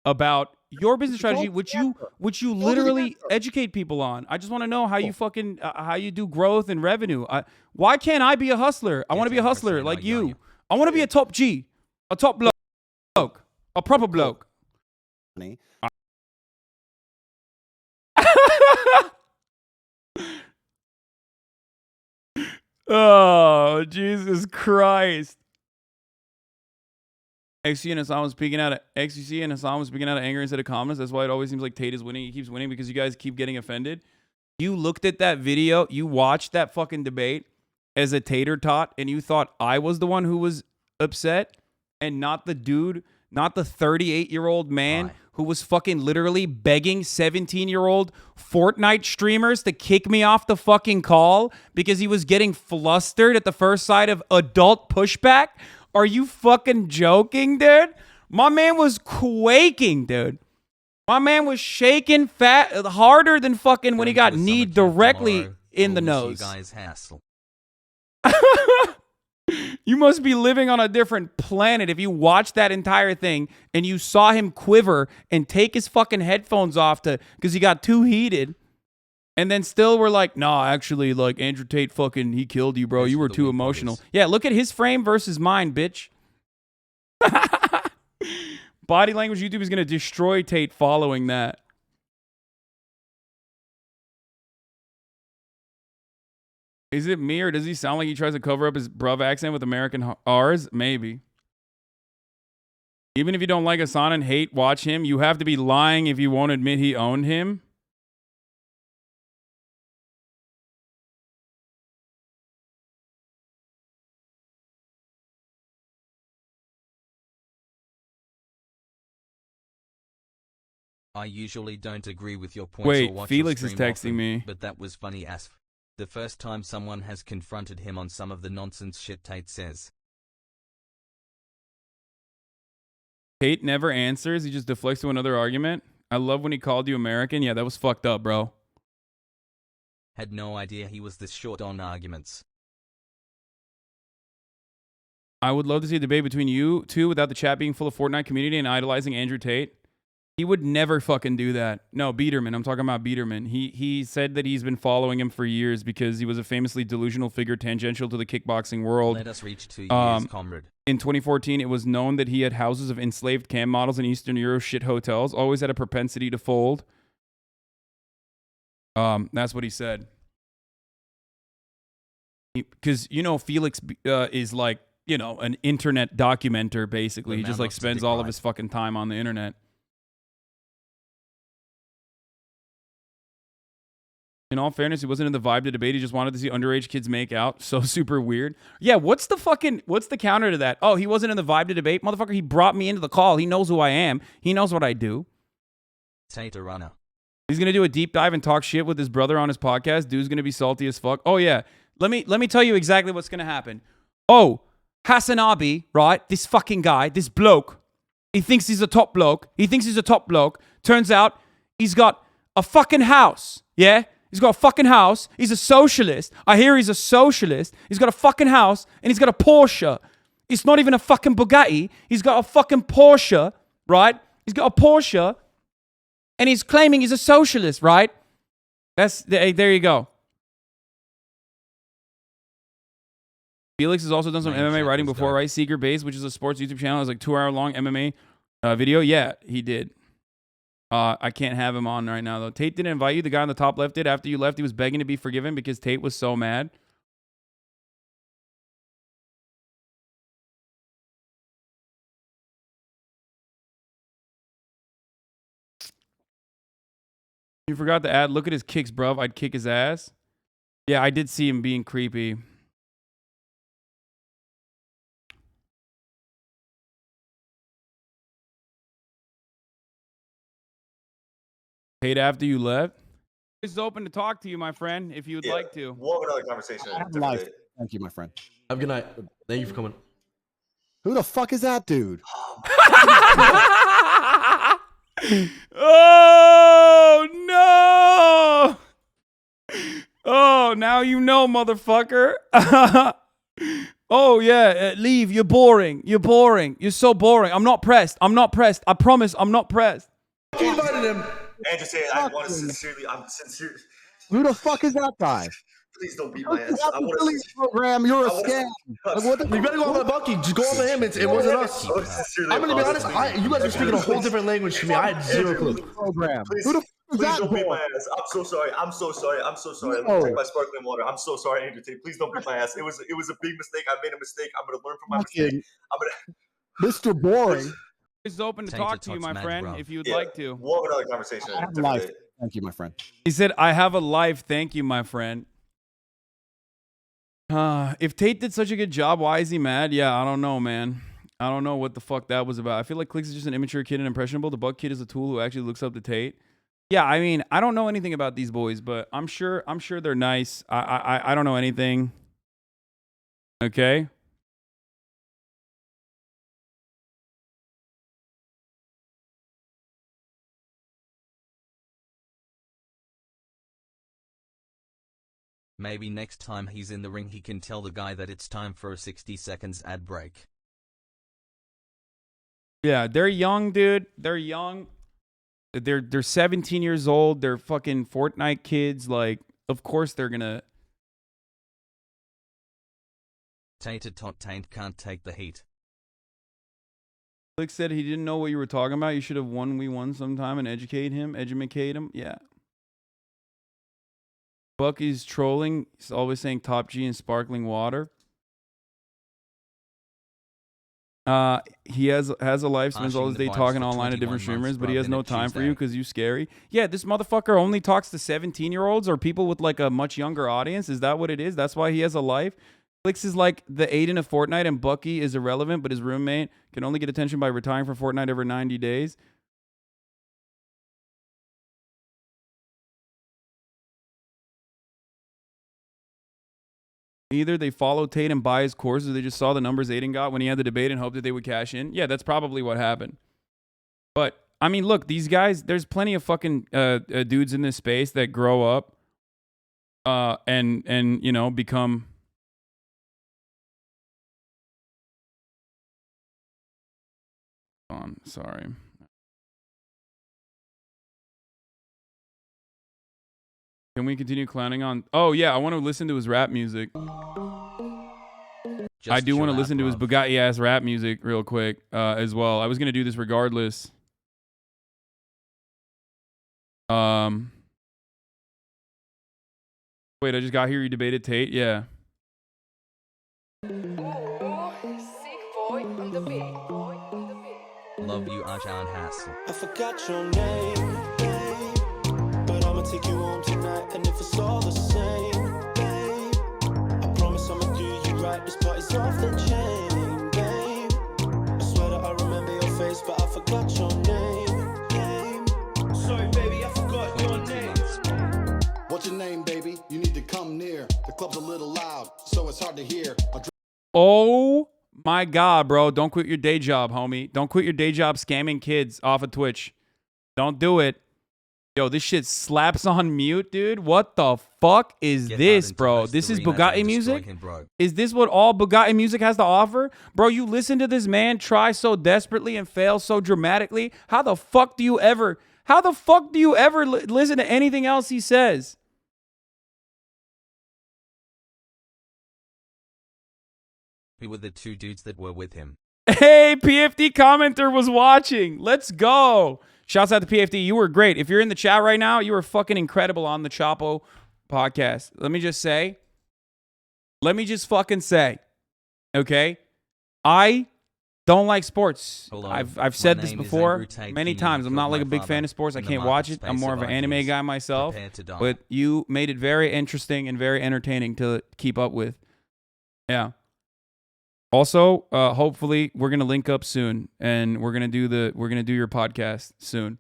about your business strategy, which you literally educate people on. I just want to know how you fucking how you do growth and revenue. Why can't I be a hustler? I want to be a hustler like you. I want to be a top G, a top bloke, a proper bloke. Oh, Jesus Christ. XC and Hasan was speaking out of XC and Hasan was speaking out of anger instead of calmness. That's why it always seems like Tate is winning. He keeps winning because you guys keep getting offended. You looked at that video, you watched that fucking debate as a tater tot, and you thought I was the one who was upset and not the dude, not the 38-year-old man who was fucking literally begging 17-year-old Fortnite streamers to kick me off the fucking call because he was getting flustered at the first sight of adult pushback. Are you fucking joking, dude? My man was quaking, dude. My man was shaking harder than fucking when he got kneed directly in the nose. You must be living on a different planet if you watched that entire thing and you saw him quiver and take his fucking headphones off because he got too heated. And then still we're like, nah, actually, like, Andrew Tate fucking, he killed you, bro. You were too emotional. Yeah, look at his frame versus mine, bitch. Body language YouTube is going to destroy Tate following that. Is it me or does he sound like he tries to cover up his bruv accent with American R's? Maybe. Even if you don't like Hasan and hate watch him, you have to be lying if you won't admit he owned him. I usually don't agree with your points Wait, or watch Felix your is stream texting often, me. But that was funny as the first time someone has confronted him on some of the nonsense shit Tate says. Tate never answers. He just deflects to another argument. I love when he called you American. Yeah, that was fucked up, bro. Had no idea he was this short on arguments. I would love to see a debate between you two without the chat being full of Fortnite community and idolizing Andrew Tate. He would never fucking do that. No, Biederman. I'm talking about Biederman. He said that he's been following him for years because he was a famously delusional figure tangential to the kickboxing world. Let us reach 2 years, comrade. In 2014, it was known that he had houses of enslaved cam models in Eastern Europe shit hotels. Always had a propensity to fold. That's what he said. Because, you know, Felix is like, you know, an internet documenter, basically. He just like spends all of his fucking time on the internet. In all fairness, he wasn't in the vibe to debate. He just wanted to see underage kids make out. So super weird. Yeah, what's the counter to that? Oh, he wasn't in the vibe to debate? Motherfucker, he brought me into the call. He knows who I am. He knows what I do. Tate a runner. He's going to do a deep dive and talk shit with his brother on his podcast. Dude's going to be salty as fuck. Oh, yeah. Let me tell you exactly what's gonna happen. Oh, HasanAbi, right? This fucking guy, this bloke. He thinks he's a top bloke. Turns out he's got a fucking house. Yeah? He's got a fucking house. He's a socialist. I hear he's a socialist. He's got a fucking house and he's got a Porsche. It's not even a fucking Bugatti. He's got a fucking Porsche, right? He's got a Porsche and he's claiming he's a socialist, right? There you go. Felix has also done some MMA writing before, right? Seeker Base, which is a sports YouTube channel, has like 2-hour-long MMA video. Yeah, he did. I can't have him on right now, though. Tate didn't invite you. The guy on the top left did. After you left, he was begging to be forgiven because Tate was so mad. You forgot to add, look at his kicks, bruv. I'd kick his ass. Yeah, I did see him being creepy. Tate, after you left, it's open to talk to you, my friend, if you would like to. We'll have another conversation. Thank you, my friend. Have a good night. Thank you for coming. Who the fuck is that dude? Oh, no. Oh, now you know, motherfucker. Oh, yeah, leave. You're boring. You're so boring. I'm not pressed. I promise I'm not pressed. You invited him. Andrew, say I want to sincerely. I'm sincere. Who the fuck is that guy? Please don't beat my ass. I want to program. You're a scam. You better go over Bucky. Just go over him. It wasn't us. I'm gonna be honest. You guys are speaking a whole different language to me. I had zero clue. Program. Who the fuck is that? Please don't beat my ass. I'm so sorry. I'm so sorry. Let me drink my sparkling water. I'm so sorry, Andrew Tate. Please don't beat my ass. It was a big mistake. I made a mistake. I'm gonna learn from my mistake. Mr. Boring. It's open to talk to you, my friend, if you would like to. We'll have another conversation. Thank you, my friend. He said, I have a life. Thank you, my friend. If Tate did such a good job, why is he mad? Yeah, I don't know, man. I don't know what the fuck that was about. I feel like Clicks is just an immature kid and impressionable. The Buck kid is a tool who actually looks up to Tate. Yeah, I mean, I don't know anything about these boys, but I'm sure they're nice. I don't know anything. Okay? Maybe next time he's in the ring he can tell the guy that it's time for a 60 seconds ad break. Yeah, they're young, dude. They're young. They're 17 years old. They're fucking Fortnite kids. Like, of course they're gonna. Tate can't take the heat. Click said he didn't know what you were talking about. You should have 1v1 sometime and educate him. Yeah. Bucky's trolling. He's always saying top G and sparkling water. He has a life, spends all his day talking online to different streamers, but he has no time for you because you scary. Yeah, this motherfucker only talks to 17-year-olds or people with like a much younger audience. Is that what it is? That's why he has a life? Clicks is like the Aiden of Fortnite, and Bucky is irrelevant, but his roommate can only get attention by retiring from Fortnite every 90 days. Either they follow Tate and buy his courses, or they just saw the numbers Aiden got when he had the debate and hoped that they would cash in. Yeah, that's probably what happened. But, I mean, look, these guys, there's plenty of fucking dudes in this space that grow up and you know, become... Sorry. Can we continue clowning on? Oh, yeah, I want to listen to his rap music. I do want to listen to his Bugatti-ass rap music real quick as well. I was going to do this regardless. Wait, I just got here. You debated Tate? Yeah. Love you, Hasan Hasan. I forgot your name, babe, but I'ma take you home tonight, and if it's all the same, babe, I promise I'ma do you right. This party's off the chain, babe. I swear that I remember your face, but I forgot your name, babe. Sorry, baby, I forgot your name. What's your name, babe? baby, you need to come near. The club's a little loud, so it's hard to hear. Oh my God, bro. Don't quit your day job, homie. Don't quit your day job scamming kids off of Twitch. Don't do it. Yo, this shit slaps on mute, dude. What the fuck is this, bro? This is Bugatti music? Is this what all Bugatti music has to offer? Bro, you listen to this man try so desperately and fail so dramatically. How the fuck do you ever listen to anything else he says? Who were the two dudes that were with him? Hey, PFD commenter was watching. Let's go. Shouts out to PFD. You were great. If you're in the chat right now, you were fucking incredible on the Chapo podcast. Let me just fucking say, okay? I don't like sports. Hello, I've said my this name is before Andrew Tate. many Can you times. I'm kill not like my a big fan father of sports. I in the can't watch it. market I'm more of space an of anime ideas? guy myself. Prepare to die. But you made it very interesting and very entertaining to keep up with. Yeah. Also, hopefully we're gonna link up soon, and we're gonna do your podcast soon,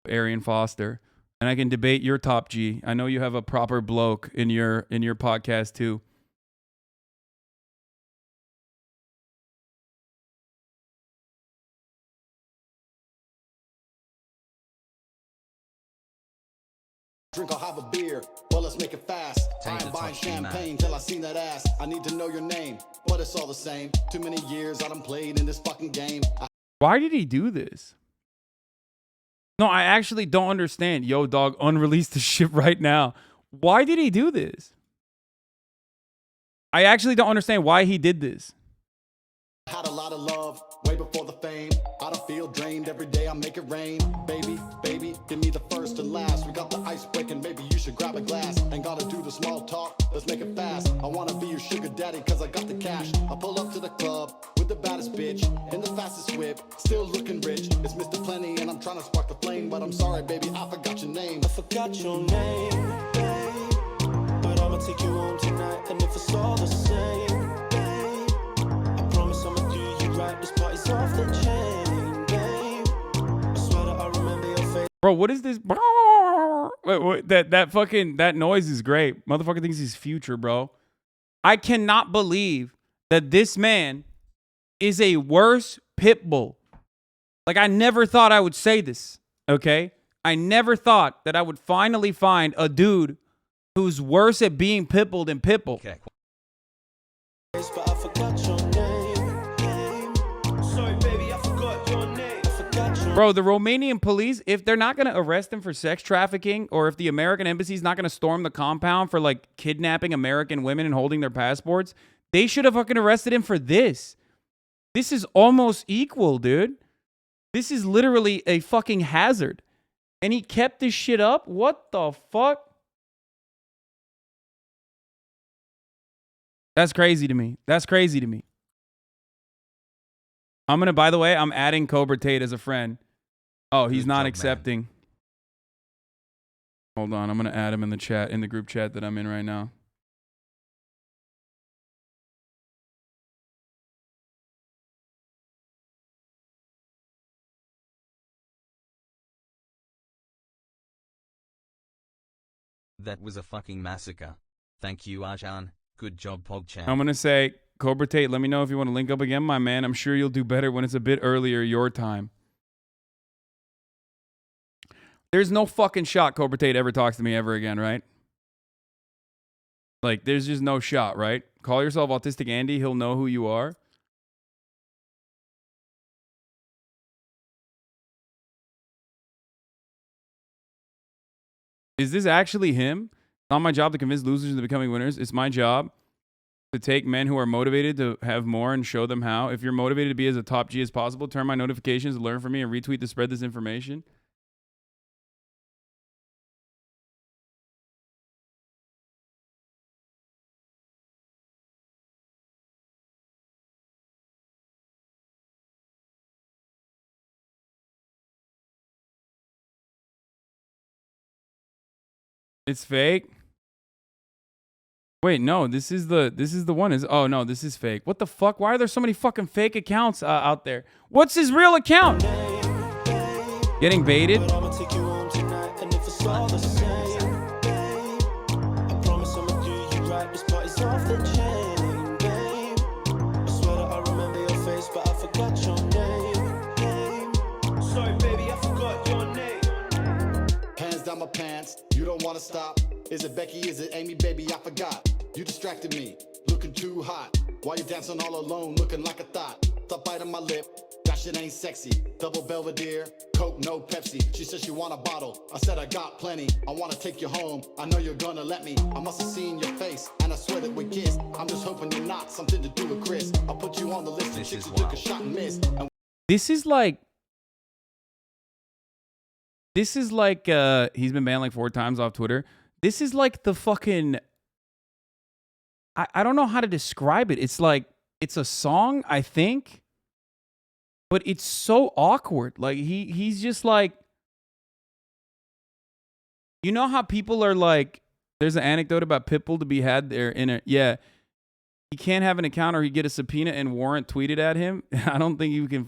Arian Foster, and I can debate your top G. I know you have a proper bloke in your podcast too. Drink or have a beer, well let's make it fast. I ain't buying champagne till I seen that ass. I need to know your name, but it's all the same. Too many years I done played in this fucking game. Why did he do this? No, I actually don't understand. Yo, dog, unreleased the shit right now. Why did he do this? I actually don't understand why he did this. Had a lot of love way before the fame. I don't feel drained every day. I make it rain. Baby, baby, give me the first and last. We got the ice breaking. Maybe you should grab a glass. Ain't gotta do the small talk. Let's make it fast. I wanna be your sugar daddy cause I got the cash. I pull up to the club with the baddest bitch in the fastest whip. Still looking rich. It's Mr. Plenty and I'm trying to spark the flame. But I'm sorry, baby, I forgot your name. I forgot your name, babe. But I'ma take you home tonight. And if it's all the same, this party's off the chain, babe. I swear that I remember your face. Bro, what is this? Wait, that noise is great. Motherfucker thinks he's Future, bro. I cannot believe that this man is a worse pit bull. Like, I never thought I would say this, okay? I never thought that I would finally find a dude who's worse at being pitbull than pitbull. Okay. But I forgot your name. Sorry, baby, I forgot your name. I forgot your Bro, the Romanian police, if they're not going to arrest him for sex trafficking, or if the American embassy's not going to storm the compound for, like, kidnapping American women and holding their passports, they should have fucking arrested him for this. This is almost equal, dude. This is literally a fucking hazard. And he kept this shit up? What the fuck? That's crazy to me. That's crazy to me. I'm going to, by the way, I'm adding Cobra Tate as a friend. Oh, he's not accepting. Hold on. I'm going to add him in the chat, in the group chat that I'm in right now. That was a fucking massacre. Thank you, Hasan. Good job, PogChamp. I'm going to say, Cobra Tate, let me know if you want to link up again, my man. I'm sure you'll do better when it's a bit earlier your time. There's no fucking shot Cobra Tate ever talks to me ever again, right? Like, there's just no shot, right? Call yourself Autistic Andy. He'll know who you are. Is this actually him? It's not my job to convince losers into becoming winners. It's my job to take men who are motivated to have more and show them how. If you're motivated to be as a top G as possible, turn my notifications, learn from me, and retweet to spread this information. It's fake. Wait, no, this is the one. Oh no, this is fake. What the fuck? Why are there so many fucking fake accounts out there? What's his real account? Getting baited? Is it Becky? Is it Amy? Baby, I forgot. You distracted me, looking too hot. While you dancing all alone, looking like a thought. Thought bite on my lip, that shit ain't sexy. Double Belvedere, Coke, no Pepsi. She said she want a bottle. I said I got plenty. I wanna take you home. I know you're gonna let me. I must have seen your face, and I swear that we kissed. I'm just hoping you're not something to do with Chris. I'll put you on the list of chicks who took a shot and missed. This is like he's been banned like 4 times off Twitter. This is like the fucking I don't know how to describe it. It's like it's a song, I think, but it's so awkward. Like he's just like, you know how people are like, there's an anecdote about Pitbull to be had there in a, yeah, he can't have an account or he get a subpoena and warrant tweeted at him. I don't think you can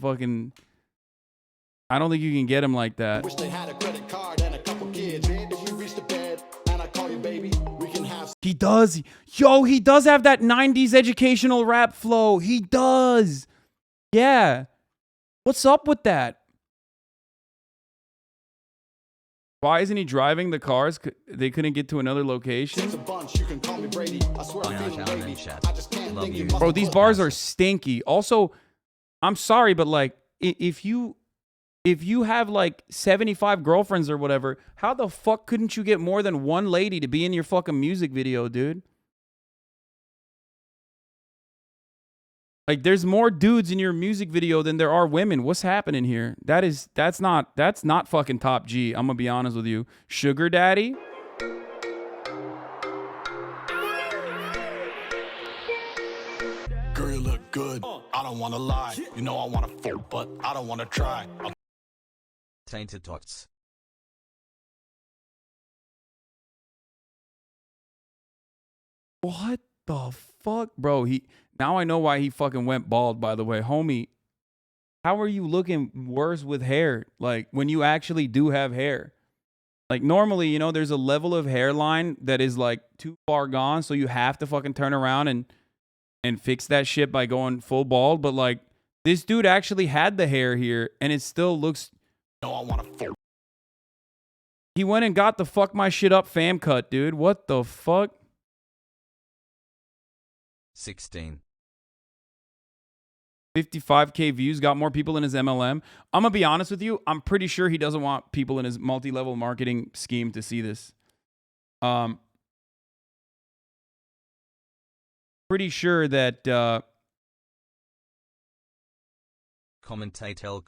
get him like that. Wish they had a credit card and a couple kids. If we reach the bed and I call you baby, we can have. He does. Yo, he does have that 90s educational rap flow. He does. Yeah. What's up with that? Why isn't he driving the cars? They couldn't get to another location. Bro, these bars are stinky. Also, I'm sorry, but like, if you have like 75 girlfriends or whatever, how the fuck couldn't you get more than one lady to be in your fucking music video, dude? Like, there's more dudes in your music video than there are women. What's happening here? That's not fucking top G. I'm gonna be honest with you. Sugar daddy? Girl, you look good. I don't wanna lie. You know I wanna fuck, but I don't wanna try. Tainted tots. What the fuck? Bro, now I know why he fucking went bald, by the way. Homie, how are you looking worse with hair? Like, when you actually do have hair. Like, normally, you know, there's a level of hairline that is, like, too far gone, so you have to fucking turn around and fix that shit by going full bald. But, like, this dude actually had the hair here, and it still looks... No, I wanna fuck. He went and got the fuck my shit up fam cut, dude. What the fuck? 16. 55K views, got more people in his MLM. I'm going to be honest with you. I'm pretty sure he doesn't want people in his multi-level marketing scheme to see this. Pretty sure that... Commentate L.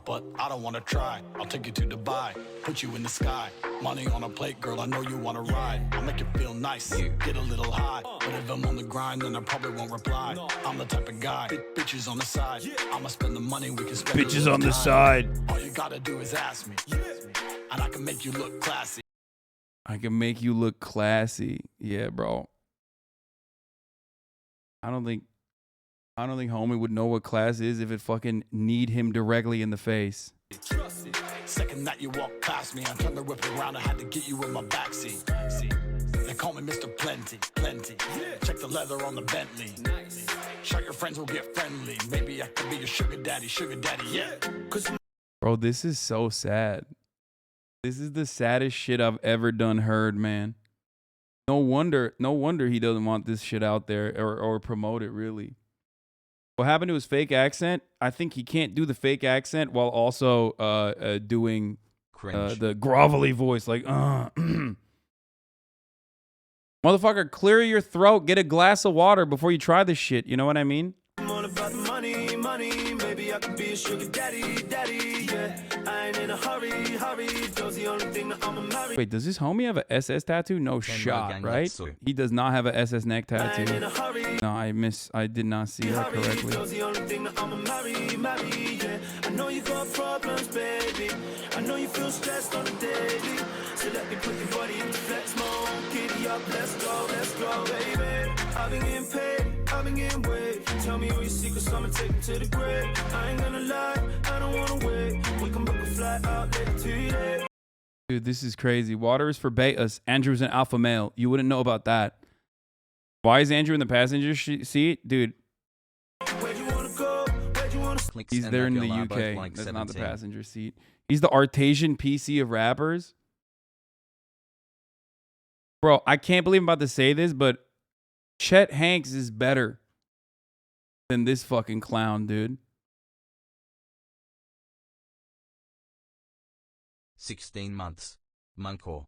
But I don't wanna try. I'll take you to Dubai, put you in the sky. Money on a plate, girl, I know you wanna ride. I'll make you feel nice, get a little high. But if I'm on the grind, then I probably won't reply. I'm the type of guy, bitches on the side. I'ma spend the money, we can spend bitches on the side. All you gotta do is ask me, and I can make you look classy. I can make you look classy. Yeah, bro. I don't think homie would know what class is if it fucking need him directly in the face. Second that you walk past me, I'm trying to whip around. I had to get you in my backseat. They call me Mr. Plenty. Check the leather on the Bentley. Shout your friends will get friendly. Maybe I could be your sugar daddy, yeah. Bro, this is so sad. This is the saddest shit I've ever heard, man. No wonder he doesn't want this shit out there or promote it, really. What happened to his fake accent? I think he can't do the fake accent while also doing the grovelly voice, like, Motherfucker, clear your throat, get a glass of water before you try this shit. You know what I mean? I'm all about the money, baby, I could be a sugar daddy, yeah. I ain't in a hurry, those the only thing that I'ma marry. Wait, does this homie have a SS tattoo? No shot, right? He does not have a SS neck tattoo. No, I did not see that correctly. Those the only thing that I'ma marry, yeah. I know you got problems, baby. I know you feel stressed on the daily. So let me put your body into flex mode. Giddy up, let's go, baby. I've been getting paid, I've been getting waved. Tell me all your secrets, I'ma take them to the grave. I ain't gonna lie, I don't wanna wait. We can book a flight out later today. Dude, this is crazy. Water is for betas. Andrew's an alpha male. You wouldn't know about that. Why is Andrew in the passenger seat? Dude, Clicks He's and there that in the girl are both UK. like That's not the 17. passenger seat. He's the Artesian PC of rappers. Bro, I can't believe I'm about to say this, but Chet Hanks is better than this fucking clown, dude. 16 months. Munkor.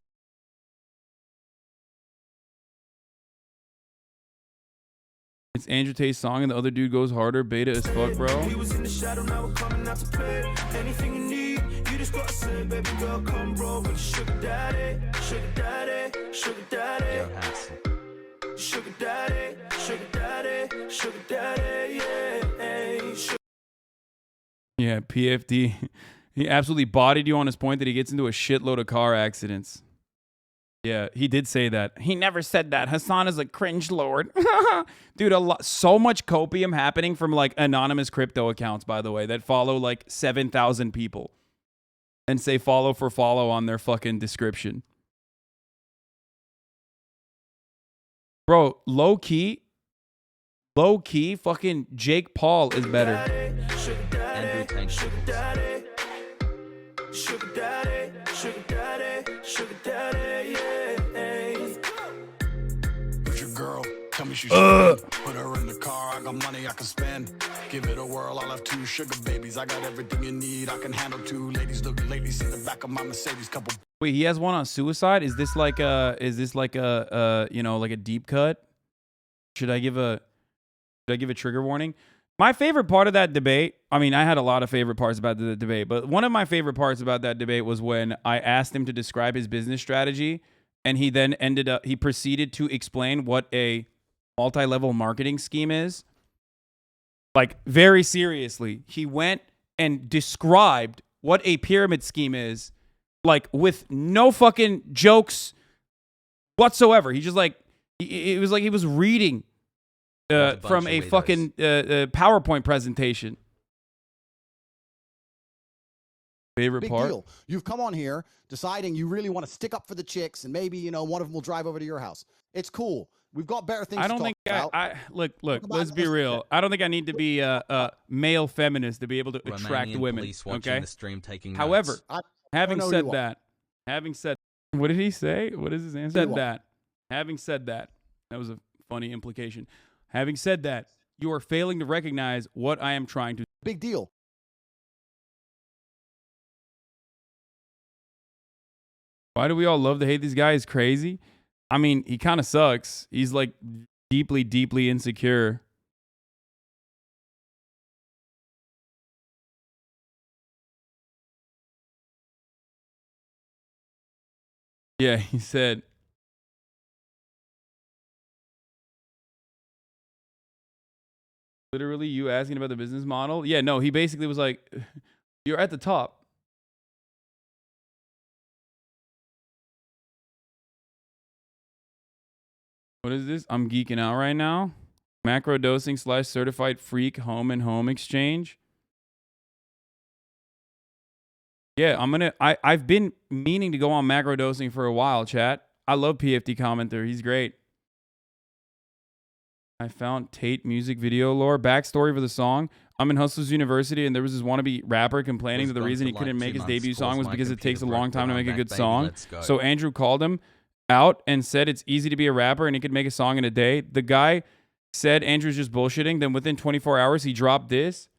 It's Andrew Tate's song and the other dude goes harder. Beta as fuck, bro. We was in the shadow, now we're coming out to play. Anything you need, you just gotta say, baby girl, come roll with your sugar daddy, sugar daddy, sugar daddy, sugar daddy, sugar daddy, sugar daddy, yeah. Yeah, PFD. He absolutely bodied you on his point that he gets into a shitload of car accidents. Yeah, he did say that. He never said that. Hasan is a cringe lord. Dude, so much copium happening from like anonymous crypto accounts, by the way, that follow like 7,000 people and say follow for follow on their fucking description. Bro, low key, fucking Jake Paul is better. Andrew Tate. Sugar daddy, sugar daddy, sugar daddy, sugar daddy, yeah. Who's your girl? Tell me she's put her in the car. I got money I can spend. Give it a whirl. I'll have 2 sugar babies. I got everything you need. I can handle 2 ladies. Look lately, see the back of my Mercedes. Couple. Wait, he has one on suicide? Is this like a you know, like a deep cut? Should I give a trigger warning? My favorite part of that debate, I mean, I had a lot of favorite parts about the debate, but one of my favorite parts about that debate was when I asked him to describe his business strategy, and he then he proceeded to explain what a multi-level marketing scheme is. Like, very seriously, he went and described what a pyramid scheme is, like, with no fucking jokes whatsoever. He just, like, it was like he was reading from a fucking PowerPoint presentation. Favorite Big part? deal. You've come on here deciding you really want to stick up for the chicks, and maybe, you know, one of them will drive over to your house. It's cool. We've got better things I don't to think talk about. look, let's be real. I don't think I need to be a male feminist to be able to attract Romanian women. police watching Okay. the stream taking However, notes. having said that, what did he say? What is his answer? Having said that was a funny implication. Having said that, you are failing to recognize what I am trying to. Big deal. Why do we all love to hate this guy? He's crazy. I mean, he kind of sucks. He's like deeply, deeply insecure. Yeah, he said. Literally, you asking about the business model? Yeah, no, he basically was like, you're at the top. What is this? I'm geeking out right now. Macro dosing / certified freak home and home exchange. Yeah, I've been meaning to go on macro dosing for a while, chat. I love PFD commenter. He's great. I found Tate music video lore. Backstory for the song. I'm in Hustlers University, and there was this wannabe rapper complaining that the reason he couldn't make his debut song was because it takes a long time to make a good song. So Andrew called him out and said it's easy to be a rapper and he could make a song in a day. The guy said Andrew's just bullshitting. Then within 24 hours, he dropped this.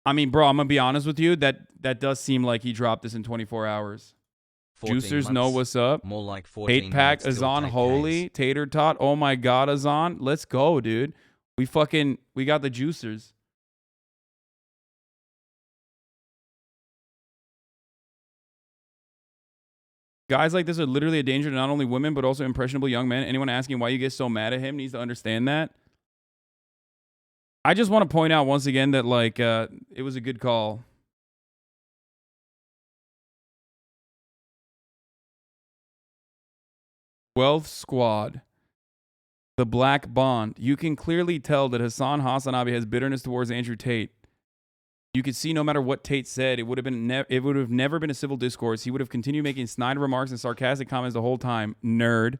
I mean, bro, I'm going to be honest with you. That does seem like he dropped this in 24 hours. Juicers know what's up. More like 14 Hate pack, minutes till Hasan, take holy, case. tater tot. Oh my God, Hasan. Let's go, dude. We got the juicers. Guys like this are literally a danger to not only women, but also impressionable young men. Anyone asking why you get so mad at him needs to understand that. I just want to point out once again that, like, it was a good call. Wealth Squad. The Black Bond. You can clearly tell that HasanAbi has bitterness towards Andrew Tate. You could see no matter what Tate said, it would have never been a civil discourse. He would have continued making snide remarks and sarcastic comments the whole time. Nerd.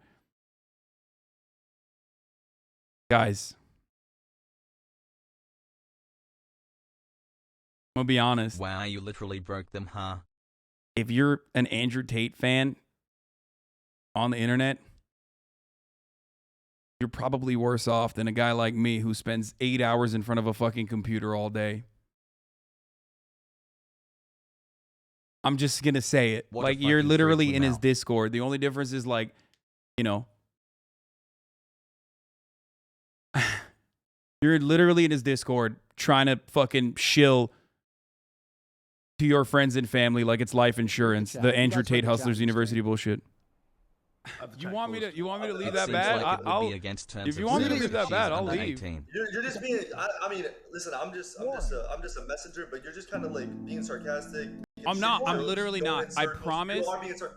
Guys. I'm gonna be honest. Wow, you literally broke them, huh? If you're an Andrew Tate fan on the internet, you're probably worse off than a guy like me who spends 8 hours in front of a fucking computer all day. I'm just gonna say it. What a Like, you're fucking literally freak in his now. Discord. The only difference is, like, you know, you're literally in his Discord trying to fucking shill to your friends and family like it's life insurance. The Andrew Tate Hustlers University bullshit. You want me to leave It that seems bad? like it would I'll, be against terms if you of want me to service leave that if bad, she's I'll under leave. 18. You're just being. I mean, listen. I'm just a messenger, but you're just kind of like being sarcastic. I'm not. I'm literally not. I promise.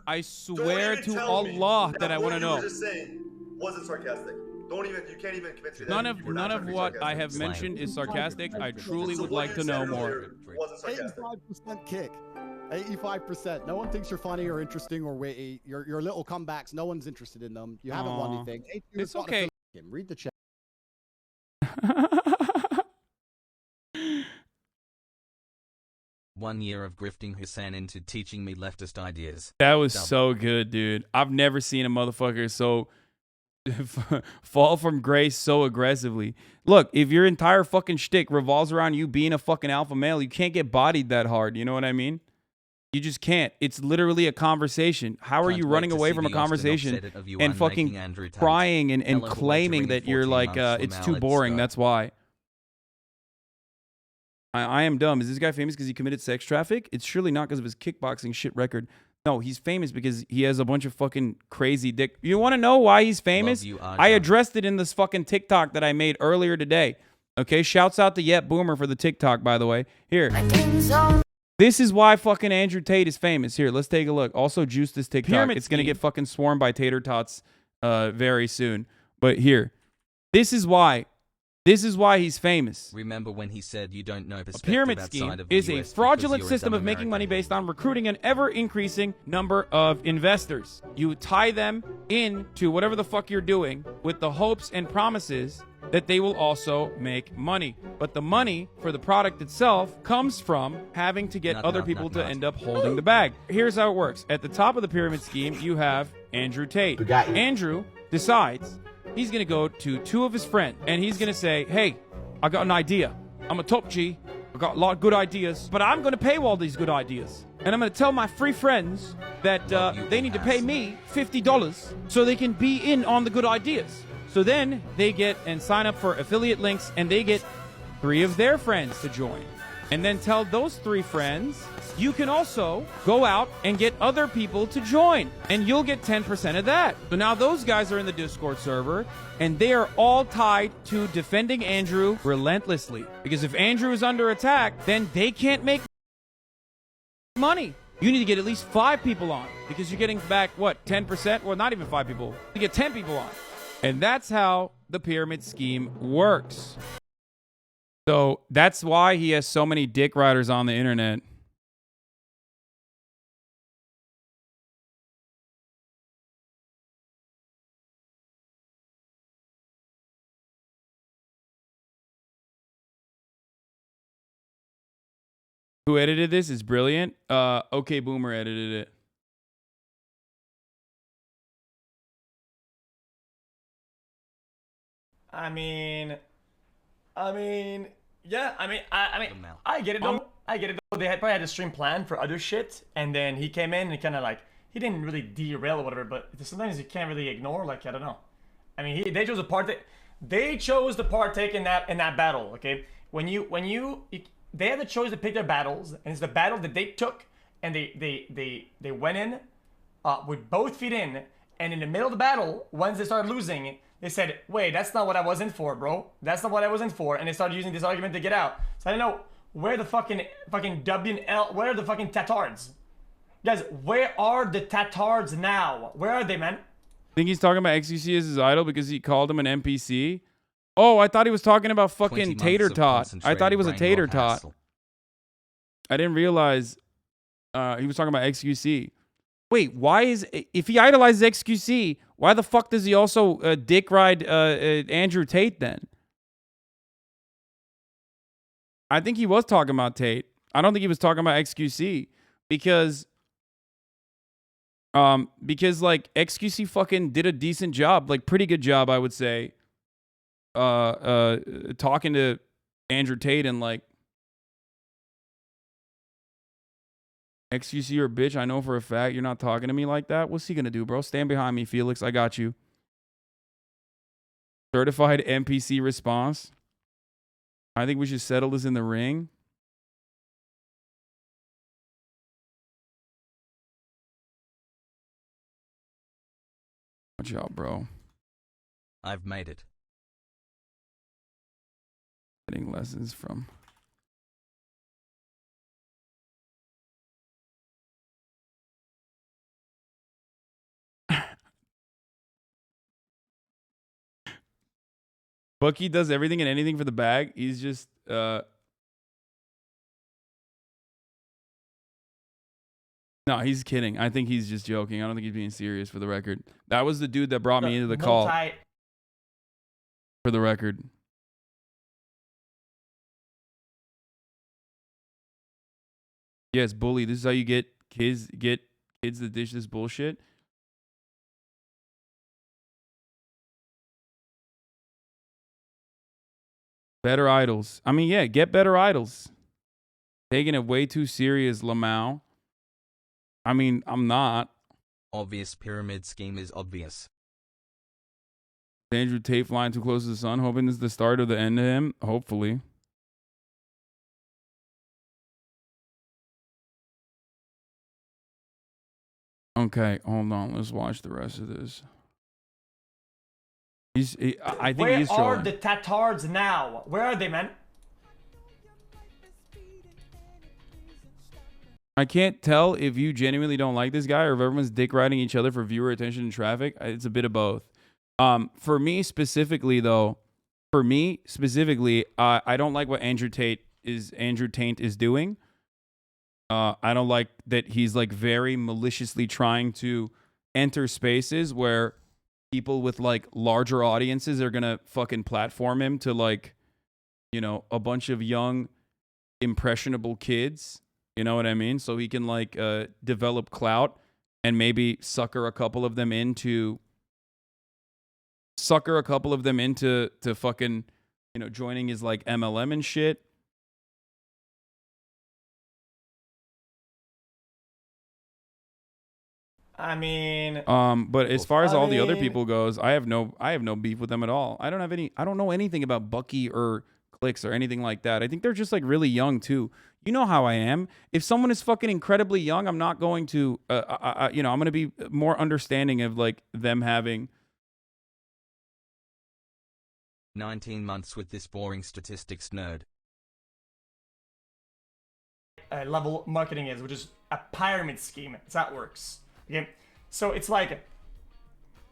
I swear to Allah that I want to What you know. were just saying wasn't sarcastic. Don't even. You can't even convince me. None that of you were none not of trying to be what I sarcastic. have mentioned is sarcastic. I truly So would what like you to know said more. earlier wasn't sarcastic. 85% kick. 85%. No one thinks you're funny or interesting or witty. Your little comebacks, no one's interested in them. You haven't won Aw. anything. It's okay. Read the chat. One year of grifting Hasan into teaching me leftist ideas. That was Double. so good, dude. I've never seen a motherfucker so fall from grace so aggressively. Look, if your entire fucking shtick revolves around you being a fucking alpha male, you can't get bodied that hard. You know what I mean? You just can't. It's literally a conversation. How are Can't you wait running to away see from a the Austin conversation offset of you and unmaking fucking Andrew Tate? crying and Ellen claiming Walter that you're 14 like, months from it's now, too let's boring. go. That's why. I am dumb. Is this guy famous because he committed sex traffic? It's surely not because of his kickboxing shit record. No, he's famous because he has a bunch of fucking crazy dick. You want to know why he's famous? you, I addressed it in this fucking TikTok that I made earlier today. Okay, shouts out to Yet Boomer for the TikTok, by the way. Here. This is why fucking Andrew Tate is famous. Here, let's take a look. Also, juice this TikTok. Pyramid It's going to scheme. get fucking swarmed by tater tots very soon. But here, this is why. This is why he's famous. Remember when he said you don't know A perspective pyramid outside scheme of the is a US fraudulent because you're a system dumb of making money American. based on recruiting an ever-increasing number of investors. You tie them into whatever the fuck you're doing with the hopes and promises that they will also make money. But the money for the product itself comes from having to get other people to end up holding the bag. Here's how it works. At the top of the pyramid scheme, you have Andrew Tate. Andrew decides he's going to go to two of his friends and he's going to say, hey, I got an idea. I'm a top G. I got a lot of good ideas, but I'm going to paywall these good ideas. And I'm going to tell my free friends that they need to pay me $50 so they can be in on the good ideas. So then they get and sign up for affiliate links and they get 3 of their friends to join. And then tell those 3 friends, you can also go out and get other people to join and you'll get 10% of that. So now those guys are in the Discord server and they are all tied to defending Andrew relentlessly. Because if Andrew is under attack, then they can't make money. You need to get at least 5 people on because you're getting back, what, 10%? Well, not even 5 people. You get 10 people on. And that's how the pyramid scheme works. So that's why he has so many dick riders on the internet. Who edited this is brilliant. Okay, Boomer edited it. I mean, yeah. I get it though. I get it though. They probably had a stream plan for other shit, and then he came in and kind of like he didn't really derail or whatever. But sometimes you can't really ignore. Like I don't know. I mean, they chose to partake. They chose to partake in that battle. Okay, they had the choice to pick their battles, and it's the battle that they took, and they went in with both feet in, and in the middle of the battle, once they started losing, they said, wait, that's not what I was in for, bro. That's not what I was in for. And they started using this argument to get out. So I don't know, where the fucking W and L, where are the fucking tatards? Guys, where are the tatards now? Where are they, man? Think he's talking about XQC as his idol because he called him an NPC? Oh, I thought he was talking about fucking tater tot. I thought he was a tater tot. I didn't realize he was talking about XQC. Wait, if he idolizes XQC, why the fuck does he also dick ride Andrew Tate then? I think he was talking about Tate. I don't think he was talking about XQC because like XQC fucking did a decent job, like pretty good job, I would say. Talking to Andrew Tate and like, XQC, you're a bitch. I know for a fact you're not talking to me like that. What's he gonna do, bro? Stand behind me, Felix. I got you. Certified NPC response. I think we should settle this in the ring. Watch out, bro. I've made it. Getting lessons from. Bucky does everything and anything for the bag. He's just no, he's kidding. I think he's just joking. I don't think he's being serious, for the record. That was the dude that brought me into the call. For the record. Yes, bully. This is how you get kids to dish this bullshit. Better idols. I mean, yeah, get better idols. Taking it way too serious, Lamau. I mean, I'm not. Obvious pyramid scheme is obvious. Andrew Tate flying too close to the sun, hoping this is the start of the end to him. Hopefully. Okay, hold on. Let's watch the rest of this. I think he's trolling. Where are the Tatars now? Where are they, man? I can't tell if you genuinely don't like this guy or if everyone's dick riding each other for viewer attention and traffic. It's a bit of both. For me specifically, though, I don't like what Andrew Tate is doing. I don't like that he's like very maliciously trying to enter spaces where people with like larger audiences are gonna fucking platform him to like, you know, a bunch of young, impressionable kids. You know what I mean? So he can like develop clout and maybe sucker a couple of them into fucking, you know, joining his like MLM and shit. I mean, but as far as all the other people goes, I have no beef with them at all. I don't know anything about Bucky or Clicks or anything like that. I think they're just like really young too. You know how I am. If someone is fucking incredibly young, I'm not going to, you know, I'm going to be more understanding of like them having 19 months with this boring statistics nerd. Level marketing is, which is a pyramid scheme. It's how it works. Okay, so it's like it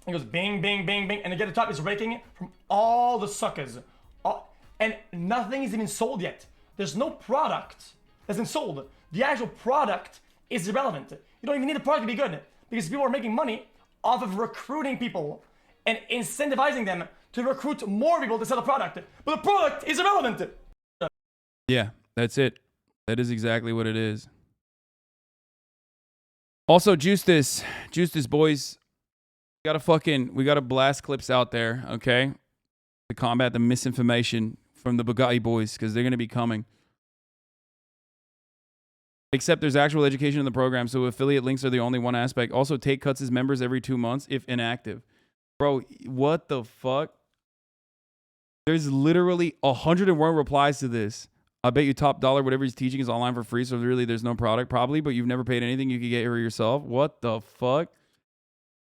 goes bing, bing, bing, bing, and to get the top is raking it from all the suckers, and nothing is even sold yet. There's no product that's been sold. The actual product is irrelevant. You don't even need the product to be good because people are making money off of recruiting people and incentivizing them to recruit more people to sell the product. But the product is irrelevant. Yeah, that's it. That is exactly what it is. Also, juice this, boys. We gotta blast clips out there, okay? To combat the misinformation from the Bugatti boys, because they're gonna be coming. Except there's actual education in the program, so affiliate links are the only one aspect. Also, Tate cuts his members every 2 months if inactive. Bro, what the fuck? There's literally 101 replies to this. I bet you top dollar whatever he's teaching is online for free, so really there's no product probably, but you've never paid anything you could get here yourself. What the fuck?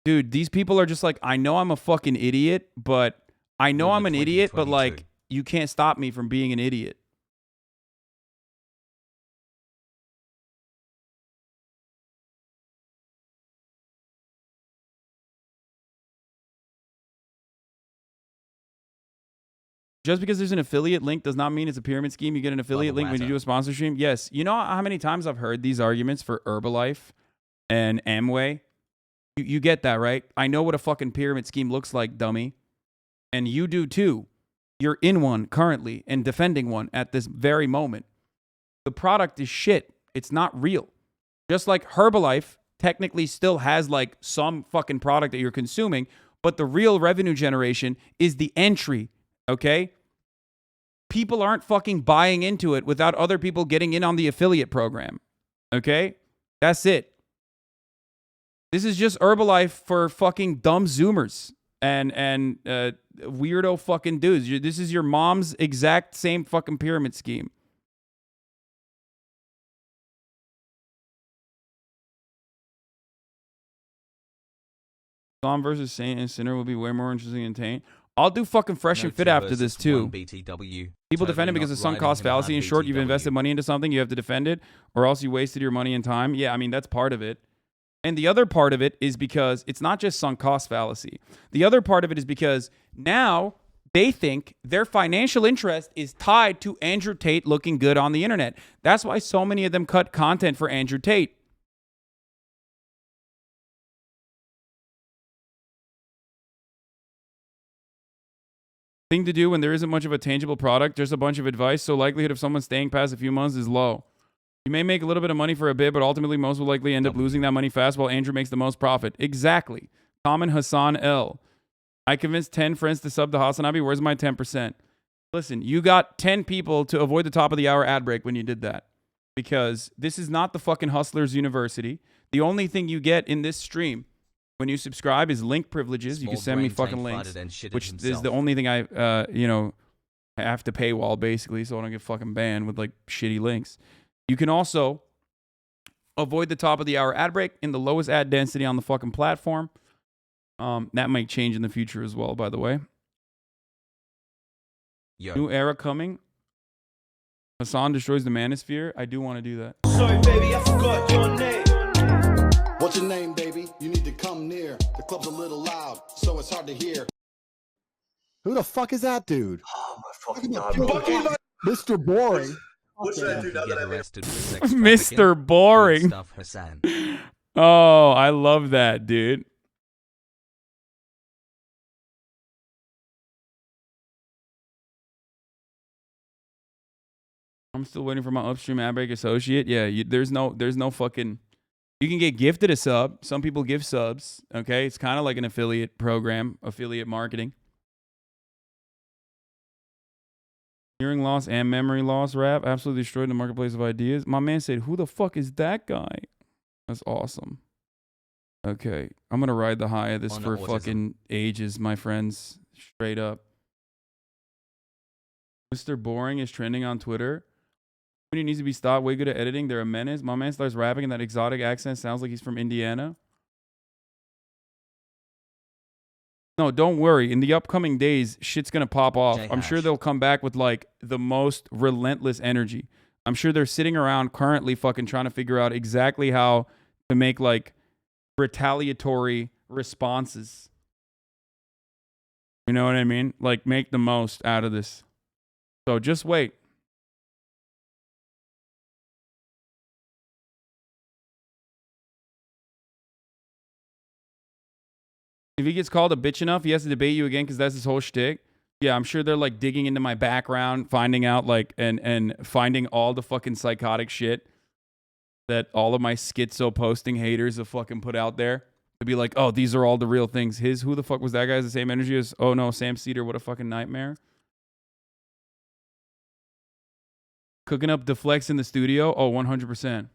Dude, these people are just like, I know I'm a fucking idiot, but I know I'm an idiot, but like, you can't stop me from being an idiot. Just because there's an affiliate link does not mean it's a pyramid scheme. You get an affiliate link when you do a sponsor stream. Yes. You know how many times I've heard these arguments for Herbalife and Amway? You get that, right? I know what a fucking pyramid scheme looks like, dummy. And you do too. You're in one currently and defending one at this very moment. the product is shit. It's not real. Just like Herbalife technically still has like some fucking product that you're consuming, but the real revenue generation is the entry, okay? People aren't fucking buying into it without other people getting in on the affiliate program, okay? That's it. This is just Herbalife for fucking dumb Zoomers and weirdo fucking dudes. This is your mom's exact same fucking pyramid scheme. Islam versus Saint and Sinner will be way more interesting than Taint. I'll do fucking Fresh and Fit after this too. People defend it because of sunk cost fallacy. In short, you've invested money into something, you have to defend it, or else you wasted your money and time. Yeah, I mean, that's part of it. And the other part of it is because it's not just sunk cost fallacy. The other part of it is because now they think their financial interest is tied to Andrew Tate looking good on the internet. That's why so many of them cut content for Andrew Tate. Thing to do when there isn't much of a tangible product, just a bunch of advice, so likelihood of someone staying past a few months is low. You may make a little bit of money for a bit, but ultimately most will likely end up losing that money fast while Andrew makes the most profit. Exactly. Common Hasan L. I convinced 10 friends to sub to HasanAbi. Where's my 10%? Listen, you got 10 people to avoid the top of the hour ad break when you did that. Because this is not the fucking Hustlers University. The only thing you get in this stream when you subscribe is link privileges. You can send me fucking links, which is the only thing I, have to paywall basically, so I don't get fucking banned with like shitty links. You can also avoid the top of the hour ad break in the lowest ad density on the fucking platform. That might change in the future as well, by the way. New era coming. Hasan destroys the manosphere. I do want to do that. Sorry, baby, I forgot your name. What's your name, baby? You need to come near. The club's a little loud, so it's hard to hear. Who the fuck is that dude? Oh my fucking god, Mr. Boring. What should I do now that I'm Mr. Boring. Oh, I love that, dude. I'm still waiting for my upstream ad break associate. Yeah, there's no fucking. You can get gifted a sub. Some people give subs. Okay, it's kind of like an affiliate program, affiliate marketing. Hearing loss and memory loss rap absolutely destroyed the marketplace of ideas. My man said, "Who the fuck is that guy?" That's awesome. Okay, I'm gonna ride the high of this for fucking ages, my friends. Straight up. Mr. Boring is trending on Twitter. He needs to be stopped. Way good at editing. They're a menace. My man starts rapping in that exotic accent. Sounds like he's from Indiana. No, don't worry. In the upcoming days, shit's going to pop off. I'm sure they'll come back with like the most relentless energy. I'm sure they're sitting around currently fucking trying to figure out exactly how to make like retaliatory responses. You know what I mean? Like make the most out of this. So just wait. If he gets called a bitch enough, he has to debate you again because that's his whole shtick. Yeah, I'm sure they're like digging into my background, finding out like and finding all the fucking psychotic shit that all of my schizo posting haters have fucking put out there to be like, oh, these are all the real things. Who the fuck was that guy? Has the same energy as, oh no, Sam Cedar, what a fucking nightmare. Cooking up Deflex in the studio? Oh, 100%.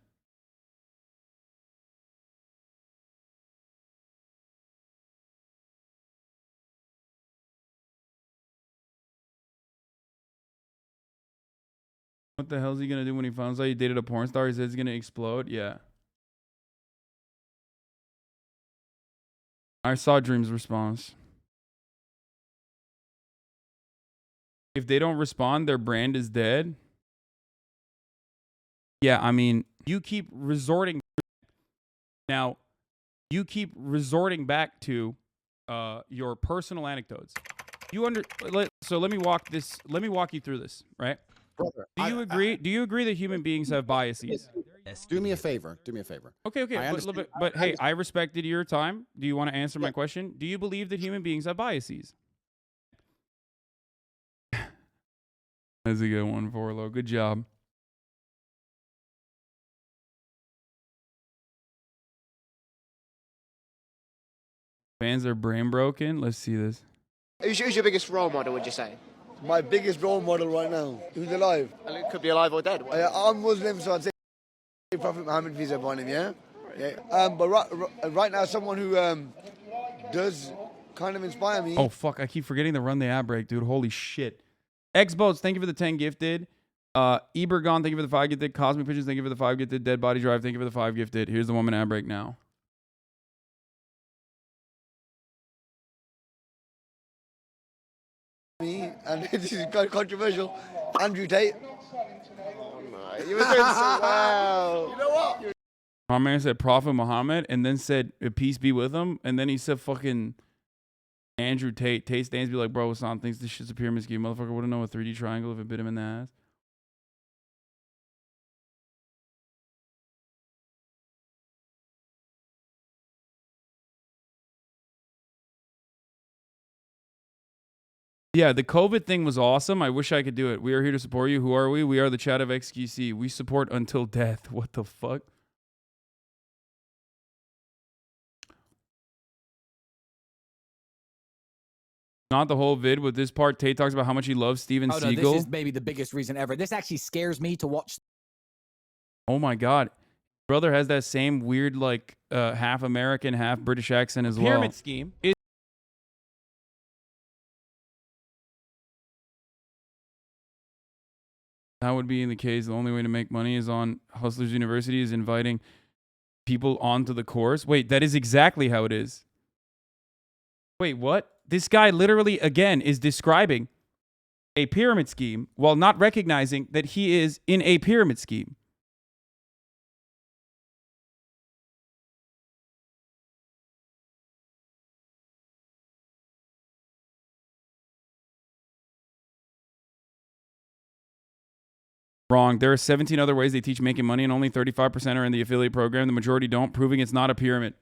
What the hell is he going to do when he finds out he dated a porn star? He says he's going to explode? Yeah. I saw Dream's response. If they don't respond, their brand is dead. Yeah, I mean, you keep resorting. Now, you keep resorting back to your personal anecdotes. So let me walk you through this, right? Brother, do you agree that human beings have biases? Do me a favor. Okay. But hey, I respected your time. Do you want to answer my question? Do you believe that human beings have biases? That's a good one, Forlo. Good job. Fans are brain broken. Let's see this. Who's your biggest role model, would you say? My biggest role model right now. Who's alive? It could be alive or dead. I'm Muslim, so I'd say Prophet Muhammad, peace be upon him, yeah? But right now, someone who does kind of inspire me. Oh, fuck. I keep forgetting to run the ad break, dude. Holy shit. X-Boats, thank you for the 10 gifted. Ebergon, thank you for the 5 gifted. Cosmic Pigeons, thank you for the 5 gifted. Dead Body Drive, thank you for the 5 gifted. Here's the 1 minute ad break now. Me, and this is quite controversial. Andrew Tate. Oh, no. You were doing so well. You know what? My man said Prophet Muhammad and then said peace be with him. And then he said fucking Andrew Tate. Tate stands be like, bro, Hasan thinks this shit's a pyramid scheme. Motherfucker wouldn't know a 3D triangle if it bit him in the ass. Yeah, the COVID thing was awesome. I wish I could do it. We are here to support you. Who are we? We are the chat of XQC. We support until death. What the fuck? Not the whole vid, but this part, Tate talks about how much he loves Steven Seagal. No, this is maybe the biggest reason ever. This actually scares me to watch. Oh my God. Brother has that same weird, like, half American, half British accent as well. Pyramid scheme. That would be in the case. The only way to make money is on Hustlers University is inviting people onto the course. Wait, that is exactly how it is. Wait, what? This guy literally, again, is describing a pyramid scheme while not recognizing that he is in a pyramid scheme. Wrong. There are 17 other ways they teach making money, and only 35% are in the affiliate program. The majority don't, proving it's not a pyramid.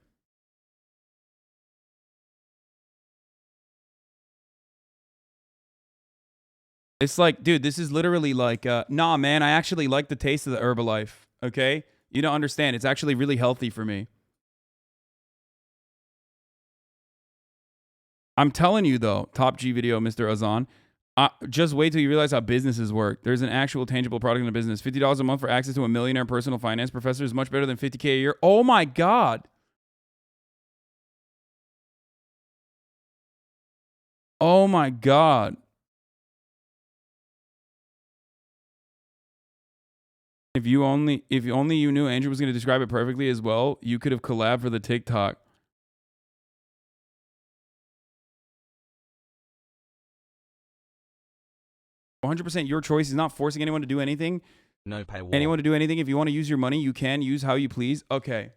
It's like, dude, this is literally like, nah, man, I actually like the taste of the Herbalife, okay? You don't understand. It's actually really healthy for me. I'm telling you, though, top G video, Mr. Hasan. Just wait till you realize how businesses work. There's an actual tangible product in the business. $50 a month for access to a millionaire personal finance professor is much better than $50K a year. Oh my God. Oh my God. If you only you knew Andrew was going to describe it perfectly as well, you could have collabed for the TikTok. %, your choice. Is not forcing anyone to do anything. No paywall. Anyone to do anything. If you want to use your money, you can use how you please. Okay.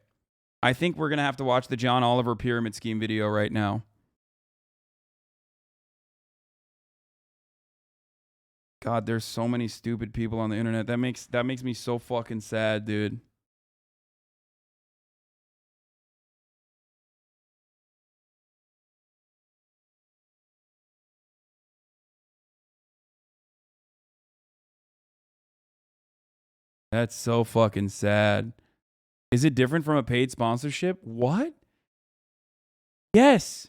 I think we're going to have to watch the John Oliver pyramid scheme video right now. God, there's so many stupid people on the internet. That makes me so fucking sad, dude. That's so fucking sad. Is it different from a paid sponsorship? What? Yes.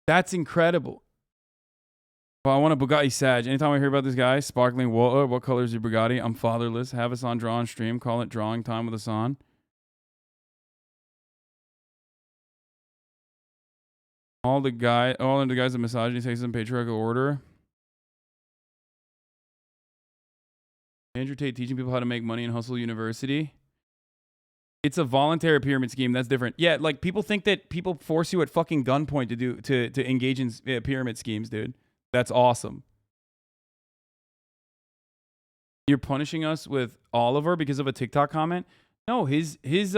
That's incredible. Well, I want a Bugatti Sag. Anytime I hear about this guy, sparkling water, what color is your Bugatti? I'm fatherless. Have Hasan draw on stream. Call it drawing time with Hasan. All the guys at misogyny takes in patriarchal order. Andrew Tate teaching people how to make money in Hustle University. It's a voluntary pyramid scheme. That's different. Yeah, like people think that people force you at fucking gunpoint to engage in pyramid schemes, dude. That's awesome. You're punishing us with Oliver because of a TikTok comment? No, his this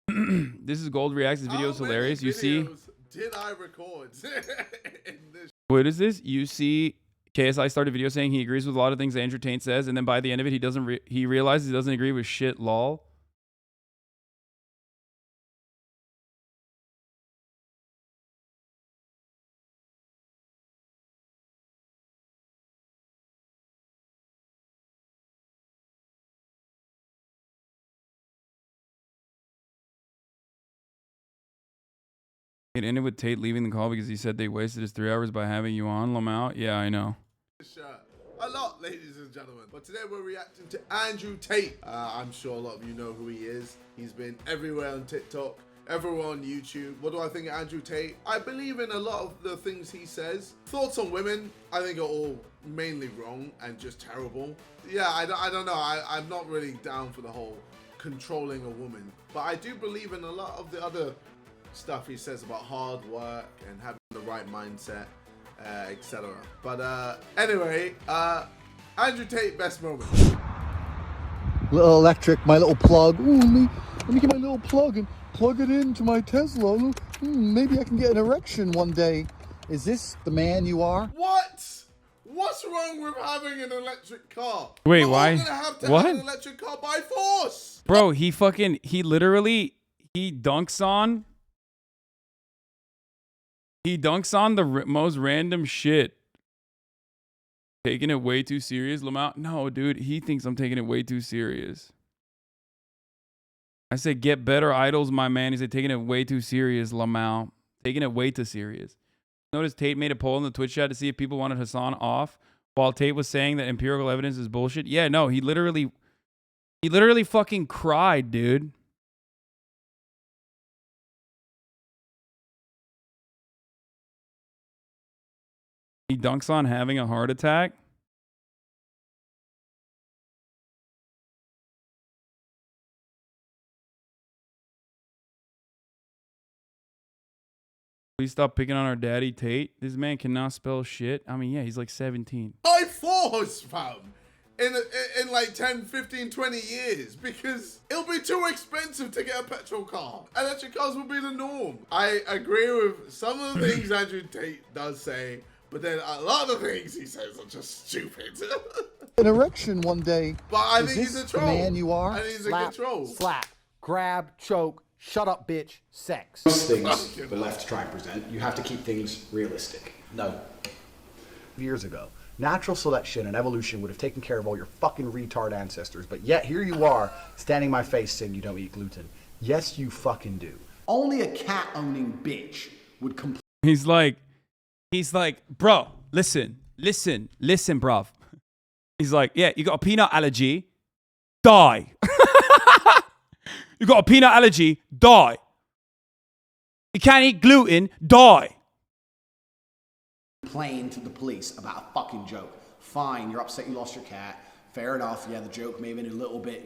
is Gold Reacts. His video is hilarious. You see, did I record? what is this? You see, KSI started a video saying he agrees with a lot of things Andrew Tate says, and then by the end of it, he realizes he doesn't agree with shit. Lol. It ended with Tate leaving the call because he said they wasted his 3 hours by having you on, Lamau. Yeah, I know. A lot, ladies and gentlemen. But today we're reacting to Andrew Tate. I'm sure a lot of you know who he is. He's been everywhere on TikTok, everywhere on YouTube. What do I think of Andrew Tate? I believe in a lot of the things he says. Thoughts on women, I think, are all mainly wrong and just terrible. Yeah, I don't know. I'm not really down for the whole controlling a woman. But I do believe in a lot of the other stuff he says about hard work and having the right mindset, etc. But anyway, Andrew Tate, best moment. Little electric, my little plug. Ooh, let me get my little plug and plug it into my Tesla. Maybe I can get an erection one day. Is this the man you are? What? What's wrong with having an electric car? Wait, We're why? all gonna have to What? have an electric car by force. Bro, he dunks on the most random shit. Taking it way too serious, Lamau? No, dude, he thinks I'm taking it way too serious. I said, get better idols, my man. He said, taking it way too serious, Lamau. Taking it way too serious. Notice Tate made a poll in the Twitch chat to see if people wanted Hasan off, while Tate was saying that empirical evidence is bullshit. Yeah, no, he literally fucking cried, dude. He dunks on having a heart attack. Please stop picking on our daddy, Tate. This man cannot spell shit. I mean, yeah, he's like 17. By force, fam. In like 10, 15, 20 years, because it'll be too expensive to get a petrol car. Electric cars will be the norm. I agree with some of the things Andrew Tate does say, but then a lot of the things he says are just stupid. An erection one day. But I Is think he's this a the troll. man you are? I think he's Slap, a control. slap, grab, choke, shut up, bitch, sex. Most things the left try and present, you have to keep things realistic. No. Years ago, natural selection and evolution would have taken care of all your fucking retard ancestors, but yet here you are, standing in my face saying you don't eat gluten. Yes, you fucking do. Only a cat-owning bitch would complain. He's like, bro, listen, bruv. He's like, yeah, you got a peanut allergy, die. You got a peanut allergy, die. You can't eat gluten, die. Complain to the police about a fucking joke. Fine, you're upset you lost your cat. Fair enough, yeah, the joke may have been a little bit,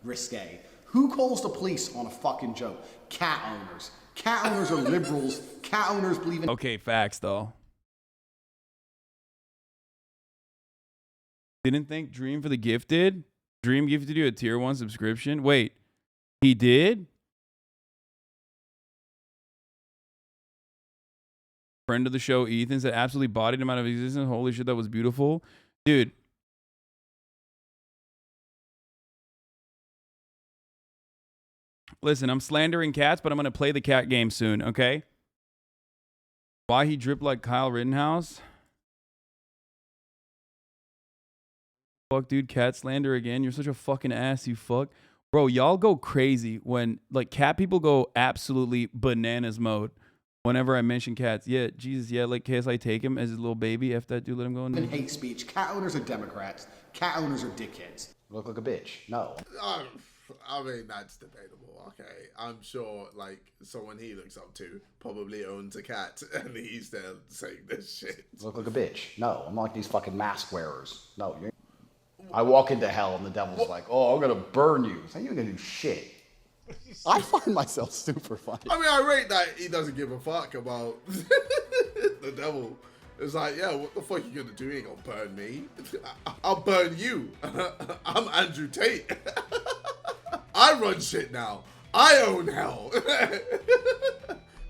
risque. Who calls the police on a fucking joke? Cat owners. Cat owners are liberals. Cat owners believe in... Okay, facts, though. Didn't think Dream for the Gifted? Dream gifted you a tier 1 subscription? Wait, he did? Friend of the show, Ethan, said absolutely bodied him out of existence. Holy shit, that was beautiful. Dude. Listen, I'm slandering cats, but I'm going to play the cat game soon, okay? Why he dripped like Kyle Rittenhouse? Fuck, dude, cat slander again. You're such a fucking ass, you fuck. Bro, y'all go crazy when, like, cat people go absolutely bananas mode whenever I mention cats. Yeah, Jesus, yeah, like, KSI take him as his little baby. F that dude, let him go in there. hate speech. Cat owners are Democrats. Cat owners are dickheads. Look like a bitch. No. I mean, that's debatable. Okay, I'm sure, like, someone he looks up to probably owns a cat, and he's there saying this shit. Look like a bitch. No, I'm not like these fucking mask wearers. No, you're... I walk into hell and the devil's like, oh, I'm gonna burn you. So you ain't gonna do shit. I find myself super funny. I mean, I rate that he doesn't give a fuck about the devil. It's like, yeah, what the fuck you gonna do? You ain't gonna burn me. I'll burn you. I'm Andrew Tate. I run shit now. I own hell. The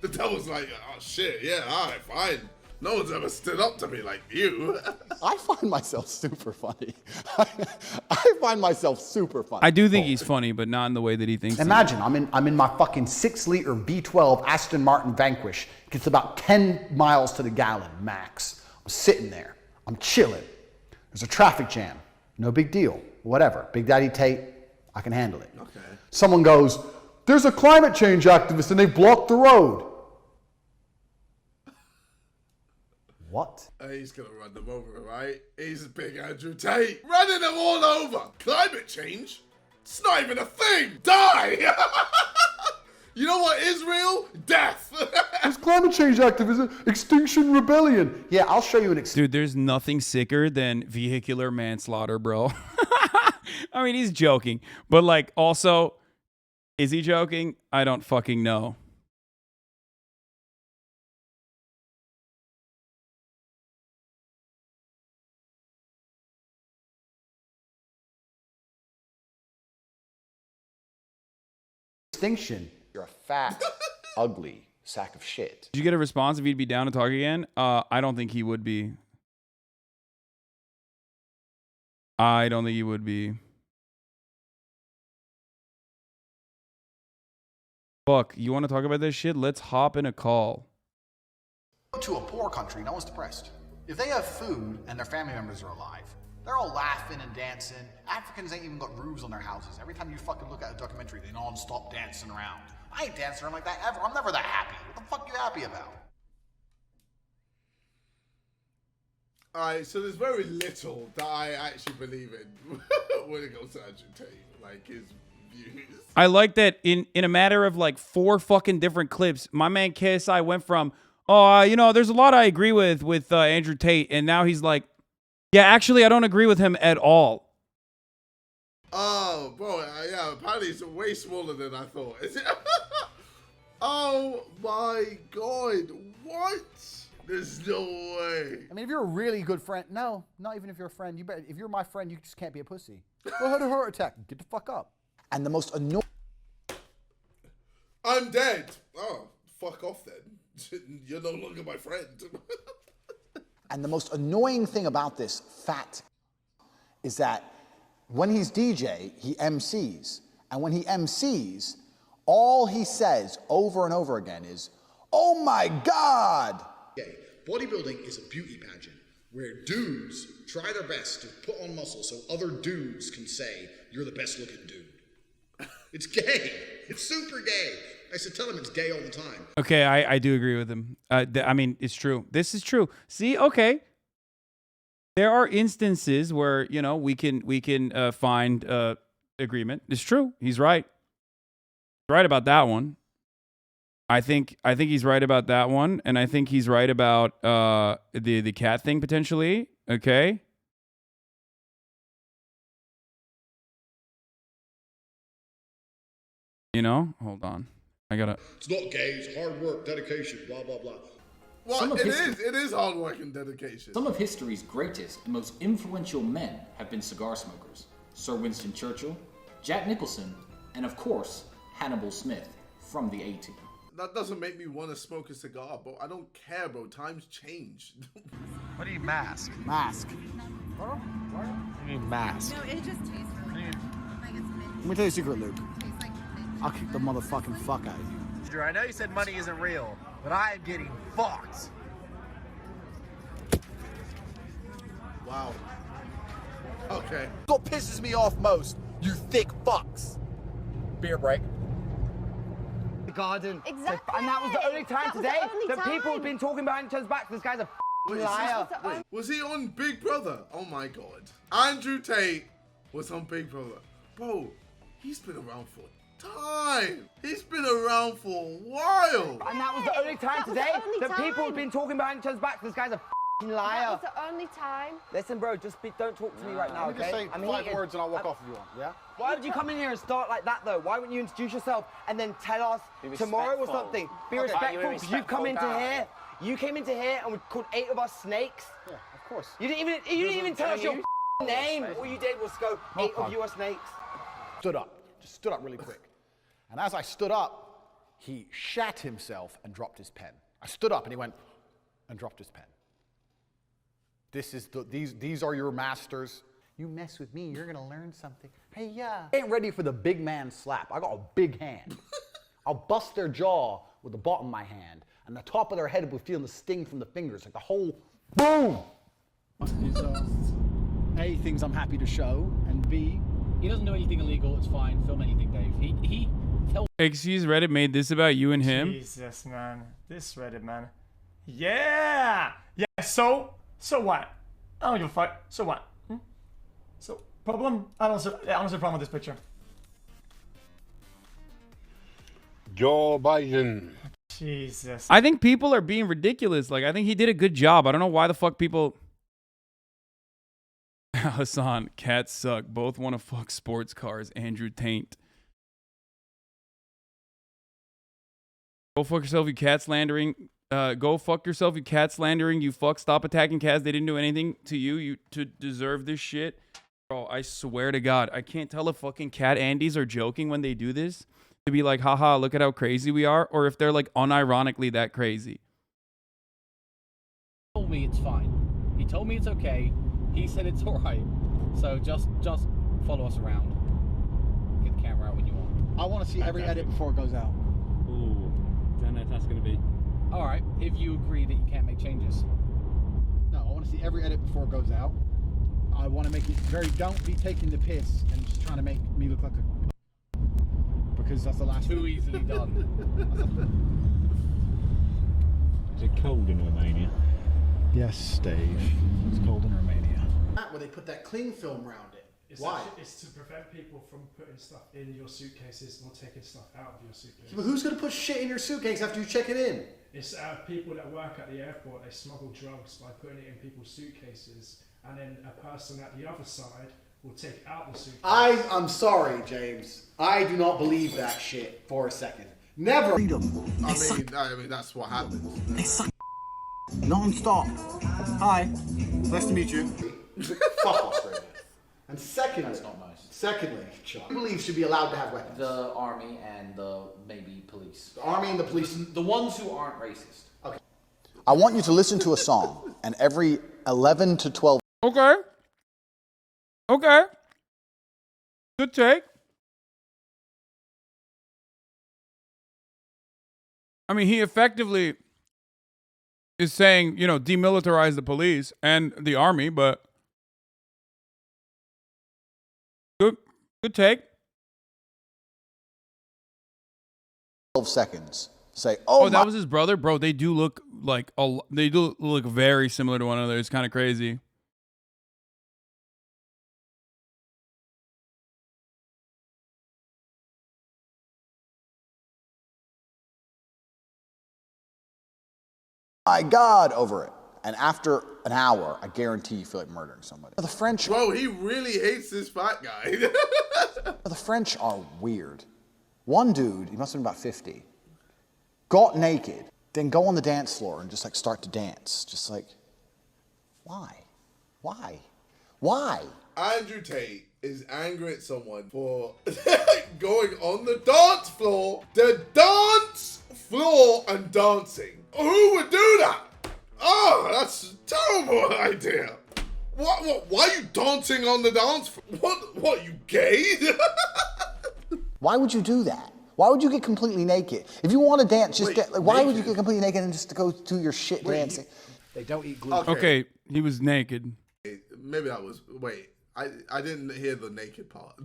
devil's like, oh shit, yeah, all right, fine. No one's ever stood up to me like you. I find myself super funny. I find myself super funny. I do think he's funny, but not in the way that he thinks. Imagine, I'm in my fucking 6-liter V12 Aston Martin Vanquish. It gets about 10 miles to the gallon, max. I'm sitting there. I'm chilling. There's a traffic jam. No big deal. Whatever. Big Daddy Tate, I can handle it. Okay. Someone goes, there's a climate change activist and they blocked the road. What? He's gonna run them over, right? He's big Andrew Tate. Running them all over. Climate change? It's not even a thing. Die! You know what is real? Death. It's climate change activism, Extinction Rebellion. Yeah, I'll show you an Dude, there's nothing sicker than vehicular manslaughter, bro. I mean, he's joking, but like, also, is he joking? I don't fucking know. extinction. You're a fat, ugly sack of shit. Did you get a response if he'd be down to talk again? I don't think he would be. I don't think he would be. Fuck, you want to talk about this shit? Let's hop in a call. To a poor country, no one's depressed. If they have food and their family members are alive, they're all laughing and dancing. Africans ain't even got roofs on their houses. Every time you fucking look at a documentary, they non-stop dancing around. I ain't dancing around like that ever. I'm never that happy. What the fuck are you happy about? Alright, so there's very little that I actually believe in when it comes to Andrew Tate, like his views. I like that in a matter of like 4 fucking different clips, my man KSI went from, you know, there's a lot I agree with Andrew Tate, and now he's like, yeah, actually, I don't agree with him at all. Oh, bro, yeah, apparently it's way smaller than I thought. Is it? Oh my god, what? There's no way. I mean, if you're a really good friend, no, not even if you're a friend. You better. If you're my friend, you just can't be a pussy. Go had a heart attack. Get the fuck up. And the most annoying. I'm dead. Oh, fuck off then. You're no longer my friend. And the most annoying thing about this fat is that when he's DJ, he MCs. And when he MCs, all he says over and over again is, oh my God! Bodybuilding is a beauty pageant where dudes try their best to put on muscle so other dudes can say, you're the best looking dude. It's gay. It's super gay. I should tell him it's gay all the time. Okay, I do agree with him. I mean, it's true. This is true. See, okay. There are instances where, you know, we can find agreement. It's true. He's right. He's right about that one. I think he's right about that one, and I think he's right about the cat thing potentially. Okay. You know, hold on. I gotta. It's not gay. It's hard work, dedication, blah blah blah. Well, it is hard work and dedication. Some of history's greatest and most influential men have been cigar smokers. Sir Winston Churchill, Jack Nicholson, and of course, Hannibal Smith from the A-Team. That doesn't make me want to smoke a cigar, bro. I don't care, bro. Times change. What do you mask? Mask. What do you mean mask? No, it just tastes really good. Like it's mint. Let me tell you a secret, Luke. Tastes like mint. I'll kick the motherfucking fuck out of you. Drew, I know you said money isn't real, but I am getting fucked. Wow. Okay. What pisses me off most, you thick fucks. Beer break. The garden. Exactly. And that was the only time today that time. people have been talking behind each other's backs. This guy's a liar. Wait, was he on Big Brother? Oh my god. Andrew Tate was on Big Brother. Bro, he's been around for time. He's been around for a while. And that was the only time today that people have been talking behind each other's backs. This guy's a liar. That was the only time. Listen, bro, don't talk to me right now, Let me okay? just say I'm 5 heated. words and I'll walk off if you want, yeah? Why would you come in here and start like that, though? Why wouldn't you introduce yourself and then tell us tomorrow or something? Be respectful, because you've come into here. You came into here and we called 8 of us snakes. Yeah, of course. You didn't even tell us your name. All you did was go, 8 of you are snakes. Stood up. Just stood up really quick. And as I stood up, he shat himself and dropped his pen. I stood up and he went and dropped his pen. These are your masters. You mess with me, you're gonna learn something. Hey, yeah. Ain't ready for the big man slap. I got a big hand. I'll bust their jaw with the bottom of my hand, and the top of their head will feel the sting from the fingers, like the whole boom. A, things I'm happy to show, and B, he doesn't do anything illegal. It's fine. Film anything, Dave. He tells. Excuse Reddit made this about you and him. Jesus, man. This Reddit, man. Yeah. Yeah. So what? I don't give a fuck. So what? So problem? I don't see a problem with this picture. Joe Biden. Jesus. I think people are being ridiculous. Like, I think he did a good job. I don't know why the fuck people. Hasan, cats suck. Both want to fuck sports cars. Andrew Tate. Go fuck yourself, you cat slandering. Go fuck yourself, you cat slandering. You fuck. Stop attacking cats. They didn't do anything to you to deserve this shit. Bro, I swear to God, I can't tell if fucking cat Andys are joking when they do this. To be like, haha, look at how crazy we are. Or if they're like unironically that crazy. He told me it's fine. He told me it's okay. He said it's alright. So just follow us around. Get the camera out when you want. I want to see every edit before it goes out. Ooh, don't know if that's going to be. Alright, if you agree that you can't make changes. No, I want to see every edit before it goes out. I want to make it very, don't be taking the piss and just trying to make me look like a... Because that's the last Too easily done. Is it cold in Romania? Yes, Dave. It's cold in Romania. Where they put that cling film around it. Why? It's to prevent people from putting stuff in your suitcases or taking stuff out of your suitcases. But who's going to put shit in your suitcase after you check it in? It's people that work at the airport. They smuggle drugs by putting it in people's suitcases, and then a person at the other side will take out the suitcase. I'm sorry, James. I do not believe that shit for a second. Never. I mean, that's what happens. They suck non-stop. Hi. Nice to meet you. Fuck Australia. And secondly, that's not nice. Secondly, Chuck, who believes should be allowed to have weapons? The army and the maybe police. The army and the police. The ones who aren't racist. Okay. I want you to listen to a song, and every 11 to 12. Okay. Okay. Good take. I mean, he effectively is saying, you know, demilitarize the police and the army, but good take. 12 seconds. Say, oh, that was his brother, bro. They do look like they do look very similar to one another. It's kind of crazy. My God, over it. And after an hour, I guarantee you feel like murdering somebody. The French. Bro, he really hates this fat guy. The French are weird. One dude, he must have been about 50, got naked, then go on the dance floor and just like start to dance. Just like, why? Why? Why? Andrew Tate is angry at someone for going on the dance floor and dancing. Who would do that? Oh, that's a terrible idea. What? Why are you dancing on the dance floor? What, you gay? Why would you do that? Why would you get completely naked? If you want to dance, just why would you get completely naked and just go do your shit dancing? They don't eat gluten. Okay, he was naked. Maybe that was, I didn't hear the naked part.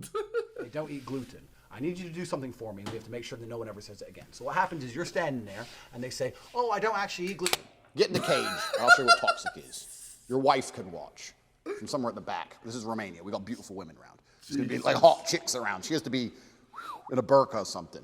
They don't eat gluten. I need you to do something for me, and we have to make sure that no one ever says it again. So what happens is you're standing there, and they say, oh, I don't actually eat gluten. Get in the cage, and I'll show you what toxic is. Your wife could watch from somewhere at the back. This is Romania. We got beautiful women around. She's gonna be like hot chicks around. She has to be in a burqa or something.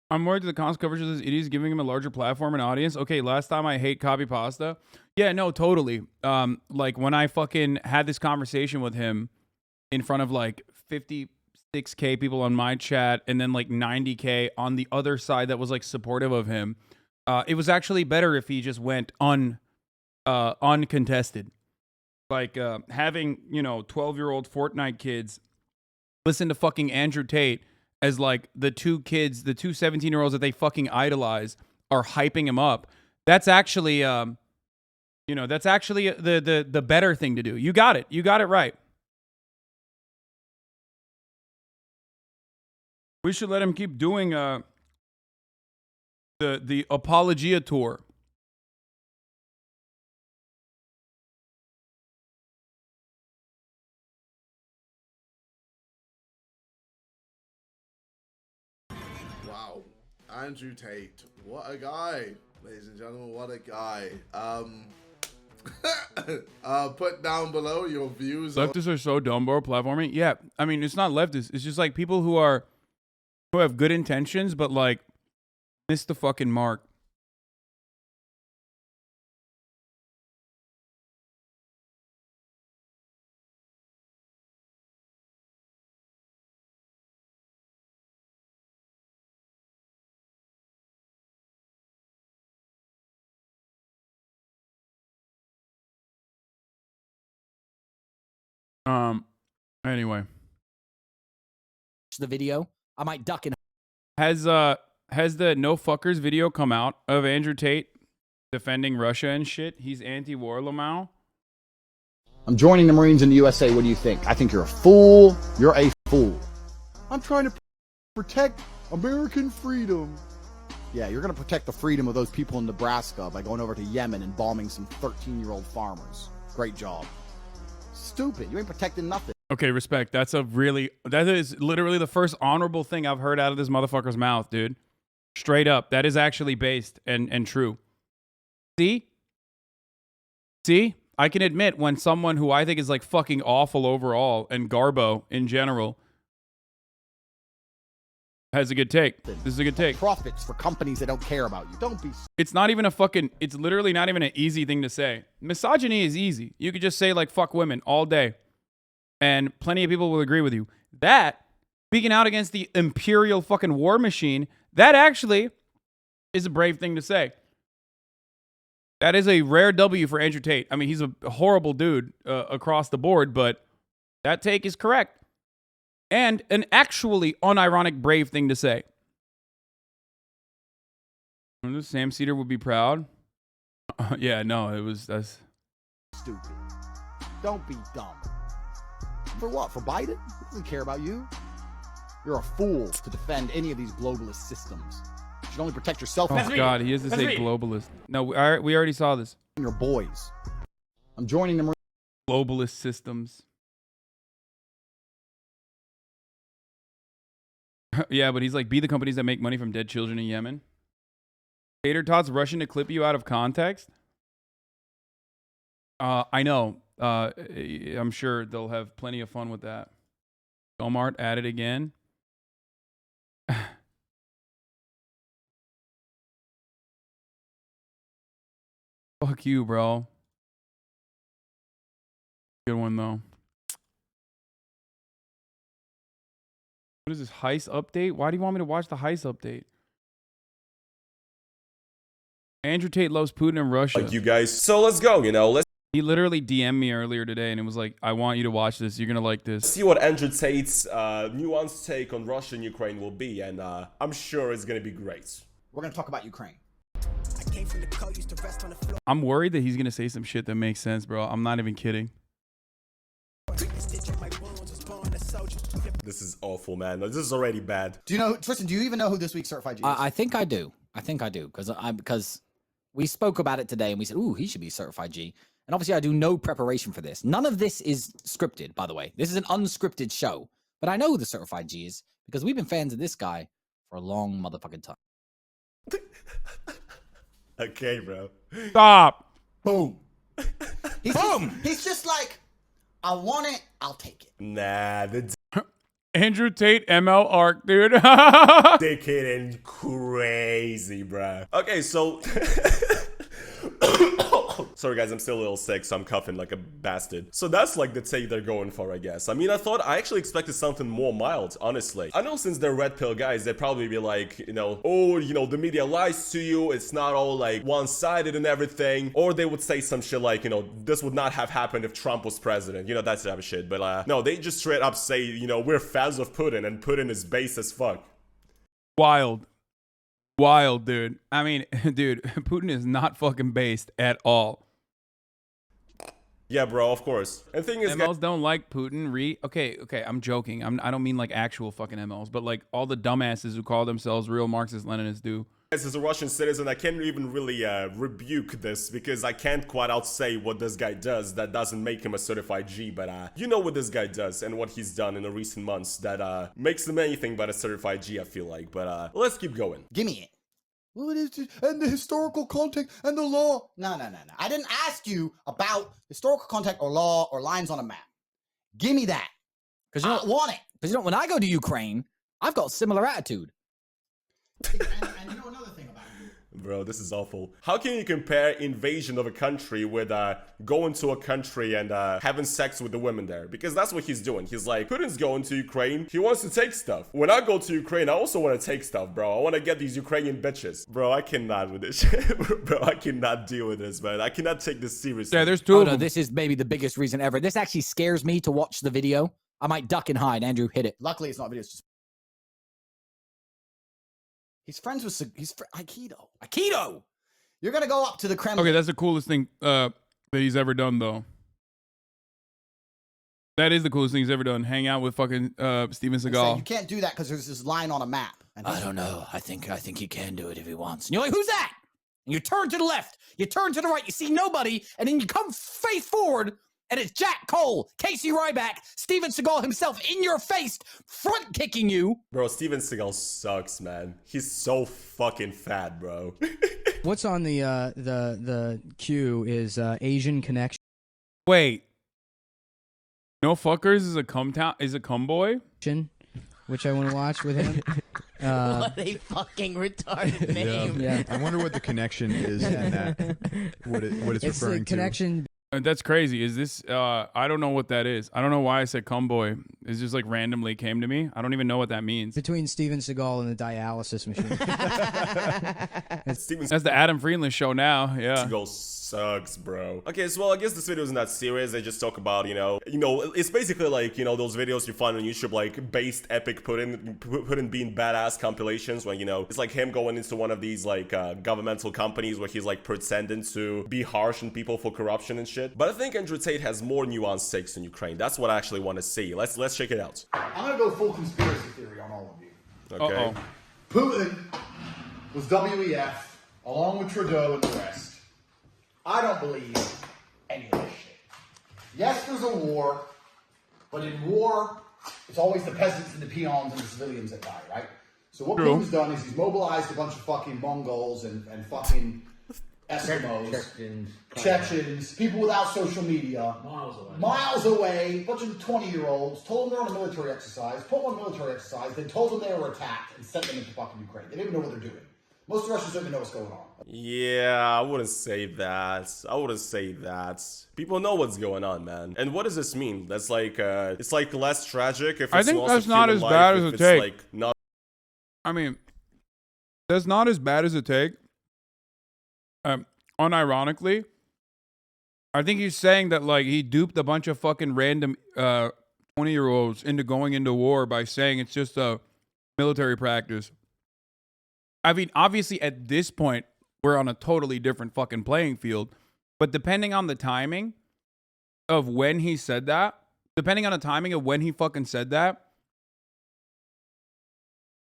I'm worried that the cons coverage of this idiot is giving him a larger platform and audience. Okay, last time I hate copy pasta. Yeah, no, totally. Like when I fucking had this conversation with him in front of like 56K people on my chat and then like 90K on the other side that was like supportive of him. It was actually better if he just went uncontested. Like having, 12-year-old Fortnite kids listen to fucking Andrew Tate as like the two 17-year-olds that they fucking idolize are hyping him up. That's actually, that's actually the better thing to do. You got it. You got it right. We should let him keep doing the Apologia tour. Wow. Andrew Tate. What a guy. Ladies and gentlemen, what a guy. Put down below your views. Leftists are so dumb, bro. Platforming. Yeah. I mean, it's not leftists. It's just like people who have good intentions, but like miss the fucking mark. Anyway. The video. I might duck in. Has the No Fuckers video come out of Andrew Tate defending Russia and shit? He's anti-war, Lamau. I'm joining the Marines in the USA. What do you think? I think you're a fool. You're a fool. I'm trying to protect American freedom. Yeah, you're going to protect the freedom of those people in Nebraska by going over to Yemen and bombing some 13-year-old farmers. Great job. Stupid. You ain't protecting nothing. Okay, respect. That is literally the first honorable thing I've heard out of this motherfucker's mouth, dude. Straight up. That is actually based and true. See? I can admit when someone who I think is like fucking awful overall and Garbo in general has a good take. This is a good take. Profits for companies that don't care about you. Don't be. It's literally not even an easy thing to say. Misogyny is easy. You could just say like fuck women all day. And plenty of people will agree with you. That, speaking out against the imperial fucking war machine, that actually is a brave thing to say. That is a rare W for Andrew Tate. I mean, he's a horrible dude across the board, but that take is correct. And an actually unironic brave thing to say. Sam Cedar would be proud. Yeah, no, that's stupid. Don't be dumb. For what? For Biden? He doesn't care about you. You're a fool to defend any of these globalist systems. You should only protect yourself. Oh, God, he is to say globalist. No, we already saw this. Your boys. I'm joining them. Globalist systems. Yeah, but he's like, be the companies that make money from dead children in Yemen. Tater Tots rushing to clip you out of context. I know. I'm sure they'll have plenty of fun with that. Walmart at it again. Fuck you, bro. Good one, though. What is this, heist update? Why do you want me to watch the heist update? Andrew Tate loves Putin and Russia. Like you guys. So let's go, let's He literally DM'd me earlier today and it was like, I want you to watch this. You're going to like this. see what Andrew Tate's nuanced take on Russia and Ukraine will be. And I'm sure it's going to be great. We're going to talk about Ukraine. I'm worried that he's going to say some shit that makes sense, bro. I'm not even kidding. This is awful, man. This is already bad. Do you know, Tristan, do you even know who this week's certified G is? I think I do. Because we spoke about it today and we said, ooh, he should be certified G. And obviously I do no preparation for this. None of this is scripted, by the way. This is an unscripted show. But I know who the certified G is because we've been fans of this guy for a long motherfucking time. Okay, bro. Stop. Boom. He's just like, I want it, I'll take it. Nah, the Andrew Tate ML arc, dude. dickhead and crazy, bro. Okay, so sorry guys, I'm still a little sick, so I'm coughing like a bastard. So that's like the take they're going for, I guess. I mean, I actually expected something more mild, honestly. I know since they're red pill guys, they'd probably be like, the media lies to you, it's not all like one-sided and everything. Or they would say some shit like, this would not have happened if Trump was president, that type of shit. But no, they just straight up say, we're fans of Putin and Putin is base as fuck. Wild, dude. I mean, dude, Putin is not fucking based at all. Yeah, bro, of course. And the thing is, MLs don't like Putin. Okay, I'm joking. I don't mean like actual fucking MLs, but like all the dumbasses who call themselves real Marxist Leninists do. As a Russian citizen, I can't even really rebuke this because I can't quite out say what this guy does that doesn't make him a certified G, but you know what this guy does and what he's done in the recent months that makes him anything but a certified G, I feel like. But let's keep going. Give me it. Well, it is, and the historical context and the law. No. I didn't ask you about historical context or law or lines on a map. Give me that. Because you don't want it. Because when I go to Ukraine, I've got a similar attitude. And you know another thing about it. Bro, this is awful. How can you compare invasion of a country with going to a country and having sex with the women there? Because that's what he's doing. He's like, Putin's going to Ukraine. He wants to take stuff. When I go to Ukraine, I also want to take stuff, bro. I want to get these Ukrainian bitches. Bro, I cannot with this shit. Bro, I cannot deal with this, man. I cannot take this seriously. Yeah, there's two of them. This is maybe the biggest reason ever. This actually scares me to watch the video. I might duck and hide. Andrew, hit it. Luckily, it's not a video. It's just he's friends with Aikido. Aikido! You're going to go up to the Kremlin. Okay, that's the coolest thing that he's ever done, though. That is the coolest thing he's ever done. Hang out with fucking Steven Seagal. You can't do that because there's this line on a map. And I don't know. I think he can do it if he wants. And you're like, who's that? And you turn to the left. You turn to the right. You see nobody. And then you come face forward. And it's Jack Cole, Casey Ryback, Steven Seagal himself in your face, front kicking you. Bro, Steven Seagal sucks, man. He's so fucking fat, bro. What's on the queue is Asian Connection. Wait. No Fuckers is a cum boy? Which I want to watch with him. What a fucking retarded name. Yeah. I wonder what the connection is and that what it's referring the connection. That's crazy. Is this, I don't know what that is. I don't know why I said cumboy. It just like randomly came to me. I don't even know what that means. Between Steven Seagal and the dialysis machine. That's the Adam Friedland show now. Yeah. Seagal sucks, bro. Okay, so well, I guess this video isn't that serious. They just talk about, you know, it's basically like, you know, those videos you find on YouTube, like based epic Putin being badass compilations when, you know, it's like him going into one of these like governmental companies where he's like pretending to be harsh on people for corruption and shit. But I think Andrew Tate has more nuanced takes in Ukraine. That's what I actually want to see. Let's check it out. I'm gonna go full conspiracy theory on all of you. Okay. Putin was WEF along with Trudeau and the rest. I don't believe any of this shit. Yes, there's a war, but in war, it's always the peasants and the peons and the civilians that die, right? So what Putin's done is he's mobilized a bunch of fucking Mongols and fucking Eskimos, Chechens, people without social media, miles away, a bunch of 20-year-olds, told them they're on a military exercise, put them on a military exercise, then told them they were attacked and sent them into fucking Ukraine. They didn't even know what they're doing. Most Russians don't even know what's going on. Yeah, I wouldn't say that. People know what's going on, man. And what does this mean? That's like, it's like less tragic if it's I think that's not as bad as a take. Like not. I mean, that's not as bad as a take. Unironically, I think he's saying that like he duped a bunch of fucking random 20-year-olds into going into war by saying it's just a military practice. I mean, obviously at this point, we're on a totally different fucking playing field. But depending on the timing of when he said that,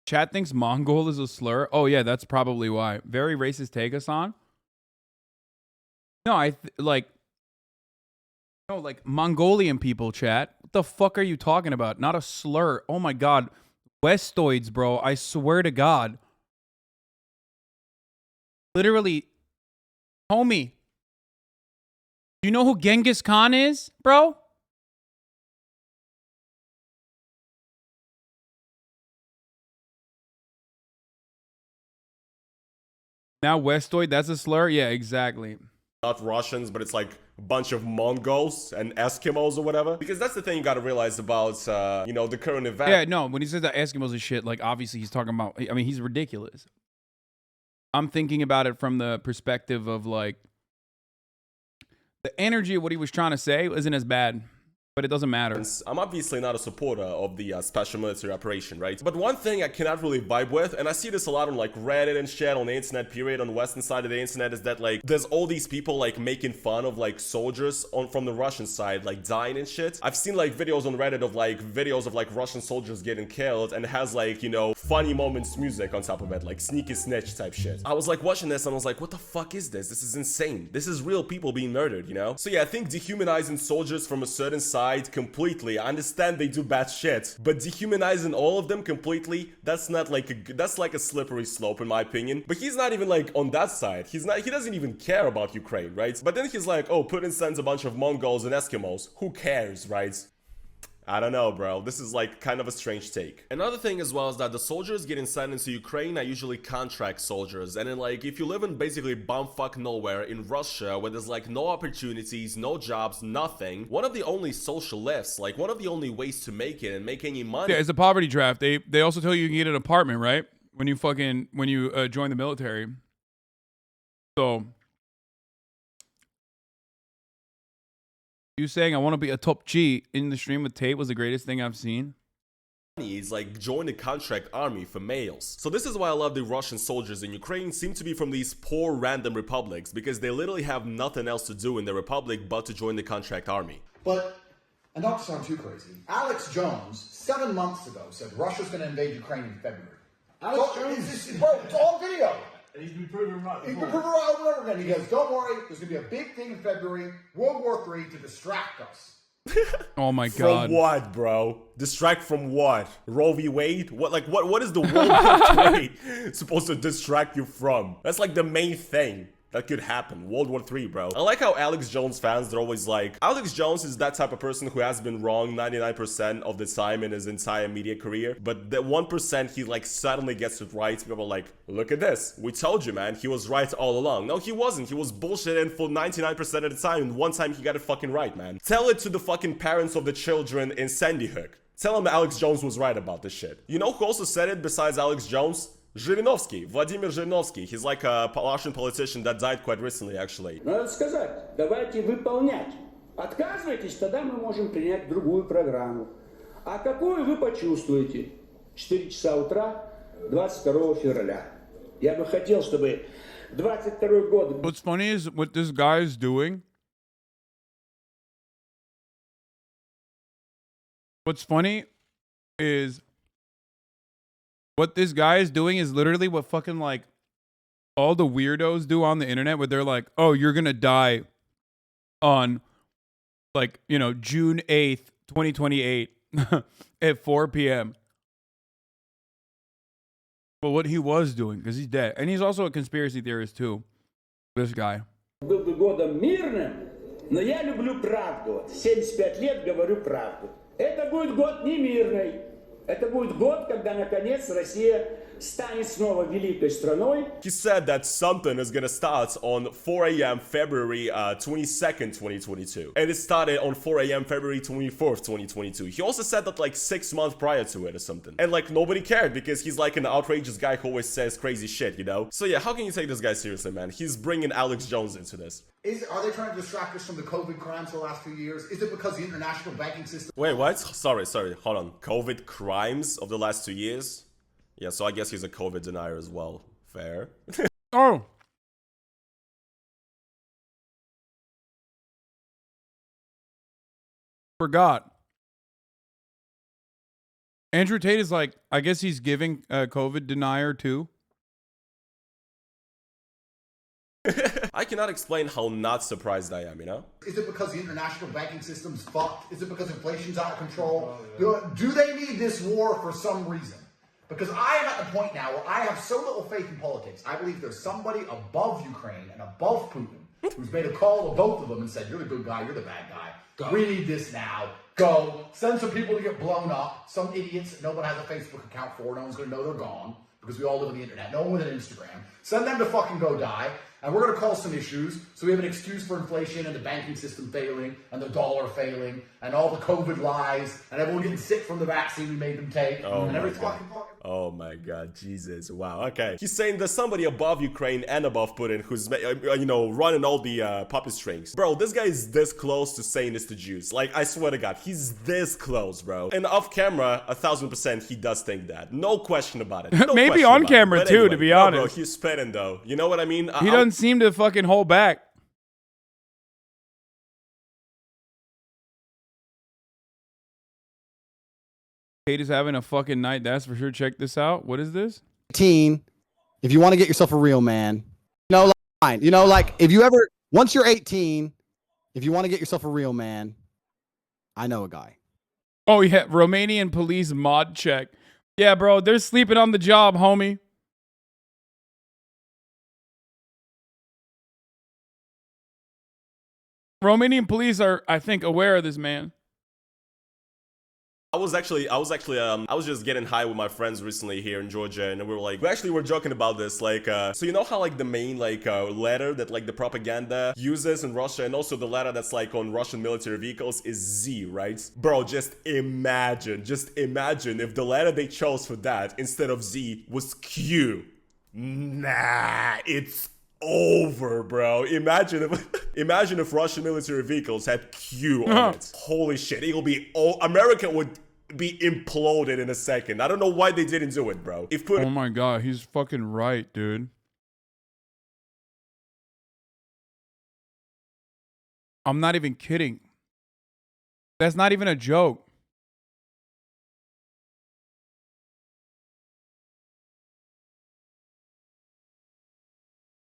chat thinks Mongol is a slur. Oh yeah, that's probably why. Very racist take, Hasan. No, like Mongolian people, chat. What the fuck are you talking about? Not a slur. Oh my God. Westoids, bro. I swear to God. Literally, homie. Do you know who Genghis Khan is, bro? Now Westoid, that's a slur? Yeah, exactly. Not Russians, but it's like a bunch of Mongols and Eskimos or whatever. Because that's the thing you gotta realize about, you know, the current event. Yeah, no, when he says that Eskimos and shit, like, obviously he's talking about, I mean, he's ridiculous. I'm thinking about it from the perspective of, like, the energy of what he was trying to say isn't as bad. but it doesn't matter. I'm obviously not a supporter of the special military operation, right? But one thing I cannot really vibe with, and I see this a lot on like Reddit and shit, on the internet period, on the western side of the internet, is that like there's all these people like making fun of like soldiers from the Russian side, like dying and shit. I've seen like videos on Reddit of like Russian soldiers getting killed, and it has like, you know, funny moments music on top of it, like sneaky snitch type shit. I was like watching this and I was like, what the fuck is this? This is insane. This is real people being murdered, you know? So yeah, I think dehumanizing soldiers from a certain side completely, I understand they do bad shit, but dehumanizing all of them completely, that's not like that's like a slippery slope in my opinion. But he's not even like on that side. He doesn't even care about Ukraine, right? But then he's like, oh, Putin sends a bunch of Mongols and Eskimos. Who cares, right? I don't know, bro. This is like kind of a strange take. Another thing as well is that the soldiers getting sent into Ukraine are usually contract soldiers. And then like, if you live in basically bumfuck nowhere in Russia, where there's like no opportunities, no jobs, nothing, one of the only social lifts, like one of the only ways to make it and make any money. Yeah, it's a poverty draft. They also tell you can get an apartment, right? When you join the military. So you saying I want to be a top G in the stream with Tate was the greatest thing I've seen. Is like join the contract army for males. So this is why I love the Russian soldiers in Ukraine seem to be from these poor random republics, because they literally have nothing else to do in the republic but to join the contract army. But, and not to sound too crazy, Alex Jones 7 months ago said Russia's going to invade Ukraine in February. Alex Jones? Bro, it's on video. And he's been proven right. He's been proven right over and over again. He goes, don't worry, there's going to be a big thing in February, World War III, to distract us. Oh my god. From what, bro? Distract from what? Roe v. Wade? What is the World War III supposed to distract you from? That's like the main thing that could happen. World War III, bro. I like how Alex Jones fans, they're always like, Alex Jones is that type of person who has been wrong 99% of the time in his entire media career, but the 1% he like suddenly gets it right. People are like, look at this, we told you, man, he was right all along. No, he wasn't. He was bullshitting for 99% of the time, and one time he got it fucking right, man. Tell it to the fucking parents of the children in Sandy Hook. Tell them Alex Jones was right about this shit. You know who also said it besides Alex Jones? Жириновский, Vladimir Zhirinovsky. He's like a Russian politician that died quite recently, actually. Надо сказать, давайте выполнять. Отказывайтесь, тогда мы можем принять другую программу. А какую вы почувствуете? 4 часа утра, 22 февраля. Я бы хотел, чтобы 22 год... What's funny is what this guy is doing. What's funny is what this guy is doing is literally what fucking like all the weirdos do on the internet, where they're like, oh, you're gonna die on like, you know, June 8th, 2028 at 4 p.m. But what he was doing, because he's dead. And he's also a conspiracy theorist too, this guy. Был бы годом мирным, но я люблю правду. 75 лет говорю правду. Это будет год не мирный. Это будет год, когда наконец Россия станет снова великой страной. He said that something is gonna start on 4 a.m. February 22nd, 2022. And it started on 4 a.m. February 24th, 2022. He also said that like 6 months prior to it or something. And like nobody cared because he's like an outrageous guy who always says crazy shit, you know? So yeah, how can you take this guy seriously, man? He's bringing Alex Jones into this. Are they trying to distract us from the COVID crimes the last few years? Is it because the international banking system... Wait, what? Sorry, hold on. COVID crimes of the last 2 years? Yeah, so I guess he's a COVID denier as well. Fair. Oh. Forgot. Andrew Tate is like, I guess he's giving a COVID denier too. I cannot explain how not surprised I am, you know? Is it because the international banking system's fucked? Is it because inflation's out of control? Do they need this war for some reason? Because I am at the point now where I have so little faith in politics. I believe there's somebody above Ukraine and above Putin who's made a call to both of them and said, you're the good guy, you're the bad guy. Go. We need this now. Go. Send some people to get blown up. Some idiots that no one has a Facebook account for. No one's going to know they're gone because we all live on the internet. No one with an Instagram. Send them to fucking go die. And we're going to cause some issues. So we have an excuse for inflation and the banking system failing and the dollar failing and all the COVID lies and everyone getting sick from the vaccine we made them take. Oh my God, Jesus, wow, okay. He's saying there's somebody above Ukraine and above Putin who's, running all the puppet strings. Bro, this guy is this close to saying this to Jews. Like, I swear to God, he's this close, bro. And off camera, 1000% he does think that. No question about it. No Maybe on camera too, anyway, to be honest. Bro, he's spitting though. You know what I mean? He doesn't seem to fucking hold back. Tate is having a fucking night, that's for sure. Check this out. What is this? 18, if you want to get yourself a real man, fine. If you ever, once you're 18, if you want to get yourself a real man, I know a guy. Oh yeah, Romanian police mod check. Yeah, bro, they're sleeping on the job, homie. Romanian police are, I think, aware of this man. I was just getting high with my friends recently here in Georgia, and we were joking about this, so you know how the main letter that the propaganda uses in Russia, and also the letter that's on Russian military vehicles is Z, right? Bro, just imagine if the letter they chose for that instead of Z was Q. Nah, it's over, bro. Imagine if Russian military vehicles had Q on it. Holy shit, America would be imploded in a second. I don't know why they didn't do it, bro. Oh my God, he's fucking right, dude. I'm not even kidding. That's not even a joke.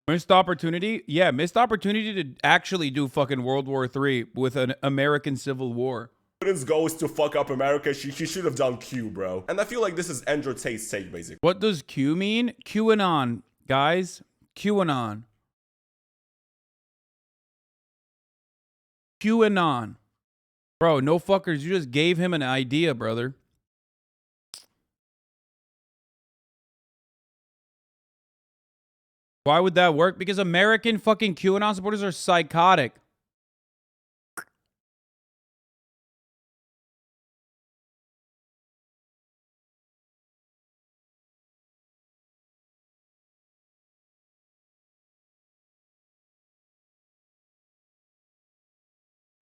Missed opportunity? Yeah, missed opportunity to actually do fucking World War III with an American Civil War. Putin's goal is to fuck up America. He should have done Q, bro. And I feel like this is Andrew Tate's take, basically. What does Q mean? QAnon, guys. QAnon. QAnon. Bro, no fuckers. You just gave him an idea, brother. Why would that work? Because American fucking QAnon supporters are psychotic.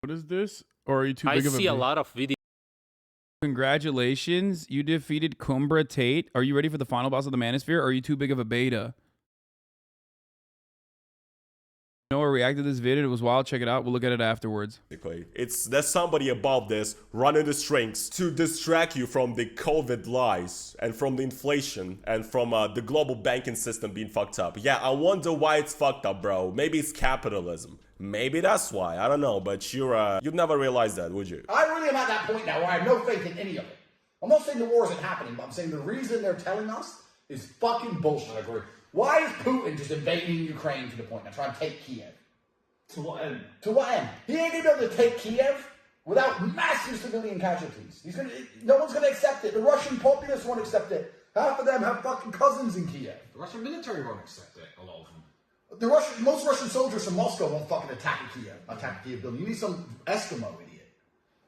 What is this? Or are you too big of a... I see a lot of videos. Congratulations. You defeated Kumbra Tate. Are you ready for the final boss of the Manosphere? Or are you too big of a beta? Noah reacted to this video. It was wild. Check it out. We'll look at it afterwards. There's somebody above this running the strings to distract you from the COVID lies and from the inflation and from the global banking system being fucked up. Yeah, I wonder why it's fucked up, bro. Maybe it's capitalism. Maybe that's why. I don't know, but you'd never realize that, would you? I really am at that point now where I have no faith in any of it. I'm not saying the war isn't happening, but I'm saying the reason they're telling us is fucking bullshit. I agree. Why is Putin just invading Ukraine to the point now, trying to take Kiev? To what end? To what end? He ain't gonna be able to take Kiev without massive civilian casualties. No one's gonna accept it. The Russian populace won't accept it. Half of them have fucking cousins in Kiev. The Russian military won't accept it, a lot of them. Most Russian soldiers from Moscow won't fucking attack a Kiev building. You need some Eskimo idiot.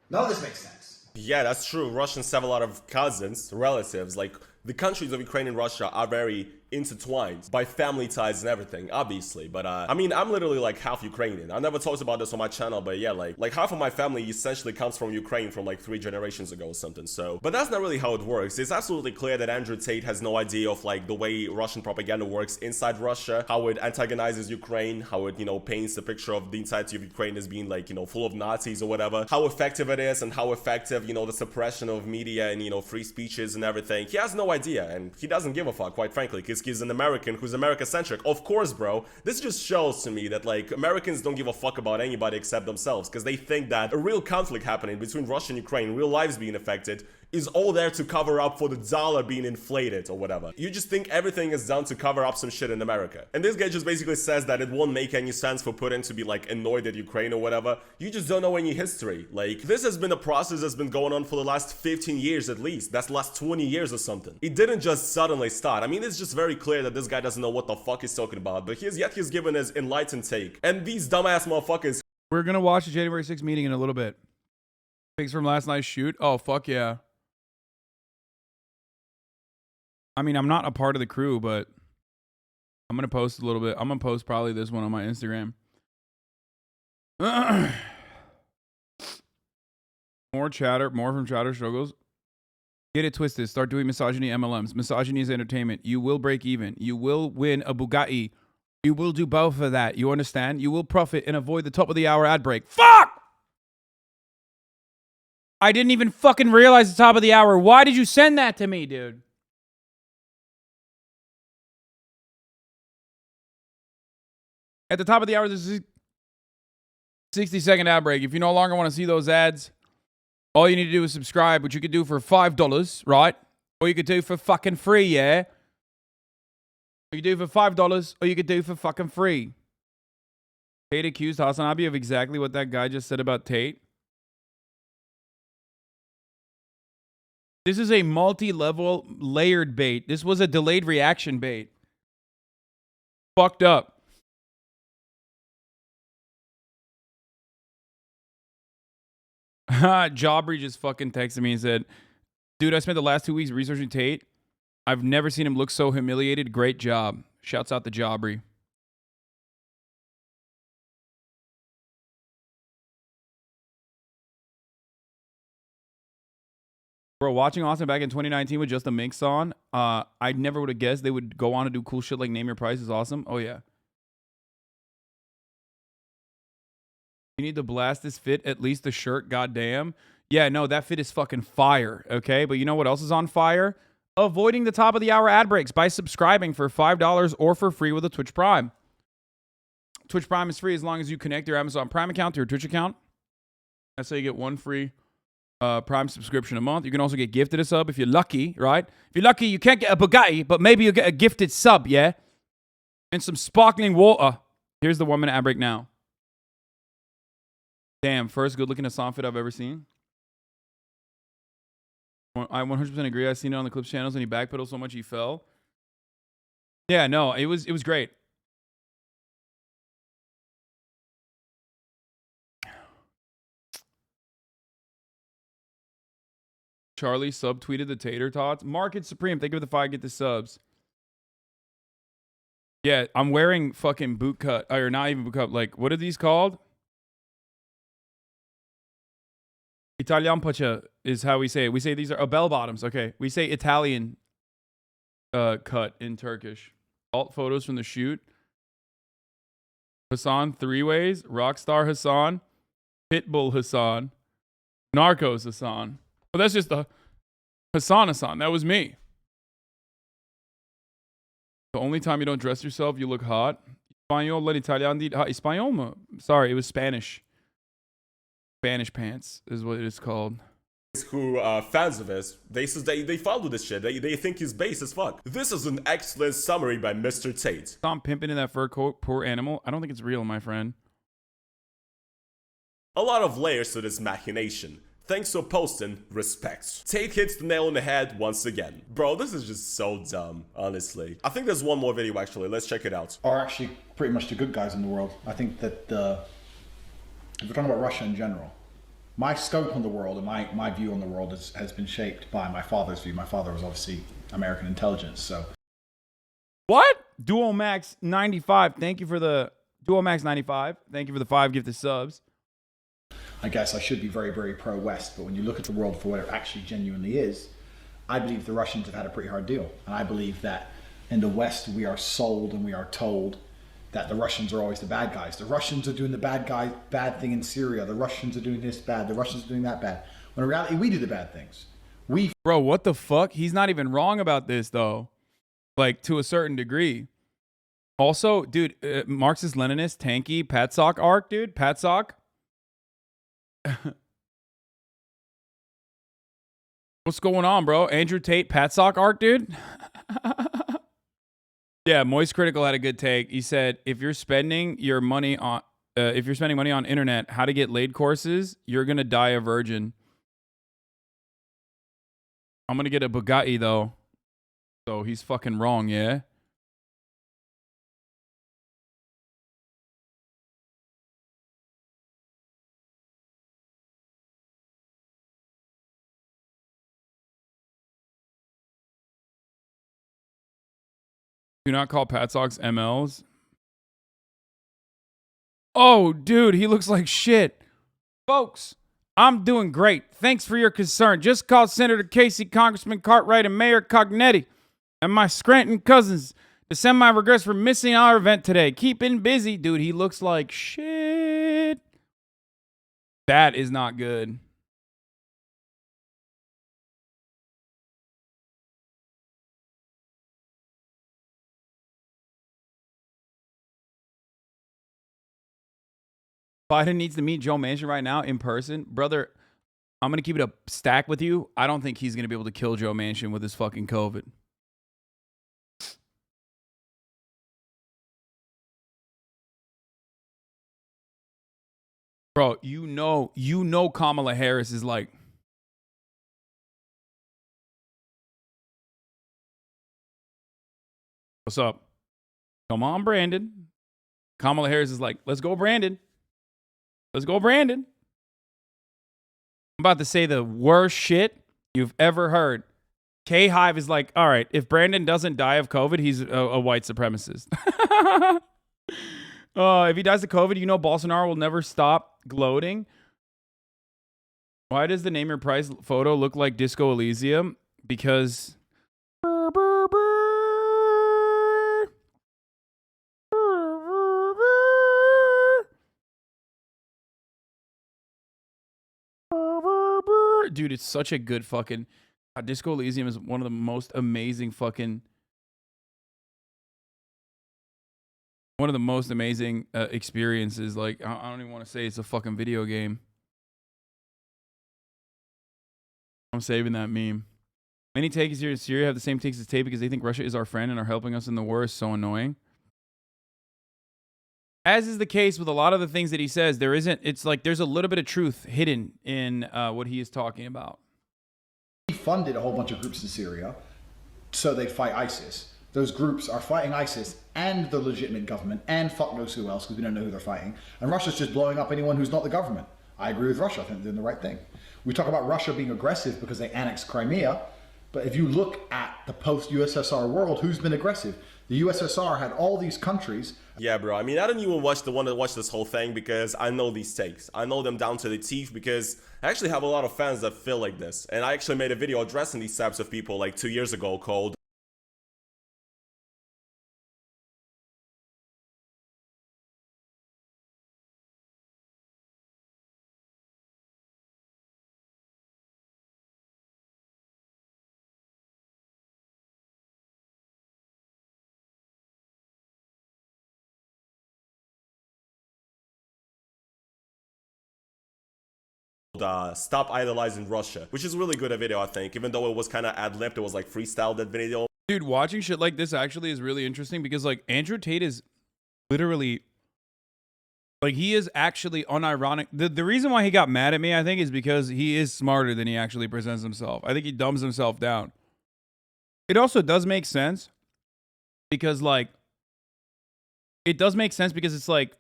None of this makes sense. Yeah, that's true. Russians have a lot of cousins, relatives. The countries of Ukraine and Russia are very intertwined by family ties and everything, obviously. But I mean, I'm literally half Ukrainian. I never talked about this on my channel, but yeah, like half of my family essentially comes from Ukraine from 3 generations ago or something. So, but that's not really how it works. It's absolutely clear that Andrew Tate has no idea of the way Russian propaganda works inside Russia, how it antagonizes Ukraine, how it paints the picture of the entirety of Ukraine as being full of Nazis or whatever, how effective it is and how effective the suppression of media and free speeches and everything. He has no idea, and he doesn't give a fuck, quite frankly, because he's an American who's America-centric. Of course, bro. This just shows to me that Americans don't give a fuck about anybody except themselves, because they think that a real conflict happening between Russia and Ukraine, real lives being affected, is all there to cover up for the dollar being inflated or whatever. You just think everything is done to cover up some shit in America. And this guy just basically says that it won't make any sense for Putin to be like annoyed at Ukraine or whatever. You just don't know any history. Like, this has been a process that's been going on for the last 15 years at least. That's the last 20 years or something. It didn't just suddenly start. I mean, it's just very clear that this guy doesn't know what the fuck he's talking about, but he's given his enlightened take. And these dumbass motherfuckers. We're gonna watch the January 6th meeting in a little bit. Pics from last night's shoot. Oh, fuck yeah. I mean, I'm not a part of the crew, but I'm going to post a little bit. I'm going to post probably this one on my Instagram. More chatter, more from Chatter Struggles. Get it twisted. Start doing misogyny MLMs. Misogyny is entertainment. You will break even. You will win a Bugatti. You will do both of that. You understand? You will profit and avoid the top of the hour ad break. Fuck! I didn't even fucking realize the top of the hour. Why did you send that to me, dude? At the top of the hour, there's a 60-second ad break. If you no longer want to see those ads, all you need to do is subscribe, which you could do for $5, right? Or you could do for fucking free, yeah? You could do for $5, or you could do for fucking free. Tate accused HasanAbi of exactly what that guy just said about Tate. This is a multi-level layered bait. This was a delayed reaction bait. Fucked up. Jobry just fucking texted me and said, dude, I spent the last 2 weeks researching Tate. I've never seen him look so humiliated. Great job. Shouts out to Jobry. Bro, watching Austin back in 2019 with just a mix on, I never would have guessed they would go on to do cool shit like Name Your Price is awesome. Oh, yeah. You need to blast this fit, at least the shirt, goddamn. Yeah, no, that fit is fucking fire, okay? But you know what else is on fire? Avoiding the top of the hour ad breaks by subscribing for $5 or for free with a Twitch Prime. Twitch Prime is free as long as you connect your Amazon Prime account to your Twitch account. That's how you get one free Prime subscription a month. You can also get gifted a sub if you're lucky, right? If you're lucky, you can't get a Bugatti, but maybe you'll get a gifted sub, yeah? And some sparkling water. Here's the 1 minute ad break now. Damn, first good-looking Hasan fit I've ever seen. I 100% agree. I've seen it on the Clips channels, and he backpedaled so much he fell. Yeah, no, it was great. Charlie subtweeted the Tater Tots. Market Supreme, thank you for the 5, get the subs. Yeah, I'm wearing fucking boot cut, or not even boot cut, like, what are these called? Italian pacha is how we say it. We say these are bell bottoms. Okay, we say Italian cut in Turkish. Alt photos from the shoot. Hasan 3 ways. Rockstar Hasan. Pitbull Hasan. Narcos Hasan. Well, that's just the Hasan. That was me. The only time you don't dress yourself, you look hot. Español, l'Italian dit Español. Sorry, it was Spanish. Spanish pants is what it is called. Who are fans of his, they follow this shit. They think he's base as fuck. This is an excellent summary by Mr. Tate. Stop pimping in that fur coat, poor animal. I don't think it's real, my friend. A lot of layers to this machination. Thanks for posting, respect. Tate hits the nail on the head once again. Bro, this is just so dumb, honestly. I think there's one more video actually, let's check it out. Are actually pretty much the good guys in the world. I think that if we're talking about Russia in general, my scope on the world and my view on the world has been shaped by my father's view. My father was obviously American intelligence, so. What? Duo Max 95. Thank you for the Duo Max 95. Thank you for the 5 gifted subs. I guess I should be very, very pro-West, but when you look at the world for what it actually genuinely is, I believe the Russians have had a pretty hard deal. And I believe that in the West, we are sold and we are told that the Russians are always the bad guys. The Russians are doing the bad thing in Syria. The Russians are doing this bad. The Russians are doing that bad. When in reality, we do the bad things. Bro, what the fuck? He's not even wrong about this, though. Like, to a certain degree. Also, dude, Marxist-Leninist, tanky, Patsock arc, dude. Patsock. What's going on, bro? Andrew Tate, Patsock art, dude? Yeah, Moist Critical had a good take. He said, if you're spending money on internet, how to get laid courses, you're going to die a virgin. I'm going to get a Bugatti, though. So he's fucking wrong, yeah? Do not call Patsocks MLs. Oh, dude, he looks like shit. Folks, I'm doing great. Thanks for your concern. Just called Senator Casey, Congressman Cartwright, and Mayor Cognetti, and my Scranton cousins to send my regrets for missing our event today. Keeping busy. Dude, he looks like shit. That is not good. Biden needs to meet Joe Manchin right now in person. Brother, I'm going to keep it a stack with you. I don't think he's going to be able to kill Joe Manchin with his fucking COVID. Bro, you know Kamala Harris is like... What's up? Come on, Brandon. Kamala Harris is like, let's go, Brandon. Let's go, Brandon. I'm about to say the worst shit you've ever heard. K-Hive is like, all right, if Brandon doesn't die of COVID, he's a white supremacist. If he dies of COVID, you know Bolsonaro will never stop gloating. Why does the Name Your Price photo look like Disco Elysium? Because... Dude, it's such a good fucking... Disco Elysium is one of the most amazing fucking... One of the most amazing experiences. Like, I don't even want to say it's a fucking video game. I'm saving that meme. Many takes here in Syria have the same takes as Tate because they think Russia is our friend and are helping us in the war. Is so annoying. As is the case with a lot of the things that he says, it's like there's a little bit of truth hidden in what he is talking about. He funded a whole bunch of groups in Syria so they'd fight ISIS. Those groups are fighting ISIS and the legitimate government and fuck knows who else because we don't know who they're fighting. And Russia's just blowing up anyone who's not the government. I agree with Russia. I think they're doing the right thing. We talk about Russia being aggressive because they annexed Crimea. But if you look at the post-USSR world, who's been aggressive? The USSR had all these countries. Yeah, bro. I mean, I don't even want to watch this whole thing because I know these takes. I know them down to the teeth because I actually have a lot of fans that feel like this. And I actually made a video addressing these types of people like 2 years ago called Stop Idolizing Russia, which is really good a video, I think, even though it was kind of ad-libbed. It was like freestyle, that video. Dude, watching shit like this actually is really interesting because like Andrew Tate is literally like, he is actually unironic. The reason why he got mad at me, I think, is because he is smarter than he actually presents himself. I think he dumbs himself down. It also does make sense because like it's like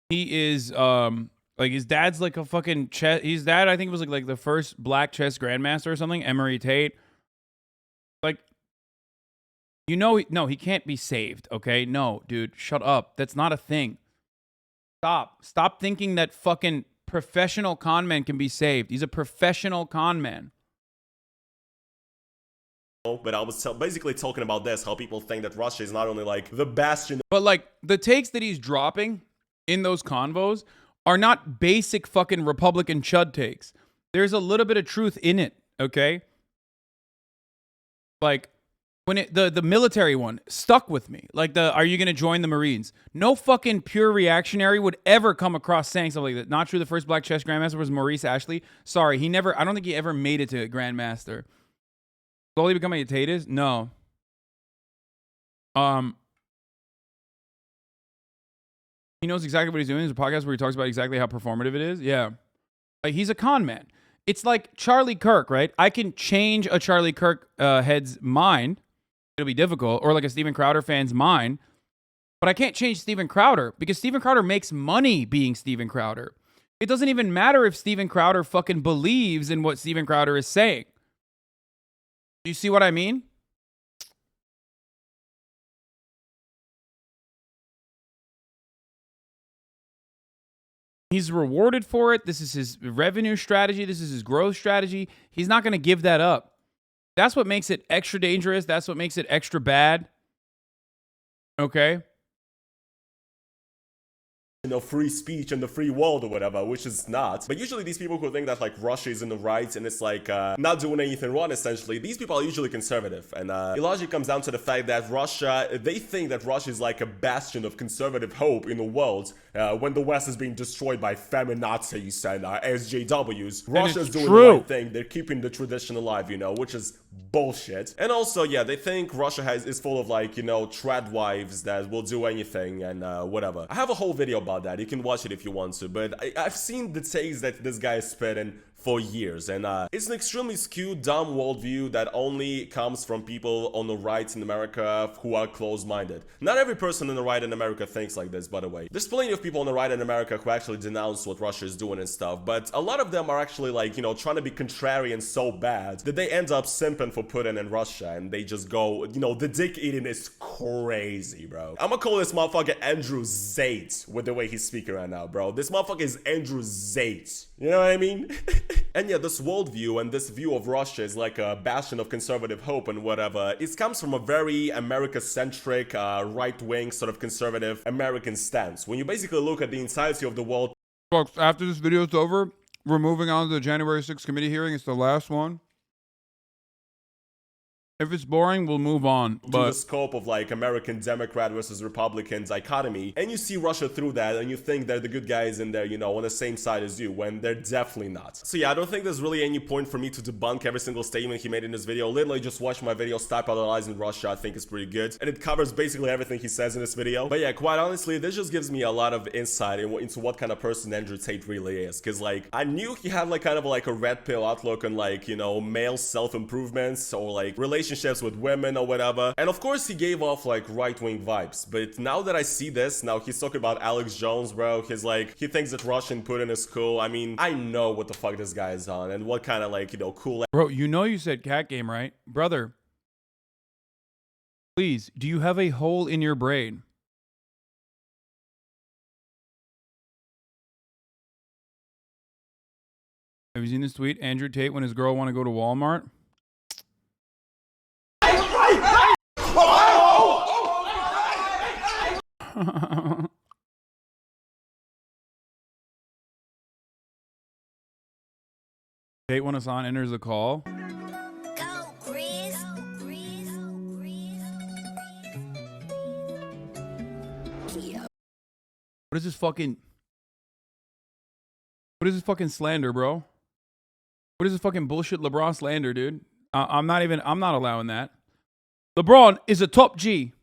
he is like his dad's like a fucking chess. His dad, I think, was like the first black chess grandmaster or something. Emery Tate. Like, you know, no, he can't be saved. Okay, no, dude, shut up. That's not a thing. Stop thinking that fucking professional con man can be saved. He's a professional con man. But I was basically talking about this, how people think that Russia is not only like the bastion, but like the takes that he's dropping in those convos are not basic fucking Republican chud takes. There's a little bit of truth in it, okay? Like, when the military one stuck with me. Like are you going to join the Marines? No fucking pure reactionary would ever come across saying something like that. Not true. The first black chess grandmaster was Maurice Ashley. Sorry, I don't think he ever made it to grandmaster. Slowly becoming a Tate is? No. He knows exactly what he's doing. There's a podcast where he talks about exactly how performative it is. Yeah. Like, he's a con man. It's like Charlie Kirk, right? I can change a Charlie Kirk head's mind. It'll be difficult. Or like a Steven Crowder fan's mind. But I can't change Steven Crowder because Steven Crowder makes money being Steven Crowder. It doesn't even matter if Steven Crowder fucking believes in what Steven Crowder is saying. Do you see what I mean? He's rewarded for it. This is his revenue strategy. This is his growth strategy. He's not going to give that up. That's what makes it extra dangerous. That's what makes it extra bad. Okay? You know, free speech and the free world or whatever, which is not. But usually these people who think that like Russia is in the right and it's like not doing anything wrong, essentially, these people are usually conservative. And it largely comes down to the fact that they think that Russia is like a bastion of conservative hope in the world when the West is being destroyed by feminazis and SJWs. Russia's doing the right thing. They're keeping the tradition alive, you know, which is bullshit. And also, yeah, they think Russia is full of like, you know, trad wives that will do anything and whatever. I have a whole video about that. You can watch it if you want to, but I've seen the takes that this guy is spitting for years, and it's an extremely skewed, dumb worldview that only comes from people on the right in America who are closed-minded. Not every person on the right in America thinks like this, by the way. There's plenty of people on the right in America who actually denounce what Russia is doing and stuff, but a lot of them are actually like, you know, trying to be contrarian so bad that they end up simping for Putin and Russia, and they just go, you know, the dick eating is crazy, bro. I'm gonna call this motherfucker Ndrew Zate with the way he's speaking right now, bro. This motherfucker is Ndrew Zate. You know what I mean? And yeah, this worldview and this view of Russia is like a bastion of conservative hope and whatever. It comes from a very America-centric, right-wing, sort of conservative American stance. When you basically look at the entirety of the world. Folks, after this video is over, we're moving on to the January 6th committee hearing. It's the last one. If it's boring, we'll move on. But the scope of like American Democrat versus Republican dichotomy, and you see Russia through that, and you think they're the good guys in there, you know, on the same side as you, when they're definitely not. So yeah, I don't think there's really any point for me to debunk every single statement he made in this video. Literally just watch my video, Stop Idolizing Russia. I think it's pretty good, and it covers basically everything he says in this video. But yeah, quite honestly, this just gives me a lot of insight into what kind of person Ndrew Tate really is, because like, I knew he had like kind of like a red pill outlook on like, you know, male self-improvements or like relationships with women or whatever, and of course he gave off like right-wing vibes. But now that I see this, now he's talking about Alex Jones, bro. He's like, he thinks that Russian Putin is cool. I mean, I know what the fuck this guy is on and what kind of like, you know, cool. Bro, you know you said cat game, right? Brother, please, do you have a hole in your brain? Have you seen this tweet? Andrew Tate when his girl want to go to Walmart. Tate when Hasan enters the call. What is this fucking slander, bro? What is this fucking bullshit LeBron slander, dude? I'm not allowing that. LeBron is a top G.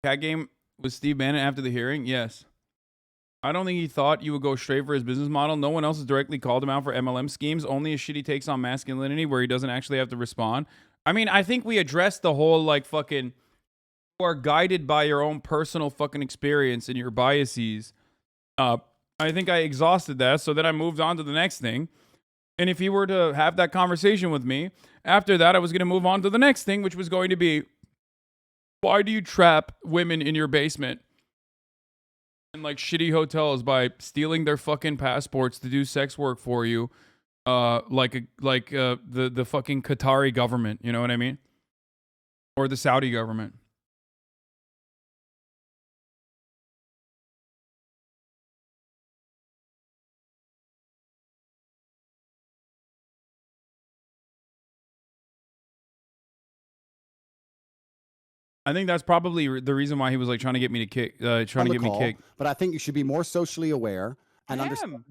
Cat game with Steve Bannon after the hearing? Yes. I don't think he thought you would go straight for his business model. No one else has directly called him out for MLM schemes. Only a shitty takes on masculinity where he doesn't actually have to respond. I mean, I think we addressed the whole like fucking you are guided by your own personal fucking experience and your biases. I think I exhausted that. So then I moved on to the next thing. And if he were to have that conversation with me, after that, I was going to move on to the next thing, which was going to be, why do you trap women in your basement in like shitty hotels by stealing their fucking passports to do sex work for you? Like the fucking Qatari government, you know what I mean? Or the Saudi government. I think that's probably the reason why he was like trying to get me to kick, trying to get me kicked. But I think you should be more socially aware and understand.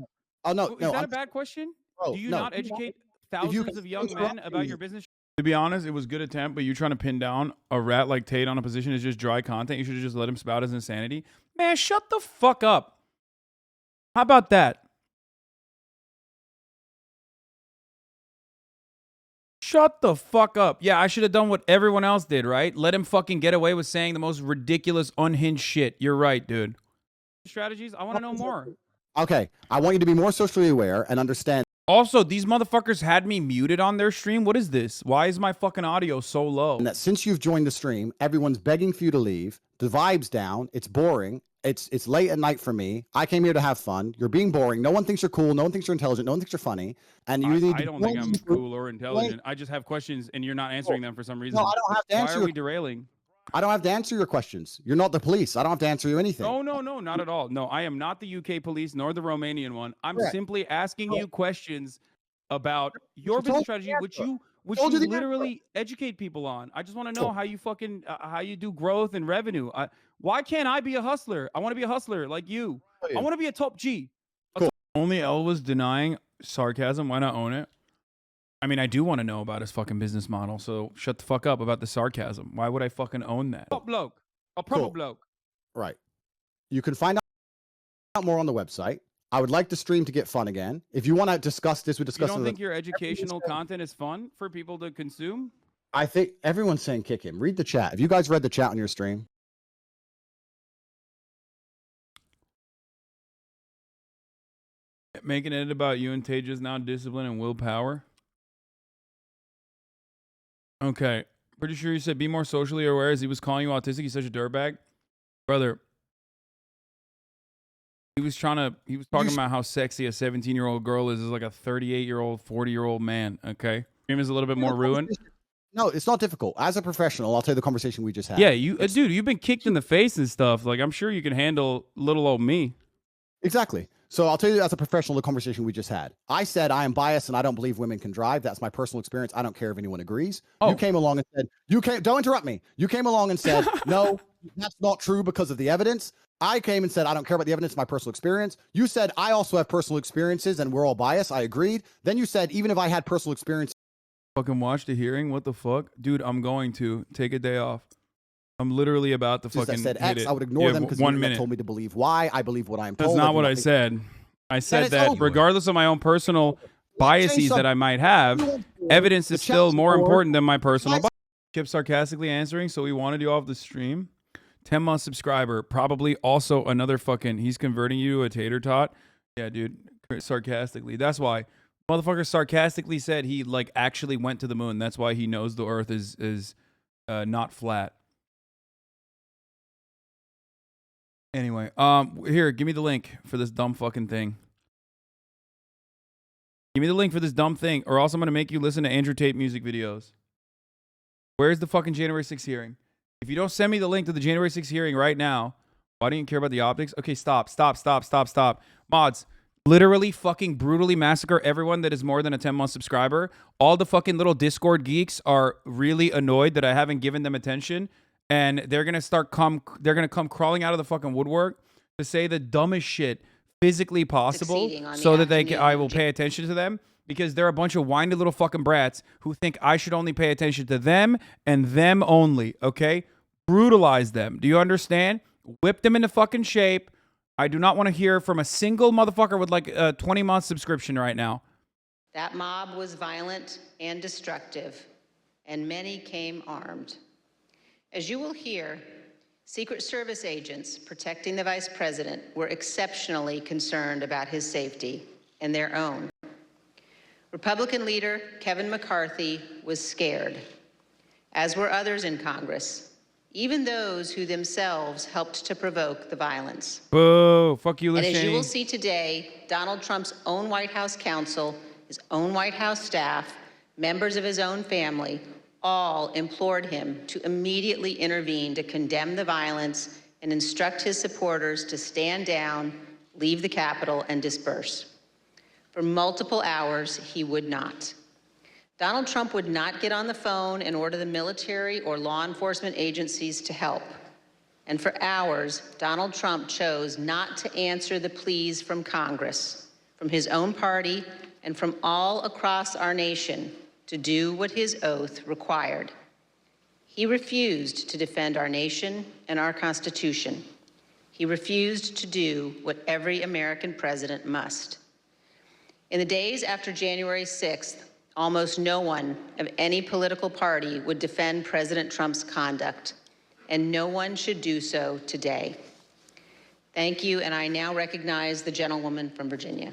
Oh no, Is that a bad question? Bro, Do you no. not educate If thousands of young men about your business? To be honest, it was good attempt, but you trying to pin down a rat like Tate on a position is just dry content. You should have just let him spout his insanity. Man, shut the fuck up. How about that? Shut the fuck up. Yeah, I should have done what everyone else did, right? Let him fucking get away with saying the most ridiculous, unhinged shit. You're right, dude. Strategies? I want to know more. Okay, I want you to be more socially aware and understand. Also, these motherfuckers had me muted on their stream. What is this? Why is my fucking audio so low? And that since you've joined the stream, everyone's begging for you to leave. The vibe's down. It's boring. It's late at night for me. I came here to have fun. You're being boring. No one thinks you're cool. No one thinks you're intelligent. No one thinks you're funny. And you I don't think I'm cool or intelligent. I just have questions and you're not answering them for some reason. No, I don't have to answer. Why are we derailing? I don't have to answer your questions. You're not the police. I don't have to answer you anything. No, not at all. No, I am not the UK police nor the Romanian one. I'm simply asking you questions about your business strategy, which you literally educate people on. I just want to know how you fucking how you do growth and revenue. Why can't I be a hustler? I want to be a hustler like you. I want to be a top G. Only L was denying sarcasm. Why not own it? I mean, I do want to know about his fucking business model, so shut the fuck up about the sarcasm. Why would I fucking own that? Top bloke. A proper bloke. Right. You can find out more on the website. I would like the stream to get fun again. If you want to discuss this, we discuss it. You don't think your educational content is fun for people to consume? I think everyone's saying kick him. Read the chat. Have you guys read the chat on your stream? Making it about you and Tate just now discipline and willpower. Okay. Pretty sure you said be more socially aware as he was calling you autistic. He's such a dirtbag. Brother. He was talking about how sexy a 17-year-old girl is like a 38-year-old, 40-year-old man. Okay. Stream is a little bit more ruined. No, it's not difficult. As a professional, I'll tell you the conversation we just had. Yeah, dude, you've been kicked in the face and stuff. Like, I'm sure you can handle little old me. Exactly. So I'll tell you as a professional the conversation we just had. I said I am biased and I don't believe women can drive. That's my personal experience. I don't care if anyone agrees. You came along and said, don't interrupt me. You came along and said, no, that's not true because of the evidence. I came and said, I don't care about the evidence, my personal experience. You said, I also have personal experiences and we're all biased. I agreed. Then you said, even if I had personal experience. Fucking watch the hearing? What the fuck? Dude, I'm going to take a day off. I'm literally about to fucking said hit X, it. I would ignore them because you told me to believe Y. I believe what I'm told. That's not what I said. I said that regardless of my own personal biases that I might have, evidence is still more important than my personal bias. Chip sarcastically answering, so we want to do off the stream. 10-month subscriber, probably also another fucking, he's converting you to a tater tot. Yeah, dude, sarcastically. That's why. Motherfucker sarcastically said he like actually went to the moon. That's why he knows the earth is not flat. Anyway, here, give me the link for this dumb fucking thing. Give me the link for this dumb thing, or else I'm gonna make you listen to Andrew Tate music videos. Where's the fucking January 6th hearing? If you don't send me the link to the January 6th hearing right now, why don't you care about the optics? Okay, stop. Mods, literally fucking brutally massacre everyone that is more than a 10-month subscriber. All the fucking little Discord geeks are really annoyed that I haven't given them attention. And they're gonna come crawling out of the fucking woodwork to say the dumbest shit physically possible so that I will pay attention to them, because they're a bunch of whiny little fucking brats who think I should only pay attention to them and them only, okay? Brutalize them. Do you understand? Whip them into fucking shape. I do not want to hear from a single motherfucker with like a 20-month subscription right now. That mob was violent and destructive, and many came armed. As you will hear, Secret Service agents protecting the Vice President were exceptionally concerned about his safety and their own. Republican leader Kevin McCarthy was scared, as were others in Congress, even those who themselves helped to provoke the violence. Boo, fuck you, And Liz as you Cheney. will see today, Donald Trump's own White House counsel, his own White House staff, members of his own family, all implored him to immediately intervene to condemn the violence and instruct his supporters to stand down, leave the Capitol, and disperse. For multiple hours, he would not. Donald Trump would not get on the phone and order the military or law enforcement agencies to help. And for hours, Donald Trump chose not to answer the pleas from Congress, from his own party, and from all across our nation to do what his oath required. He refused to defend our nation and our Constitution. He refused to do what every American president must. In the days after January 6th, almost no one of any political party would defend President Trump's conduct, and no one should do so today. Thank you, and I now recognize the gentlewoman from Virginia.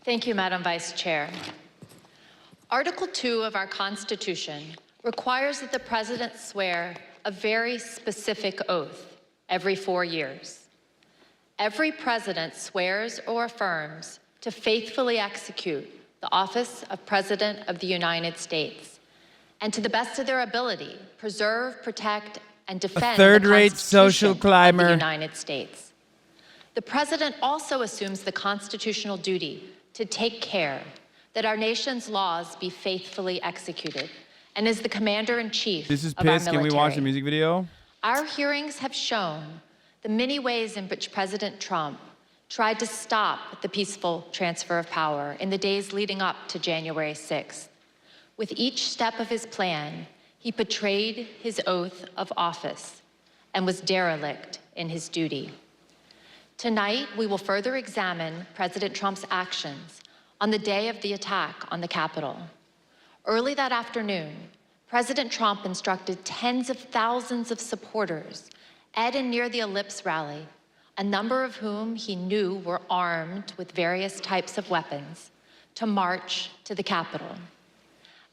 Thank you, Madam Vice Chair. Article 2 of our Constitution requires that the President swear a very specific oath every 4 years. Every President swears or affirms to faithfully execute the office of President of the United States, and to the best of their ability, preserve, protect, and defend third-rate the social Constitution climber. of the United States. The President also assumes the constitutional duty to take care that our nation's laws be faithfully executed, and is the Commander-in-Chief This is of our piss. Can we military. watch the music video? Our hearings have shown the many ways in which President Trump tried to stop the peaceful transfer of power in the days leading up to January 6th. With each step of his plan, he betrayed his oath of office and was derelict in his duty. Tonight, we will further examine President Trump's actions on the day of the attack on the Capitol. Early that afternoon, President Trump instructed tens of thousands of supporters at and near the Ellipse rally, a number of whom he knew were armed with various types of weapons, to march to the Capitol.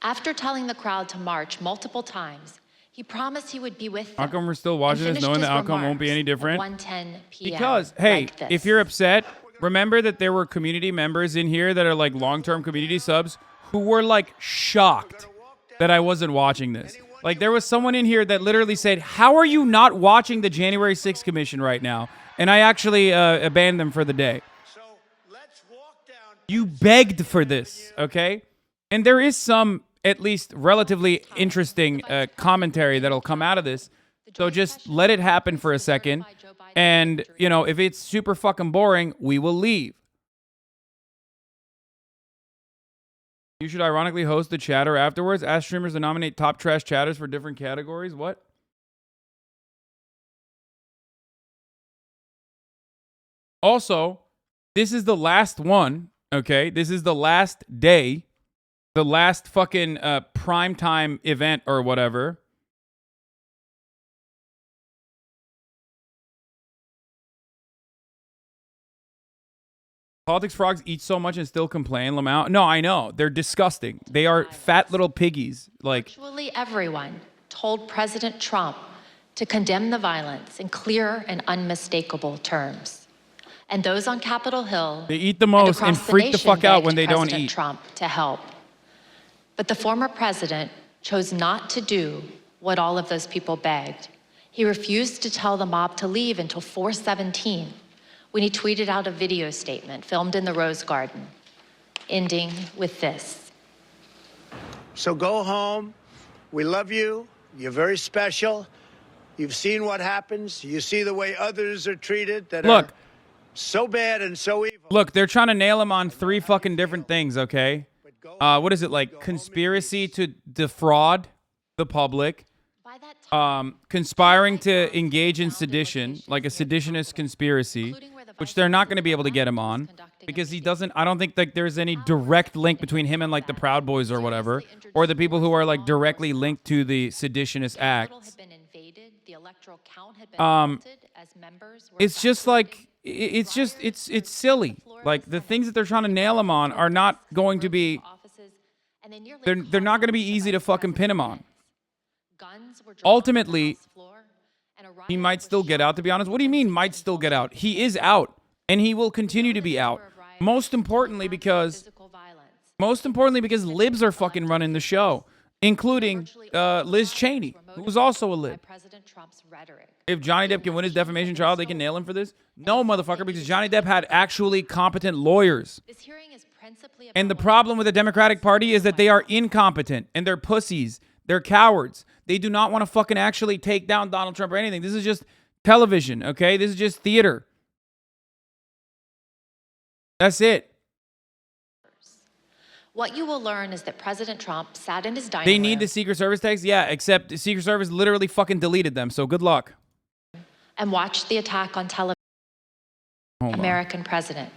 After telling the crowd to march multiple times, he promised he would be with them. How come we're still watching this knowing the outcome won't be any different? 1:10 p.m. Because, hey, like this. if you're upset, remember that there were community members in here that are like long-term community subs who were like shocked that I wasn't watching this. Like there was someone in here that literally said, "How are you not watching the January 6th Commission right now?" And I actually abandoned them for the day. You begged for this, okay? And there is some, at least relatively interesting commentary that'll come out of this. So just let it happen for a second. And, you know, if it's super fucking boring, we will leave. You should ironically host the chatter afterwards. Ask streamers to nominate top trash chatters for different categories. What? Also, this is the last one, okay? This is the last day, the last fucking primetime event or whatever. Politics frogs eat so much and still complain, Lamau. No, I know. They're disgusting. They are fat little piggies. Like, Virtually everyone told President Trump to condemn the violence in clear and unmistakable terms. And those on Capitol Hill, they eat the most and freak the fuck out when they don't President eat. Trump to help. But the former president chose not to do what all of those people begged. He refused to tell the mob to leave until 4:17, when he tweeted out a video statement filmed in the Rose Garden, ending with this. So go home. We love you. You're very special. You've seen what happens. You see the way others are treated that Look. are so bad and so evil. Look, they're trying to nail him on 3 fucking different things, okay? What is it, like conspiracy to defraud the public, conspiring to engage in sedition, like a seditionist conspiracy, which they're not going to be able to get him on because he doesn't, I don't think like there's any direct link between him and like the Proud Boys or whatever, or the people who are like directly linked to the seditionist acts. It's just like, it's silly. Like the things that they're trying to nail him on are not going to be, they're not going to be easy to fucking pin him on. Ultimately, he might still get out, to be honest. What do you mean might still get out? He is out, and he will continue to be out. Most importantly because libs are fucking running the show, including Liz Cheney, who's also a lib. If Johnny Depp can win his defamation trial, they can nail him for this? No, motherfucker, because Johnny Depp had actually competent lawyers. principally And the problem with the Democratic Party is that they are incompetent and they're pussies. They're cowards. They do not want to fucking actually take down Donald Trump or anything. This is just television, okay? This is just theater. That's it. What you will learn is that President Trump sat in his dining They room need the Secret Service text? Yeah, except the Secret Service literally fucking deleted them, so good luck. and watched the attack on television. American president.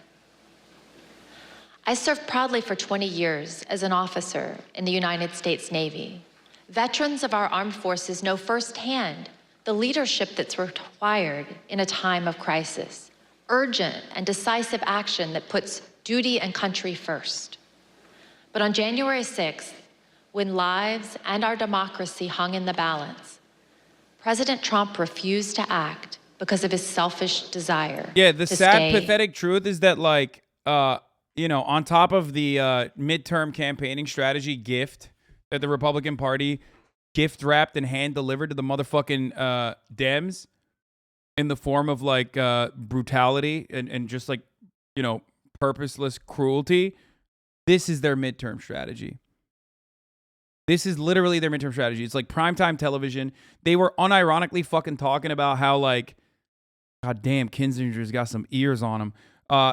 I served proudly for 20 years as an officer in the United States Navy. Veterans of our armed forces know firsthand the leadership that's required in a time of crisis, urgent and decisive action that puts duty and country first. But on January 6th, when lives and our democracy hung in the balance, President Trump refused to act because of his selfish desire. Yeah, the sad, pathetic truth is that, like, you know, on top of the midterm campaigning strategy gift that the Republican Party gift wrapped and hand delivered to the motherfucking Dems in the form of like brutality and just like, you know, purposeless cruelty, this is their midterm strategy. This is literally their midterm strategy. It's like primetime television. They were unironically fucking talking about how, like, God damn, Kinzinger's got some ears on him.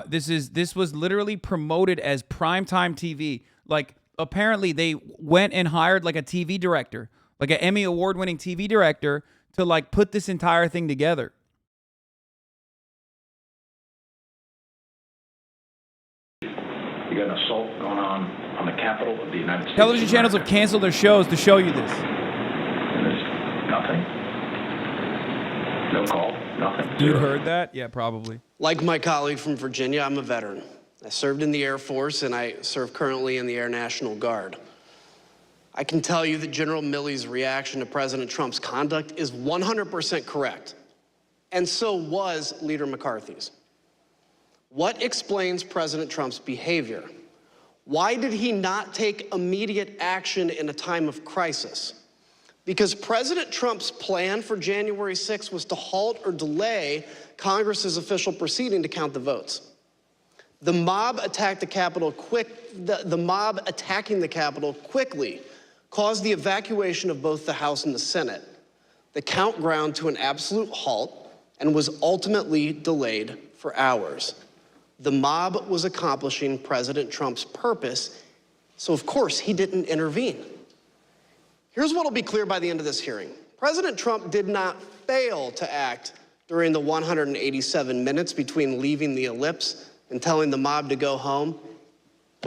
This was literally promoted as primetime TV. Like, apparently they went and hired like a TV director, like an Emmy award-winning TV director, to like put this entire thing together. You got an assault going on the Capitol of the United States. Television channels have canceled their shows to show you this. And there's nothing. No call. Nothing. You heard that? Yeah, probably. Like my colleague from Virginia, I'm a veteran. I served in the Air Force, and I serve currently in the Air National Guard. I can tell you that General Milley's reaction to President Trump's conduct is 100% correct, and so was Leader McCarthy's. What explains President Trump's behavior? Why did he not take immediate action in a time of crisis? Because President Trump's plan for January 6th was to halt or delay Congress's official proceeding to count the votes. The mob attacked the Capitol the mob attacking the Capitol quickly caused the evacuation of both the House and the Senate. The count ground to an absolute halt and was ultimately delayed for hours. The mob was accomplishing President Trump's purpose, so of course he didn't intervene. Here's what will be clear by the end of this hearing. President Trump did not fail to act during the 187 minutes between leaving the ellipse and telling the mob to go home.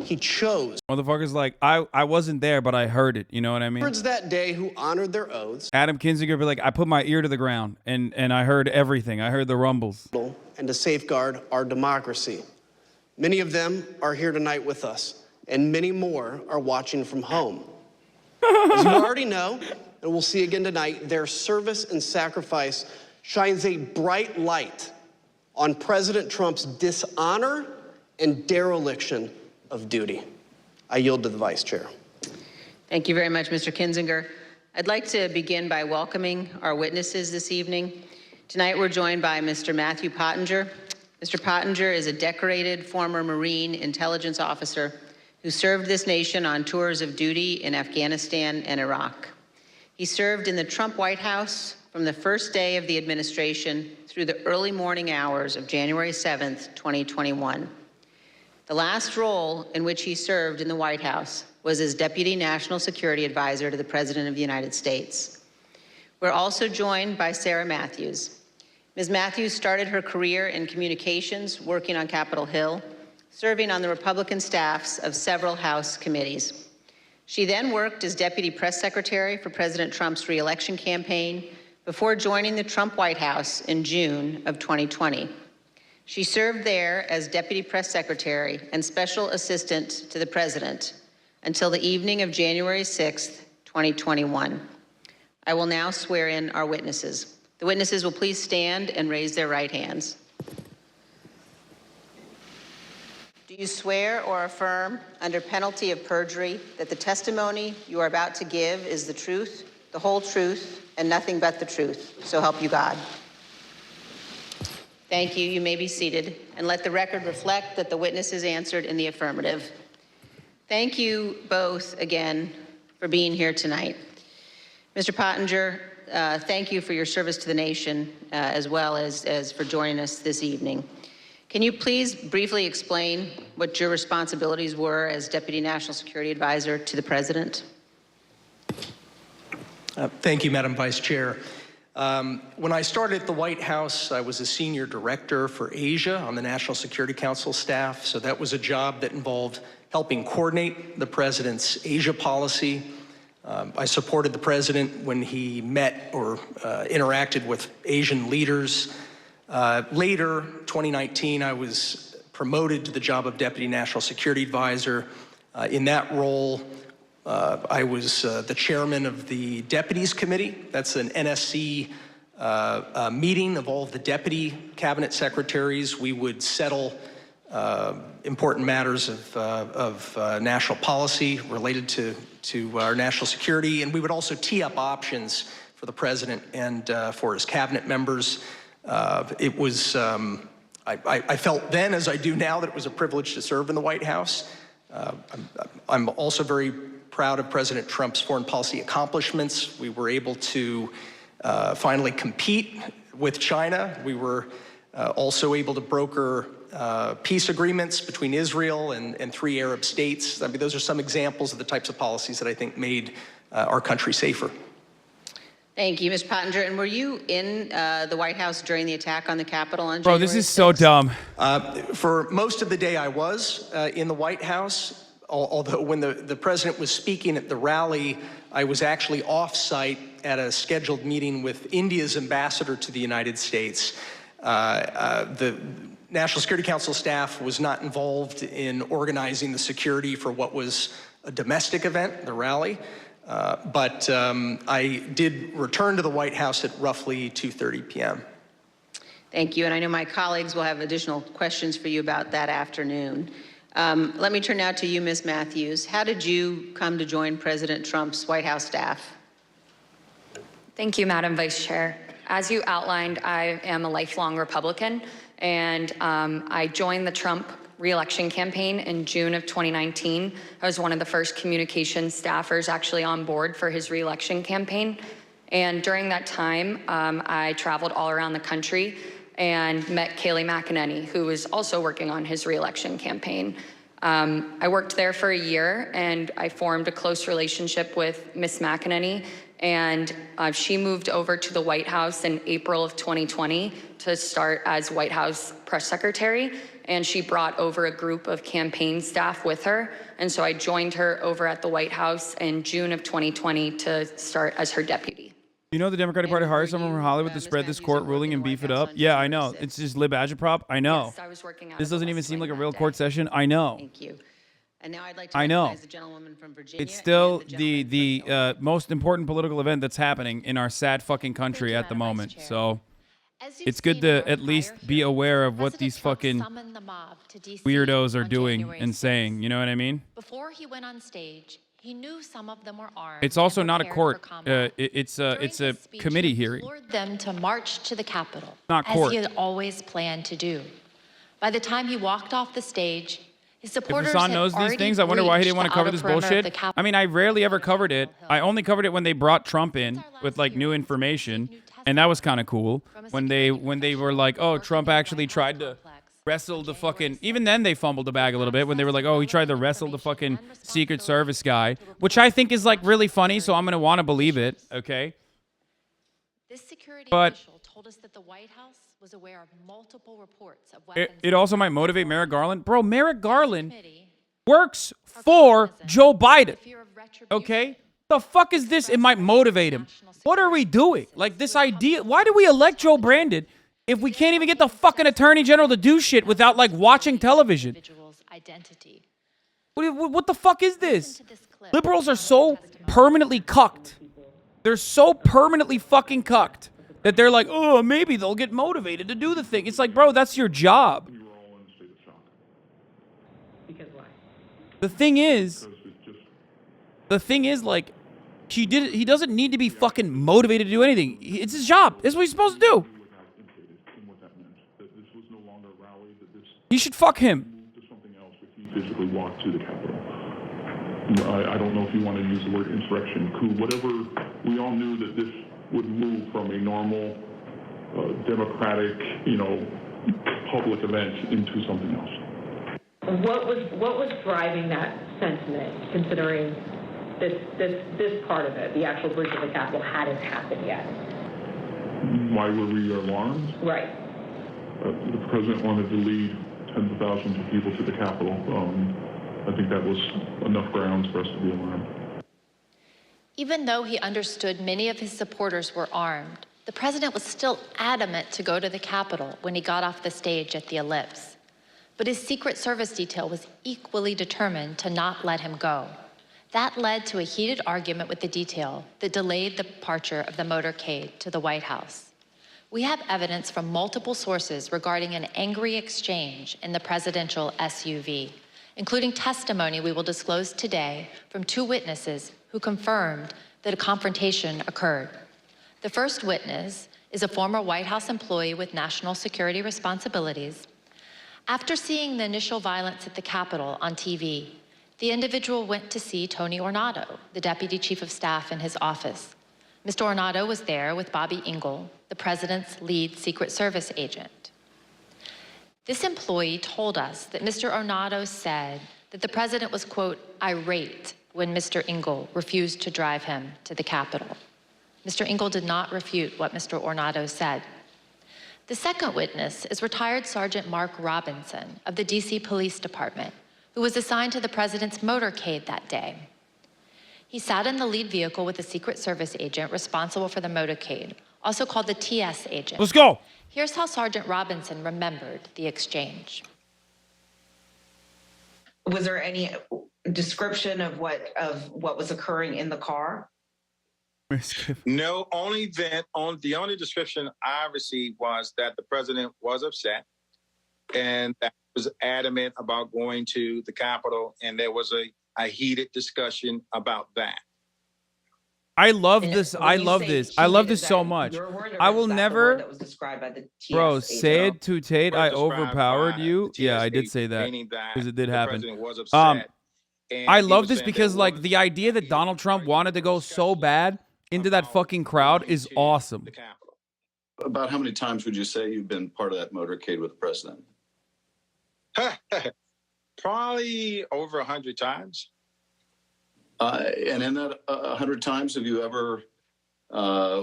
He chose. Motherfuckers like, I wasn't there, but I heard it. You know what I mean? Words that day who honored their oaths. Adam Kinzinger be like, I put my ear to the ground and I heard everything. I heard the rumbles. And to safeguard our democracy. Many of them are here tonight with us, and many more are watching from home. As you already know, and we'll see again tonight, their service and sacrifice shines a bright light on President Trump's dishonor and dereliction of duty. I yield to the Vice Chair. Thank you very much, Mr. Kinzinger. I'd like to begin by welcoming our witnesses this evening. Tonight we're joined by Mr. Matthew Pottinger. Mr. Pottinger is a decorated former Marine intelligence officer who served this nation on tours of duty in Afghanistan and Iraq. He served in the Trump White House from the first day of the administration through the early morning hours of January 7th, 2021. The last role in which he served in the White House was as Deputy National Security Advisor to the President of the United States. We're also joined by Sarah Matthews. Ms. Matthews started her career in communications, working on Capitol Hill, serving on the Republican staffs of several House committees. She then worked as Deputy Press Secretary for President Trump's re-election campaign before joining the Trump White House in June of 2020. She served there as Deputy Press Secretary and Special Assistant to the President until the evening of January 6th, 2021. I will now swear in our witnesses. The witnesses will please stand and raise their right hands. Do you swear or affirm, under penalty of perjury, that the testimony you are about to give is the truth, the whole truth, and nothing but the truth? So help you God. Thank you. You may be seated. And let the record reflect that the witness is answered in the affirmative. Thank you both again for being here tonight. Mr. Pottinger, thank you for your service to the nation, as well as for joining us this evening. Can you please briefly explain what your responsibilities were as Deputy National Security Advisor to the President? Thank you, Madam Vice Chair. When I started at the White House, I was a senior director for Asia on the National Security Council staff. So that was a job that involved helping coordinate the president's Asia policy. I supported the president when he met or interacted with Asian leaders. Later, 2019, I was promoted to the job of Deputy National Security Advisor. In that role, I was the chairman of the Deputies Committee. That's an NSC meeting of all of the deputy cabinet secretaries. We would settle important matters of national policy related to our national security, and we would also tee up options for the president and for his cabinet members. It was, I felt then, as I do now, that it was a privilege to serve in the White House. I'm also very proud of President Trump's foreign policy accomplishments. We were able to finally compete with China. We were also able to broker peace agreements between Israel and 3 Arab states. I mean, those are some examples of the types of policies that I think made our country safer. Thank you, Ms. Pottinger. And were you in the White House during the attack on the Capitol on Bro, January this is 6th? so dumb. For most of the day, I was in the White House, although when the president was speaking at the rally, I was actually off-site at a scheduled meeting with India's ambassador to the United States. The National Security Council staff was not involved in organizing the security for what was a domestic event, the rally. But I did return to the White House at roughly 2:30 p.m. Thank you. And I know my colleagues will have additional questions for you about that afternoon. Let me turn now to you, Ms. Matthews. How did you come to join President Trump's White House staff? Thank you, Madam Vice Chair. As you outlined, I am a lifelong Republican, and I joined the Trump re-election campaign in June of 2019. I was one of the first communications staffers actually on board for his re-election campaign. And during that time, I traveled all around the country and met Kayleigh McEnany, who was also working on his re-election campaign. I worked there for a year, and I formed a close relationship with Ms. McEnany, and she moved over to the White House in April of 2020 to start as White House press secretary, and she brought over a group of campaign staff with her, and so I joined her over at the White House in June of 2020 to start as her deputy. You know the Democratic Party hired someone from Hollywood to spread this court ruling and beef it up? Yeah, I know. It's just lib agitprop. I know. Yes, I was working out This of the doesn't even West seem Wing like a that real day. court session. I know. Thank you. And now I'd like to I know. recognize the gentlewoman from Virginia. It's still the most important political event that's happening in our sad fucking country at the moment. So it's good to at least be aware of what these fucking weirdos are doing and saying. You know what I mean? Before he went on stage, he knew some of them were armed. It's also and not a prepared for court. combat. It's a committee hearing. Implored them to march to the Capitol, Not as court. he had always planned to do. By the time he walked off the stage, his If supporters Hasan had knows these already things, I wonder why he didn't want to breached cover the this outer perimeter of bullshit. the Capitol. I mean, I rarely ever covered it. I only covered it when they brought Trump in with like new information, and that was kind of cool. When they were like, oh, Trump actually tried to wrestle the fucking. Even then, they fumbled the bag a little bit when they were like, oh, he tried to wrestle the fucking Secret Service guy, which I think is like really funny. So I'm gonna want to believe it. Okay. This security But official told us that the White House was aware of multiple reports of weapons. it also might motivate Merrick Garland. Bro, Merrick Garland works for Joe Biden. Okay? The fuck is this? It might motivate him. What are we doing? Like this idea. Why do we elect Joe Brandon if we can't even get the fucking attorney general to do shit without like watching television? What the fuck is this? Liberals are so permanently cucked. They're so permanently fucking cucked that they're like, oh, maybe they'll get motivated to do the thing. It's like, bro, that's your job. The thing is, like, he doesn't need to be fucking motivated to do anything. It's his job. It's what he's supposed to do. He should fuck him. Physically walk to the Capitol. I don't know if you want to use the word insurrection, coup, whatever. We all knew that this would move from a normal, democratic, public event into something else. What was driving that sentiment, considering this part of it, the actual breach of the Capitol, hadn't happened yet? Why were we alarmed? Right. The president wanted to lead tens of thousands of people to the Capitol. I think that was enough grounds for us to be alarmed. Even though he understood many of his supporters were armed, the president was still adamant to go to the Capitol when he got off the stage at the Ellipse. But his Secret Service detail was equally determined to not let him go. That led to a heated argument with the detail that delayed the departure of the motorcade to the White House. We have evidence from multiple sources regarding an angry exchange in the presidential SUV, including testimony we will disclose today from 2 witnesses who confirmed that a confrontation occurred. The first witness is a former White House employee with national security responsibilities. After seeing the initial violence at the Capitol on TV, the individual went to see Tony Ornato, the deputy chief of staff in his office. Mr. Ornato was there with Bobby Engel, the president's lead Secret Service agent. This employee told us that Mr. Ornato said that the president was, quote, irate when Mr. Engel refused to drive him to the Capitol. Mr. Engel did not refute what Mr. Ornato said. The second witness is retired Sergeant Mark Robinson of the DC Police Department, who was assigned to the president's motorcade that day. He sat in the lead vehicle with a Secret Service agent responsible for the motorcade, also called the TS agent. Let's go. Here's how Sergeant Robinson remembered the exchange. Was there any description of what was occurring in the car? No, the only description I received was that the president was upset and that he was adamant about going to the Capitol, and there was a heated discussion about that. I love this. I love this. I love this so much. I will never. That was described by the TS Bro, agent? say it to Tate. I overpowered you. Yeah, I did say that because it did happen. I love this because like the idea that Donald Trump wanted to go so bad into that fucking crowd is awesome. About how many times would you say you've been part of that motorcade with the president? Probably over 100 times. And in that 100 times, have you ever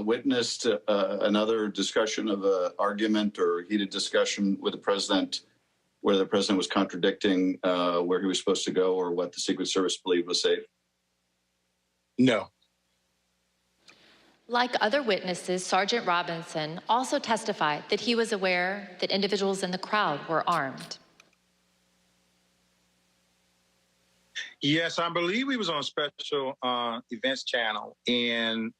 witnessed another discussion of an argument or heated discussion with the president where the president was contradicting where he was supposed to go or what the Secret Service believed was safe? No. Like other witnesses, Sergeant Robinson also testified that he was aware that individuals in the crowd were armed. Yes, I believe he was on special events channel, and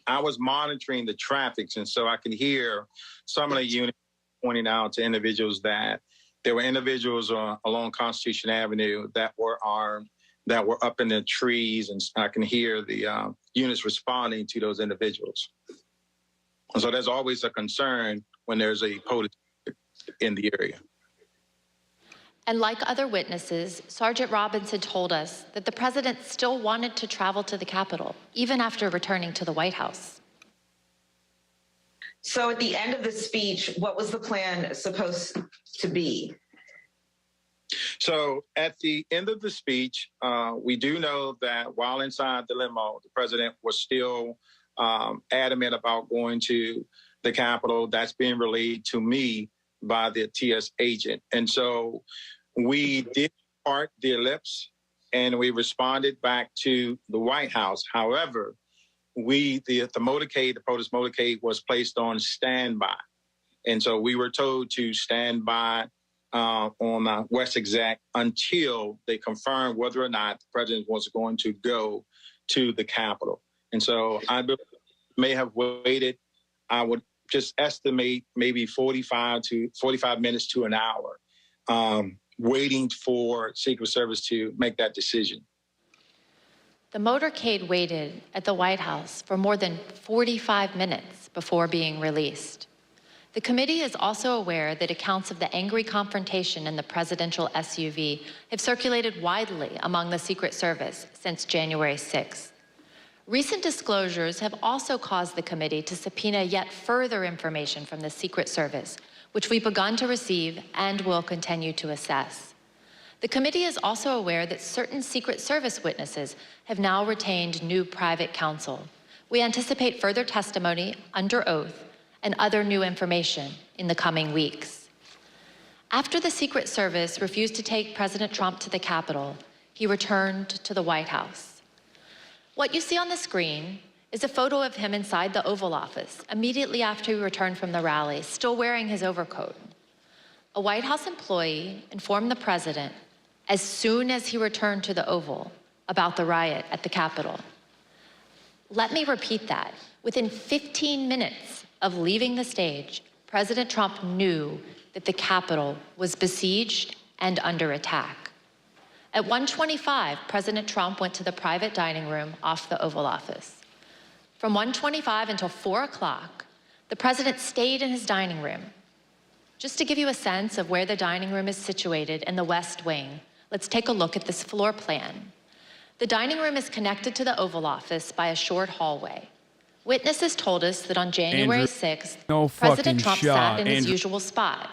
I was monitoring the traffic, and so I could hear some of the units pointing out to individuals that there were individuals along Constitution Avenue that were armed, that were up in the trees, and I can hear the units responding to those individuals. And so there's always a concern when there's a police in the area. And like other witnesses, Sergeant Robinson told us that the president still wanted to travel to the Capitol, even after returning to the White House. So at the end of the speech, what was the plan supposed to be? So at the end of the speech, we do know that while inside the limo, the president was still adamant about going to the Capitol. That's being relayed to me by the TS agent. And so we did part the ellipse and we responded back to the White House. However, the motorcade, the protest motorcade was placed on standby. And so we were told to stand by on West Exec until they confirmed whether or not the president was going to go to the Capitol. And so I may have waited, I would just estimate maybe 45 minutes to an hour, waiting for Secret Service to make that decision. The motorcade waited at the White House for more than 45 minutes before being released. The committee is also aware that accounts of the angry confrontation in the presidential SUV have circulated widely among the Secret Service since January 6th. Recent disclosures have also caused the committee to subpoena yet further information from the Secret Service, which we've begun to receive and will continue to assess. The committee is also aware that certain Secret Service witnesses have now retained new private counsel. We anticipate further testimony under oath and other new information in the coming weeks. After the Secret Service refused to take President Trump to the Capitol, he returned to the White House. What you see on the screen is a photo of him inside the Oval Office immediately after he returned from the rally, still wearing his overcoat. A White House employee informed the president as soon as he returned to the Oval about the riot at the Capitol. Let me repeat that. Within 15 minutes of leaving the stage, President Trump knew that the Capitol was besieged and under attack. At 1:25, President Trump went to the private dining room off the Oval Office. From 1:25 until 4 o'clock, the president stayed in his dining room. Just to give you a sense of where the dining room is situated in the West Wing, let's take a look at this floor plan. The dining room is connected to the Oval Office by a short hallway. Witnesses told us that on January 6th, President Trump sat in his usual spot,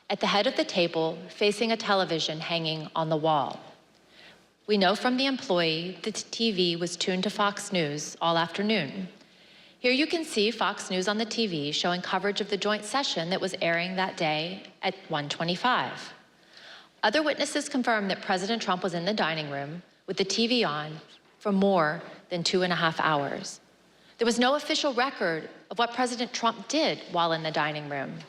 at the head of the table, facing a television hanging on the wall. We know from the employee that the TV was tuned to Fox News all afternoon. Here you can see Fox News on the TV showing coverage of the joint session that was airing that day at 1:25. Other witnesses confirmed that President Trump was in the dining room with the TV on for more than 2.5 hours. There was no official record of what President Trump did while in the dining room.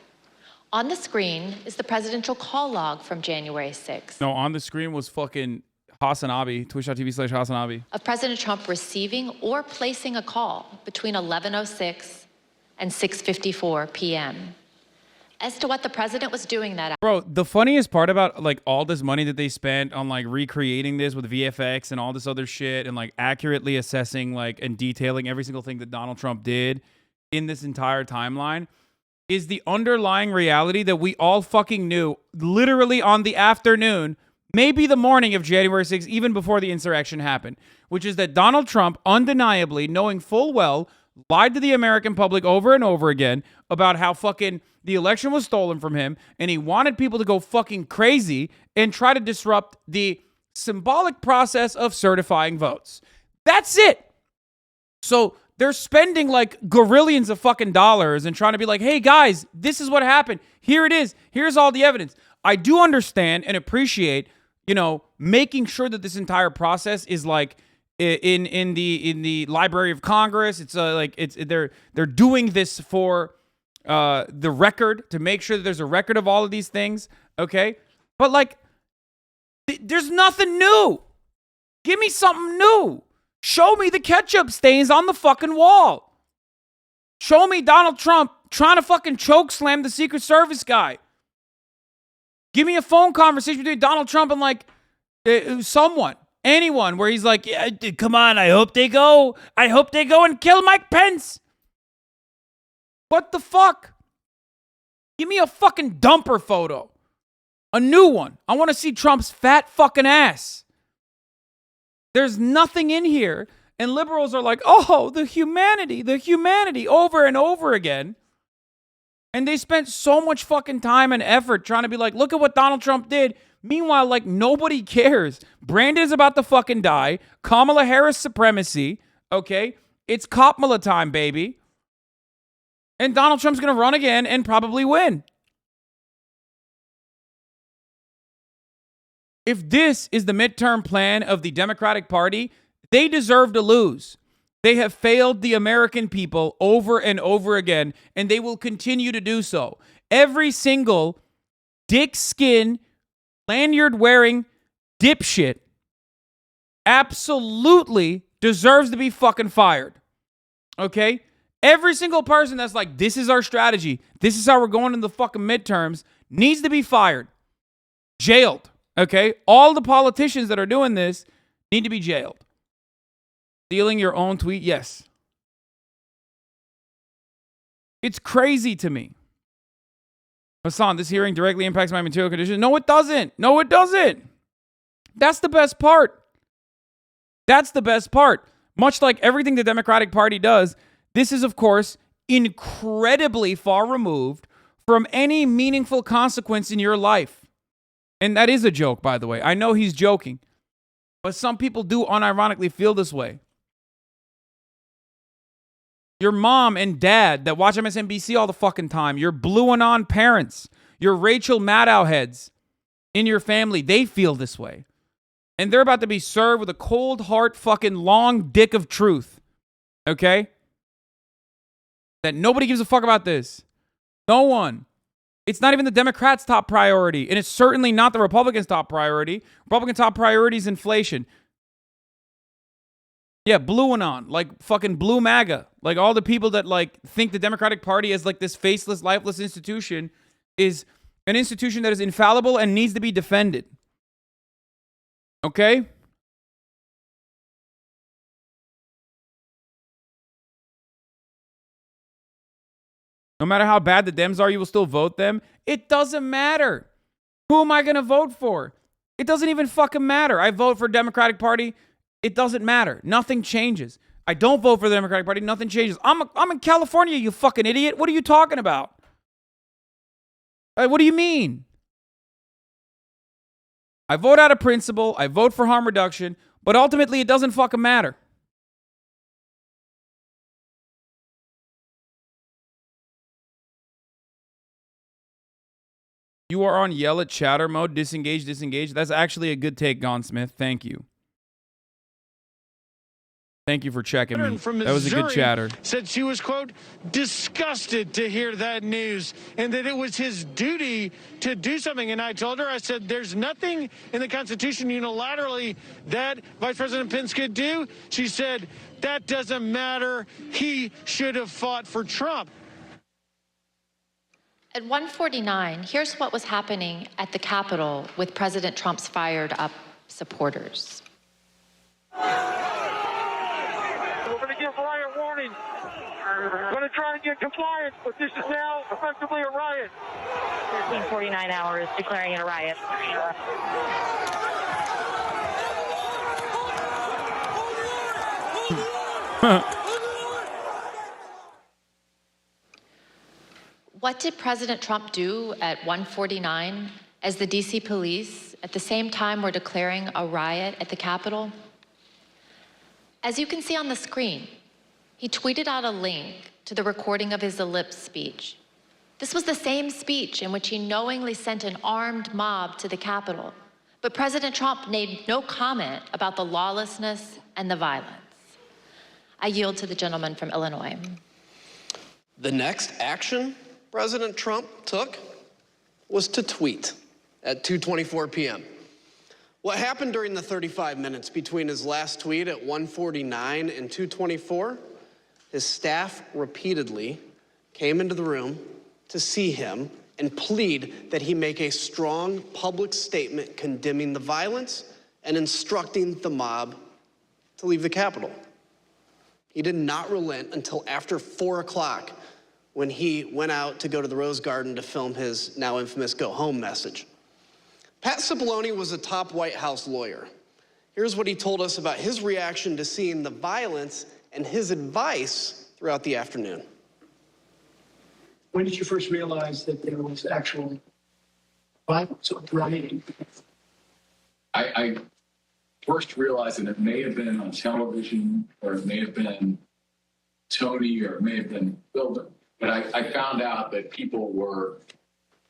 On the screen is the presidential call log from January 6th. No, on the screen was fucking HasanAbi, twitch.tv/HasanAbi. Of President Trump receiving or placing a call between 11:06 and 6:54 p.m. As to what the president was doing that. Bro, the funniest part about like all this money that they spent on like recreating this with VFX and all this other shit and like accurately assessing like and detailing every single thing that Donald Trump did in this entire timeline is the underlying reality that we all fucking knew literally on the afternoon, maybe the morning of January 6th, even before the insurrection happened, which is that Donald Trump undeniably, knowing full well, lied to the American public over and over again about how fucking the election was stolen from him, and he wanted people to go fucking crazy and try to disrupt the symbolic process of certifying votes. That's it. So they're spending like gorillions of fucking dollars and trying to be like, hey guys, this is what happened. Here it is. Here's all the evidence. I do understand and appreciate, you know, making sure that this entire process is like in the Library of Congress. It's they're doing this for the record, to make sure that there's a record of all of these things, okay? But like, there's nothing new. Give me something new. Show me the ketchup stains on the fucking wall. Show me Donald Trump trying to fucking choke slam the Secret Service guy. Give me a phone conversation between Donald Trump and like anyone, where he's like, yeah, come on, I hope they go and kill Mike Pence. What the fuck? Give me a fucking dumper photo. A new one. I want to see Trump's fat fucking ass. There's nothing in here. And liberals are like, oh, the humanity, over and over again. And they spent so much fucking time and effort trying to be like, look at what Donald Trump did. Meanwhile, like, nobody cares. Brandon's about to fucking die. Kamala Harris supremacy. Okay? It's Kamala time, baby. And Donald Trump's going to run again and probably win. If this is the midterm plan of the Democratic Party, they deserve to lose. They have failed the American people over and over again, and they will continue to do so. Every single dick skin, lanyard-wearing dipshit absolutely deserves to be fucking fired. Okay? Every single person that's like, this is our strategy, this is how we're going in the fucking midterms, needs to be fired. Jailed. Okay? All the politicians that are doing this need to be jailed. Stealing your own tweet? Yes. It's crazy to me. Hasan, this hearing directly impacts my material condition. No, it doesn't. No, it doesn't. That's the best part. That's the best part. Much like everything the Democratic Party does, this is, of course, incredibly far removed from any meaningful consequence in your life. And that is a joke, by the way. I know he's joking. But some people do unironically feel this way. Your mom and dad that watch MSNBC all the fucking time, your Blue Anon parents, your Rachel Maddow heads in your family, they feel this way. And they're about to be served with a cold heart fucking long dick of truth. Okay? That nobody gives a fuck about this. No one. It's not even the Democrats' top priority. And it's certainly not the Republicans' top priority. Republican top priority is inflation. Yeah, Blue Anon, like fucking Blue MAGA. Like all the people that like think the Democratic Party as like this faceless, lifeless institution is an institution that is infallible and needs to be defended. Okay? No matter how bad the Dems are, you will still vote them. It doesn't matter. Who am I going to vote for? It doesn't even fucking matter. I vote for Democratic Party. It doesn't matter. Nothing changes. I don't vote for the Democratic Party. Nothing changes. I'm in California, you fucking idiot. What are you talking about? What do you mean? I vote out of principle. I vote for harm reduction. But ultimately, it doesn't fucking matter. You are on yell at chatter mode. Disengage, disengage. That's actually a good take, Gonsmith. Thank you. Thank you for checking me. That was a good chatter. Said she was, quote, disgusted to hear that news and that it was his duty to do something. And I told her, I said, there's nothing in the Constitution unilaterally that Vice President Pence could do. She said, that doesn't matter. He should have fought for Trump. At 1:49, here's what was happening at the Capitol with President Trump's fired up supporters. We're going to give riot warning. We're going to try and get compliance, but this is now effectively a riot. 1349 hours declaring it a riot. What did President Trump do at 1:49 as the DC police at the same time were declaring a riot at the Capitol? As you can see on the screen, he tweeted out a link to the recording of his ellipse speech. This was the same speech in which he knowingly sent an armed mob to the Capitol. But President Trump made no comment about the lawlessness and the violence. I yield to the gentleman from Illinois. The next action President Trump took was to tweet at 2:24 p.m. What happened during the 35 minutes between his last tweet at 1:49 and 2:24? His staff repeatedly came into the room to see him and plead that he make a strong public statement condemning the violence and instructing the mob to leave the Capitol. He did not relent until after 4 o'clock when he went out to go to the Rose Garden to film his now infamous go home message. Pat Cipollone was a top White House lawyer. Here's what he told us about his reaction to seeing the violence and his advice throughout the afternoon. When did you first realize that there was actual violence or rioting? I first realized that it may have been on television, or it may have been Tony, or it may have been Bill. But I found out that people were,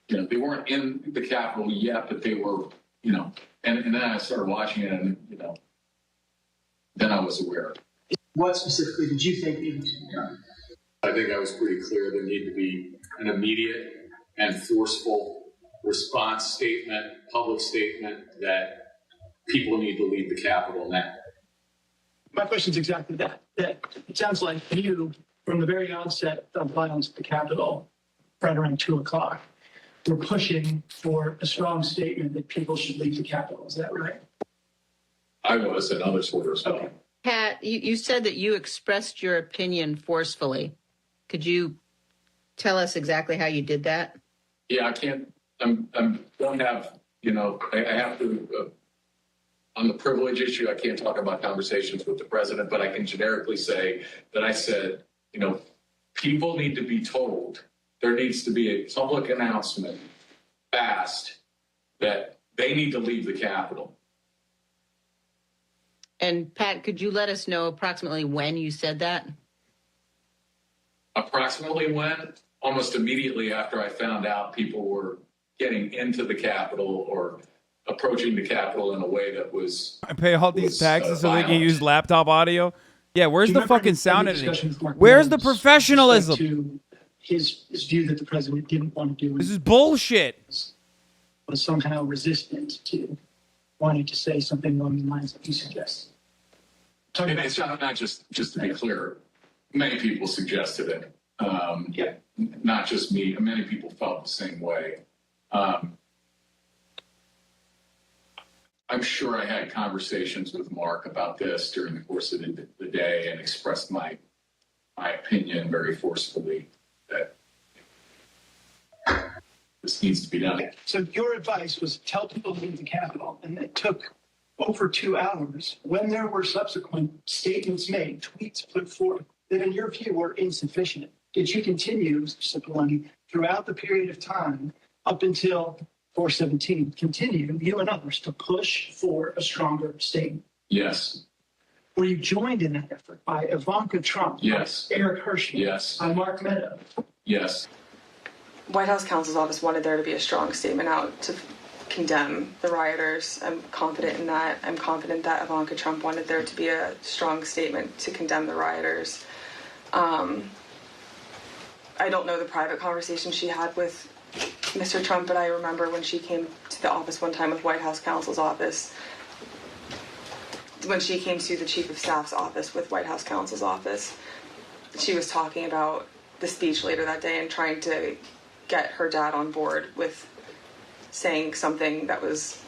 they weren't in the Capitol yet, but they were, and then I started watching it, and, then I was aware. What specifically did you think needed to be done? I think I was pretty clear there needed to be an immediate and forceful response statement, public statement, that people need to leave the Capitol now. My question is exactly that. That it sounds like you, from the very onset of violence at the Capitol, right around 2 o'clock, were pushing for a strong statement that people should leave the Capitol. Is that right? I was, and others were as well. Pat, you said that you expressed your opinion forcefully. Could you tell us exactly how you did that? Yeah, I can't, don't have, I have to, on the privilege issue, I can't talk about conversations with the president, but I can generically say that I said, people need to be told, there needs to be a public announcement fast that they need to leave the Capitol. And Pat, could you let us know approximately when you said that? Approximately when? Almost immediately after I found out people were getting into the Capitol or approaching the Capitol in a way that was... I pay all these taxes so they can violent. use laptop audio. Yeah, where's the fucking sound any editing? discussion with Mark Where's the Meadows with professionalism? respect to his view that the president didn't want to do This is bullshit. was somehow resistant to wanting to say something along the lines that you suggest. And it's not just to be clear, many people suggested it. Not just me. Many people felt the same way. I'm sure I had conversations with Mark about this during the course of the day and expressed my opinion very forcefully that this needs to be done. So your advice was tell people to leave the Capitol, and it took over 2 hours when there were subsequent statements made, tweets put forth that in your view were insufficient. Did you continue, Mr. Cipollone, throughout the period of time up until 417, continue, you and others, to push for a stronger statement? Yes. Were you joined in that effort by Ivanka Trump? Yes. By Eric Hirschman? Yes. By Mark Meadows? Yes. White House counsel's office wanted there to be a strong statement out to condemn the rioters. I'm confident in that. I'm confident that Ivanka Trump wanted there to be a strong statement to condemn the rioters. I don't know the private conversation she had with Mr. Trump, but I remember when she came to the office one time with White House counsel's office, when she came to the chief of staff's office with White House counsel's office, she was talking about the speech later that day and trying to get her dad on board with saying something that was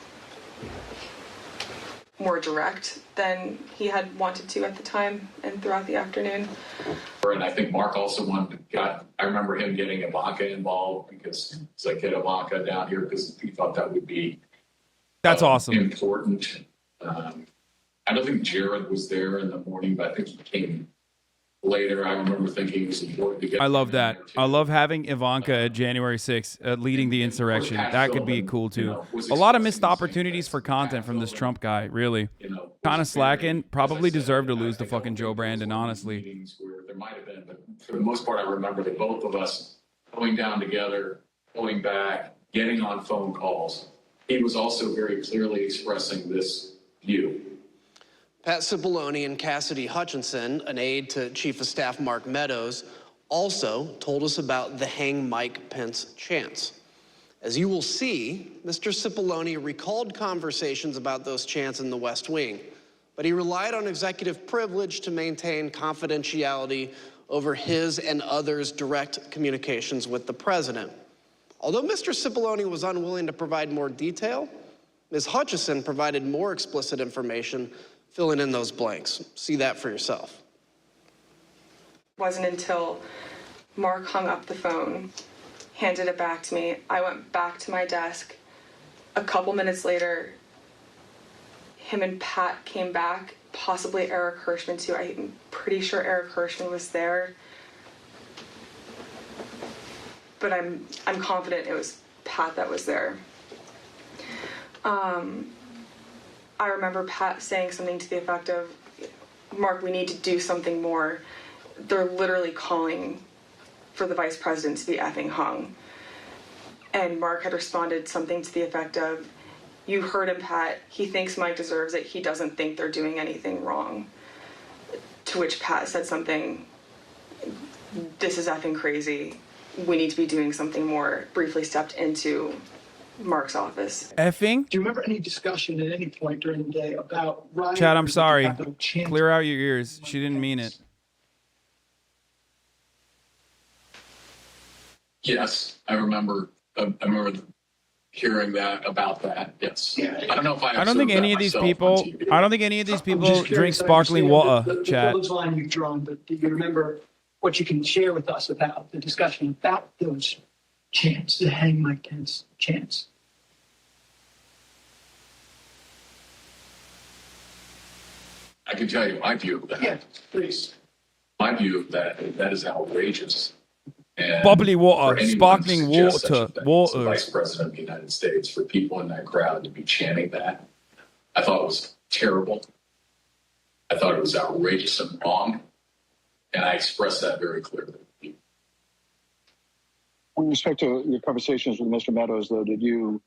more direct than he had wanted to at the time and throughout the afternoon. And I think Mark also I remember him getting Ivanka involved because it's like, get Ivanka down here because he thought that would be That's awesome. Important. I don't think Jared was there in the morning, but I think he came later. I remember thinking it was important to get. I love that. I love having Ivanka at January 6th leading the insurrection. That could be cool too. A lot of missed opportunities for content from this Trump guy, really. Kind of slacking. Probably deserved to lose to fucking Joe Brandon, honestly. There might have been, but for the most part, I remember the both of us going down together, going back, getting on phone calls. He was also very clearly expressing this view. Pat Cipollone and Cassidy Hutchinson, an aide to Chief of Staff Mark Meadows, also told us about the Hang Mike Pence chants. As you will see, Mr. Cipollone recalled conversations about those chants in the West Wing, but he relied on executive privilege to maintain confidentiality over his and others' direct communications with the president. Although Mr. Cipollone was unwilling to provide more detail, Ms. Hutchison provided more explicit information, filling in those blanks. See that for yourself. It wasn't until Mark hung up the phone, handed it back to me, I went back to my desk. A couple minutes later, him and Pat came back, possibly Eric Hirschman too. I'm pretty sure Eric Hirschman was there. But I'm confident it was Pat that was there. I remember Pat saying something to the effect of, Mark, we need to do something more. They're literally calling for the vice president to be effing hung. And Mark had responded something to the effect of, you heard him, Pat. He thinks Mike deserves it. He doesn't think they're doing anything wrong. To which Pat said something, this is effing crazy. We need to be doing something more. Briefly stepped into Mark's office. Effing? Do you remember any discussion at any point during the day about rioters? Chad, I'm sorry. Clear out your ears. She didn't mean it. Yes, I remember hearing that about that. Yes. I don't know if I don't think any of these people drink sparkling water, Chad. The line you've drawn, but do you remember what you can share with us about the discussion about those chance, the hang Mike Pence chance? I can tell you my view of that. Yeah, please. My view of that is outrageous. And Bubbly for water, anyone sparkling to suggest such a water, thing as water. the Vice President of the United States, for people in that crowd to be chanting that, I thought it was terrible. I thought it was outrageous and wrong. And I expressed that very clearly. With respect to your conversations with Mr. Meadows, though, did you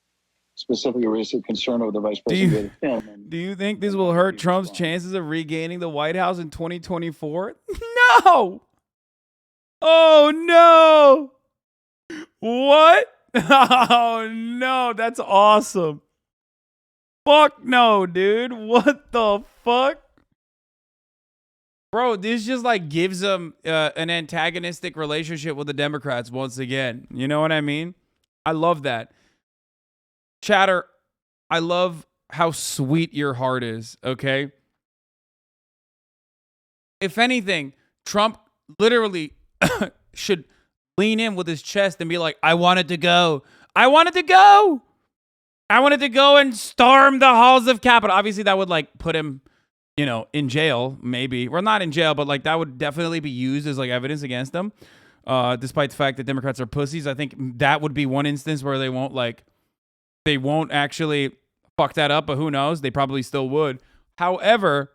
specifically raise a concern over the Vice President of him? Do you think this will hurt Trump's chances of regaining the White House in 2024? No! Oh, no! What? Oh, no, that's awesome. Fuck no, dude. What the fuck? Bro, this just like gives them an antagonistic relationship with the Democrats once again. You know what I mean? I love that. Chatter, I love how sweet your heart is, okay? If anything, Trump literally should lean in with his chest and be like, I wanted to go. I wanted to go. I wanted to go and storm the halls of Capitol. Obviously, that would like put him, you know, in jail, maybe. Well, not in jail, but like that would definitely be used as like evidence against him. Despite the fact that Democrats are pussies, I think that would be one instance where they won't actually fuck that up, but who knows? They probably still would. However,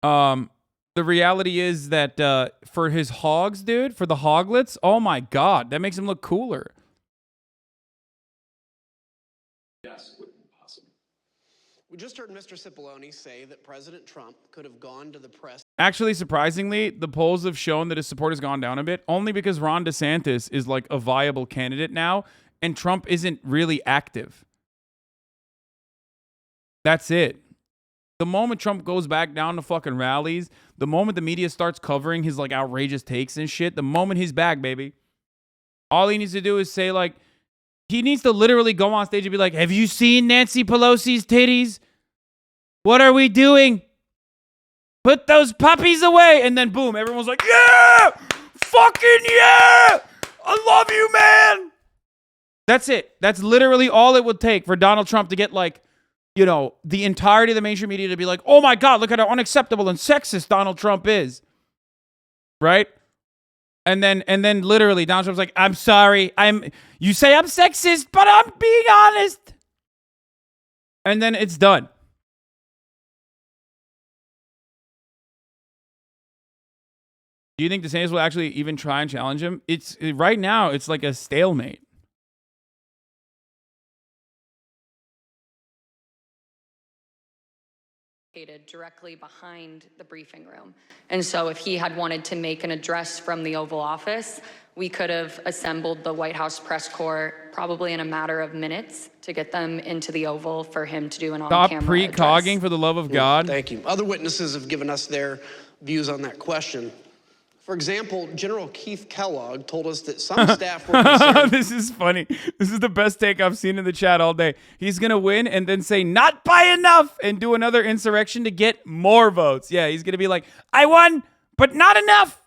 the reality is that for his hogs, dude, for the hoglets, oh my God, that makes him look cooler. Yes, it would be possible. We just heard Mr. Cipollone say that President Trump could have gone to the press. Actually, surprisingly, the polls have shown that his support has gone down a bit, only because Ron DeSantis is like a viable candidate now, and Trump isn't really active. That's it. The moment Trump goes back down to fucking rallies, the moment the media starts covering his like outrageous takes and shit, the moment he's back, baby, all he needs to do is say like, he needs to literally go on stage and be like, have you seen Nancy Pelosi's titties? What are we doing? Put those puppies away. And then boom, everyone's like, yeah, fucking yeah. I love you, man. That's it. That's literally all it would take for Donald Trump to get like, you know, the entirety of the mainstream media to be like, oh my God, look at how unacceptable and sexist Donald Trump is. Right? And then literally Donald Trump's like, I'm sorry. You say I'm sexist, but I'm being honest. And then it's done. Do you think DeSantis will actually even try and challenge him? Right now, it's like a stalemate. Directly behind the briefing room. And so if he had wanted to make an address from the Oval Office, we could have assembled the White House press corps probably in a matter of minutes to get them into the Oval for him to do an on-camera Stop pre-cogging for the love of God. Thank you. Other witnesses have given us their views on that question. For example, General Keith Kellogg told us that some staff were concerned. This is funny. This is the best take I've seen in the chat all day. He's going to win and then say, not by enough, and do another insurrection to get more votes. Yeah, he's going to be like, I won, but not enough.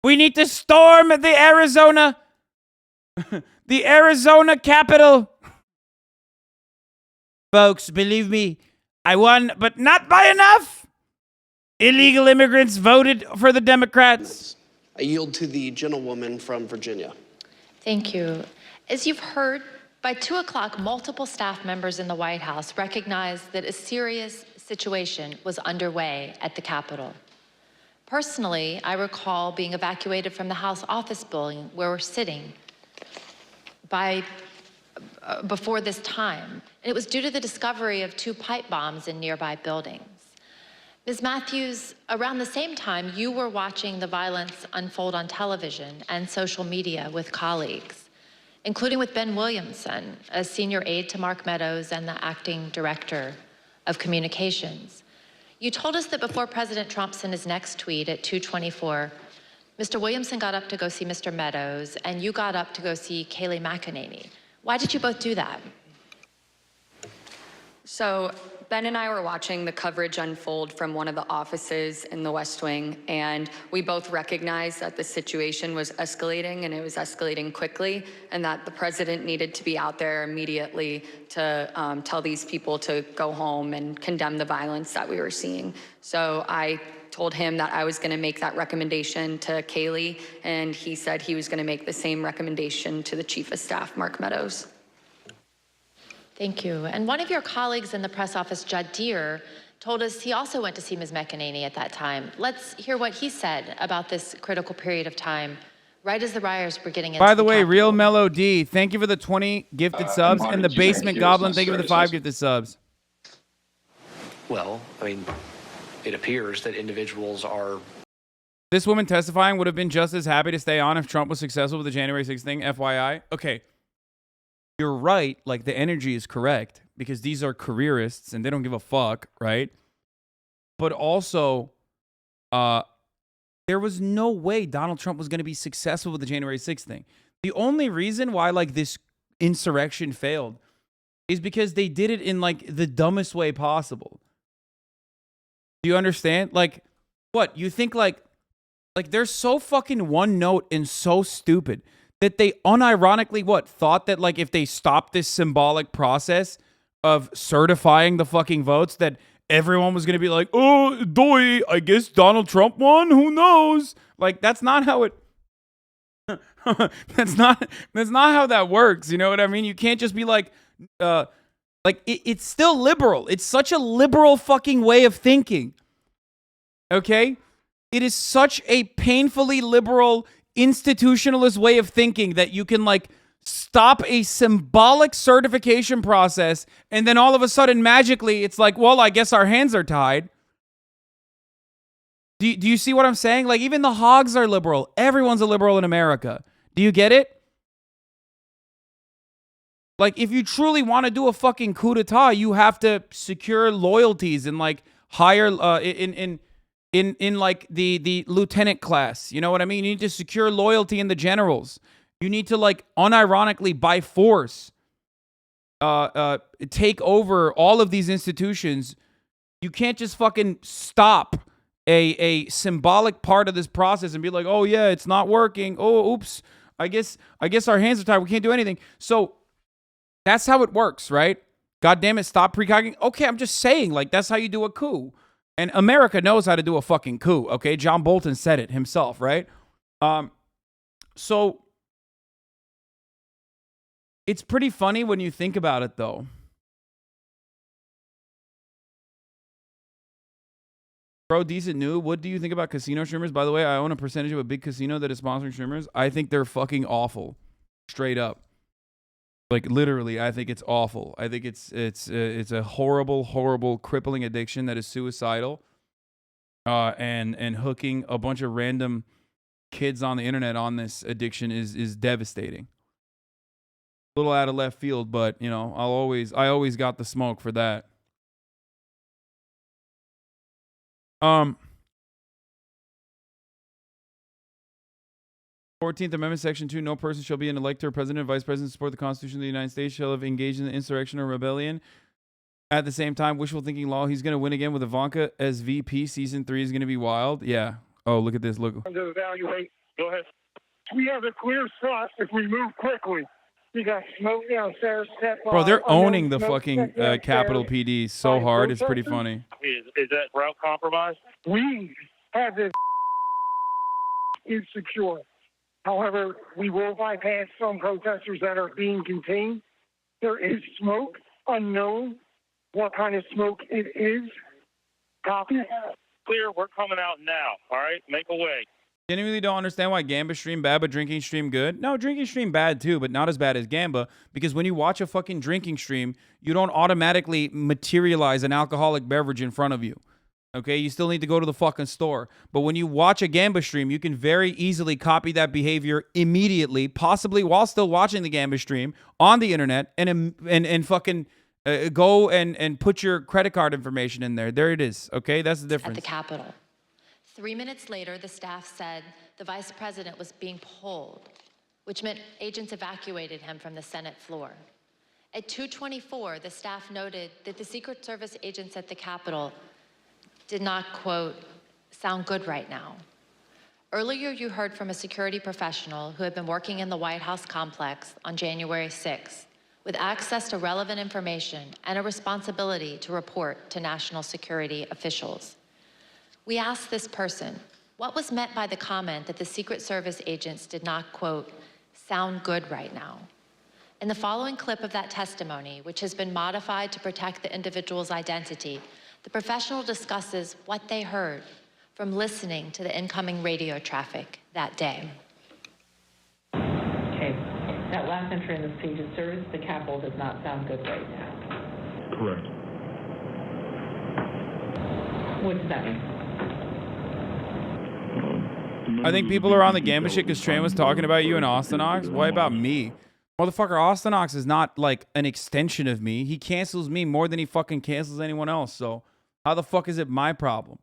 We need to storm the Arizona Capitol. Folks, believe me, I won, but not by enough. Illegal immigrants voted for the Democrats. I yield to the gentlewoman from Virginia. Thank you. As you've heard, by 2 o'clock, multiple staff members in the White House recognized that a serious situation was underway at the Capitol. Personally, I recall being evacuated from the House office building where we're sitting before this time. And it was due to the discovery of 2 pipe bombs in nearby buildings. Ms. Matthews, around the same time, you were watching the violence unfold on television and social media with colleagues, including with Ben Williamson, a senior aide to Mark Meadows and the acting director of communications. You told us that before President Trump sent his next tweet at 2:24, Mr. Williamson got up to go see Mr. Meadows, and you got up to go see Kayleigh McEnany. Why did you both do that? So Ben and I were watching the coverage unfold from one of the offices in the West Wing, and we both recognized that the situation was escalating, and it was escalating quickly, and that the president needed to be out there immediately to tell these people to go home and condemn the violence that we were seeing. So I told him that I was going to make that recommendation to Kayleigh, and he said he was going to make the same recommendation to the Chief of Staff, Mark Meadows. Thank you. And one of your colleagues in the press office, Judd Deere, told us he also went to see Ms. McEnany at that time. Let's hear what he said about this critical period of time, right as the riots were getting into By the way, Capitol. Real Mellow D, thank you for the 20 gifted subs, and the Basement Goblin, thank you for the 5 gifted subs. Well, I mean, it appears that individuals are... This woman testifying would have been just as happy to stay on if Trump was successful with the January 6th thing, FYI. Okay. You're right, like the energy is correct because these are careerists and they don't give a fuck, right? But also, there was no way Donald Trump was going to be successful with the January 6th thing. The only reason why like this insurrection failed is because they did it in like the dumbest way possible. Do you understand? Like, what? You think like they're so fucking one note and so stupid that they unironically thought that like if they stopped this symbolic process of certifying the fucking votes that everyone was going to be like, oh, doy, I guess Donald Trump won. Who knows? Like, that's not how it, that's not how that works. You know what I mean? You can't just be like it's still liberal. It's such a liberal fucking way of thinking. Okay. It is such a painfully liberal institutionalist way of thinking that you can like stop a symbolic certification process and then all of a sudden magically it's like, well, I guess our hands are tied. Do you see what I'm saying? Like even the hogs are liberal. Everyone's a liberal in America. Do you get it? Like if you truly want to do a fucking coup d'etat, you have to secure loyalties and like hire in like the lieutenant class. You know what I mean? You need to secure loyalty in the generals. You need to like unironically by force take over all of these institutions. You can't just fucking stop a symbolic part of this process and be like, oh yeah, it's not working. Oh, oops. I guess our hands are tied. We can't do anything. So that's how it works, right? God damn it, stop precogging. Okay, I'm just saying, like, that's how you do a coup. And America knows how to do a fucking coup, okay? John Bolton said it himself, right? So it's pretty funny when you think about it, though. Bro, decent new. What do you think about casino streamers? By the way, I own a percentage of a big casino that is sponsoring streamers. I think they're fucking awful. Straight up. Like literally, I think it's awful. I think it's a horrible, horrible, crippling addiction that is suicidal. And hooking a bunch of random kids on the internet on this addiction is devastating. A little out of left field, but you know, I always got the smoke for that. 14th Amendment, Section 2, no person shall be an elector, president, or vice president to support the Constitution of the United States, shall have engaged in the insurrection or rebellion. At the same time, wishful thinking law, he's going to win again with Ivanka as VP. Season 3 is going to be wild. Yeah. Oh, look at this. Look. To evaluate. Go ahead. We have a clear shot if we move quickly. We got smoke downstairs. Bro, they're owning the fucking Capitol PD so hard. It's pretty funny. Is that route compromised? We have this insecure. However, we will bypass some protesters that are being contained. There is smoke, unknown what kind of smoke it is. Copy. Clear, we're coming out now, all right? Make a way. Genuinely don't understand why Gamba stream bad, but drinking stream good. No, drinking stream bad too, but not as bad as Gamba, because when you watch a fucking drinking stream, you don't automatically materialize an alcoholic beverage in front of you. Okay, you still need to go to the fucking store. But when you watch a Gamba stream, you can very easily copy that behavior immediately, possibly while still watching the Gamba stream on the internet, and fucking go and put your credit card information in there. There it is. Okay, that's the difference. At the Capitol. 3 minutes later, the staff said the vice president was being pulled, which meant agents evacuated him from the Senate floor. At 2:24, the staff noted that the Secret Service agents at the Capitol did not, quote, sound good right now. Earlier, you heard from a security professional who had been working in the White House complex on January 6th with access to relevant information and a responsibility to report to national security officials. We asked this person, what was meant by the comment that the Secret Service agents did not, quote, sound good right now? In the following clip of that testimony, which has been modified to protect the individual's identity, the professional discusses what they heard from listening to the incoming radio traffic that day. Okay, that last entry in this page, it serves the Capitol does not sound good right now. Correct. What does that mean? I think people are on the Gamba shit because Tran was talking about you and Austin Ox. Why about me? Motherfucker, Austin Ox is not like an extension of me. He cancels me more than he fucking cancels anyone else. So how the fuck is it my problem?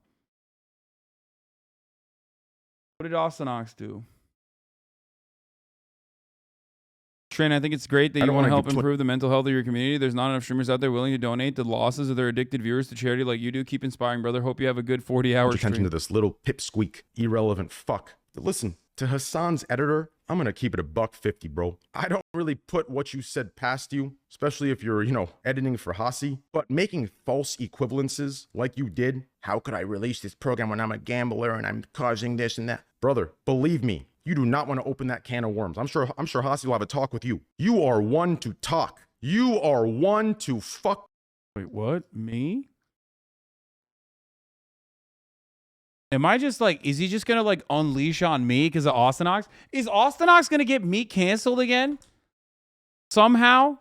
What did Austin Ox do? Tran, I think it's great that you want to help improve the mental health of your community. There's not enough streamers out there willing to donate the losses of their addicted viewers to charity like you do. Keep inspiring, brother. Hope you have a good 40-hour stream. Attention to this little pipsqueak, irrelevant fuck. Listen, to Hasan's editor, I'm gonna keep it $1.50, bro. I don't really put what you said past you, especially if you're, editing for Hasi, but making false equivalences like you did. How could I release this program when I'm a gambler and I'm causing this and that? Brother, believe me, you do not want to open that can of worms. I'm sure Hasi will have a talk with you. You are one to talk. You are one to fuck. Wait, what? Me? Am I just like, is he just gonna like unleash on me because of Austin Ox? Is Austin Ox gonna get me canceled again? Somehow?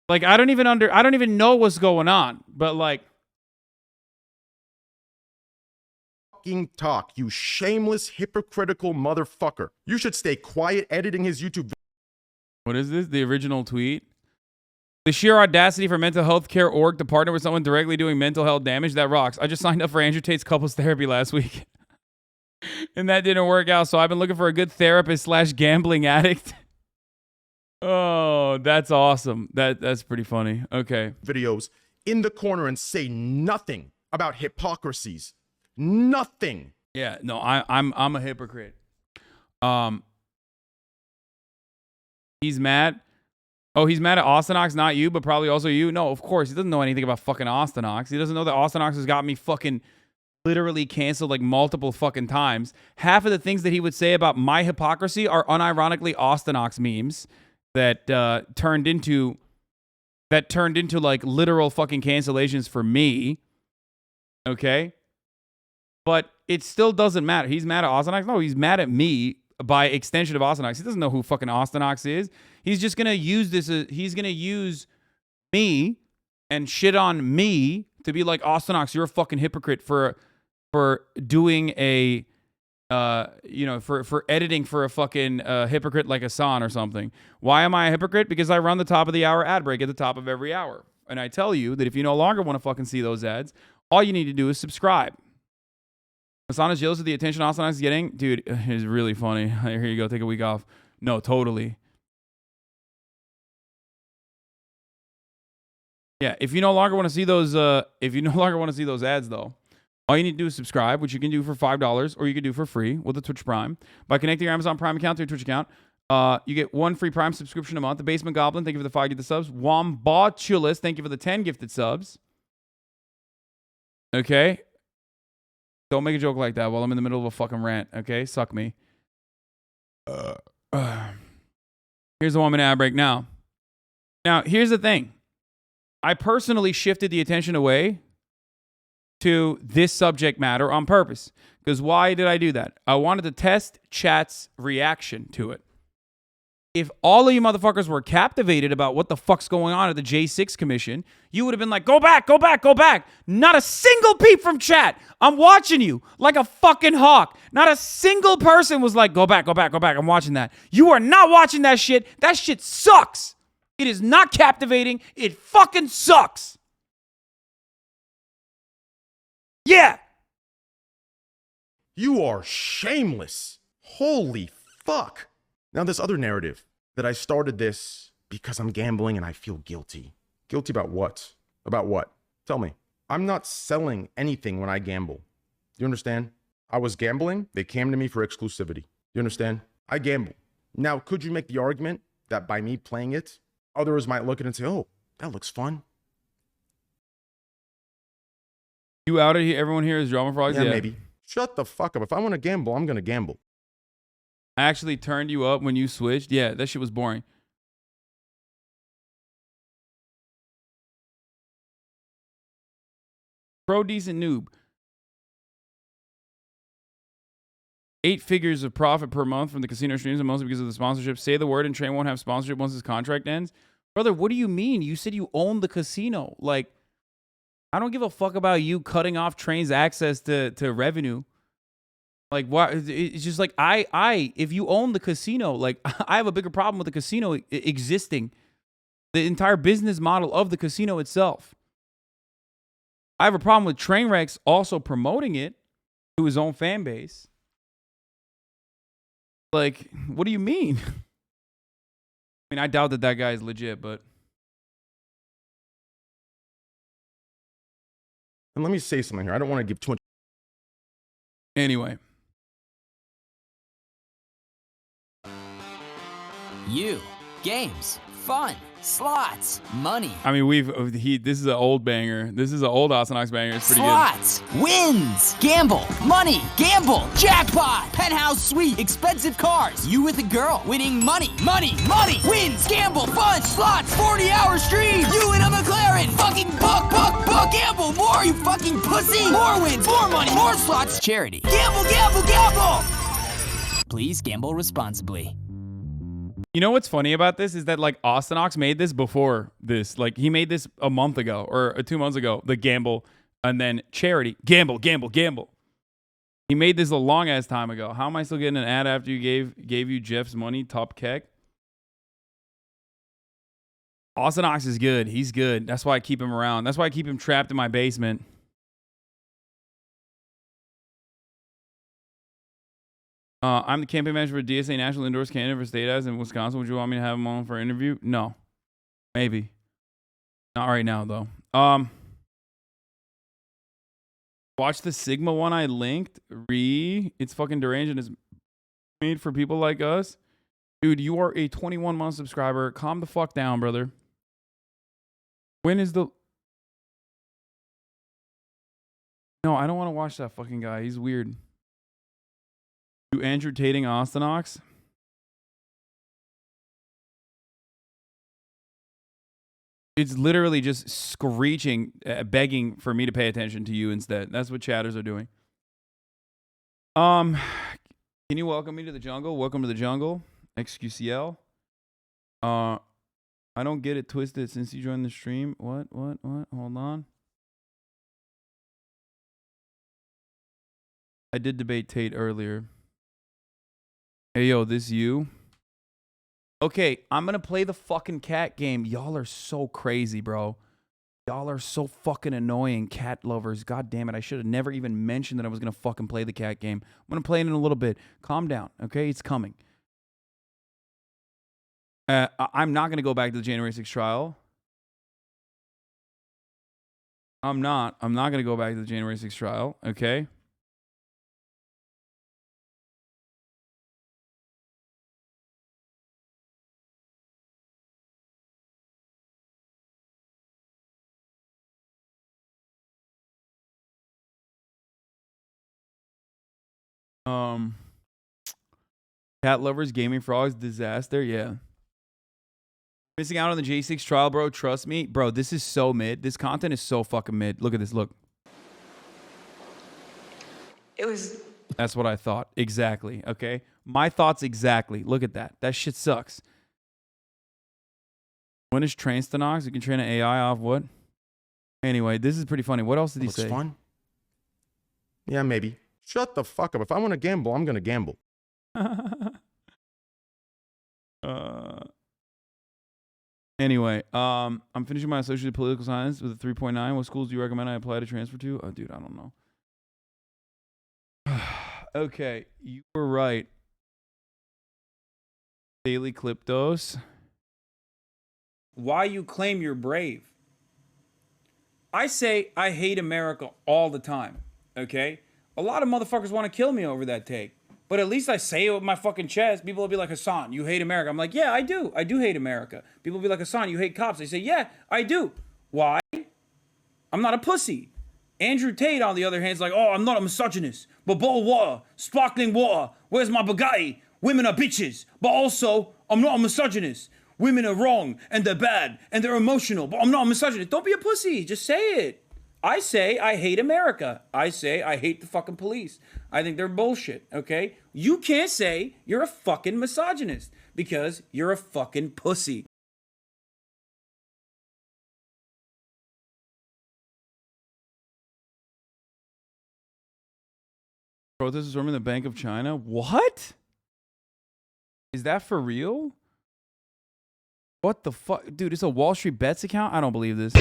Like, I don't even know what's going on, but like. Fucking talk, you shameless, hypocritical motherfucker. You should stay quiet editing his YouTube. What is this? The original tweet? The sheer audacity for mental health care org to partner with someone directly doing mental health damage, that rocks. I just signed up for Andrew Tate's couples therapy last week. And that didn't work out, so I've been looking for a good therapist / gambling addict. Oh, that's awesome. That's pretty funny. Okay. Videos in the corner and say nothing about hypocrisies. Nothing. Yeah, no, I'm a hypocrite. He's mad. Oh, he's mad at Austin Ox, not you, but probably also you. No, of course. He doesn't know anything about fucking Austin Ox. He doesn't know that Austin Ox has got me fucking literally canceled like multiple fucking times. Half of the things that he would say about my hypocrisy are unironically Austin Ox memes that turned into like literal fucking cancellations for me. Okay? But it still doesn't matter. He's mad at Austin Ox? No, he's mad at me by extension of Austin Ox. He doesn't know who fucking Austin Ox is. He's just going to use this. He's going to use me and shit on me to be like, Austin Ox, you're a fucking hypocrite for doing a, for editing for a fucking hypocrite like Hasan or something. Why am I a hypocrite? Because I run the top of the hour ad break at the top of every hour. And I tell you that if you no longer want to fucking see those ads, all you need to do is subscribe. Hasan is jealous of the attention Austin Ox is getting. Dude, it's really funny. Here you go. Take a week off. No, totally. Yeah, if you no longer want to see those, ads though, all you need to do is subscribe, which you can do for $5 or you can do for free with the Twitch Prime. By connecting your Amazon Prime account to your Twitch account, you get 1 free Prime subscription a month. The Basement Goblin, thank you for the 5 gifted subs. Wombotulus, thank you for the 10 gifted subs. Okay. Don't make a joke like that while I'm in the middle of a fucking rant, okay? Suck me. Here's the 1 minute ad break now. Now, here's the thing. I personally shifted the attention away to this subject matter on purpose. Because why did I do that? I wanted to test chat's reaction to it. If all of you motherfuckers were captivated about what the fuck's going on at the J6 Commission, you would have been like, go back, go back, go back. Not a single peep from chat. I'm watching you like a fucking hawk. Not a single person was like, go back, go back, go back. I'm watching that. You are not watching that shit. That shit sucks. It is not captivating. It fucking sucks. Yeah. You are shameless. Holy fuck. Now this other narrative that I started this because I'm gambling and I feel guilty. Guilty about what? About what? Tell me. I'm not selling anything when I gamble. Do you understand? I was gambling. They came to me for exclusivity. You understand? I gamble. Now, could you make the argument that by me playing it, others might look at it and say, oh, that looks fun? You outed here? Everyone here is drama frogs? Yeah, maybe. Shut the fuck up. If I want to gamble, I'm going to gamble. I actually turned you up when you switched. Yeah, that shit was boring. Pro decent noob. 8 figures of profit per month from the casino streams, and mostly because of the sponsorship. Say the word and Train won't have sponsorship once his contract ends. Brother, what do you mean? You said you own the casino. Like, I don't give a fuck about you cutting off Train's access to revenue. Like, what? It's just like, if you own the casino, like, I have a bigger problem with the casino existing. The entire business model of the casino itself. I have a problem with Trainwreck's also promoting it to his own fan base. Like, what do you mean? I mean, I doubt that guy is legit, but. And let me say something here. I don't want to give too much. Anyway. You, games, fun, slots, money. I mean, this is an old banger. This is an old HasanAbi banger. It's pretty slots, good. Wins, gamble, money, gamble, jackpot, penthouse suite, expensive cars, you with a girl, winning money, money, money, wins, gamble, fun, slots, 40-hour stream, you in a McLaren, fucking buck, gamble, more, you fucking pussy, more wins, more money, more slots, charity, gamble, gamble, gamble. Please gamble responsibly. You know what's funny about this is that, like, HasanAbi made this before this. Like, he made this a month ago or 2 months ago, the gamble, and then charity. Gamble, gamble, gamble. He made this a long-ass time ago. How am I still getting an ad after you gave you Jeff's money, top keck? HasanAbi is good. He's good. That's why I keep him around. That's why I keep him trapped in my basement. I'm the campaign manager for DSA National Indoors Candidate for State House in Wisconsin. Would you want me to have him on for an interview? No. Maybe. Not right now, though. Watch the Sigma one I linked. It's fucking deranged and it's made for people like us. Dude, you are a 21-month subscriber. Calm the fuck down, brother. When is the... No, I don't want to watch that fucking guy. He's weird. You Andrew Tating HasanAbi? It's literally just screeching, begging for me to pay attention to you instead. That's what chatters are doing. Can you welcome me to the jungle? Welcome to the jungle. XQCL. I don't get it twisted since you joined the stream. What? Hold on. I did debate Tate earlier. Hey, yo, this you? Okay, I'm going to play the fucking cat game. Y'all are so crazy, bro. Y'all are so fucking annoying, cat lovers. God damn it. I should have never even mentioned that I was going to fucking play the cat game. I'm going to play it in a little bit. Calm down, okay? It's coming. I'm not going to go back to the January 6th trial. I'm not going to go back to the January 6th trial, okay? Cat lovers, gaming frogs, disaster. Yeah. Missing out on the J6 trial, bro. Trust me. Bro, this is so mid. This content is so fucking mid. Look at this. Look. It was... That's what I thought. Exactly. Okay. My thoughts exactly. Look at that. That shit sucks. When is train stenox? You can train an AI off what? Anyway, this is pretty funny. What else did he say? Looks fun. Yeah, maybe. Shut the fuck up. If I want to gamble, I'm going to gamble. Anyway, I'm finishing my associate political science with a 3.9. What schools do you recommend I apply to transfer to? Oh, dude, I don't know. Okay, you were right. Daily clip dose. why you claim you're brave. I say I hate America all the time, okay? A lot of motherfuckers want to kill me over that take. But at least I say it with my fucking chest. People will be like, Hasan, you hate America. I'm like, yeah, I do. I do hate America. People will be like, Hasan, you hate cops. I say, yeah, I do. Why? I'm not a pussy. Andrew Tate, on the other hand, is like, oh, I'm not a misogynist. But bottled water, sparkling water, where's my Bugatti? Women are bitches. But also, I'm not a misogynist. Women are wrong, and they're bad, and they're emotional. But I'm not a misogynist. Don't be a pussy. Just say it. I say I hate America. I say I hate the fucking police. I think they're bullshit, okay? You can't say you're a fucking misogynist because you're a fucking pussy. Protesters storming the Bank of China? What? Is that for real? What the fuck? Dude, it's a Wall Street Bets account? I don't believe this.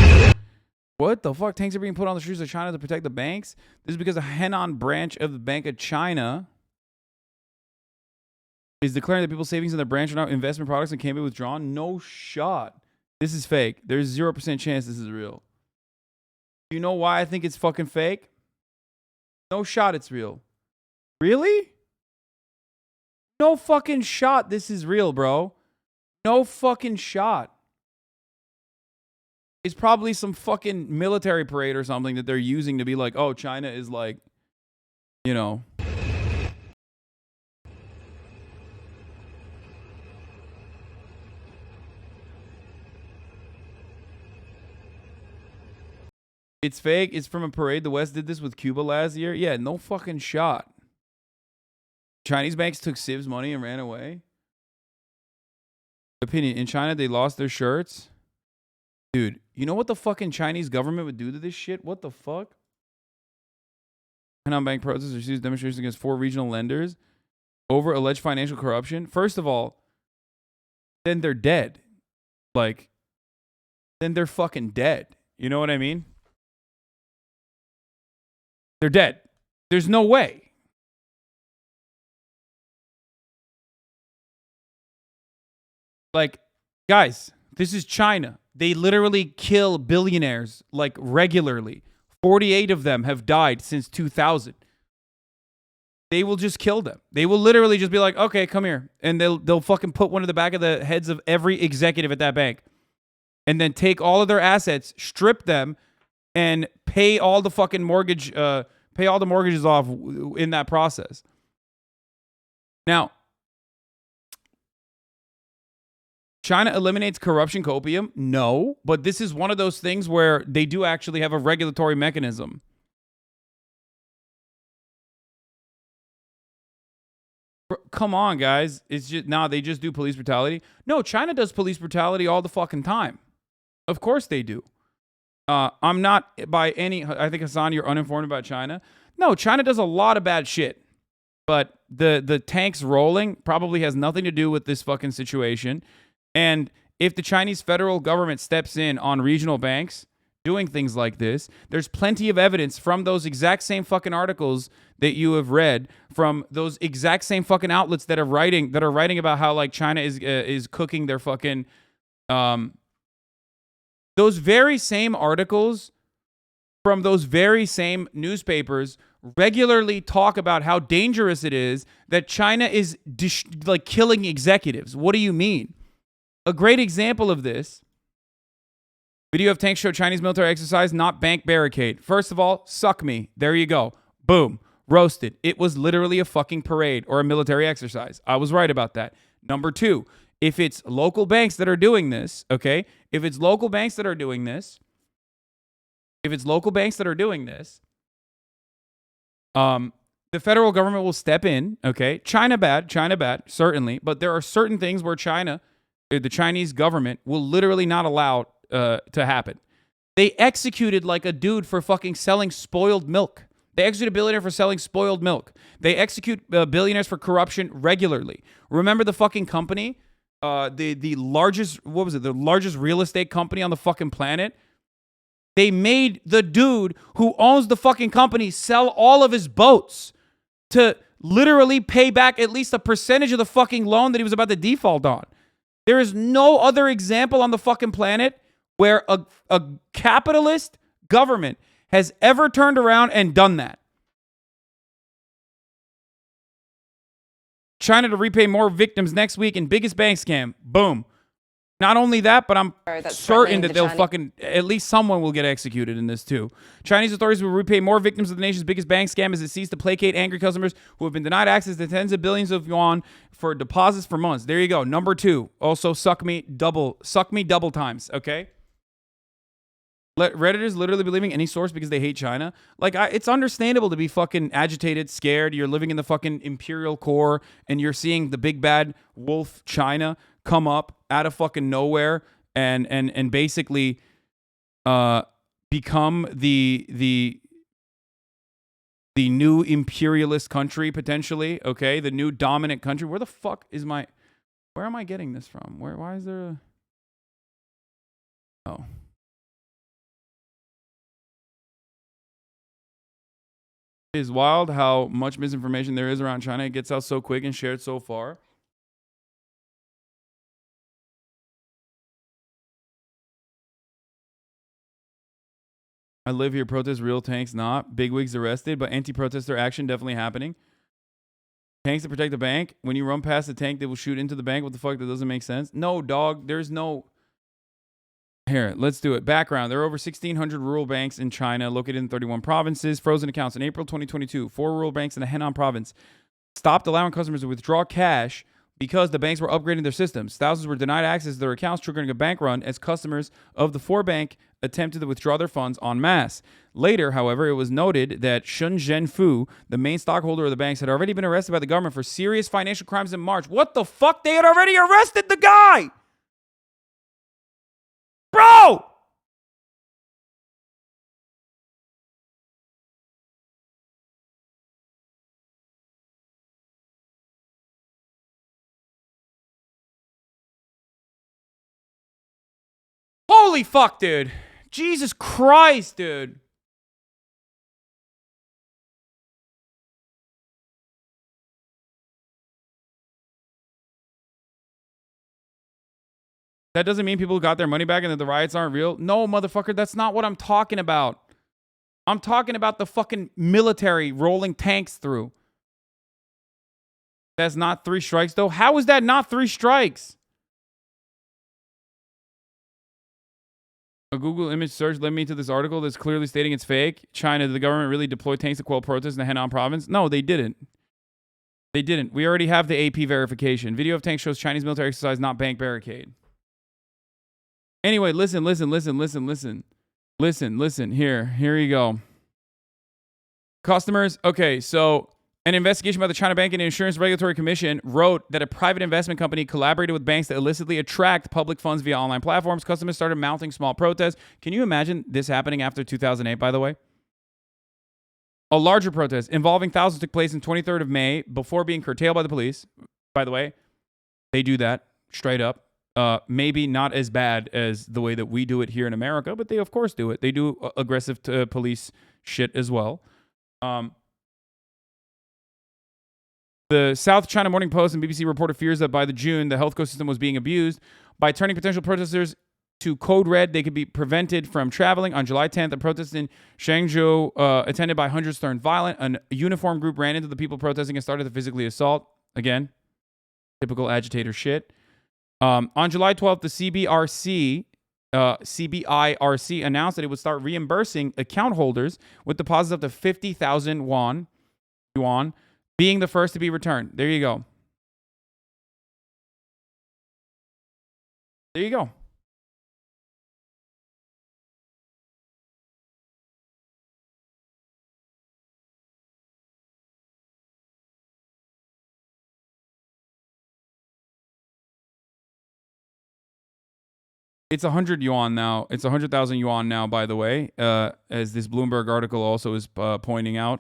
What the fuck? Tanks are being put on the streets of China to protect the banks? This is because a Henan branch of the Bank of China is declaring that people's savings in their branch are now investment products and can't be withdrawn. No shot. This is fake. There's 0% chance this is real. You know why I think it's fucking fake? No shot it's real. Really? No fucking shot this is real, bro. No fucking shot. It's probably some fucking military parade or something that they're using to be like, oh, China is like, you know. It's fake. It's from a parade. The West did this with Cuba last year. Yeah, no fucking shot. Chinese banks took Civ's money and ran away. Opinion. In China, they lost their shirts. Dude, you know what the fucking Chinese government would do to this shit? What the fuck? Henan Bank protesters refused demonstrations against 4 regional lenders over alleged financial corruption. First of all, then they're dead. Like, then they're fucking dead. You know what I mean? They're dead. There's no way. Like, guys, this is China. They literally kill billionaires, like, regularly. 48 of them have died since 2000. They will just kill them. They will literally just be like, okay, come here. And they'll fucking put one in the back of the heads of every executive at that bank. And then take all of their assets, strip them, and pay all the fucking mortgage, pay all the mortgages off in that process. Now, China eliminates corruption copium? No, but this is one of those things where they do actually have a regulatory mechanism. Come on, guys. It's just, nah, they just do police brutality. No, China does police brutality all the fucking time. Of course they do. I'm not by any, I think, Hasan, you're uninformed about China. No, China does a lot of bad shit. But the tanks rolling probably has nothing to do with this fucking situation. And if the Chinese federal government steps in on regional banks doing things like this, there's plenty of evidence from those exact same fucking articles that you have read, from those exact same fucking outlets that are writing about how like China is cooking their fucking those very same articles from those very same newspapers regularly talk about how dangerous it is that China is like killing executives. What do you mean? A great example of this, video of tanks show Chinese military exercise, not bank barricade. First of all, suck me. There you go. Boom. Roasted. It was literally a fucking parade or a military exercise. I was right about that. Number 2, if it's local banks that are doing this, okay? If it's local banks that are doing this, the federal government will step in, okay? China bad, certainly. But there are certain things where the Chinese government will literally not allow to happen. They executed like a dude for fucking selling spoiled milk. They execute a billionaire for selling spoiled milk. They execute billionaires for corruption regularly. Remember the fucking company? The largest, what was it? The largest real estate company on the fucking planet? They made the dude who owns the fucking company sell all of his boats to literally pay back at least a percentage of the fucking loan that he was about to default on. There is no other example on the fucking planet where a capitalist government has ever turned around and done that. China to repay more victims next week in biggest bank scam. Boom. Not only that, but I'm certain that they'll fucking, at least someone will get executed in this too. Chinese authorities will repay more victims of the nation's biggest bank scam as it seeks to placate angry customers who have been denied access to tens of billions of yuan for deposits for months. There you go. Number 2. Also suck me double times, okay? Redditors literally believing any source because they hate China. Like, it's understandable to be fucking agitated, scared. You're living in the fucking imperial core and you're seeing the big bad wolf China come up out of fucking nowhere and basically become the new imperialist country potentially, okay? The new dominant country. Where the fuck is where am I getting this from? Why is there oh. It is wild how much misinformation there is around China. It gets out so quick and shared so far. I live here. Protests, real tanks, not. Bigwigs arrested, but anti-protester action definitely happening. Tanks to protect the bank. When you run past the tank, they will shoot into the bank. What the fuck? That doesn't make sense. No, dog. There's no... Here, let's do it. Background. There are over 1,600 rural banks in China located in 31 provinces. Frozen accounts. In April 2022, 4 rural banks in the Henan province stopped allowing customers to withdraw cash because the banks were upgrading their systems. Thousands were denied access to their accounts, triggering a bank run as customers of the 4 bank attempted to withdraw their funds en masse. Later, however, it was noted that Shun Zhenfu, the main stockholder of the banks, had already been arrested by the government for serious financial crimes in March. What the fuck? They had already arrested the guy! Bro! Holy fuck, dude. Jesus Christ, dude. That doesn't mean people got their money back and that the riots aren't real. No, motherfucker, that's not what I'm talking about. I'm talking about the fucking military rolling tanks through. That's not 3 strikes, though. How is that not 3 strikes? A Google image search led me to this article that's clearly stating it's fake. China, did the government really deploy tanks to quell protests in the Henan province? No, they didn't. They didn't. We already have the AP verification. Video of tanks shows Chinese military exercise, not bank barricade. Anyway, listen. Listen. Here you go. Customers. Okay, so an investigation by the China Bank and Insurance Regulatory Commission wrote that a private investment company collaborated with banks to illicitly attract public funds via online platforms. Customers started mounting small protests. Can you imagine this happening after 2008, by the way? A larger protest involving thousands took place on 23rd of May before being curtailed by the police. By the way, they do that straight up. Maybe not as bad as the way that we do it here in America, but they of course do it. They do aggressive police shit as well. The South China Morning Post and BBC reported fears that by June, the health ecosystem was being abused. By turning potential protesters to code red, they could be prevented from traveling. On July 10th, a protest in Shangzhou, attended by hundreds, turned violent. A uniformed group ran into the people protesting and started to physically assault. Again, typical agitator shit. On July 12th, the CBIRC announced that it would start reimbursing account holders with deposits up to 50,000 yuan, being the first to be returned. There you go. There you go. It's 100 yuan now. It's 100,000 yuan now, by the way, as this Bloomberg article also is pointing out.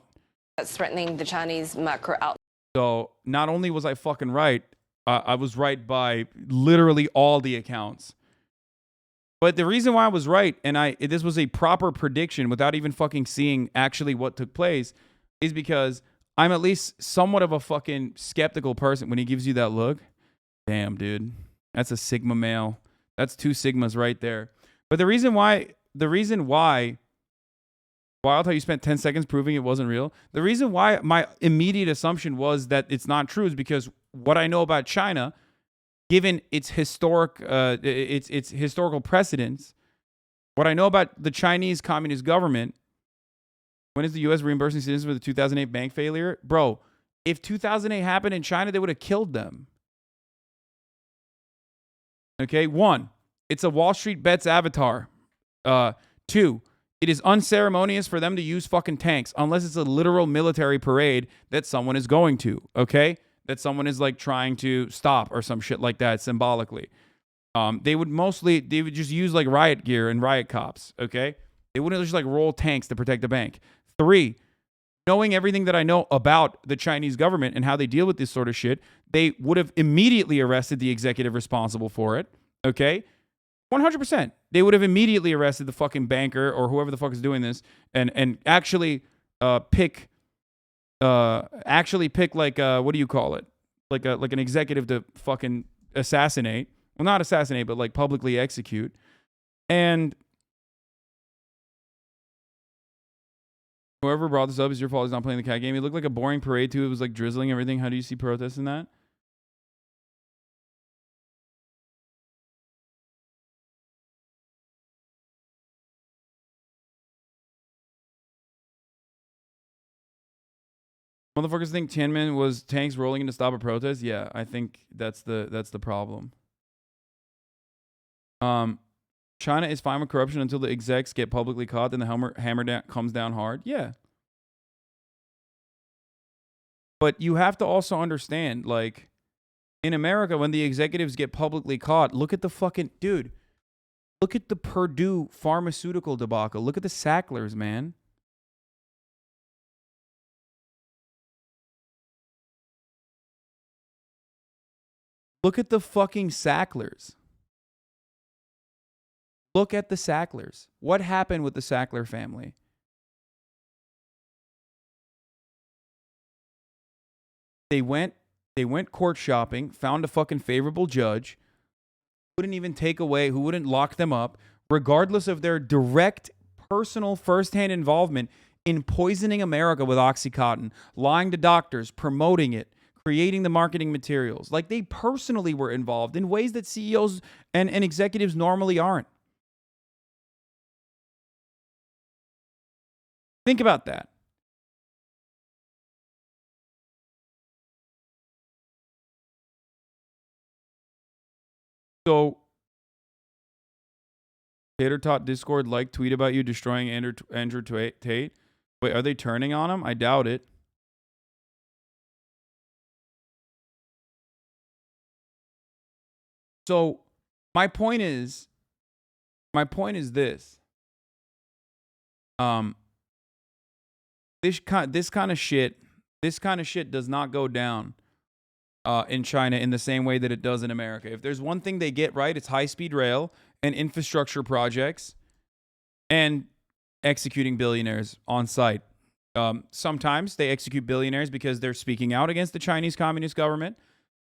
That's threatening the Chinese macro outlook. So not only was I fucking right, I was right by literally all the accounts. But the reason why I was right, and this was a proper prediction without even fucking seeing actually what took place, is because I'm at least somewhat of a fucking skeptical person when he gives you that look. Damn, dude. That's a Sigma male. That's 2 Sigmas right there. But the reason why, well, I'll tell you, spent 10 seconds proving it wasn't real. The reason why my immediate assumption was that it's not true is because what I know about China, given its historical precedents, what I know about the Chinese Communist government, when is the U.S. reimbursing citizens for the 2008 bank failure? Bro, if 2008 happened in China, they would have killed them. Okay, 1, it's a Wall Street Bets avatar. 2, it is unceremonious for them to use fucking tanks unless it's a literal military parade that someone is going to, okay? That someone is like trying to stop or some shit like that symbolically. They would just use like riot gear and riot cops, okay? They wouldn't just like roll tanks to protect the bank. 3, knowing everything that I know about the Chinese government and how they deal with this sort of shit, they would have immediately arrested the executive responsible for it, okay? 100%. They would have immediately arrested the fucking banker or whoever the fuck is doing this and actually pick like what do you call it? Like an executive to fucking assassinate. Well, not assassinate, but like publicly execute. And whoever brought this up, is your fault. He's not playing the cat game. It looked like a boring parade too. It was like drizzling and everything. How do you see protests in that? Motherfuckers think Tiananmen was tanks rolling in to stop a protest. Yeah, I think that's the problem. China is fine with corruption until the execs get publicly caught, then the hammer comes down hard. Yeah. But you have to also understand, like, in America, when the executives get publicly caught, look at the fucking dude. Look at the Purdue pharmaceutical debacle. Look at the Sacklers, man. Look at the fucking Sacklers. Look at the Sacklers. What happened with the Sackler family? They went court shopping, found a fucking favorable judge, wouldn't even take away, who wouldn't lock them up, regardless of their direct, personal, firsthand involvement in poisoning America with OxyContin, lying to doctors, promoting it, creating the marketing materials. Like, they personally were involved in ways that CEOs and executives normally aren't. Think about that. So, Tater Tot Discord tweet about you destroying Andrew Tate. Wait, are they turning on him? I doubt it. So, my point is this. This kind of shit does not go down in China in the same way that it does in America. If there's one thing they get right, it's high-speed rail and infrastructure projects and executing billionaires on site. Sometimes they execute billionaires because they're speaking out against the Chinese Communist government,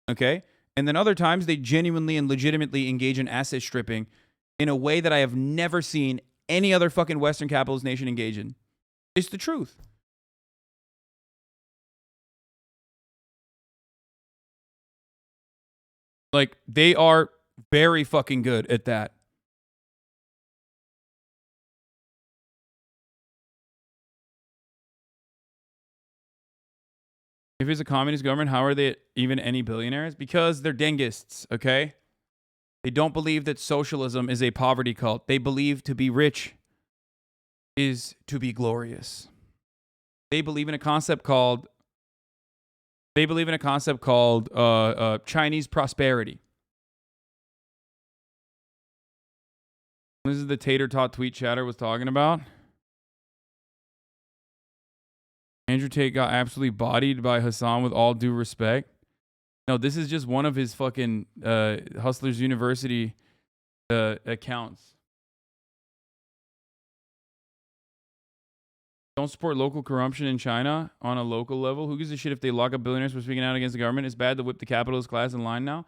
okay? And then other times they genuinely and legitimately engage in asset stripping in a way that I have never seen any other fucking Western capitalist nation engage in. It's the truth. Like, they are very fucking good at that. If it's a communist government, how are they even any billionaires? Because they're dengists, okay? They don't believe that socialism is a poverty cult. They believe to be rich is to be glorious. They believe in a concept called Chinese prosperity. This is the Tater Tot tweet chatter was talking about. Andrew Tate got absolutely bodied by Hasan with all due respect. No, this is just one of his fucking Hustlers University accounts. Don't support local corruption in China on a local level. Who gives a shit if they lock up billionaires for speaking out against the government? It's bad to whip the capitalist class in line now.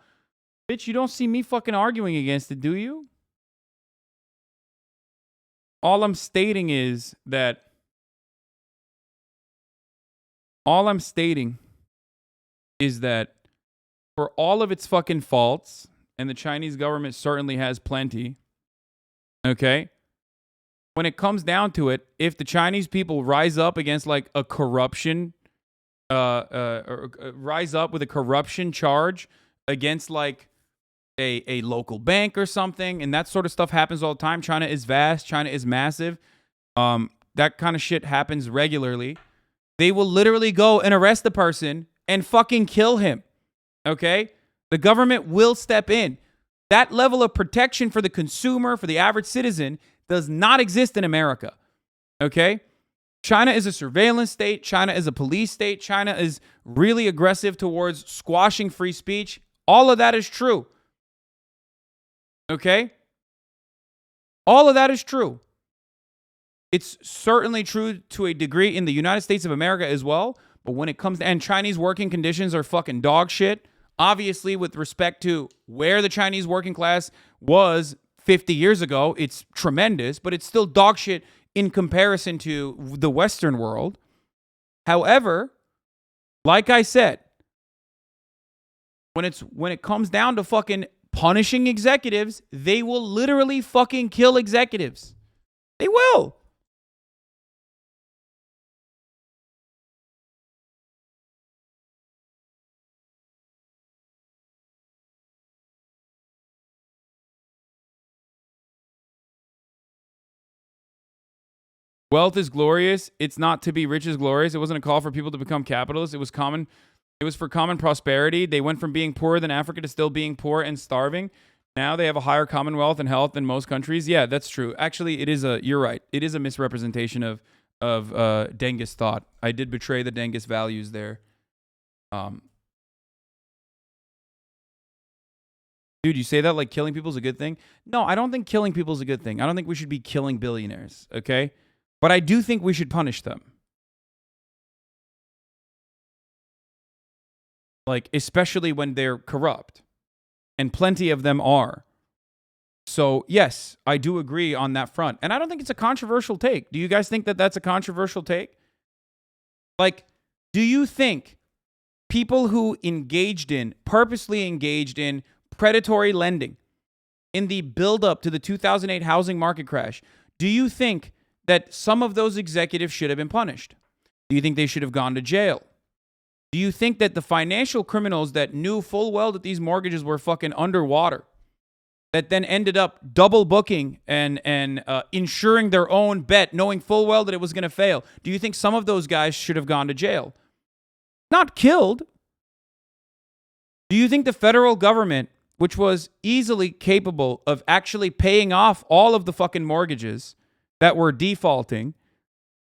Bitch, you don't see me fucking arguing against it, do you? All I'm stating is that for all of its fucking faults, and the Chinese government certainly has plenty, okay? When it comes down to it, if the Chinese people rise up against like a corruption, rise up with a corruption charge against like a local bank or something, and that sort of stuff happens all the time. China is vast. China is massive. That kind of shit happens regularly. They will literally go and arrest the person and fucking kill him. Okay? The government will step in. That level of protection for the consumer, for the average citizen, does not exist in America. Okay? China is a surveillance state. China is a police state. China is really aggressive towards squashing free speech. All of that is true. Okay? All of that is true. It's certainly true to a degree in the United States of America as well. But when it comes to, and Chinese working conditions are fucking dog shit. Obviously, with respect to where the Chinese working class was 50 years ago, it's tremendous, but it's still dog shit in comparison to the Western world. However, like I said, when it comes down to fucking punishing executives, they will literally fucking kill executives. They will. Wealth is glorious. It's not to be rich is glorious. It wasn't a call for people to become capitalists. It was for common prosperity. They went from being poorer than Africa to still being poor and starving. Now they have a higher commonwealth and health than most countries. Yeah, that's true. Actually, you're right. It is a misrepresentation of Dengist thought. I did betray the Dengist values there. Dude, you say that like killing people is a good thing? No, I don't think killing people is a good thing. I don't think we should be killing billionaires, okay? But I do think we should punish them. Like, especially when they're corrupt. And plenty of them are. So, yes, I do agree on that front. And I don't think it's a controversial take. Do you guys think that that's a controversial take? Like, do you think people who purposely engaged in predatory lending in the build-up to the 2008 housing market crash, do you think that some of those executives should have been punished? Do you think they should have gone to jail? Do you think that the financial criminals that knew full well that these mortgages were fucking underwater, that then ended up double booking and insuring their own bet, knowing full well that it was going to fail, do you think some of those guys should have gone to jail? Not killed. Do you think the federal government, which was easily capable of actually paying off all of the fucking mortgages that were defaulting,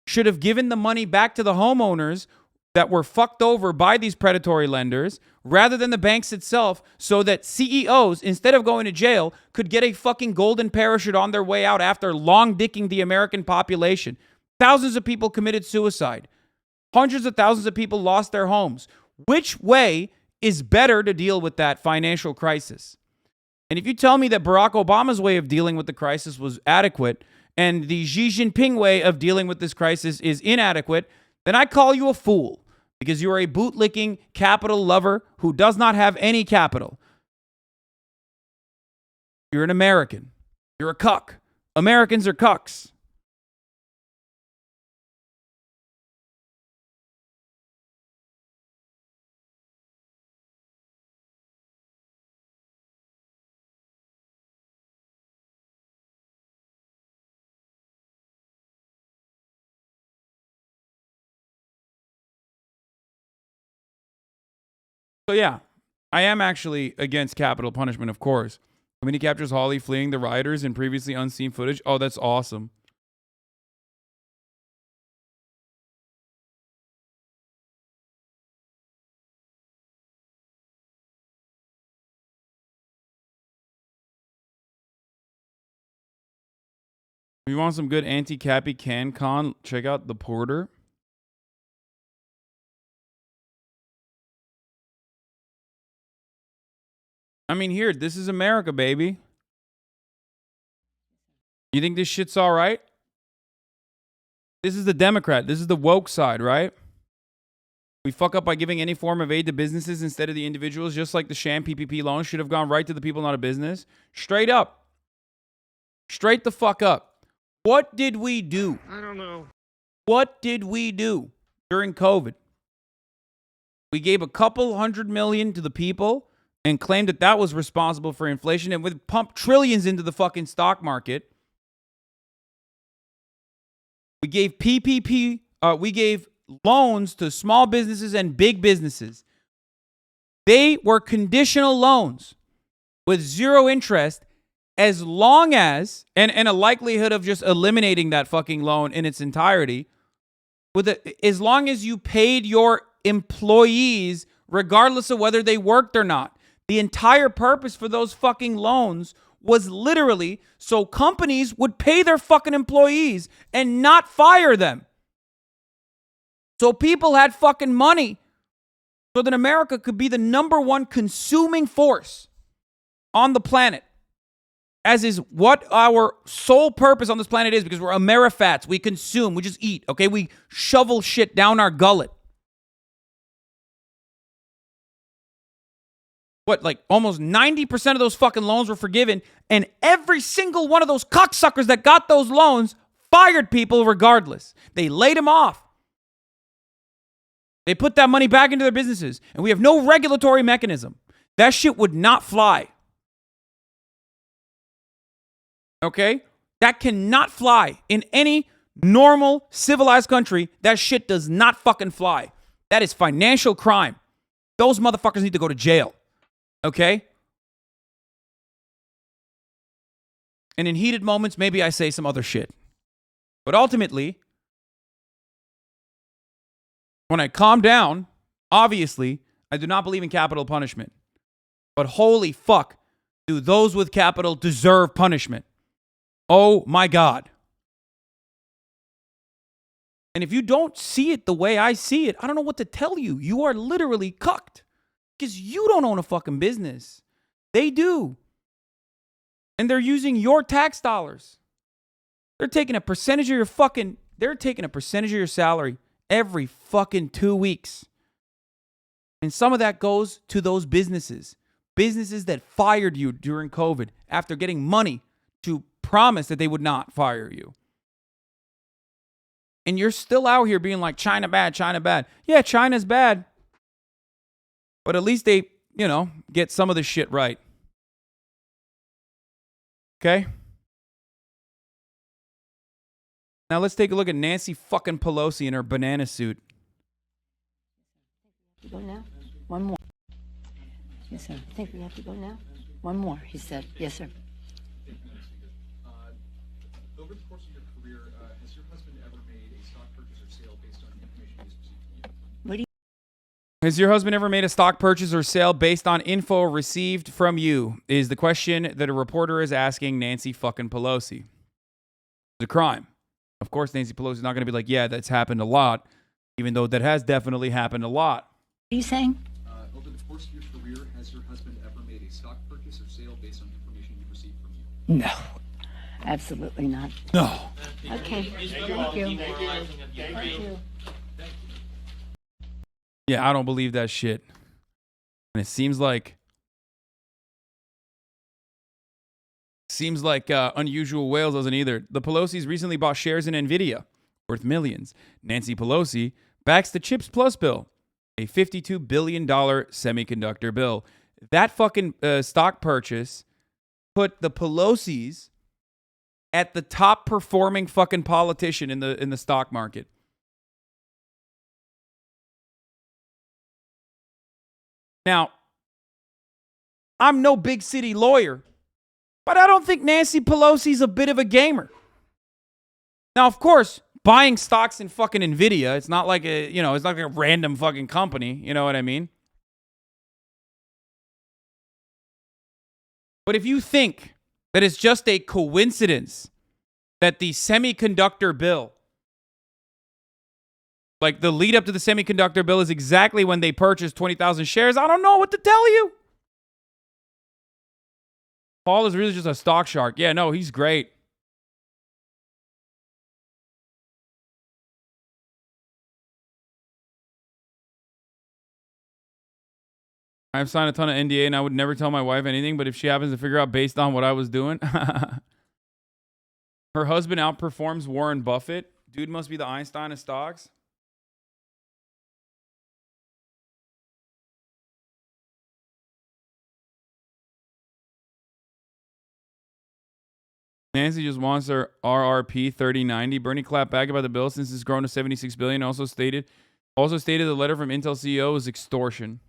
should have given the money back to the homeowners that were fucked over by these predatory lenders rather than the banks itself, so that CEOs, instead of going to jail, could get a fucking golden parachute on their way out after long dicking the American population? Thousands of people committed suicide. Hundreds of thousands of people lost their homes. Which way is better to deal with that financial crisis? And if you tell me that Barack Obama's way of dealing with the crisis was adequate and the Xi Jinping way of dealing with this crisis is inadequate, then I call you a fool, because you are a bootlicking capital lover who does not have any capital. You're an American. You're a cuck. Americans are cucks. So yeah, I am actually against capital punishment, of course. When he captures Hawley fleeing the rioters in previously unseen footage. Oh, that's awesome. If you want some good anti-cappy CanCon, check out The Porter. I mean, here, this is America, baby. You think this shit's all right? This is the Democrat. This is the woke side, right? We fuck up by giving any form of aid to businesses instead of the individuals, just like the sham PPP loan should have gone right to the people, not a business. Straight up. Straight the fuck up. What did we do? I don't know. What did we do during COVID? We gave a couple $100 million to the people and claimed that that was responsible for inflation, and we pumped trillions into the fucking stock market. We gave PPP, we gave loans to small businesses and big businesses. They were conditional loans with zero interest, as long as, and a likelihood of just eliminating that fucking loan in its entirety, as long as you paid your employees regardless of whether they worked or not. The entire purpose for those fucking loans was literally so companies would pay their fucking employees and not fire them. So people had fucking money so that America could be the #1 consuming force on the planet, as is what our sole purpose on this planet is, because we're Amerifats. We consume, we just eat, okay? We shovel shit down our gullet. What, like almost 90% of those fucking loans were forgiven, and every single one of those cocksuckers that got those loans fired people regardless. They laid them off. They put that money back into their businesses, and we have no regulatory mechanism. That shit would not fly. Okay? That cannot fly in any normal, civilized country. That shit does not fucking fly. That is financial crime. Those motherfuckers need to go to jail. Okay? And in heated moments, maybe I say some other shit. But ultimately, when I calm down, obviously, I do not believe in capital punishment. But holy fuck, do those with capital deserve punishment. Oh my God. And if you don't see it the way I see it, I don't know what to tell you. You are literally cucked. Because you don't own a fucking business. They do. And they're using your tax dollars. They're taking a percentage of your salary every fucking 2 weeks. And some of that goes to those businesses. Businesses that fired you during COVID after getting money to promise that they would not fire you. And you're still out here being like, China bad, China bad. Yeah, China's bad. But at least they, get some of the shit right. Okay? Now let's take a look at Nancy fucking Pelosi in her banana suit. You go now? One more. Yes, sir. I think we have to go now. One more, he said. Yes, sir. Over the course of your career, has your husband ever made a stock purchase or sale based on information he's received from you? What do you? Has your husband ever made a stock purchase or sale based on info received from you? Is the question that a reporter is asking Nancy fucking Pelosi. It's a crime. Of course, Nancy Pelosi is not going to be like, yeah, that's happened a lot, even though that has definitely happened a lot. What are you saying? Over the course of your career, has your husband ever made a stock purchase or sale based on information you've received from you? No, absolutely not. No. Okay, thank you. Thank you. Yeah, I don't believe that shit. And it seems like Unusual Whales doesn't either. The Pelosi's recently bought shares in NVIDIA, worth millions. Nancy Pelosi backs the CHIPS Plus bill, a $52 billion semiconductor bill. That fucking stock purchase put the Pelosi's at the top performing fucking politician in the stock market. Now, I'm no big city lawyer, but I don't think Nancy Pelosi's a bit of a gamer. Now, of course, buying stocks in fucking NVIDIA, it's not like it's not like a random fucking company, you know what I mean? But if you think that it's just a coincidence that the semiconductor bill, like the lead up to the semiconductor bill, is exactly when they purchased 20,000 shares, I don't know what to tell you. Paul is really just a stock shark. Yeah, no, he's great. I've signed a ton of NDA and I would never tell my wife anything, but if she happens to figure out based on what I was doing. Her husband outperforms Warren Buffett. Dude must be the Einstein of stocks. Nancy just wants her RRP 3090. Bernie clapped back about the bill since it's grown to $76 billion. Also stated the letter from Intel CEO was extortion.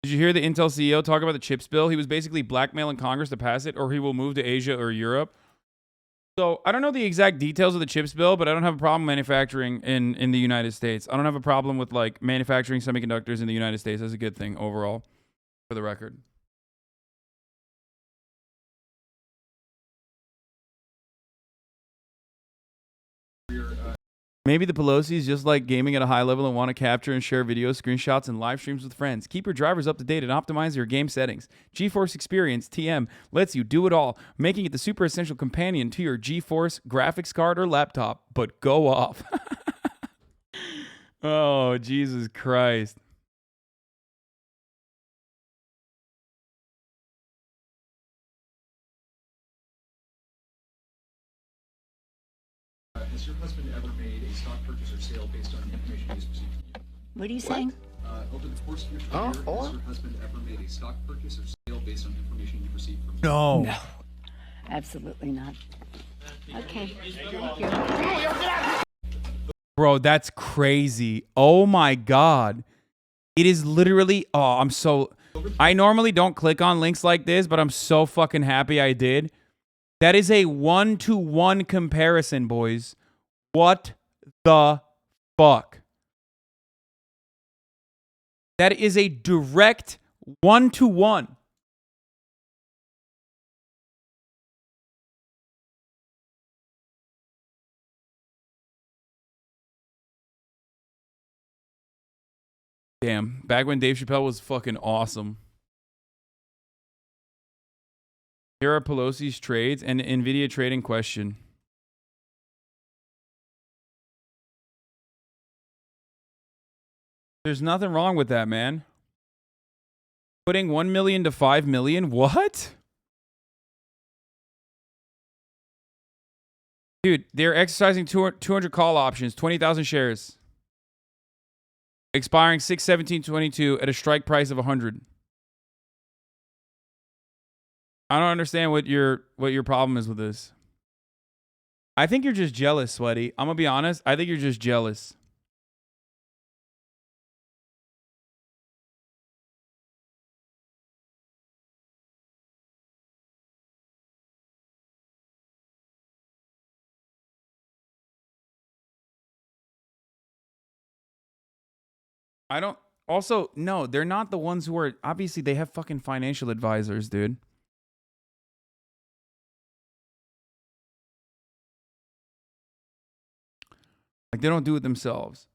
Did you hear the Intel CEO talk about the chips bill? He was basically blackmailing Congress to pass it, or he will move to Asia or Europe. So I don't know the exact details of the chips bill, but I don't have a problem manufacturing in the United States. I don't have a problem with like manufacturing semiconductors in the United States. That's a good thing overall, for the record. Maybe the Pelosi's just like gaming at a high level and want to capture and share videos, screenshots, and live streams with friends. Keep your drivers up to date and optimize your game settings. GeForce Experience TM lets you do it all, making it the super essential companion to your GeForce graphics card or laptop. But go off. Oh, Jesus Christ. Has your husband ever made a stock purchase or sale based on information he's received from you? What are you saying? Over the course of your career, has your husband ever made a stock purchase or sale based on information you've received from you? No, absolutely not. Okay, thank you. Bro, that's crazy. Oh my God. It is literally, I normally don't click on links like this, but I'm so fucking happy I did. That is a 1-to-1 comparison, boys. What the fuck? That is a direct 1-to-1. Damn, back when Dave Chappelle was fucking awesome. Here are Pelosi's trades and NVIDIA trading question. There's nothing wrong with that, man. Putting 1 million to 5 million? What? Dude, they're exercising 200 call options, 20,000 shares. Expiring 6/17/22 at a strike price of 100. I don't understand what your problem is with this. I think you're just jealous, Sweaty. I'm gonna be honest. I think you're just jealous. I don't. Also, no, they're not the ones who are. Obviously, they have fucking financial advisors, dude. Like, they don't do it themselves.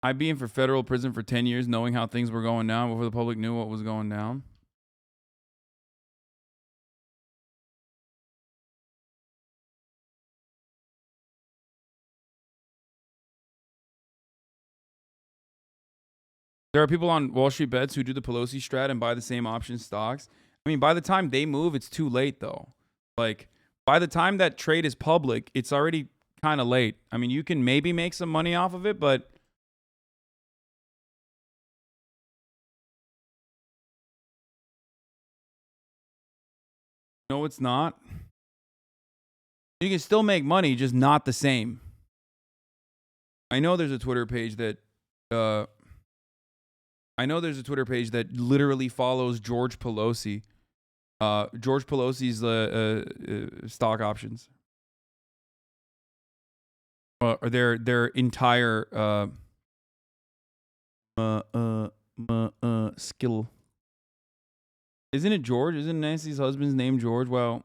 I'd be in for federal prison for 10 years knowing how things were going down before the public knew what was going down. There are people on Wall Street Bets who do the Pelosi strat and buy the same option stocks. I mean, by the time they move, it's too late, though. Like, by the time that trade is public, it's already kind of late. I mean, you can maybe make some money off of it, but... No, it's not. You can still make money, just not the same. I know there's a Twitter page that... literally follows George Pelosi. George Pelosi's stock options. Or their entire skill. Isn't it George? Isn't Nancy's husband's name George? Well,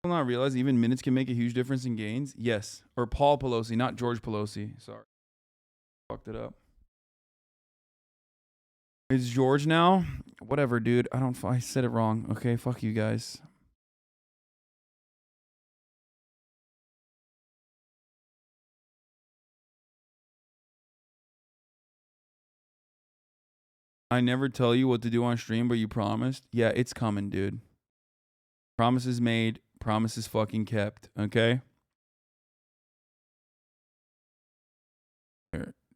People not realize even minutes can make a huge difference in gains? Yes. Or Paul Pelosi, not George Pelosi. Sorry. Fucked it up. It's George now? Whatever, dude. I said it wrong. Okay, fuck you guys. I never tell you what to do on stream, but you promised. Yeah, it's coming, dude. Promises made, promises fucking kept, okay?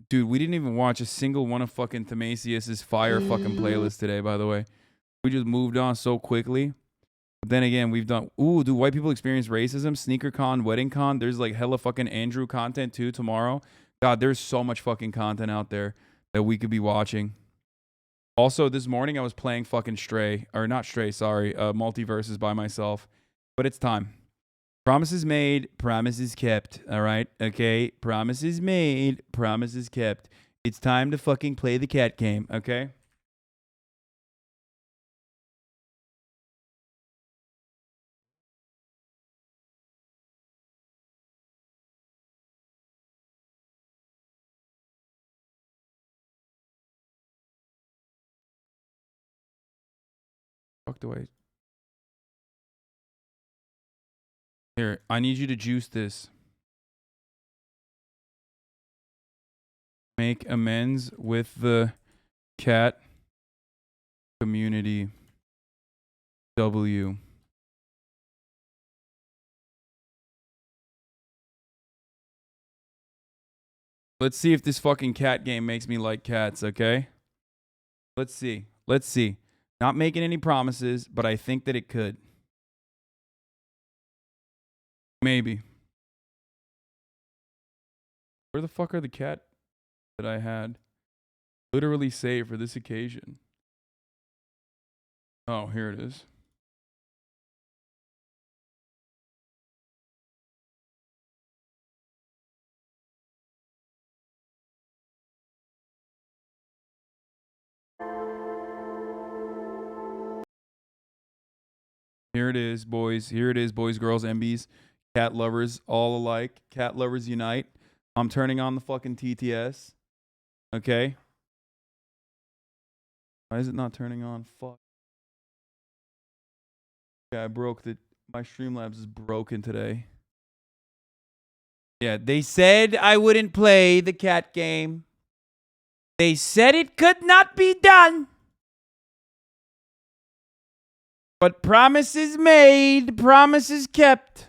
Dude, we didn't even watch a single one of fucking Themasius's fire fucking playlist today, by the way. We just moved on so quickly. But then again, we've done... Ooh, do white people experience racism? Sneaker con, wedding con. There's like hella fucking Andrew content too tomorrow. God, there's so much fucking content out there that we could be watching. Also, this morning I was playing fucking Stray. Or not Stray, sorry. Multiverses by myself. But it's time. Promises made, promises kept. All right? Okay? Promises made, promises kept. It's time to fucking play the cat game. Okay? Fuck the way. Here, I need you to juice this. Make amends with the cat community. W. Let's see if this fucking cat game makes me like cats, okay? Let's see. Let's see. Not making any promises, but I think that it could. Maybe. Where the fuck are the cat that I had literally saved for this occasion? Oh, here it is. Here it is, boys. Here it is, boys, girls, MBs, cat lovers, all alike. Cat lovers unite. I'm turning on the fucking TTS. Okay. Why is it not turning on? Fuck. Yeah, I broke the... My Streamlabs is broken today. Yeah, they said I wouldn't play the cat game. They said it could not be done. But promises made, promises kept.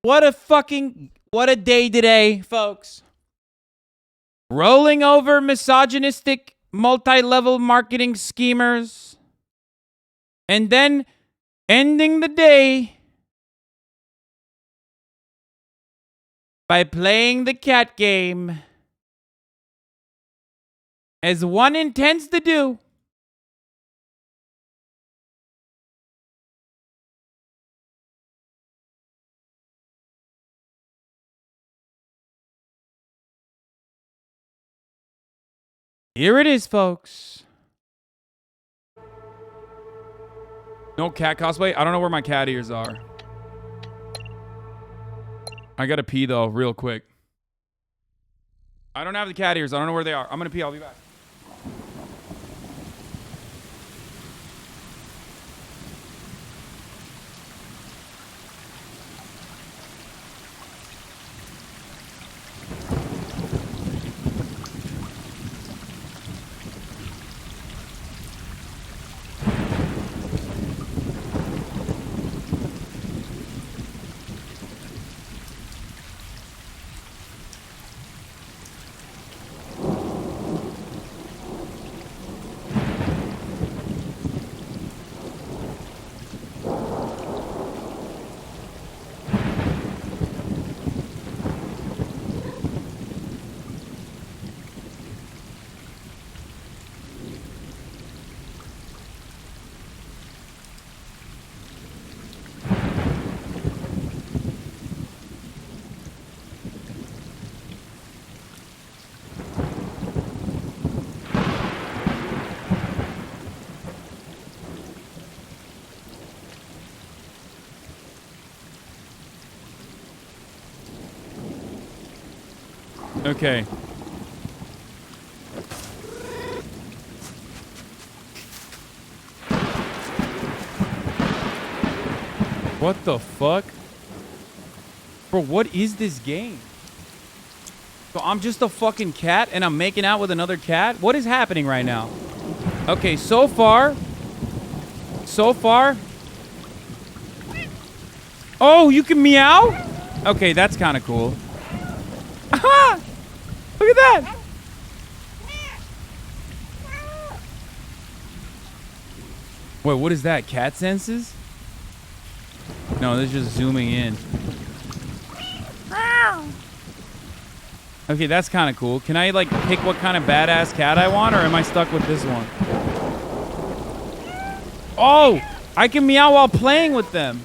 What a day today, folks. Rolling over misogynistic multi-level marketing schemers. And then ending the day by playing the cat game, as one intends to do. Here it is, folks. No cat cosplay? I don't know where my cat ears are. I gotta pee, though, real quick. I don't have the cat ears. I don't know where they are. I'm gonna pee. I'll be back. Okay. What the fuck? Bro, what is this game? So I'm just a fucking cat and I'm making out with another cat? What is happening right now? Okay, so far. Oh, you can meow? Okay, that's kind of cool. Aha! Look at that! Wait, what is that? Cat senses? No, this is just zooming in. Okay, that's kind of cool. Can I, like, pick what kind of badass cat I want, or am I stuck with this one? Oh! I can meow while playing with them.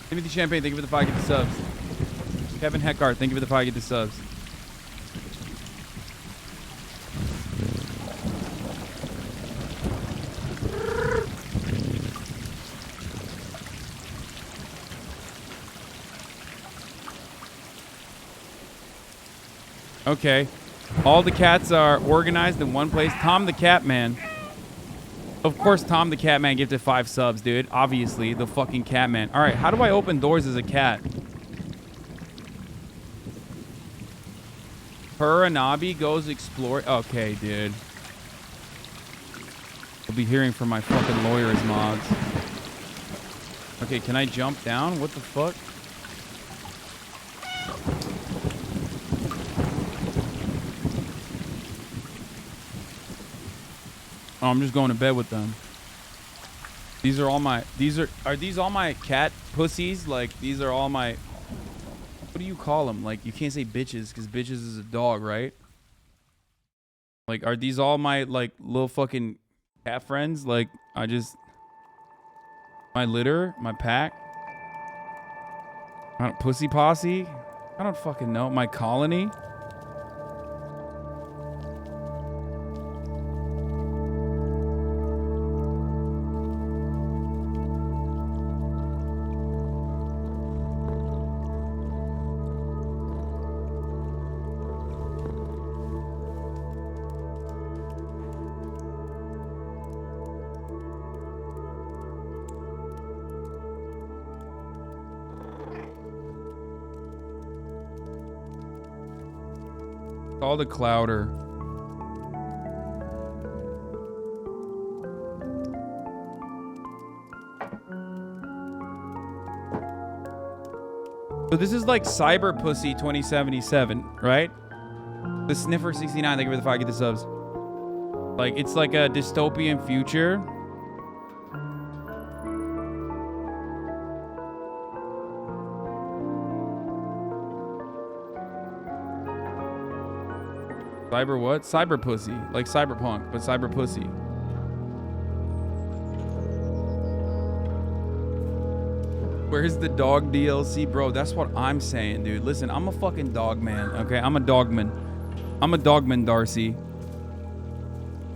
Timothy Champagne, thank you for the 5 get the subs. Kevin Heckart, thank you for the 5 get the subs. Okay. All the cats are organized in one place. Tom the Catman. Of course, Tom the Catman gifted 5 subs, dude. Obviously, the fucking Catman. All right, how do I open doors as a cat? HasanAbi goes explore. Okay, dude. I'll be hearing from my fucking lawyer as mods. Okay, can I jump down? What the fuck? Oh, I'm just going to bed with them. These are all my... Are these all my cat pussies? Like, these are all my... What do you call them? Like, you can't say bitches because bitches is a dog, right? Like, are these all my, like, little fucking cat friends? Like, I just... My litter? My pack? I don't... Pussy posse? I don't fucking know. My colony? Called a clouder. So this is like Cyber Pussy 2077, right? The Sniffer 69, thank you for the 5 get the subs. Like, it's like a dystopian future. Cyber what? Cyber Pussy. Like Cyberpunk, but Cyber Pussy. Where's the dog DLC? Bro, that's what I'm saying, dude. Listen, I'm a fucking dog man, okay? I'm a dogman. I'm a dogman, Darcy.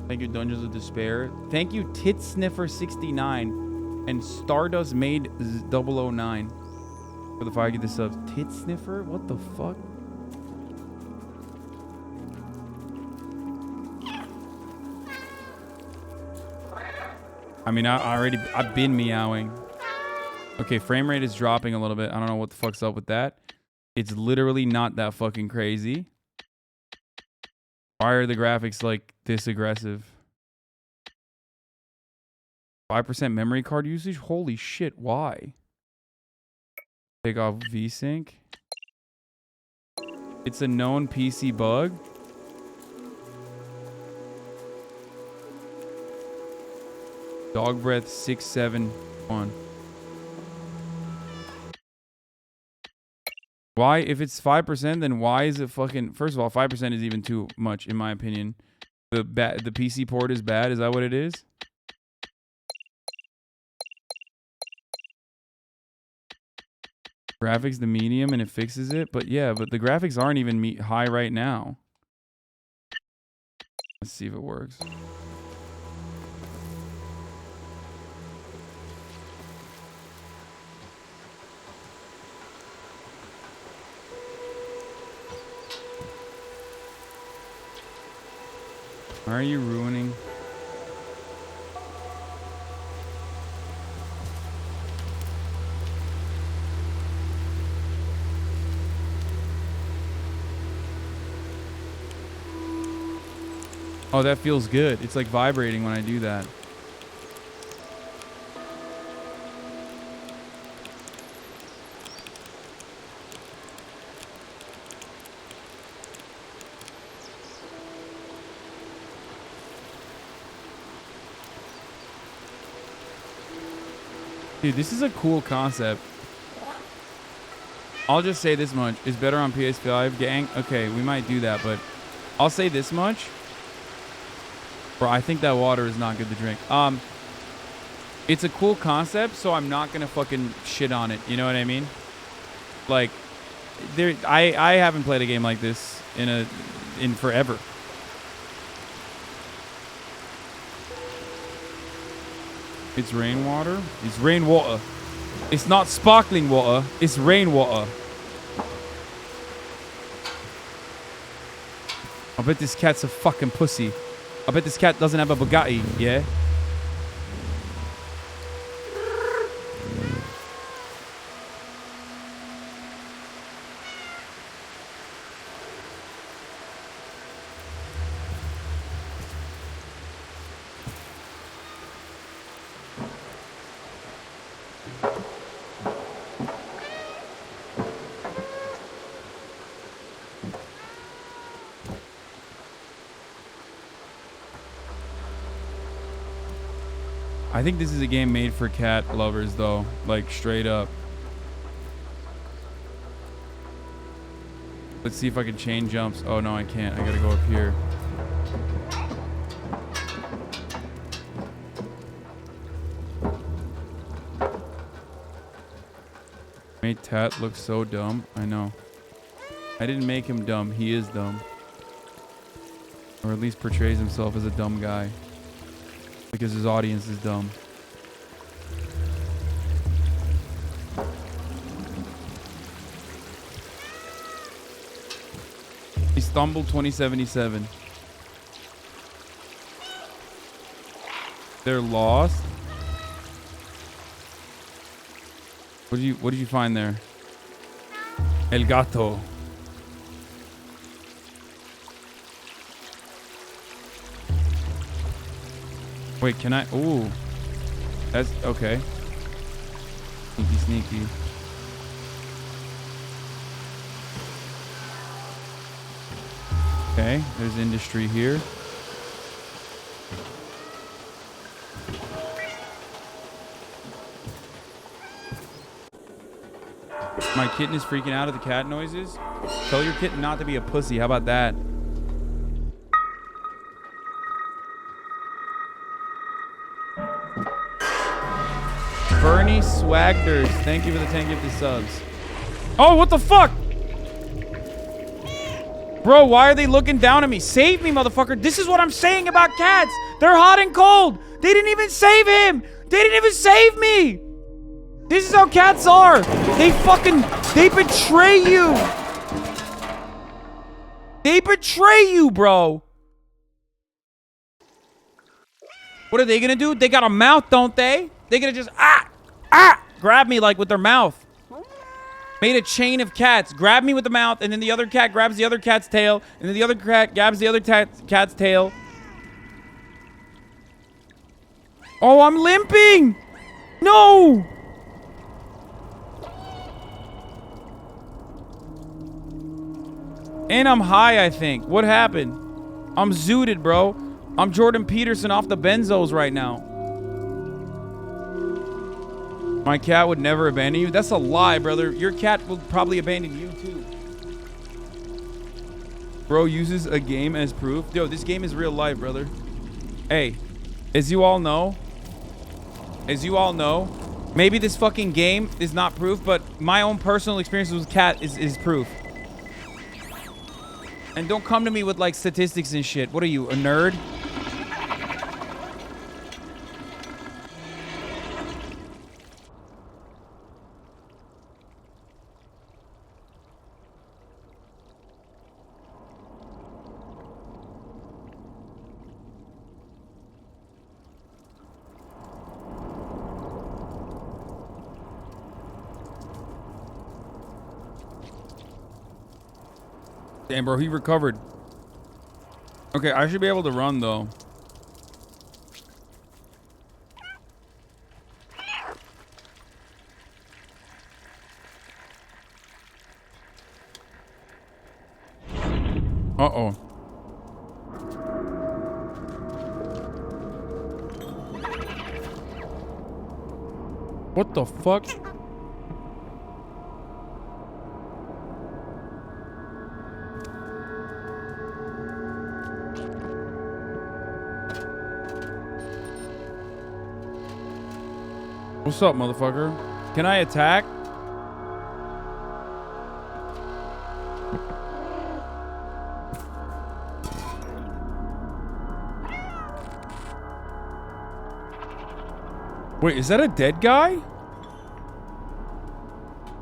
Thank you, Dungeons of Despair. Thank you, Tit Sniffer 69 and Stardust Made 009 for the 5 get the subs. Tit Sniffer? What the fuck? I mean, I've been meowing. Okay, frame rate is dropping a little bit. I don't know what the fuck's up with that. It's literally not that fucking crazy. Why are the graphics like this aggressive? 5% memory card usage? Holy shit, why? Take off VSync. It's a known PC bug. Dog breath 671. Why? If it's 5%, then why is it fucking... First of all, 5% is even too much, in my opinion. The PC port is bad. Is that what it is? Graphics, the medium, and it fixes it. But yeah, but the graphics aren't even high right now. Let's see if it works. Why are you ruining? Oh, that feels good. It's like vibrating when I do that. Dude, this is a cool concept. I'll just say this much. It's better on PS5, gang. Okay, we might do that, but I'll say this much. Bro, I think that water is not good to drink. It's a cool concept, so I'm not gonna fucking shit on it. You know what I mean? Like, I haven't played a game like this in forever. It's rainwater. It's rainwater. It's not sparkling water. It's rainwater. I bet this cat's a fucking pussy. I bet this cat doesn't have a Bugatti, yeah? I think this is a game made for cat lovers, though. Like, straight up. Let's see if I can chain jumps. Oh, no, I can't. I gotta go up here. Made Tate look so dumb. I know. I didn't make him dumb. He is dumb. Or at least portrays himself as a dumb guy. Because his audience is dumb. Istanbul 2077. They're lost. What did you find there? El gato. Wait, can I? Ooh. That's okay. Sneaky, sneaky. Okay, there's industry here. My kitten is freaking out at the cat noises. Tell your kitten not to be a pussy. How about that? Bernie Swagders, thank you for the 10 gifted subs. Oh, what the fuck? Bro, why are they looking down at me? Save me, motherfucker. This is what I'm saying about cats. They're hot and cold. They didn't even save him. They didn't even save me. This is how cats are. They betray you. They betray you, bro. What are they gonna do? They got a mouth, don't they? They're gonna just grab me like with their mouth. Made a chain of cats. Grab me with the mouth, and then the other cat grabs the other cat's tail, and then the other cat grabs the other cat's tail. Oh, I'm limping! No! And I'm high, I think. What happened? I'm zooted, bro. I'm Jordan Peterson off the benzos right now. My cat would never abandon you? That's a lie, brother. Your cat will probably abandon you, too. Bro uses a game as proof. Yo, this game is real life, brother. Hey, as you all know, maybe this fucking game is not proof, but my own personal experience with cat is proof. And don't come to me with, like, statistics and shit. What are you, a nerd? Damn, bro, he recovered. Okay, I should be able to run, though. Uh-oh. What the fuck? What's up, motherfucker? Can I attack? Wait, is that a dead guy?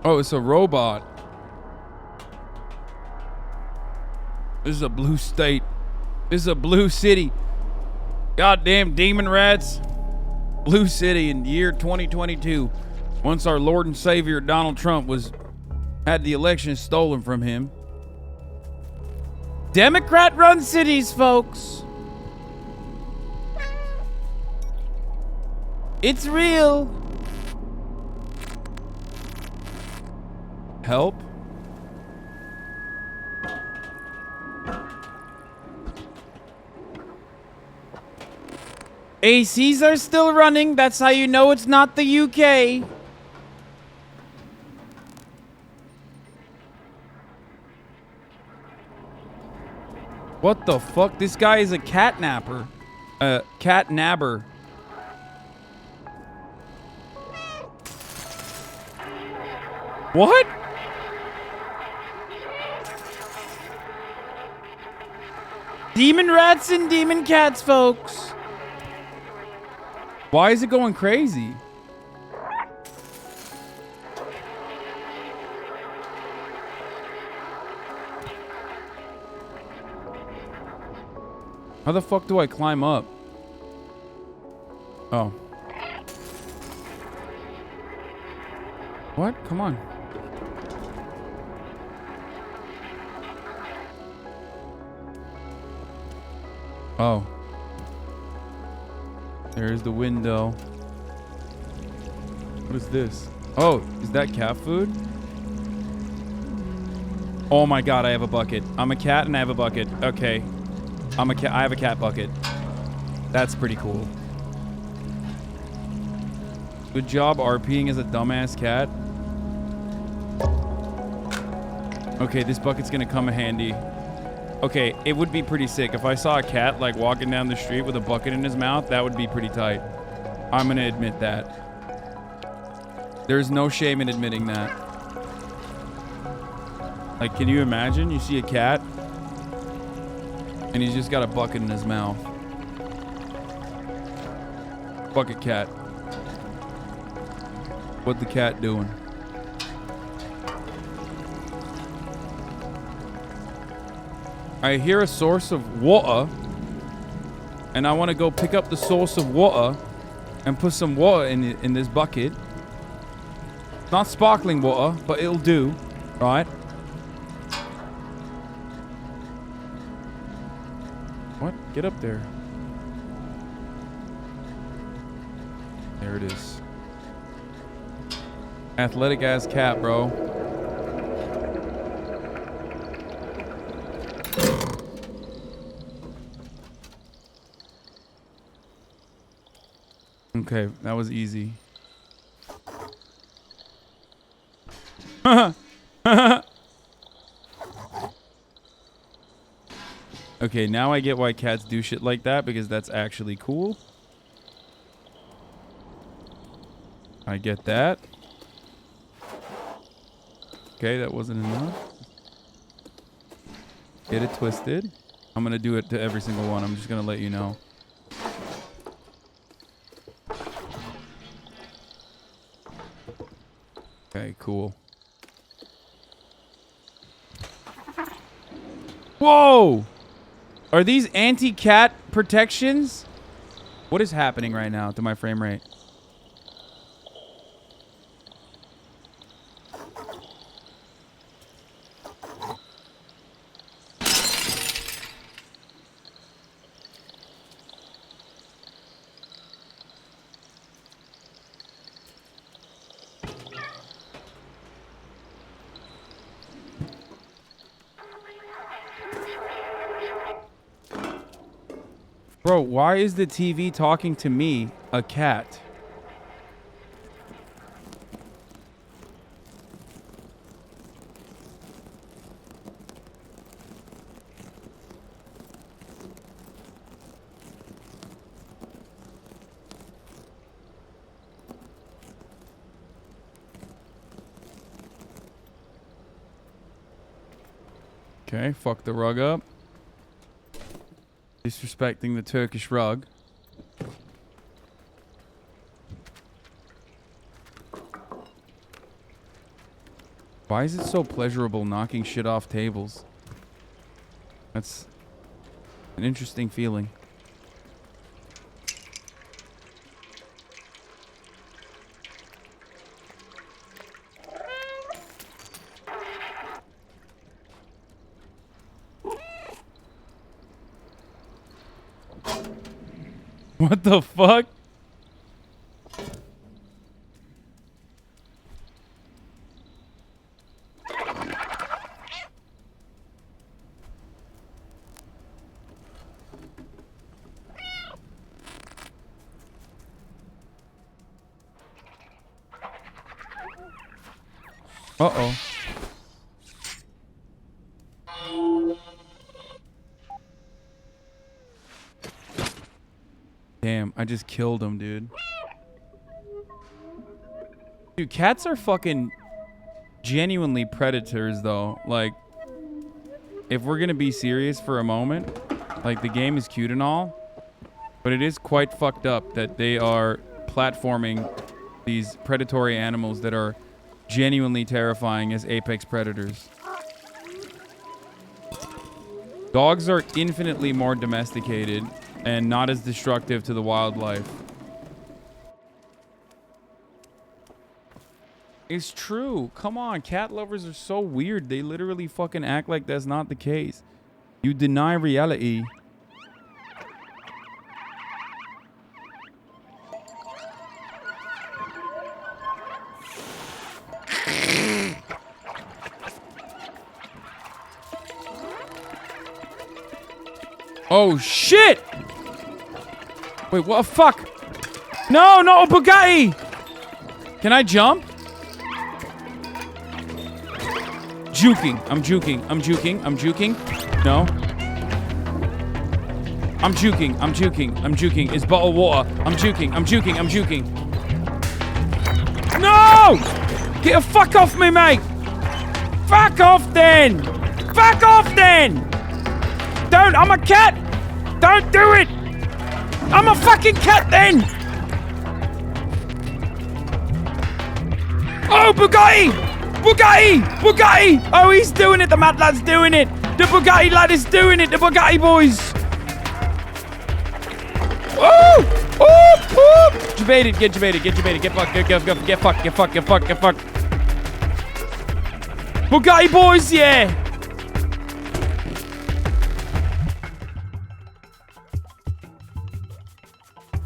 Oh, it's a robot. This is a blue state. This is a blue city. Goddamn demon rats. Blue city in the year 2022. Once our Lord and Savior Donald Trump had the election stolen from him. Democrat-run cities, folks. It's real. Help? ACs are still running. That's how you know it's not the UK. What the fuck? This guy is a catnapper. Catnabber. What? Demon rats and demon cats, folks. Why is it going crazy? How the fuck do I climb up? Oh. What? Come on. Oh. There's the window. What is this? Oh, is that cat food? Oh my god, I have a bucket. I'm a cat and I have a bucket. Okay. I'm a cat. I have a cat bucket. That's pretty cool. Good job RPing as a dumbass cat. Okay, this bucket's gonna come in handy. Okay, it would be pretty sick if I saw a cat like walking down the street with a bucket in his mouth. That would be pretty tight. I'm gonna admit that. There's no shame in admitting that. Like, can you imagine? You see a cat and he's just got a bucket in his mouth. Bucket cat. What the cat doing? I hear a source of water and I want to go pick up the source of water and put some water in this bucket. It's not sparkling water, but it'll do, right? What? Get up there. There it is. Athletic ass cat, bro. Okay, that was easy. Okay, now I get why cats do shit like that, because that's actually cool. I get that. Okay, that wasn't enough. Get it twisted. I'm gonna do it to every single one. I'm just gonna let you know. Okay, cool. Whoa! Are these anti-cat protections? What is happening right now to my frame rate? Bro, why is the TV talking to me, a cat? Okay, fuck the rug up. Disrespecting the Turkish rug. Why is it so pleasurable knocking shit off tables? That's an interesting feeling. What the fuck? Uh-oh. Damn, I just killed him, dude. Dude, cats are fucking genuinely predators, though. Like, if we're gonna be serious for a moment, like, the game is cute and all, but it is quite fucked up that they are platforming these predatory animals that are genuinely terrifying as apex predators. Dogs are infinitely more domesticated and not as destructive to the wildlife. It's true. Come on, cat lovers are so weird. They literally fucking act like that's not the case. You deny reality. Oh shit! Wait, what the fuck? No, not a Bugatti! Can I jump? Juking. I'm juking. I'm juking. I'm juking. No. I'm juking. I'm juking. I'm juking. It's bottled water. I'm juking. I'm juking. I'm juking. No! Get the fuck off me, mate! Fuck off then! Fuck off then! Don't! I'm a cat! Don't do it! I'm a fucking cat then! Oh, Bugatti! Bugatti! Bugatti! Oh, he's doing it. The mad lad's doing it. The Bugatti lad is doing it. The Bugatti boys. Oh! Oh! Oh! Debated. Get debated. Get debated. Get fucked. Get fucked. Get fucked. Get fucked. Get fucked. Get fucked. Bugatti boys, yeah!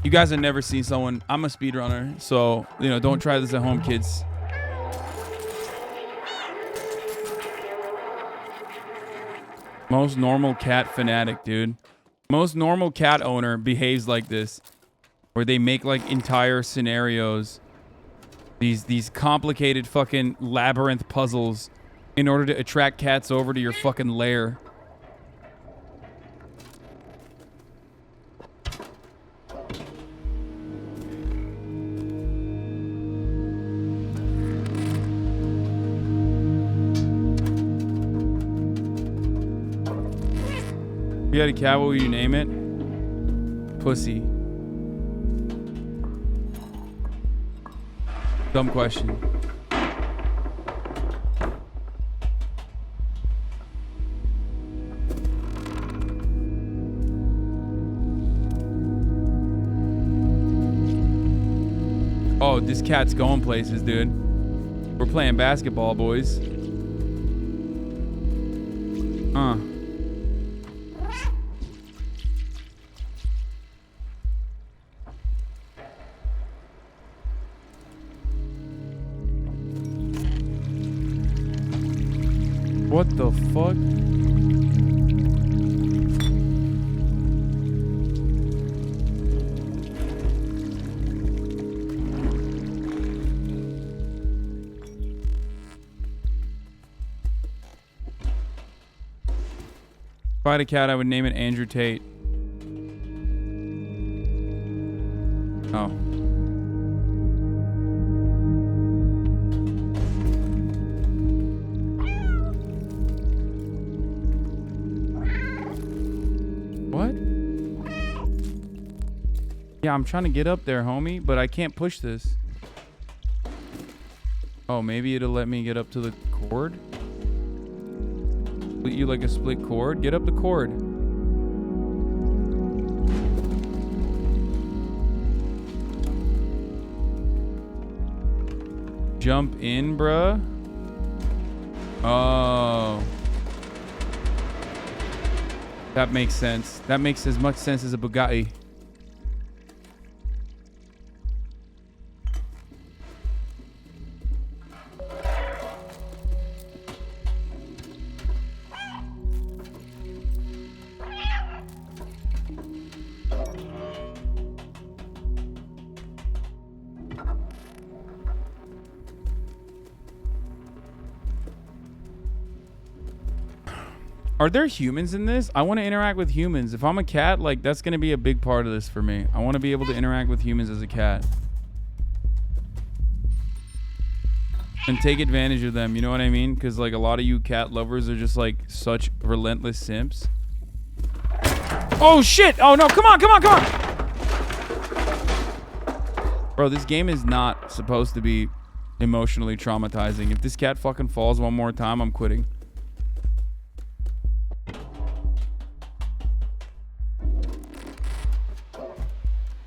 You guys have never seen someone. I'm a speedrunner, so, you know, don't try this at home, kids. Most normal cat fanatic, dude. Most normal cat owner behaves like this, where they make like entire scenarios, these complicated fucking labyrinth puzzles in order to attract cats over to your fucking lair. If you had a cat, what would you name it? Pussy. Dumb question. Oh, this cat's going places, dude. We're playing basketball, boys. What the fuck? I had a cat, I would name it Andrew Tate. Oh. What? Yeah, I'm trying to get up there, homie, but I can't push this. Oh, maybe it'll let me get up to the cord? Split you like a split cord? Get up the cord. Jump in, bruh. Oh. That makes sense. That makes as much sense as a Bugatti. Are there humans in this? I want to interact with humans. If I'm a cat, like, that's going to be a big part of this for me. I want to be able to interact with humans as a cat. And take advantage of them, you know what I mean? Because, like, a lot of you cat lovers are just, like, such relentless simps. Oh, shit! Oh, no, come on, come on, come on! Bro, this game is not supposed to be emotionally traumatizing. If this cat fucking falls one more time, I'm quitting.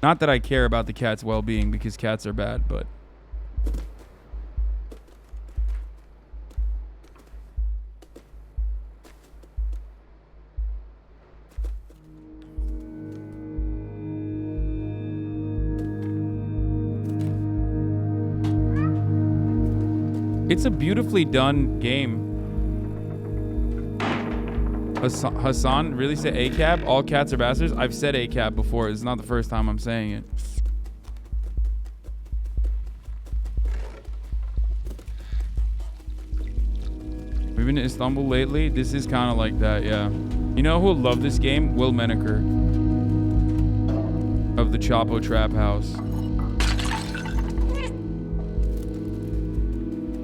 Not that I care about the cat's well-being, because cats are bad, but... It's a beautifully done game. Hasan really said ACAB? All cats are bastards? I've said ACAB before. It's not the first time I'm saying it. We've been to Istanbul lately. This is kind of like that, yeah. You know who'll love this game? Will Menaker of the Chapo Trap House.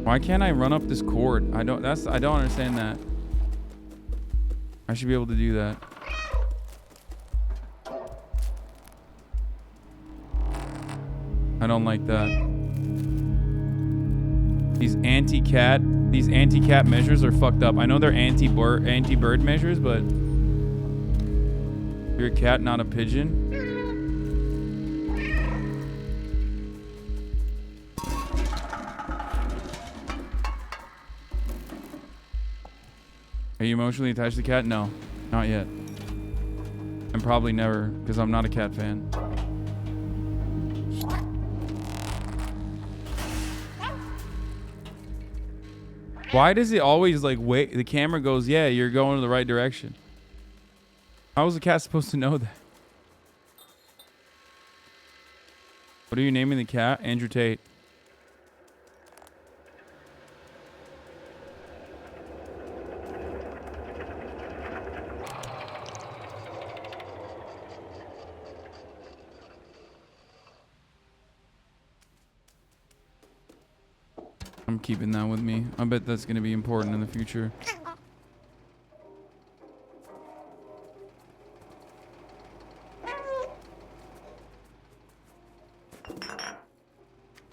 Why can't I run up this cord? I don't understand that. I should be able to do that. I don't like that. These anti-cat measures are fucked up. I know they're anti-bird measures, but you're a cat, not a pigeon. Are you emotionally attached to the cat? No, not yet. And probably never, because I'm not a cat fan. Why does it always like wait? The camera goes, yeah, you're going in the right direction. How is the cat supposed to know that? What are you naming the cat? Andrew Tate. I'm keeping that with me. I bet that's going to be important in the future.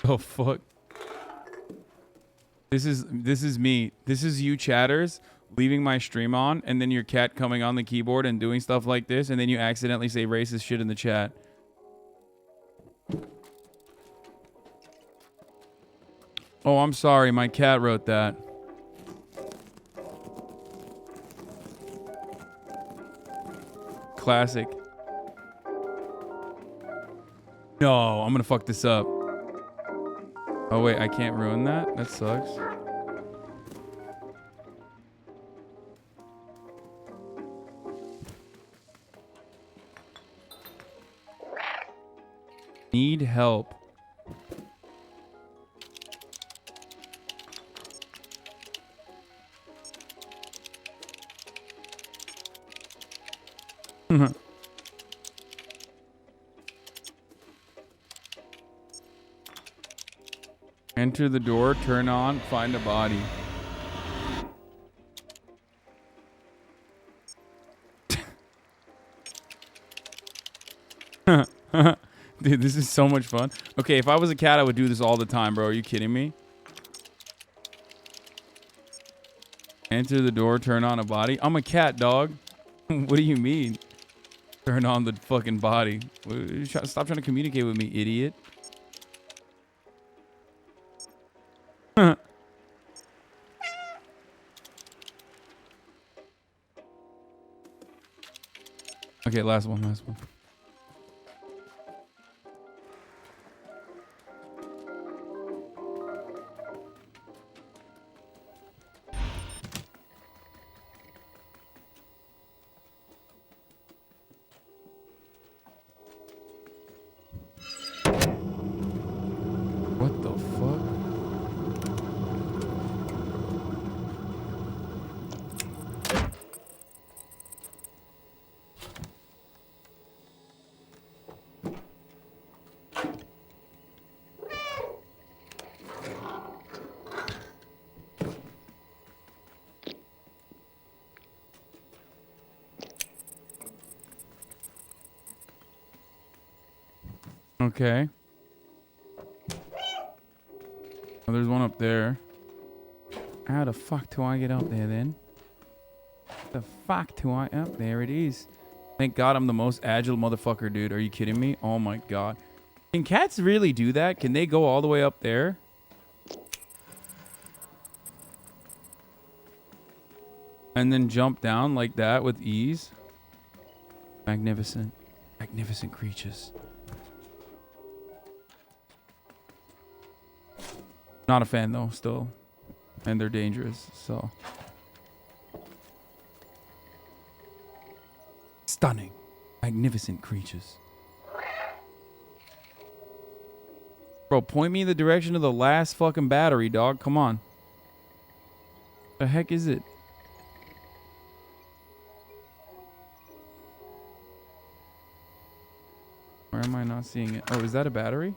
Oh fuck. This is me. This is you chatters leaving my stream on, and then your cat coming on the keyboard and doing stuff like this, and then you accidentally say racist shit in the chat. Oh, I'm sorry. My cat wrote that. Classic. No, I'm gonna fuck this up. Oh wait, I can't ruin that? That sucks. Need help. Enter the door, turn on, find a body. Dude, this is so much fun. Okay, if I was a cat, I would do this all the time, bro. Are you kidding me? Enter the door, turn on a body. I'm a cat, dog. What do you mean? Turn on the fucking body. Stop trying to communicate with me, idiot. Okay, last one. What the fuck? Okay. Oh, there's one up there. How the fuck do I get up there then? The fuck do I... Oh, there it is. Thank God I'm the most agile motherfucker, dude. Are you kidding me? Oh my God. Can cats really do that? Can they go all the way up there? And then jump down like that with ease? Magnificent. Magnificent creatures. Not a fan though, still. And they're dangerous, so. Stunning. Magnificent creatures. Bro, point me in the direction of the last fucking battery, dog. Come on. The heck is it? Where am I not seeing it? Oh, is that a battery?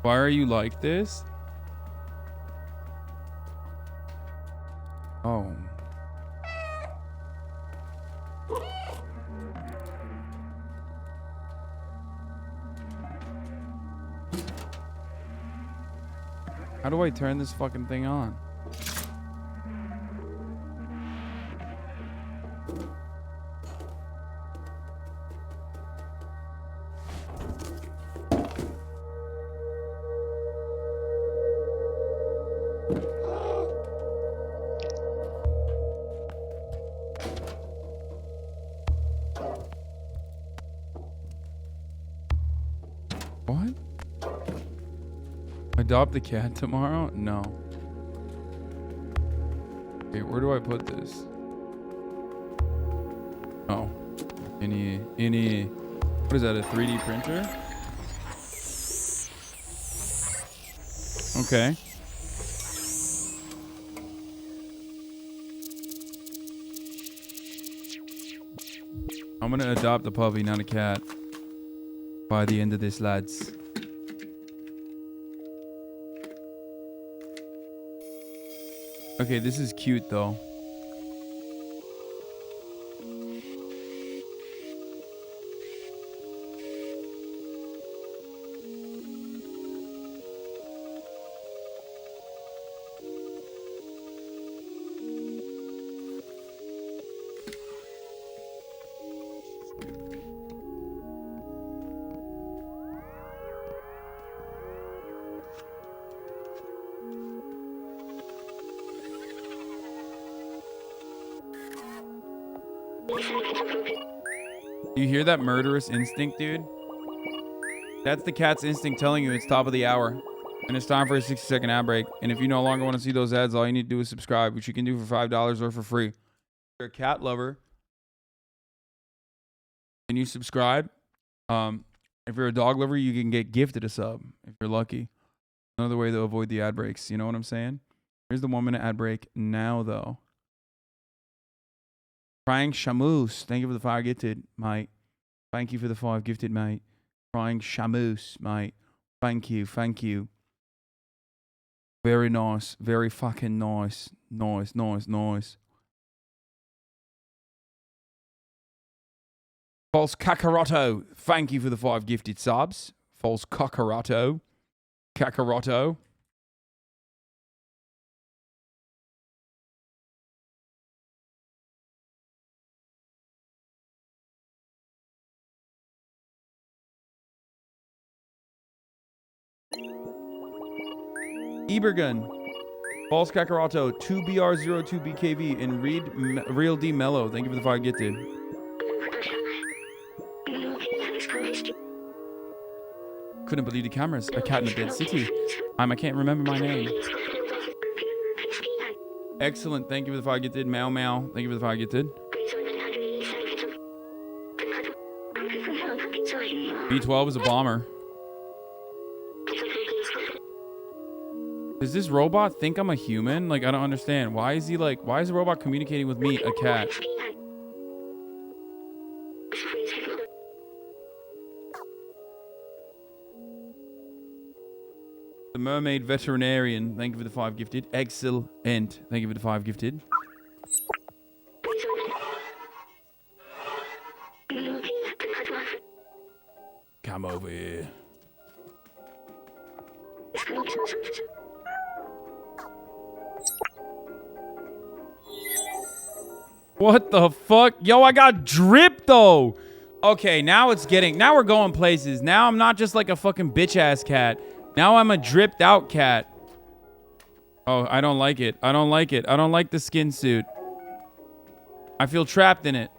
Why are you like this? Oh. How do I turn this fucking thing on? What? Adopt the cat tomorrow? No. Okay, where do I put this? Oh. Any what is that, a 3D printer? Okay. I'm gonna adopt a puppy, not a cat, by the end of this, lads. Okay, this is cute though. You hear that murderous instinct, dude? That's the cat's instinct telling you it's top of the hour. And it's time for a 60-second ad break. And if you no longer want to see those ads, all you need to do is subscribe, which you can do for $5 or for free. If you're a cat lover, and you subscribe, If you're a dog lover, you can get gifted a sub if you're lucky. Another way to avoid the ad breaks. You know what I'm saying? Here's the 1 minute ad break now, though. Crying Shamoose. Thank you for the 5 gifted, mate. Thank you for the 5 gifted, mate. Crying Shamoose, mate. Thank you. Thank you. Very nice. Very fucking nice. Nice, nice, nice. False Kakaroto. Thank you for the 5 gifted subs. False Kakaroto. Kakaroto. Ebergun. False Kakaroto. 2BR02BKV. And Real D Mellow. Thank you for the 5 gifted. Couldn't believe the cameras. A cat in a dead city. I can't remember my name. Excellent. Thank you for the 5 gifted. Meow Meow. Thank you for the 5 gifted. B12 is a bomber. Does this robot think I'm a human? Like, I don't understand. Why is the robot communicating with me, a cat? The Mermaid Veterinarian. Thank you for the 5 gifted. Excellent. Thank you for the 5 gifted. Come over here. What the fuck? Yo, I got drip though. Okay, now we're going places. Now I'm not just like a fucking bitch ass cat. Now I'm a dripped out cat. Oh, I don't like it. I don't like it. I don't like the skin suit. I feel trapped in it.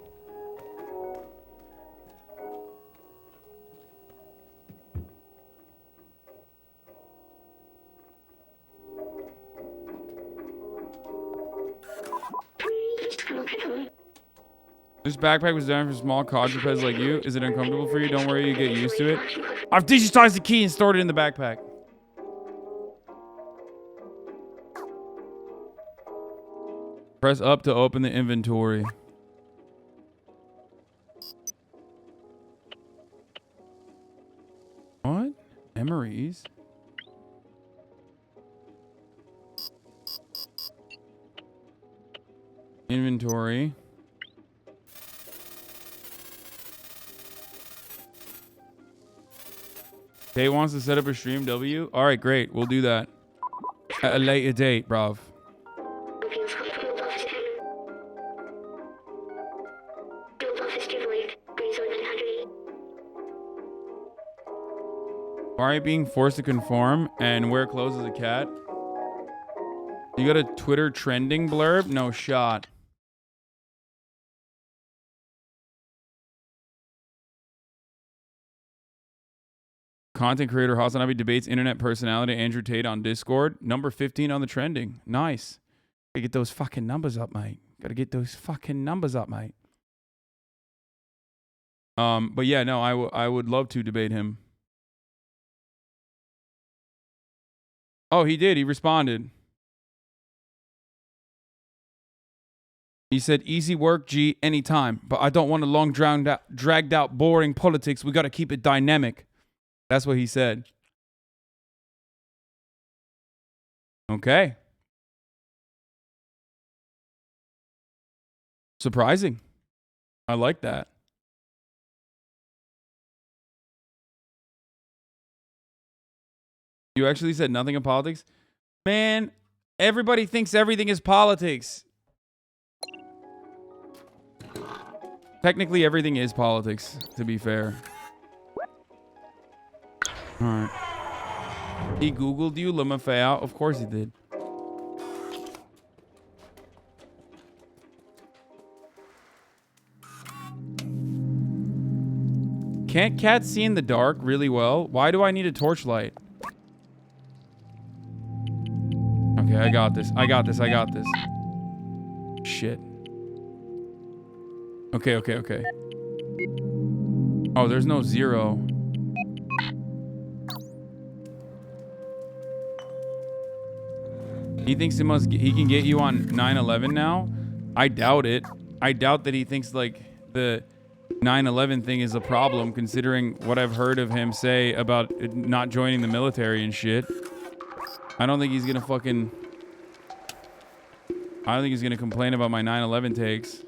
This backpack was designed for small quadrupeds like you. Is it uncomfortable for you? Don't worry, you get used to it. I've digitized the key and stored it in the backpack. Press up to open the inventory. What? Emery's? Inventory. Tate wants to set up a stream W. All right, great. We'll do that at a later date, bruv. Why are you being forced to conform and wear clothes as a cat? You got a Twitter trending blurb? No shot. Content creator HasanAbi debates internet personality Andrew Tate on Discord. Number 15 on the trending. Nice. Gotta get those fucking numbers up, mate. Gotta get those fucking numbers up, mate. But yeah, no, I would love to debate him. Oh, he did. He responded. He said, easy work, G, anytime. But I don't want a long, dragged out, boring politics. We got to keep it dynamic. That's what he said. Okay. Surprising. I like that. You actually said nothing in politics? Man, everybody thinks everything is politics. Technically, everything is politics, to be fair. Alright. He Googled you, LaMafea? Of course he did. Can't cats see in the dark really well? Why do I need a torchlight? Okay, I got this. I got this. I got this. Shit. Okay. Oh, there's no 0. He thinks he can get you on 9/11 now? I doubt it. I doubt that he thinks like the 9/11 thing is a problem, considering what I've heard of him say about not joining the military and shit. I don't think he's gonna complain about my 9/11 takes.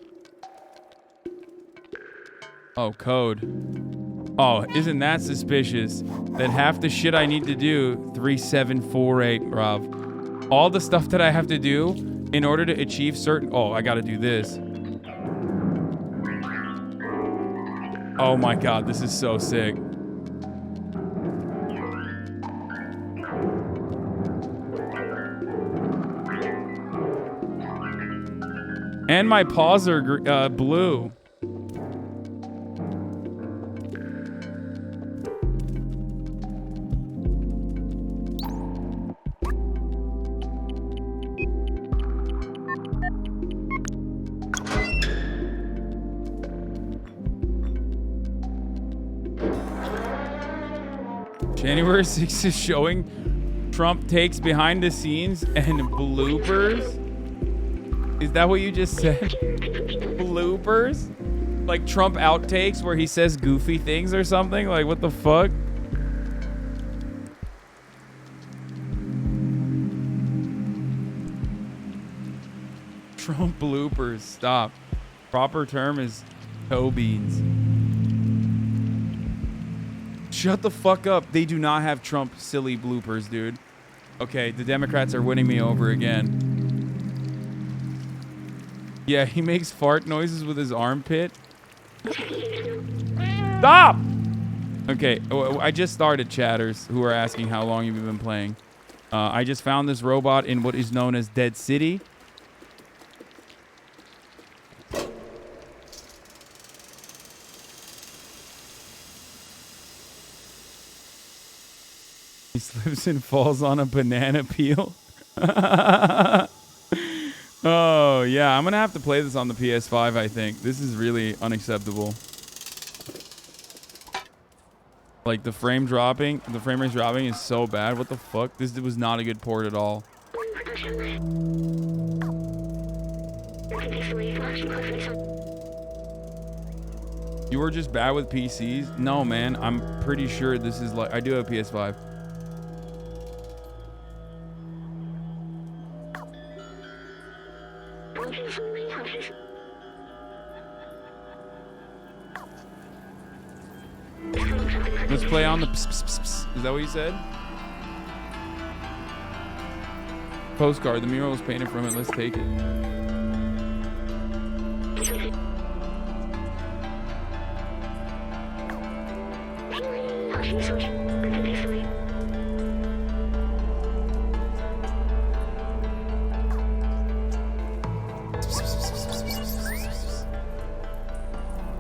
Oh, code. Oh, isn't that suspicious? That half the shit I need to do, 3748, bruv. All the stuff that I have to do in order to achieve certain... Oh, I gotta do this. Oh my god, this is so sick. And my paws are blue. January 6th is showing Trump takes behind the scenes and bloopers. Is that what you just said? Bloopers? Like Trump outtakes where he says goofy things or something? Like, what the fuck? Trump bloopers. Stop. Proper term is toe beans. Shut the fuck up. They do not have Trump silly bloopers, dude. Okay, the Democrats are winning me over again. Yeah, he makes fart noises with his armpit. Stop! Okay, I just started, chatters who are asking how long you've been playing. I just found this robot in what is known as Dead City. He slips and falls on a banana peel. Oh, yeah. I'm going to have to play this on the PS5, I think. This is really unacceptable. Like, the frame rate dropping is so bad. What the fuck? This was not a good port at all. You were just bad with PCs? No, man. I'm pretty sure this is like... I do have a PS5. Let's play on the pss, pss, pss, pss. Is that what you said? Postcard. The mural was painted from it. Let's take it.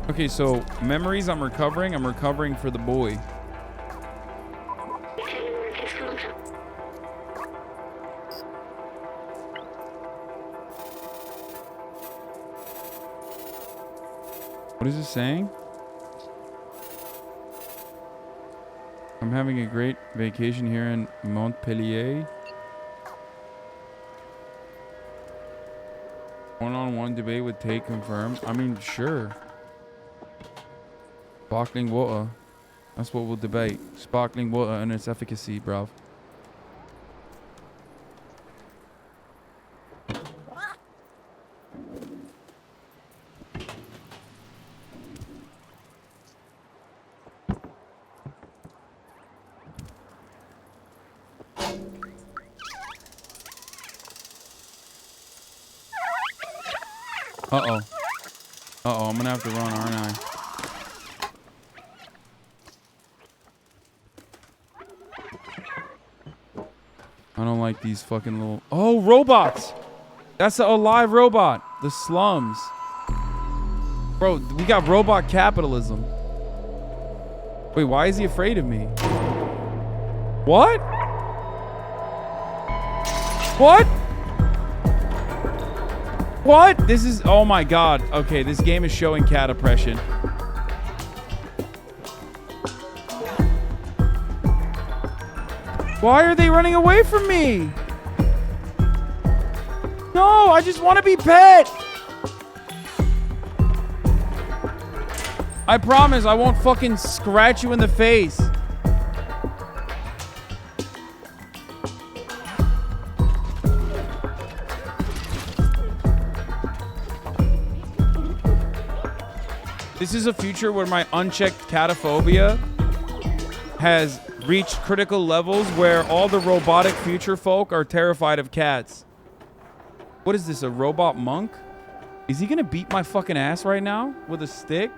Okay, so memories I'm recovering for the boy. What is it saying? I'm having a great vacation here in Montpellier. One-on-one debate with Tate confirmed. I mean, sure. Sparkling water. That's what we'll debate. Sparkling water and its efficacy, bruv. Uh-oh. Uh-oh, I'm gonna have to run, aren't I? I don't like these fucking little... Oh, robots! That's a live robot. The slums. Bro, we got robot capitalism. Wait, why is he afraid of me? What? What? What? This is... Oh my god. Okay, this game is showing cat oppression. Why are they running away from me? No, I just want to be pet. I promise I won't fucking scratch you in the face. This is a future where my unchecked catophobia has reached critical levels where all the robotic future folk are terrified of cats. What is this, a robot monk? Is he gonna beat my fucking ass right now with a stick?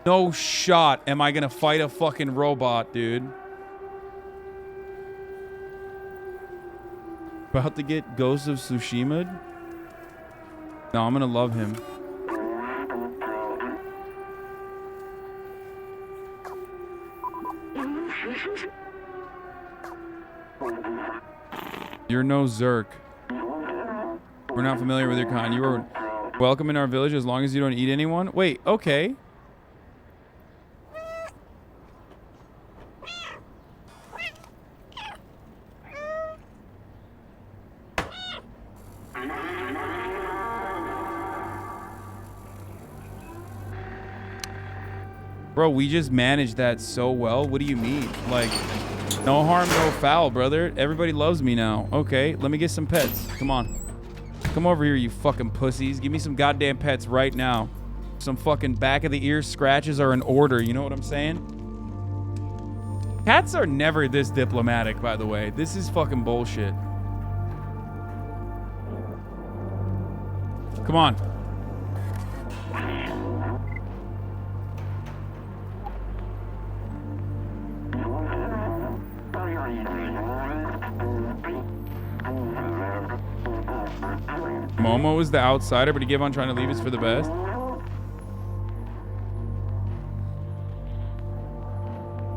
No shot am I gonna fight a fucking robot, dude. About to get Ghost of Tsushima? No, I'm gonna love him. You're no Zerk. We're not familiar with your kind. You are welcome in our village as long as you don't eat anyone. Wait, okay. Bro, we just managed that so well. What do you mean? Like, no harm, no foul, brother. Everybody loves me now. Okay, let me get some pets. Come on. Come over here, you fucking pussies. Give me some goddamn pets right now. Some fucking back of the ear scratches are in order. You know what I'm saying? Cats are never this diplomatic, by the way. This is fucking bullshit. Come on. Momo is the outsider, but he gave on trying to leave us for the best.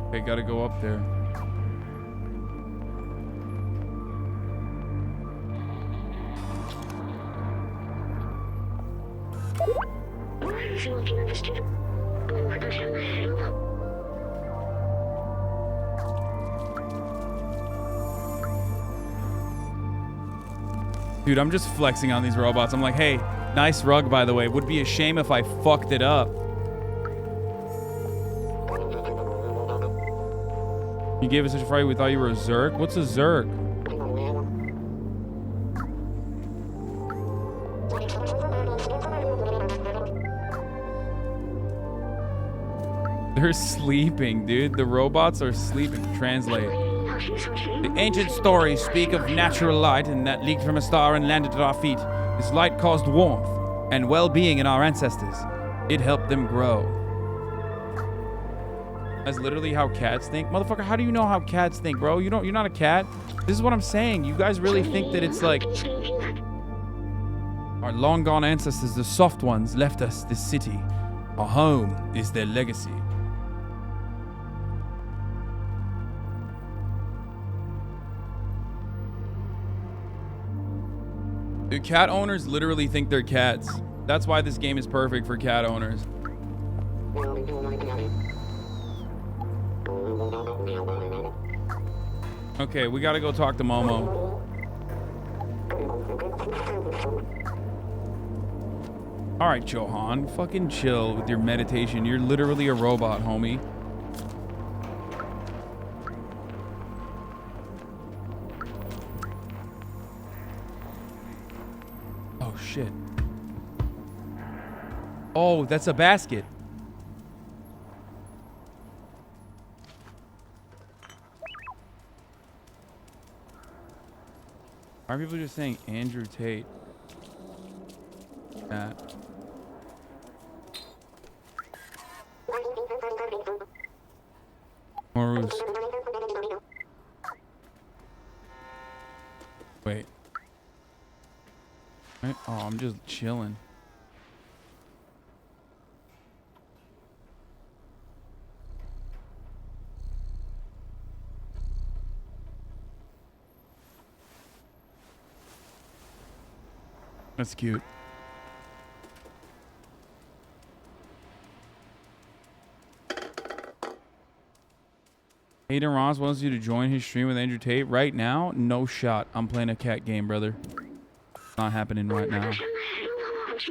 Okay, gotta go up there. Dude, I'm just flexing on these robots. I'm like, hey, nice rug, by the way. Would be a shame if I fucked it up. You gave us such a fright, we thought you were a Zerk? What's a Zerk? They're sleeping, dude. The robots are sleeping. Translate. The ancient stories speak of natural light and that leaked from a star and landed at our feet. This light caused warmth and well-being in our ancestors. It helped them grow. That's literally how cats think. Motherfucker, how do you know how cats think, bro? You're not a cat. This is what I'm saying. You guys really think that it's like our long gone ancestors, the soft ones, left us this city. Our home is their legacy. Dude, cat owners literally think they're cats. That's why this game is perfect for cat owners. Okay, we gotta go talk to Momo. Alright, Johan. Fucking chill with your meditation. You're literally a robot, homie. Oh, shit. Oh, that's a basket. Why are people just saying Andrew Tate? Matt. Morus. Wait. Right? Oh, I'm just chilling. That's cute. Aiden Ross wants you to join his stream with Andrew Tate right now. No shot. I'm playing a cat game, brother. Not happening right now.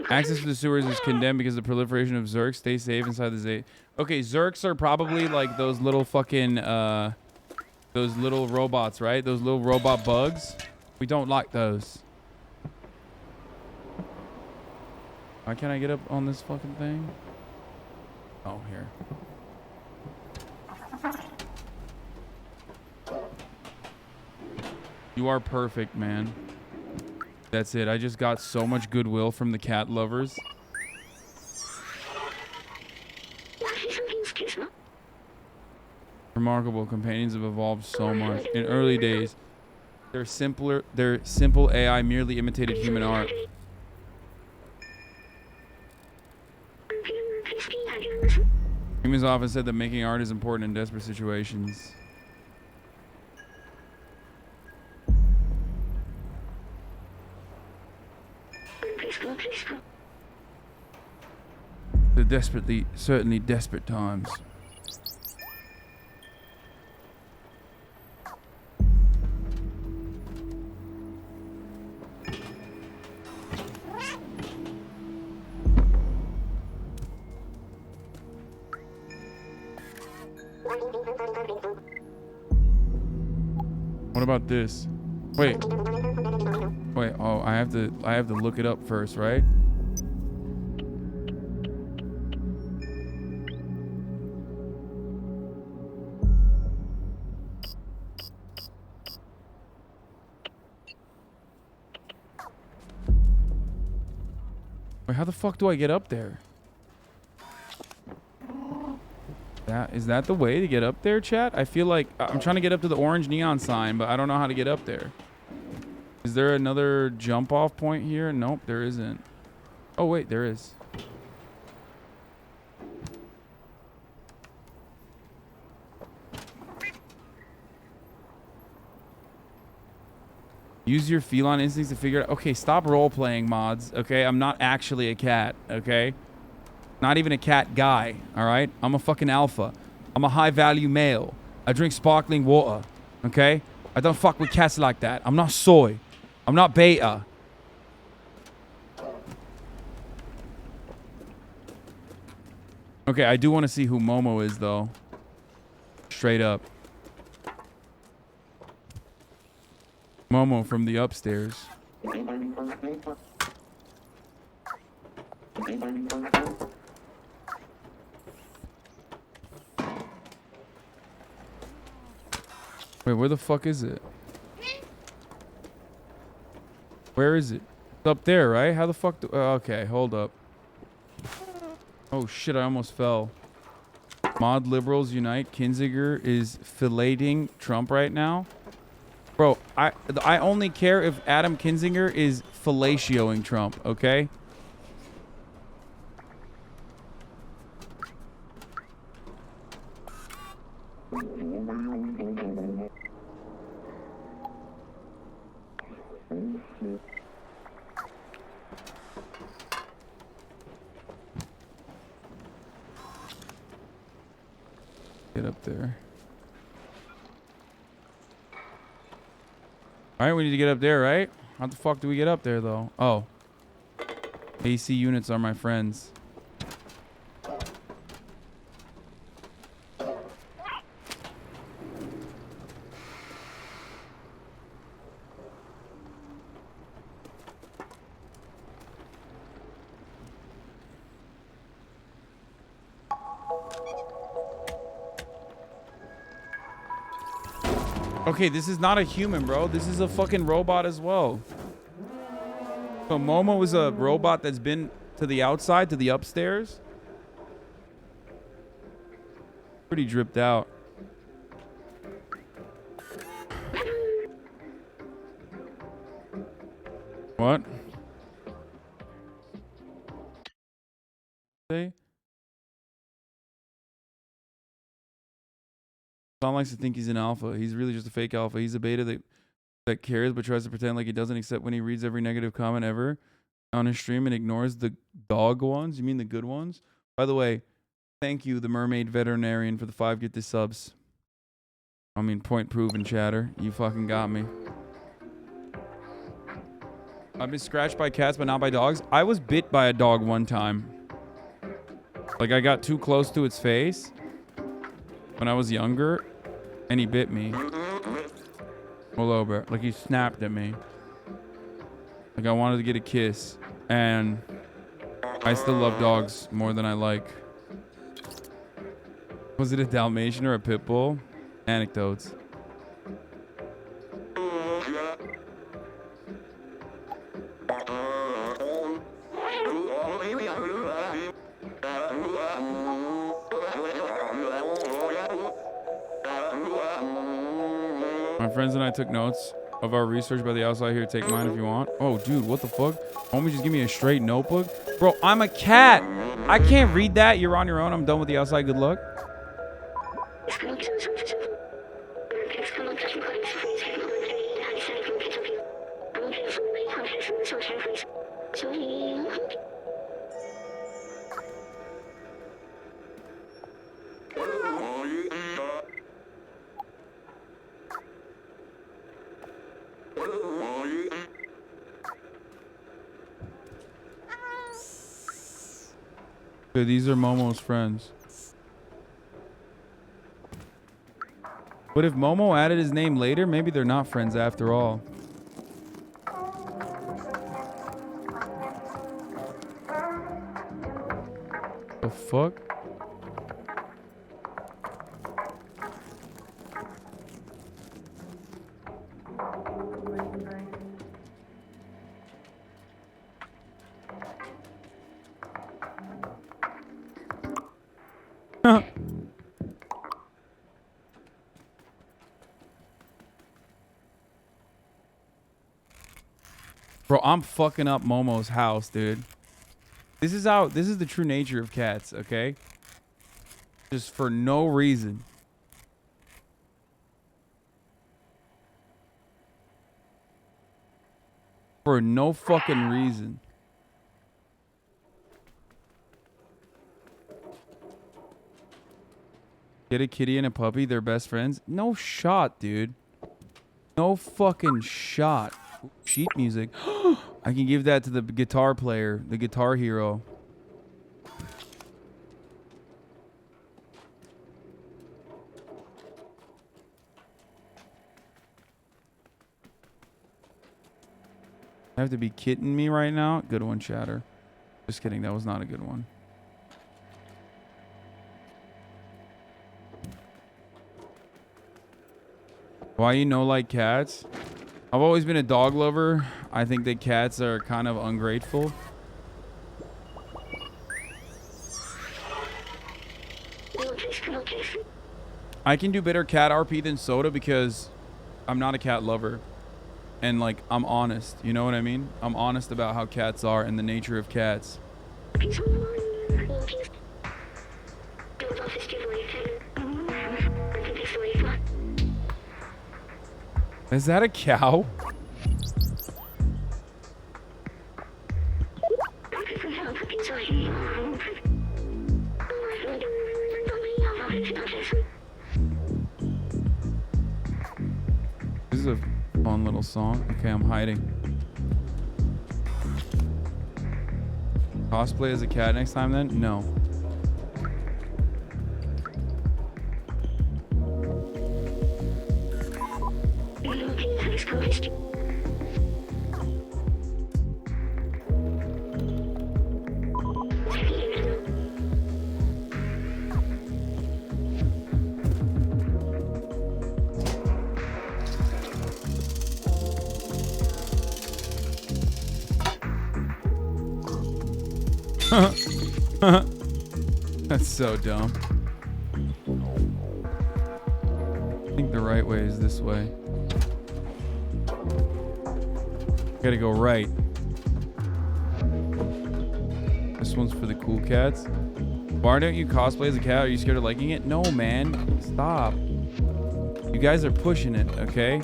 Access to the sewers is condemned because of the proliferation of Zerks. Stay safe inside the Z. Okay, Zerks are probably like those little fucking those little robots, right? Those little robot bugs. We don't like those. Why can't I get up on this fucking thing? Oh, here. You are perfect, man. That's it. I just got so much goodwill from the cat lovers. Remarkable. Companions have evolved so much. In early days, their simple AI merely imitated human art. Humans often said that making art is important in desperate situations. The certainly desperate times. What about this? Wait. Oh, I have to look it up first, right? Wait, how the fuck do I get up there? Is that the way to get up there, chat? I feel like I'm trying to get up to the orange neon sign, but I don't know how to get up there. Is there another jump off point here? Nope, there isn't. Oh, wait, there is. Use your feline instincts to figure out. Okay, stop role playing, mods. Okay, I'm not actually a cat. Okay, not even a cat guy. All right, I'm a fucking alpha. I'm a high value male. I drink sparkling water. Okay, I don't fuck with cats like that. I'm not soy. I'm not beta. Okay, I do want to see who Momo is though. Straight up. Momo from the upstairs. Wait, where the fuck is it? Where is it? It's up there, right? How the fuck do... okay, hold up. Oh shit, I almost fell. Mod liberals unite. Kinzinger is filleting Trump right now. Bro, I only care if Adam Kinzinger is fellatioing Trump, okay? Get up there. Alright, we need to get up there, right? How the fuck do we get up there, though? Oh. AC units are my friends. Okay, this is not a human, bro. This is a fucking robot as well. So Momo is a robot that's been to the outside, to the upstairs. Pretty dripped out. What? Say? Hasan likes to think he's an alpha. He's really just a fake alpha. He's a beta that cares but tries to pretend like he doesn't, except when he reads every negative comment ever on his stream and ignores the dog ones. You mean the good ones? By the way, thank you, the mermaid veterinarian, for the 5 get this subs. I mean, point proven, chatter. You fucking got me. I've been scratched by cats, but not by dogs. I was bit by a dog one time. Like, I got too close to its face when I was younger, and he bit me. All over. Like, he snapped at me. Like, I wanted to get a kiss. And I still love dogs more than I like. Was it a Dalmatian or a pit bull? Anecdotes. My friends and I took notes of our research by the outside here. Take mine if you want. Oh, dude, what the fuck? Homie, just give me a straight notebook? Bro, I'm a cat. I can't read that. You're on your own. I'm done with the outside. Good luck. Okay, these are Momo's friends. But if Momo added his name later, maybe they're not friends after all. The fuck? Bro, I'm fucking up Momo's house, dude. This is the true nature of cats, okay? Just for no reason. For no fucking reason. Get a kitty and a puppy, they're best friends. No shot, dude. No fucking shot. Sheet music. I can give that to the guitar player, the guitar hero. I have to be kidding me right now. Good one, chatter. Just kidding. That was not a good one. Why you know like cats? I've always been a dog lover. I think that cats are kind of ungrateful. I can do better cat RP than soda because I'm not a cat lover. And like, I'm honest. You know what I mean? I'm honest about how cats are and the nature of cats. Is that a cow? This is a fun little song. Okay, I'm hiding. Cosplay as a cat next time then? No. That's so dumb. I think the right way is this way. Gotta go right. This one's for the cool cats. Why don't you cosplay as a cat? Are you scared of liking it? No, man. Stop. You guys are pushing it, okay?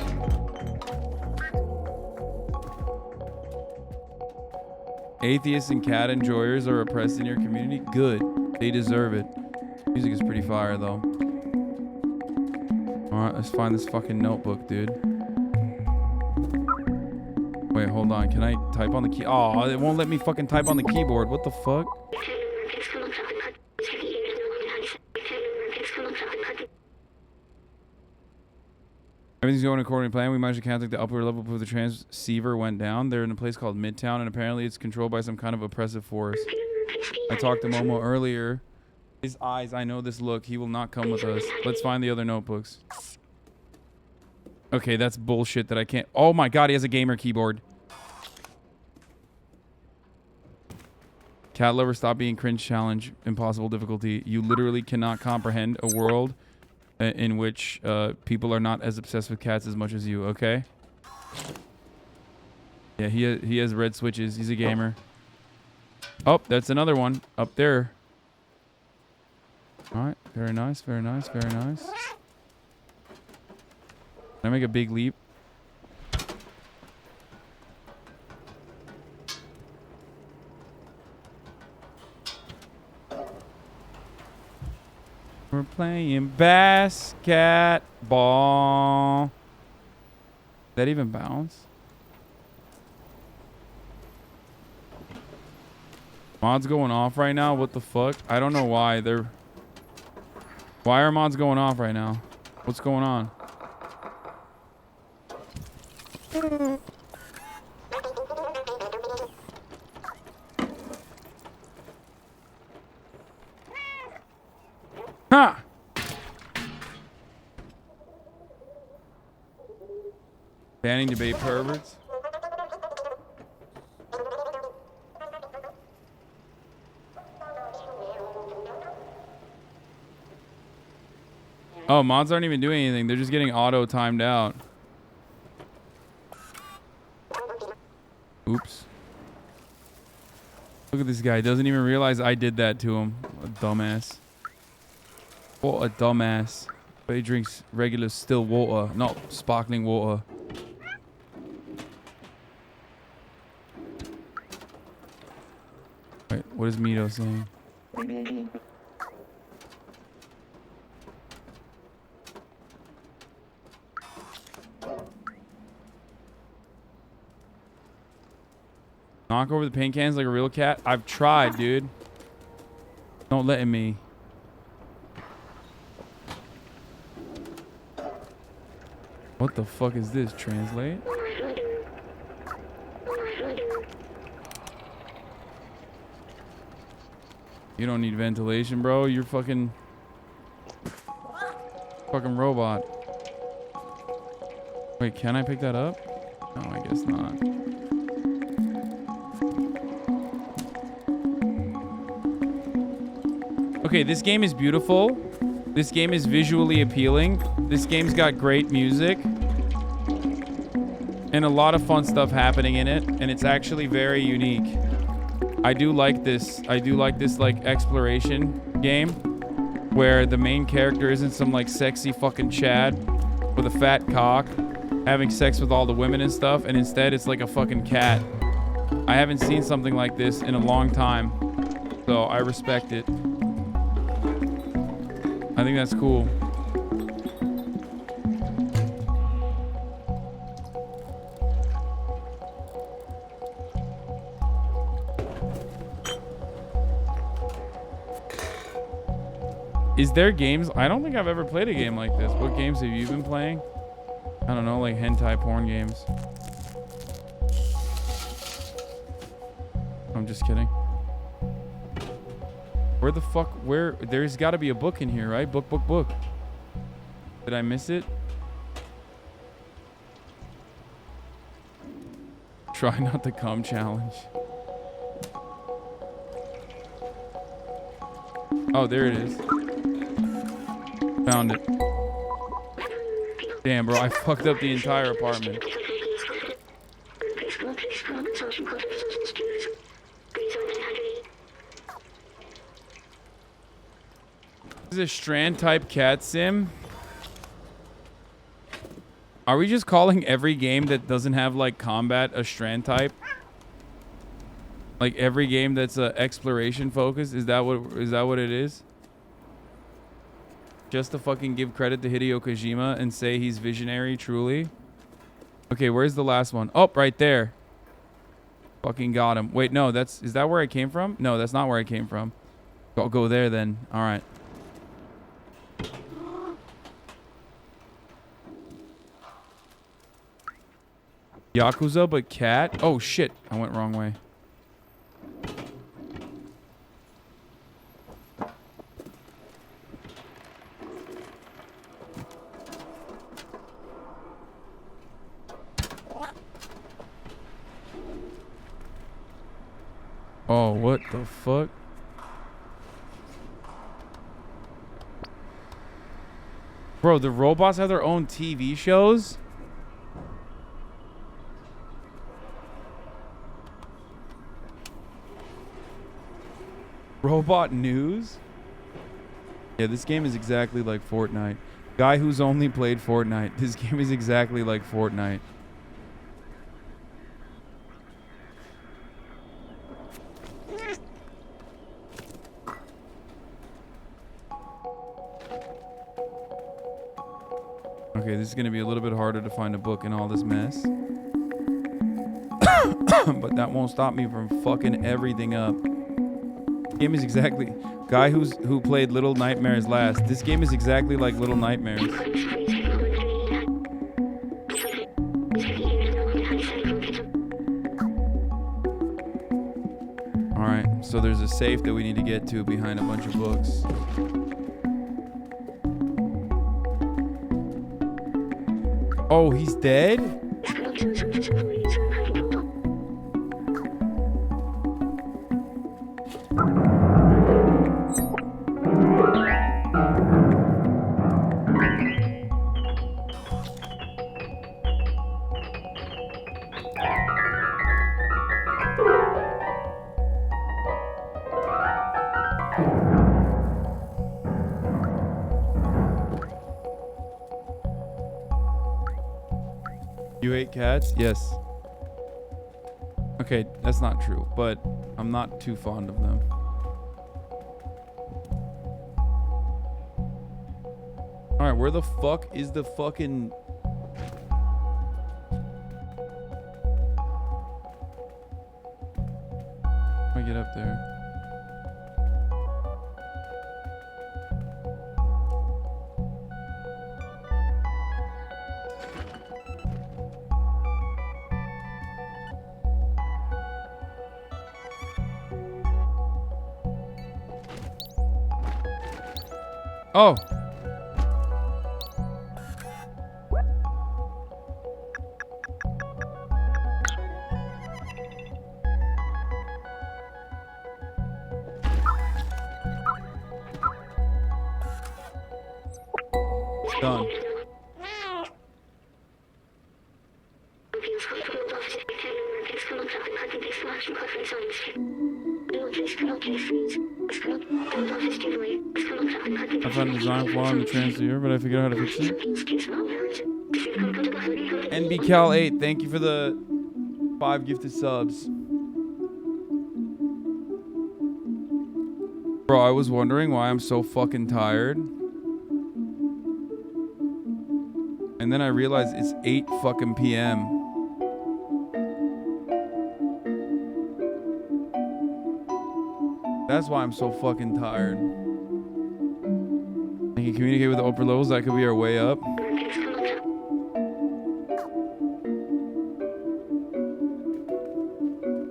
Atheists and cat enjoyers are oppressed in your community? Good. They deserve it. Music is pretty fire, though. Alright, let's find this fucking notebook, dude. Wait, hold on. Can I type on the key? Oh, it won't let me fucking type on the keyboard. What the fuck? Everything's going according to plan. We managed to contact the upper level before the transceiver went down. They're in a place called Midtown, and apparently it's controlled by some kind of oppressive force. I talked to Momo earlier. His eyes, I know this look. He will not come with us. Let's find the other notebooks. Okay, that's bullshit that I can't... Oh my god, he has a gamer keyboard. Cat lover, stop being cringe challenge. Impossible difficulty. You literally cannot comprehend a world in which people are not as obsessed with cats as much as you, okay? Yeah, he has red switches. He's a gamer. Oh, that's another one up there. All right, very nice, very nice, very nice. Can I make a big leap? We're playing basketball. That even bounce? Mods going off right now? What the fuck? I don't know why they're... Why are mods going off right now? What's going on? Ha! Banning debate perverts. Oh, mods aren't even doing anything. They're just getting auto timed out. Oops. Look at this guy. Doesn't even realize I did that to him. A dumbass. What a dumbass. But he drinks regular still water, not sparkling water. Wait, what is Mito saying? Knock over the paint cans like a real cat? I've tried, dude. Don't let me. What the fuck is this? Translate? You don't need ventilation, bro. You're fucking robot. Wait, can I pick that up? No, I guess not. Okay, this game is beautiful. This game is visually appealing. This game's got great music. And a lot of fun stuff happening in it. And it's actually very unique. I do like this. I do like this, like, exploration game. Where the main character isn't some, like, sexy fucking Chad with a fat cock having sex with all the women and stuff. And instead, it's like a fucking cat. I haven't seen something like this in a long time. So I respect it. I think that's cool. Is there games? I don't think I've ever played a game like this. What games have you been playing? I don't know, like hentai porn games. I'm just kidding. Where the fuck? Where? There's got to be a book in here, right? Book, book, book. Did I miss it? Try not to come challenge. Oh, there it is. Found it. Damn, bro, I fucked up the entire apartment. This is a Strand type cat sim. Are we just calling every game that doesn't have like combat a Strand type? Like every game that's a exploration focus? Is that what it is? Just to fucking give credit to Hideo Kojima and say he's visionary, truly. Okay, where's the last one? Oh, right there. Fucking got him. Wait, no, is that where I came from? No, that's not where I came from. I'll go there then. All right. Yakuza, but cat? Oh, shit. I went wrong way. Oh, what the fuck? Bro, the robots have their own TV shows? Robot news? Yeah, this game is exactly like Fortnite. Guy who's only played Fortnite. This game is exactly like Fortnite. Okay, this is going to be a little bit harder to find a book in all this mess. But that won't stop me from fucking everything up. Game is exactly... Guy who played Little Nightmares last. This game is exactly like Little Nightmares. Alright, so there's a safe that we need to get to behind a bunch of books. Oh, he's dead? You hate cats? Yes. Okay, that's not true, but I'm not too fond of them. Alright, where the fuck is the fucking... How do I get up there? Oh. Done. I found a design flaw in the transfer, but I figured out how to fix it. NBCal8, thank you for the 5 gifted subs. Bro, I was wondering why I'm so fucking tired. And then I realized it's 8 fucking p.m. That's why I'm so fucking tired. I can communicate with the upper levels. That could be our way up.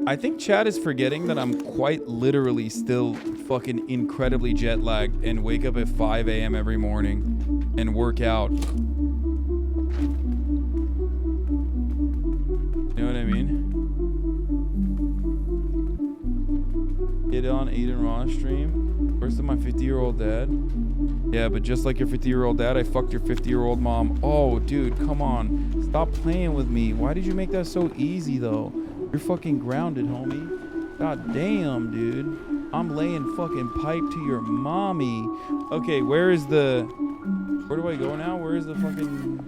I think chat is forgetting that I'm quite literally still fucking incredibly jet lagged and wake up at 5 a.m. every morning and work out. You know what I mean? Get on Aiden Raw stream. First of my 50-year-old dad. Yeah, but just like your 50-year-old dad, I fucked your 50-year-old mom. Oh, dude, come on. Stop playing with me. Why did you make that so easy, though? You're fucking grounded, homie. God damn, dude. I'm laying fucking pipe to your mommy. Okay, where is the... Where do I go now? Where is the fucking...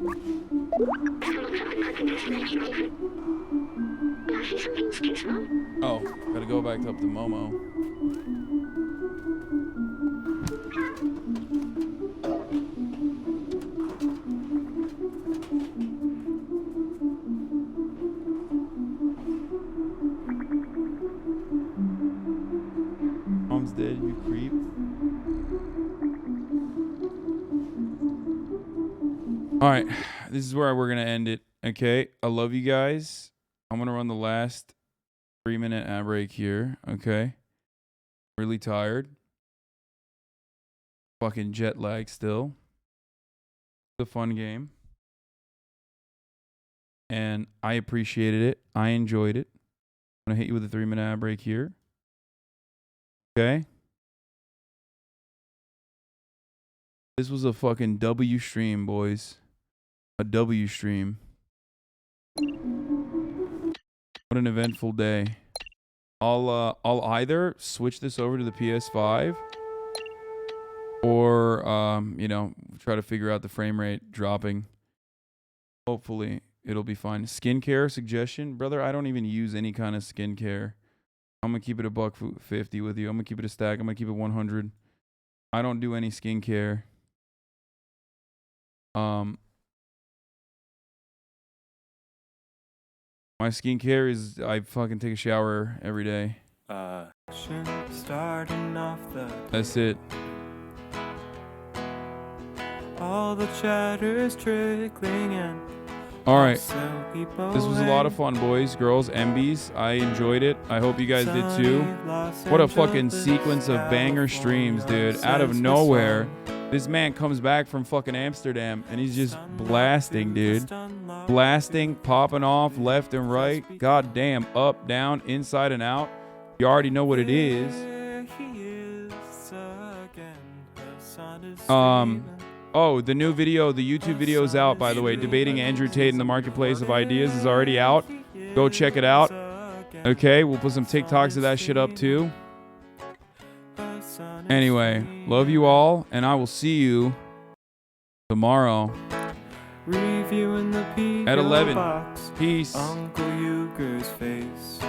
Oh, gotta go back up to Momo. All right, this is where we're gonna end it. Okay, I love you guys. I'm gonna run the last 3-minute ad break here. Okay, really tired. Fucking jet lag still. It's a fun game, and I appreciated it. I enjoyed it. I'm gonna hit you with a 3-minute ad break here. Okay. This was a fucking W stream, boys. A W stream. What an eventful day. I'll either switch this over to the PS5 or you know, try to figure out the frame rate dropping. Hopefully it'll be fine. Skincare suggestion, brother. I don't even use any kind of skincare. I'm gonna keep it $150 with you. I'm gonna keep it a stack. I'm gonna keep it 100. I don't do any skincare. My skincare is I fucking take a shower every day. Starting off the That's it. all the chatter's trickling in. All right. This was a lot of fun, boys, girls, MBs. I enjoyed it. I hope you guys did too. What a fucking sequence of banger streams, dude. Out of nowhere, this man comes back from fucking Amsterdam and he's just blasting, dude. Blasting, popping off left and right. God damn, up, down, inside and out. You already know what it is. Oh, the new video, the YouTube video is out, by the way. Debating Andrew Tate in the Marketplace of Ideas is already out. Go check it out. Okay, we'll put some TikToks of that shit up too. Anyway, love you all, and I will see you tomorrow at 11. Peace. Uncle Euchre's face.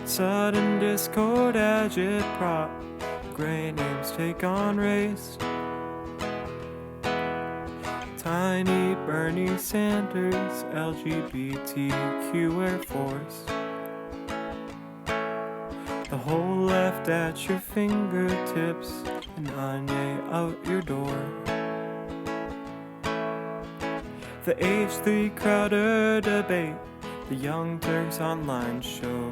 Sudden discord agitprop. Gray names take on race. Tiny Bernie Sanders, LGBTQ Air Force. The whole left at your fingertips, and Anya out your door. The H3 Crowder debate, the Young Turks online show.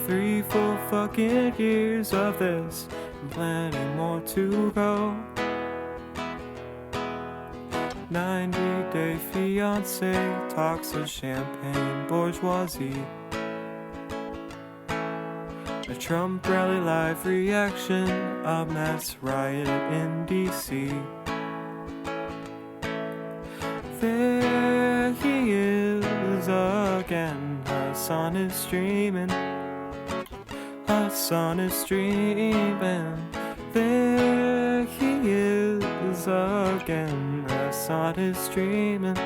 3 full fucking years of this, and plenty more to go. 90-day fiance talks of champagne bourgeoisie. A Trump rally live reaction, a mass riot in DC. There he is again, Hasan is streaming. Hasan is streaming. There he is again, Hasan is streaming.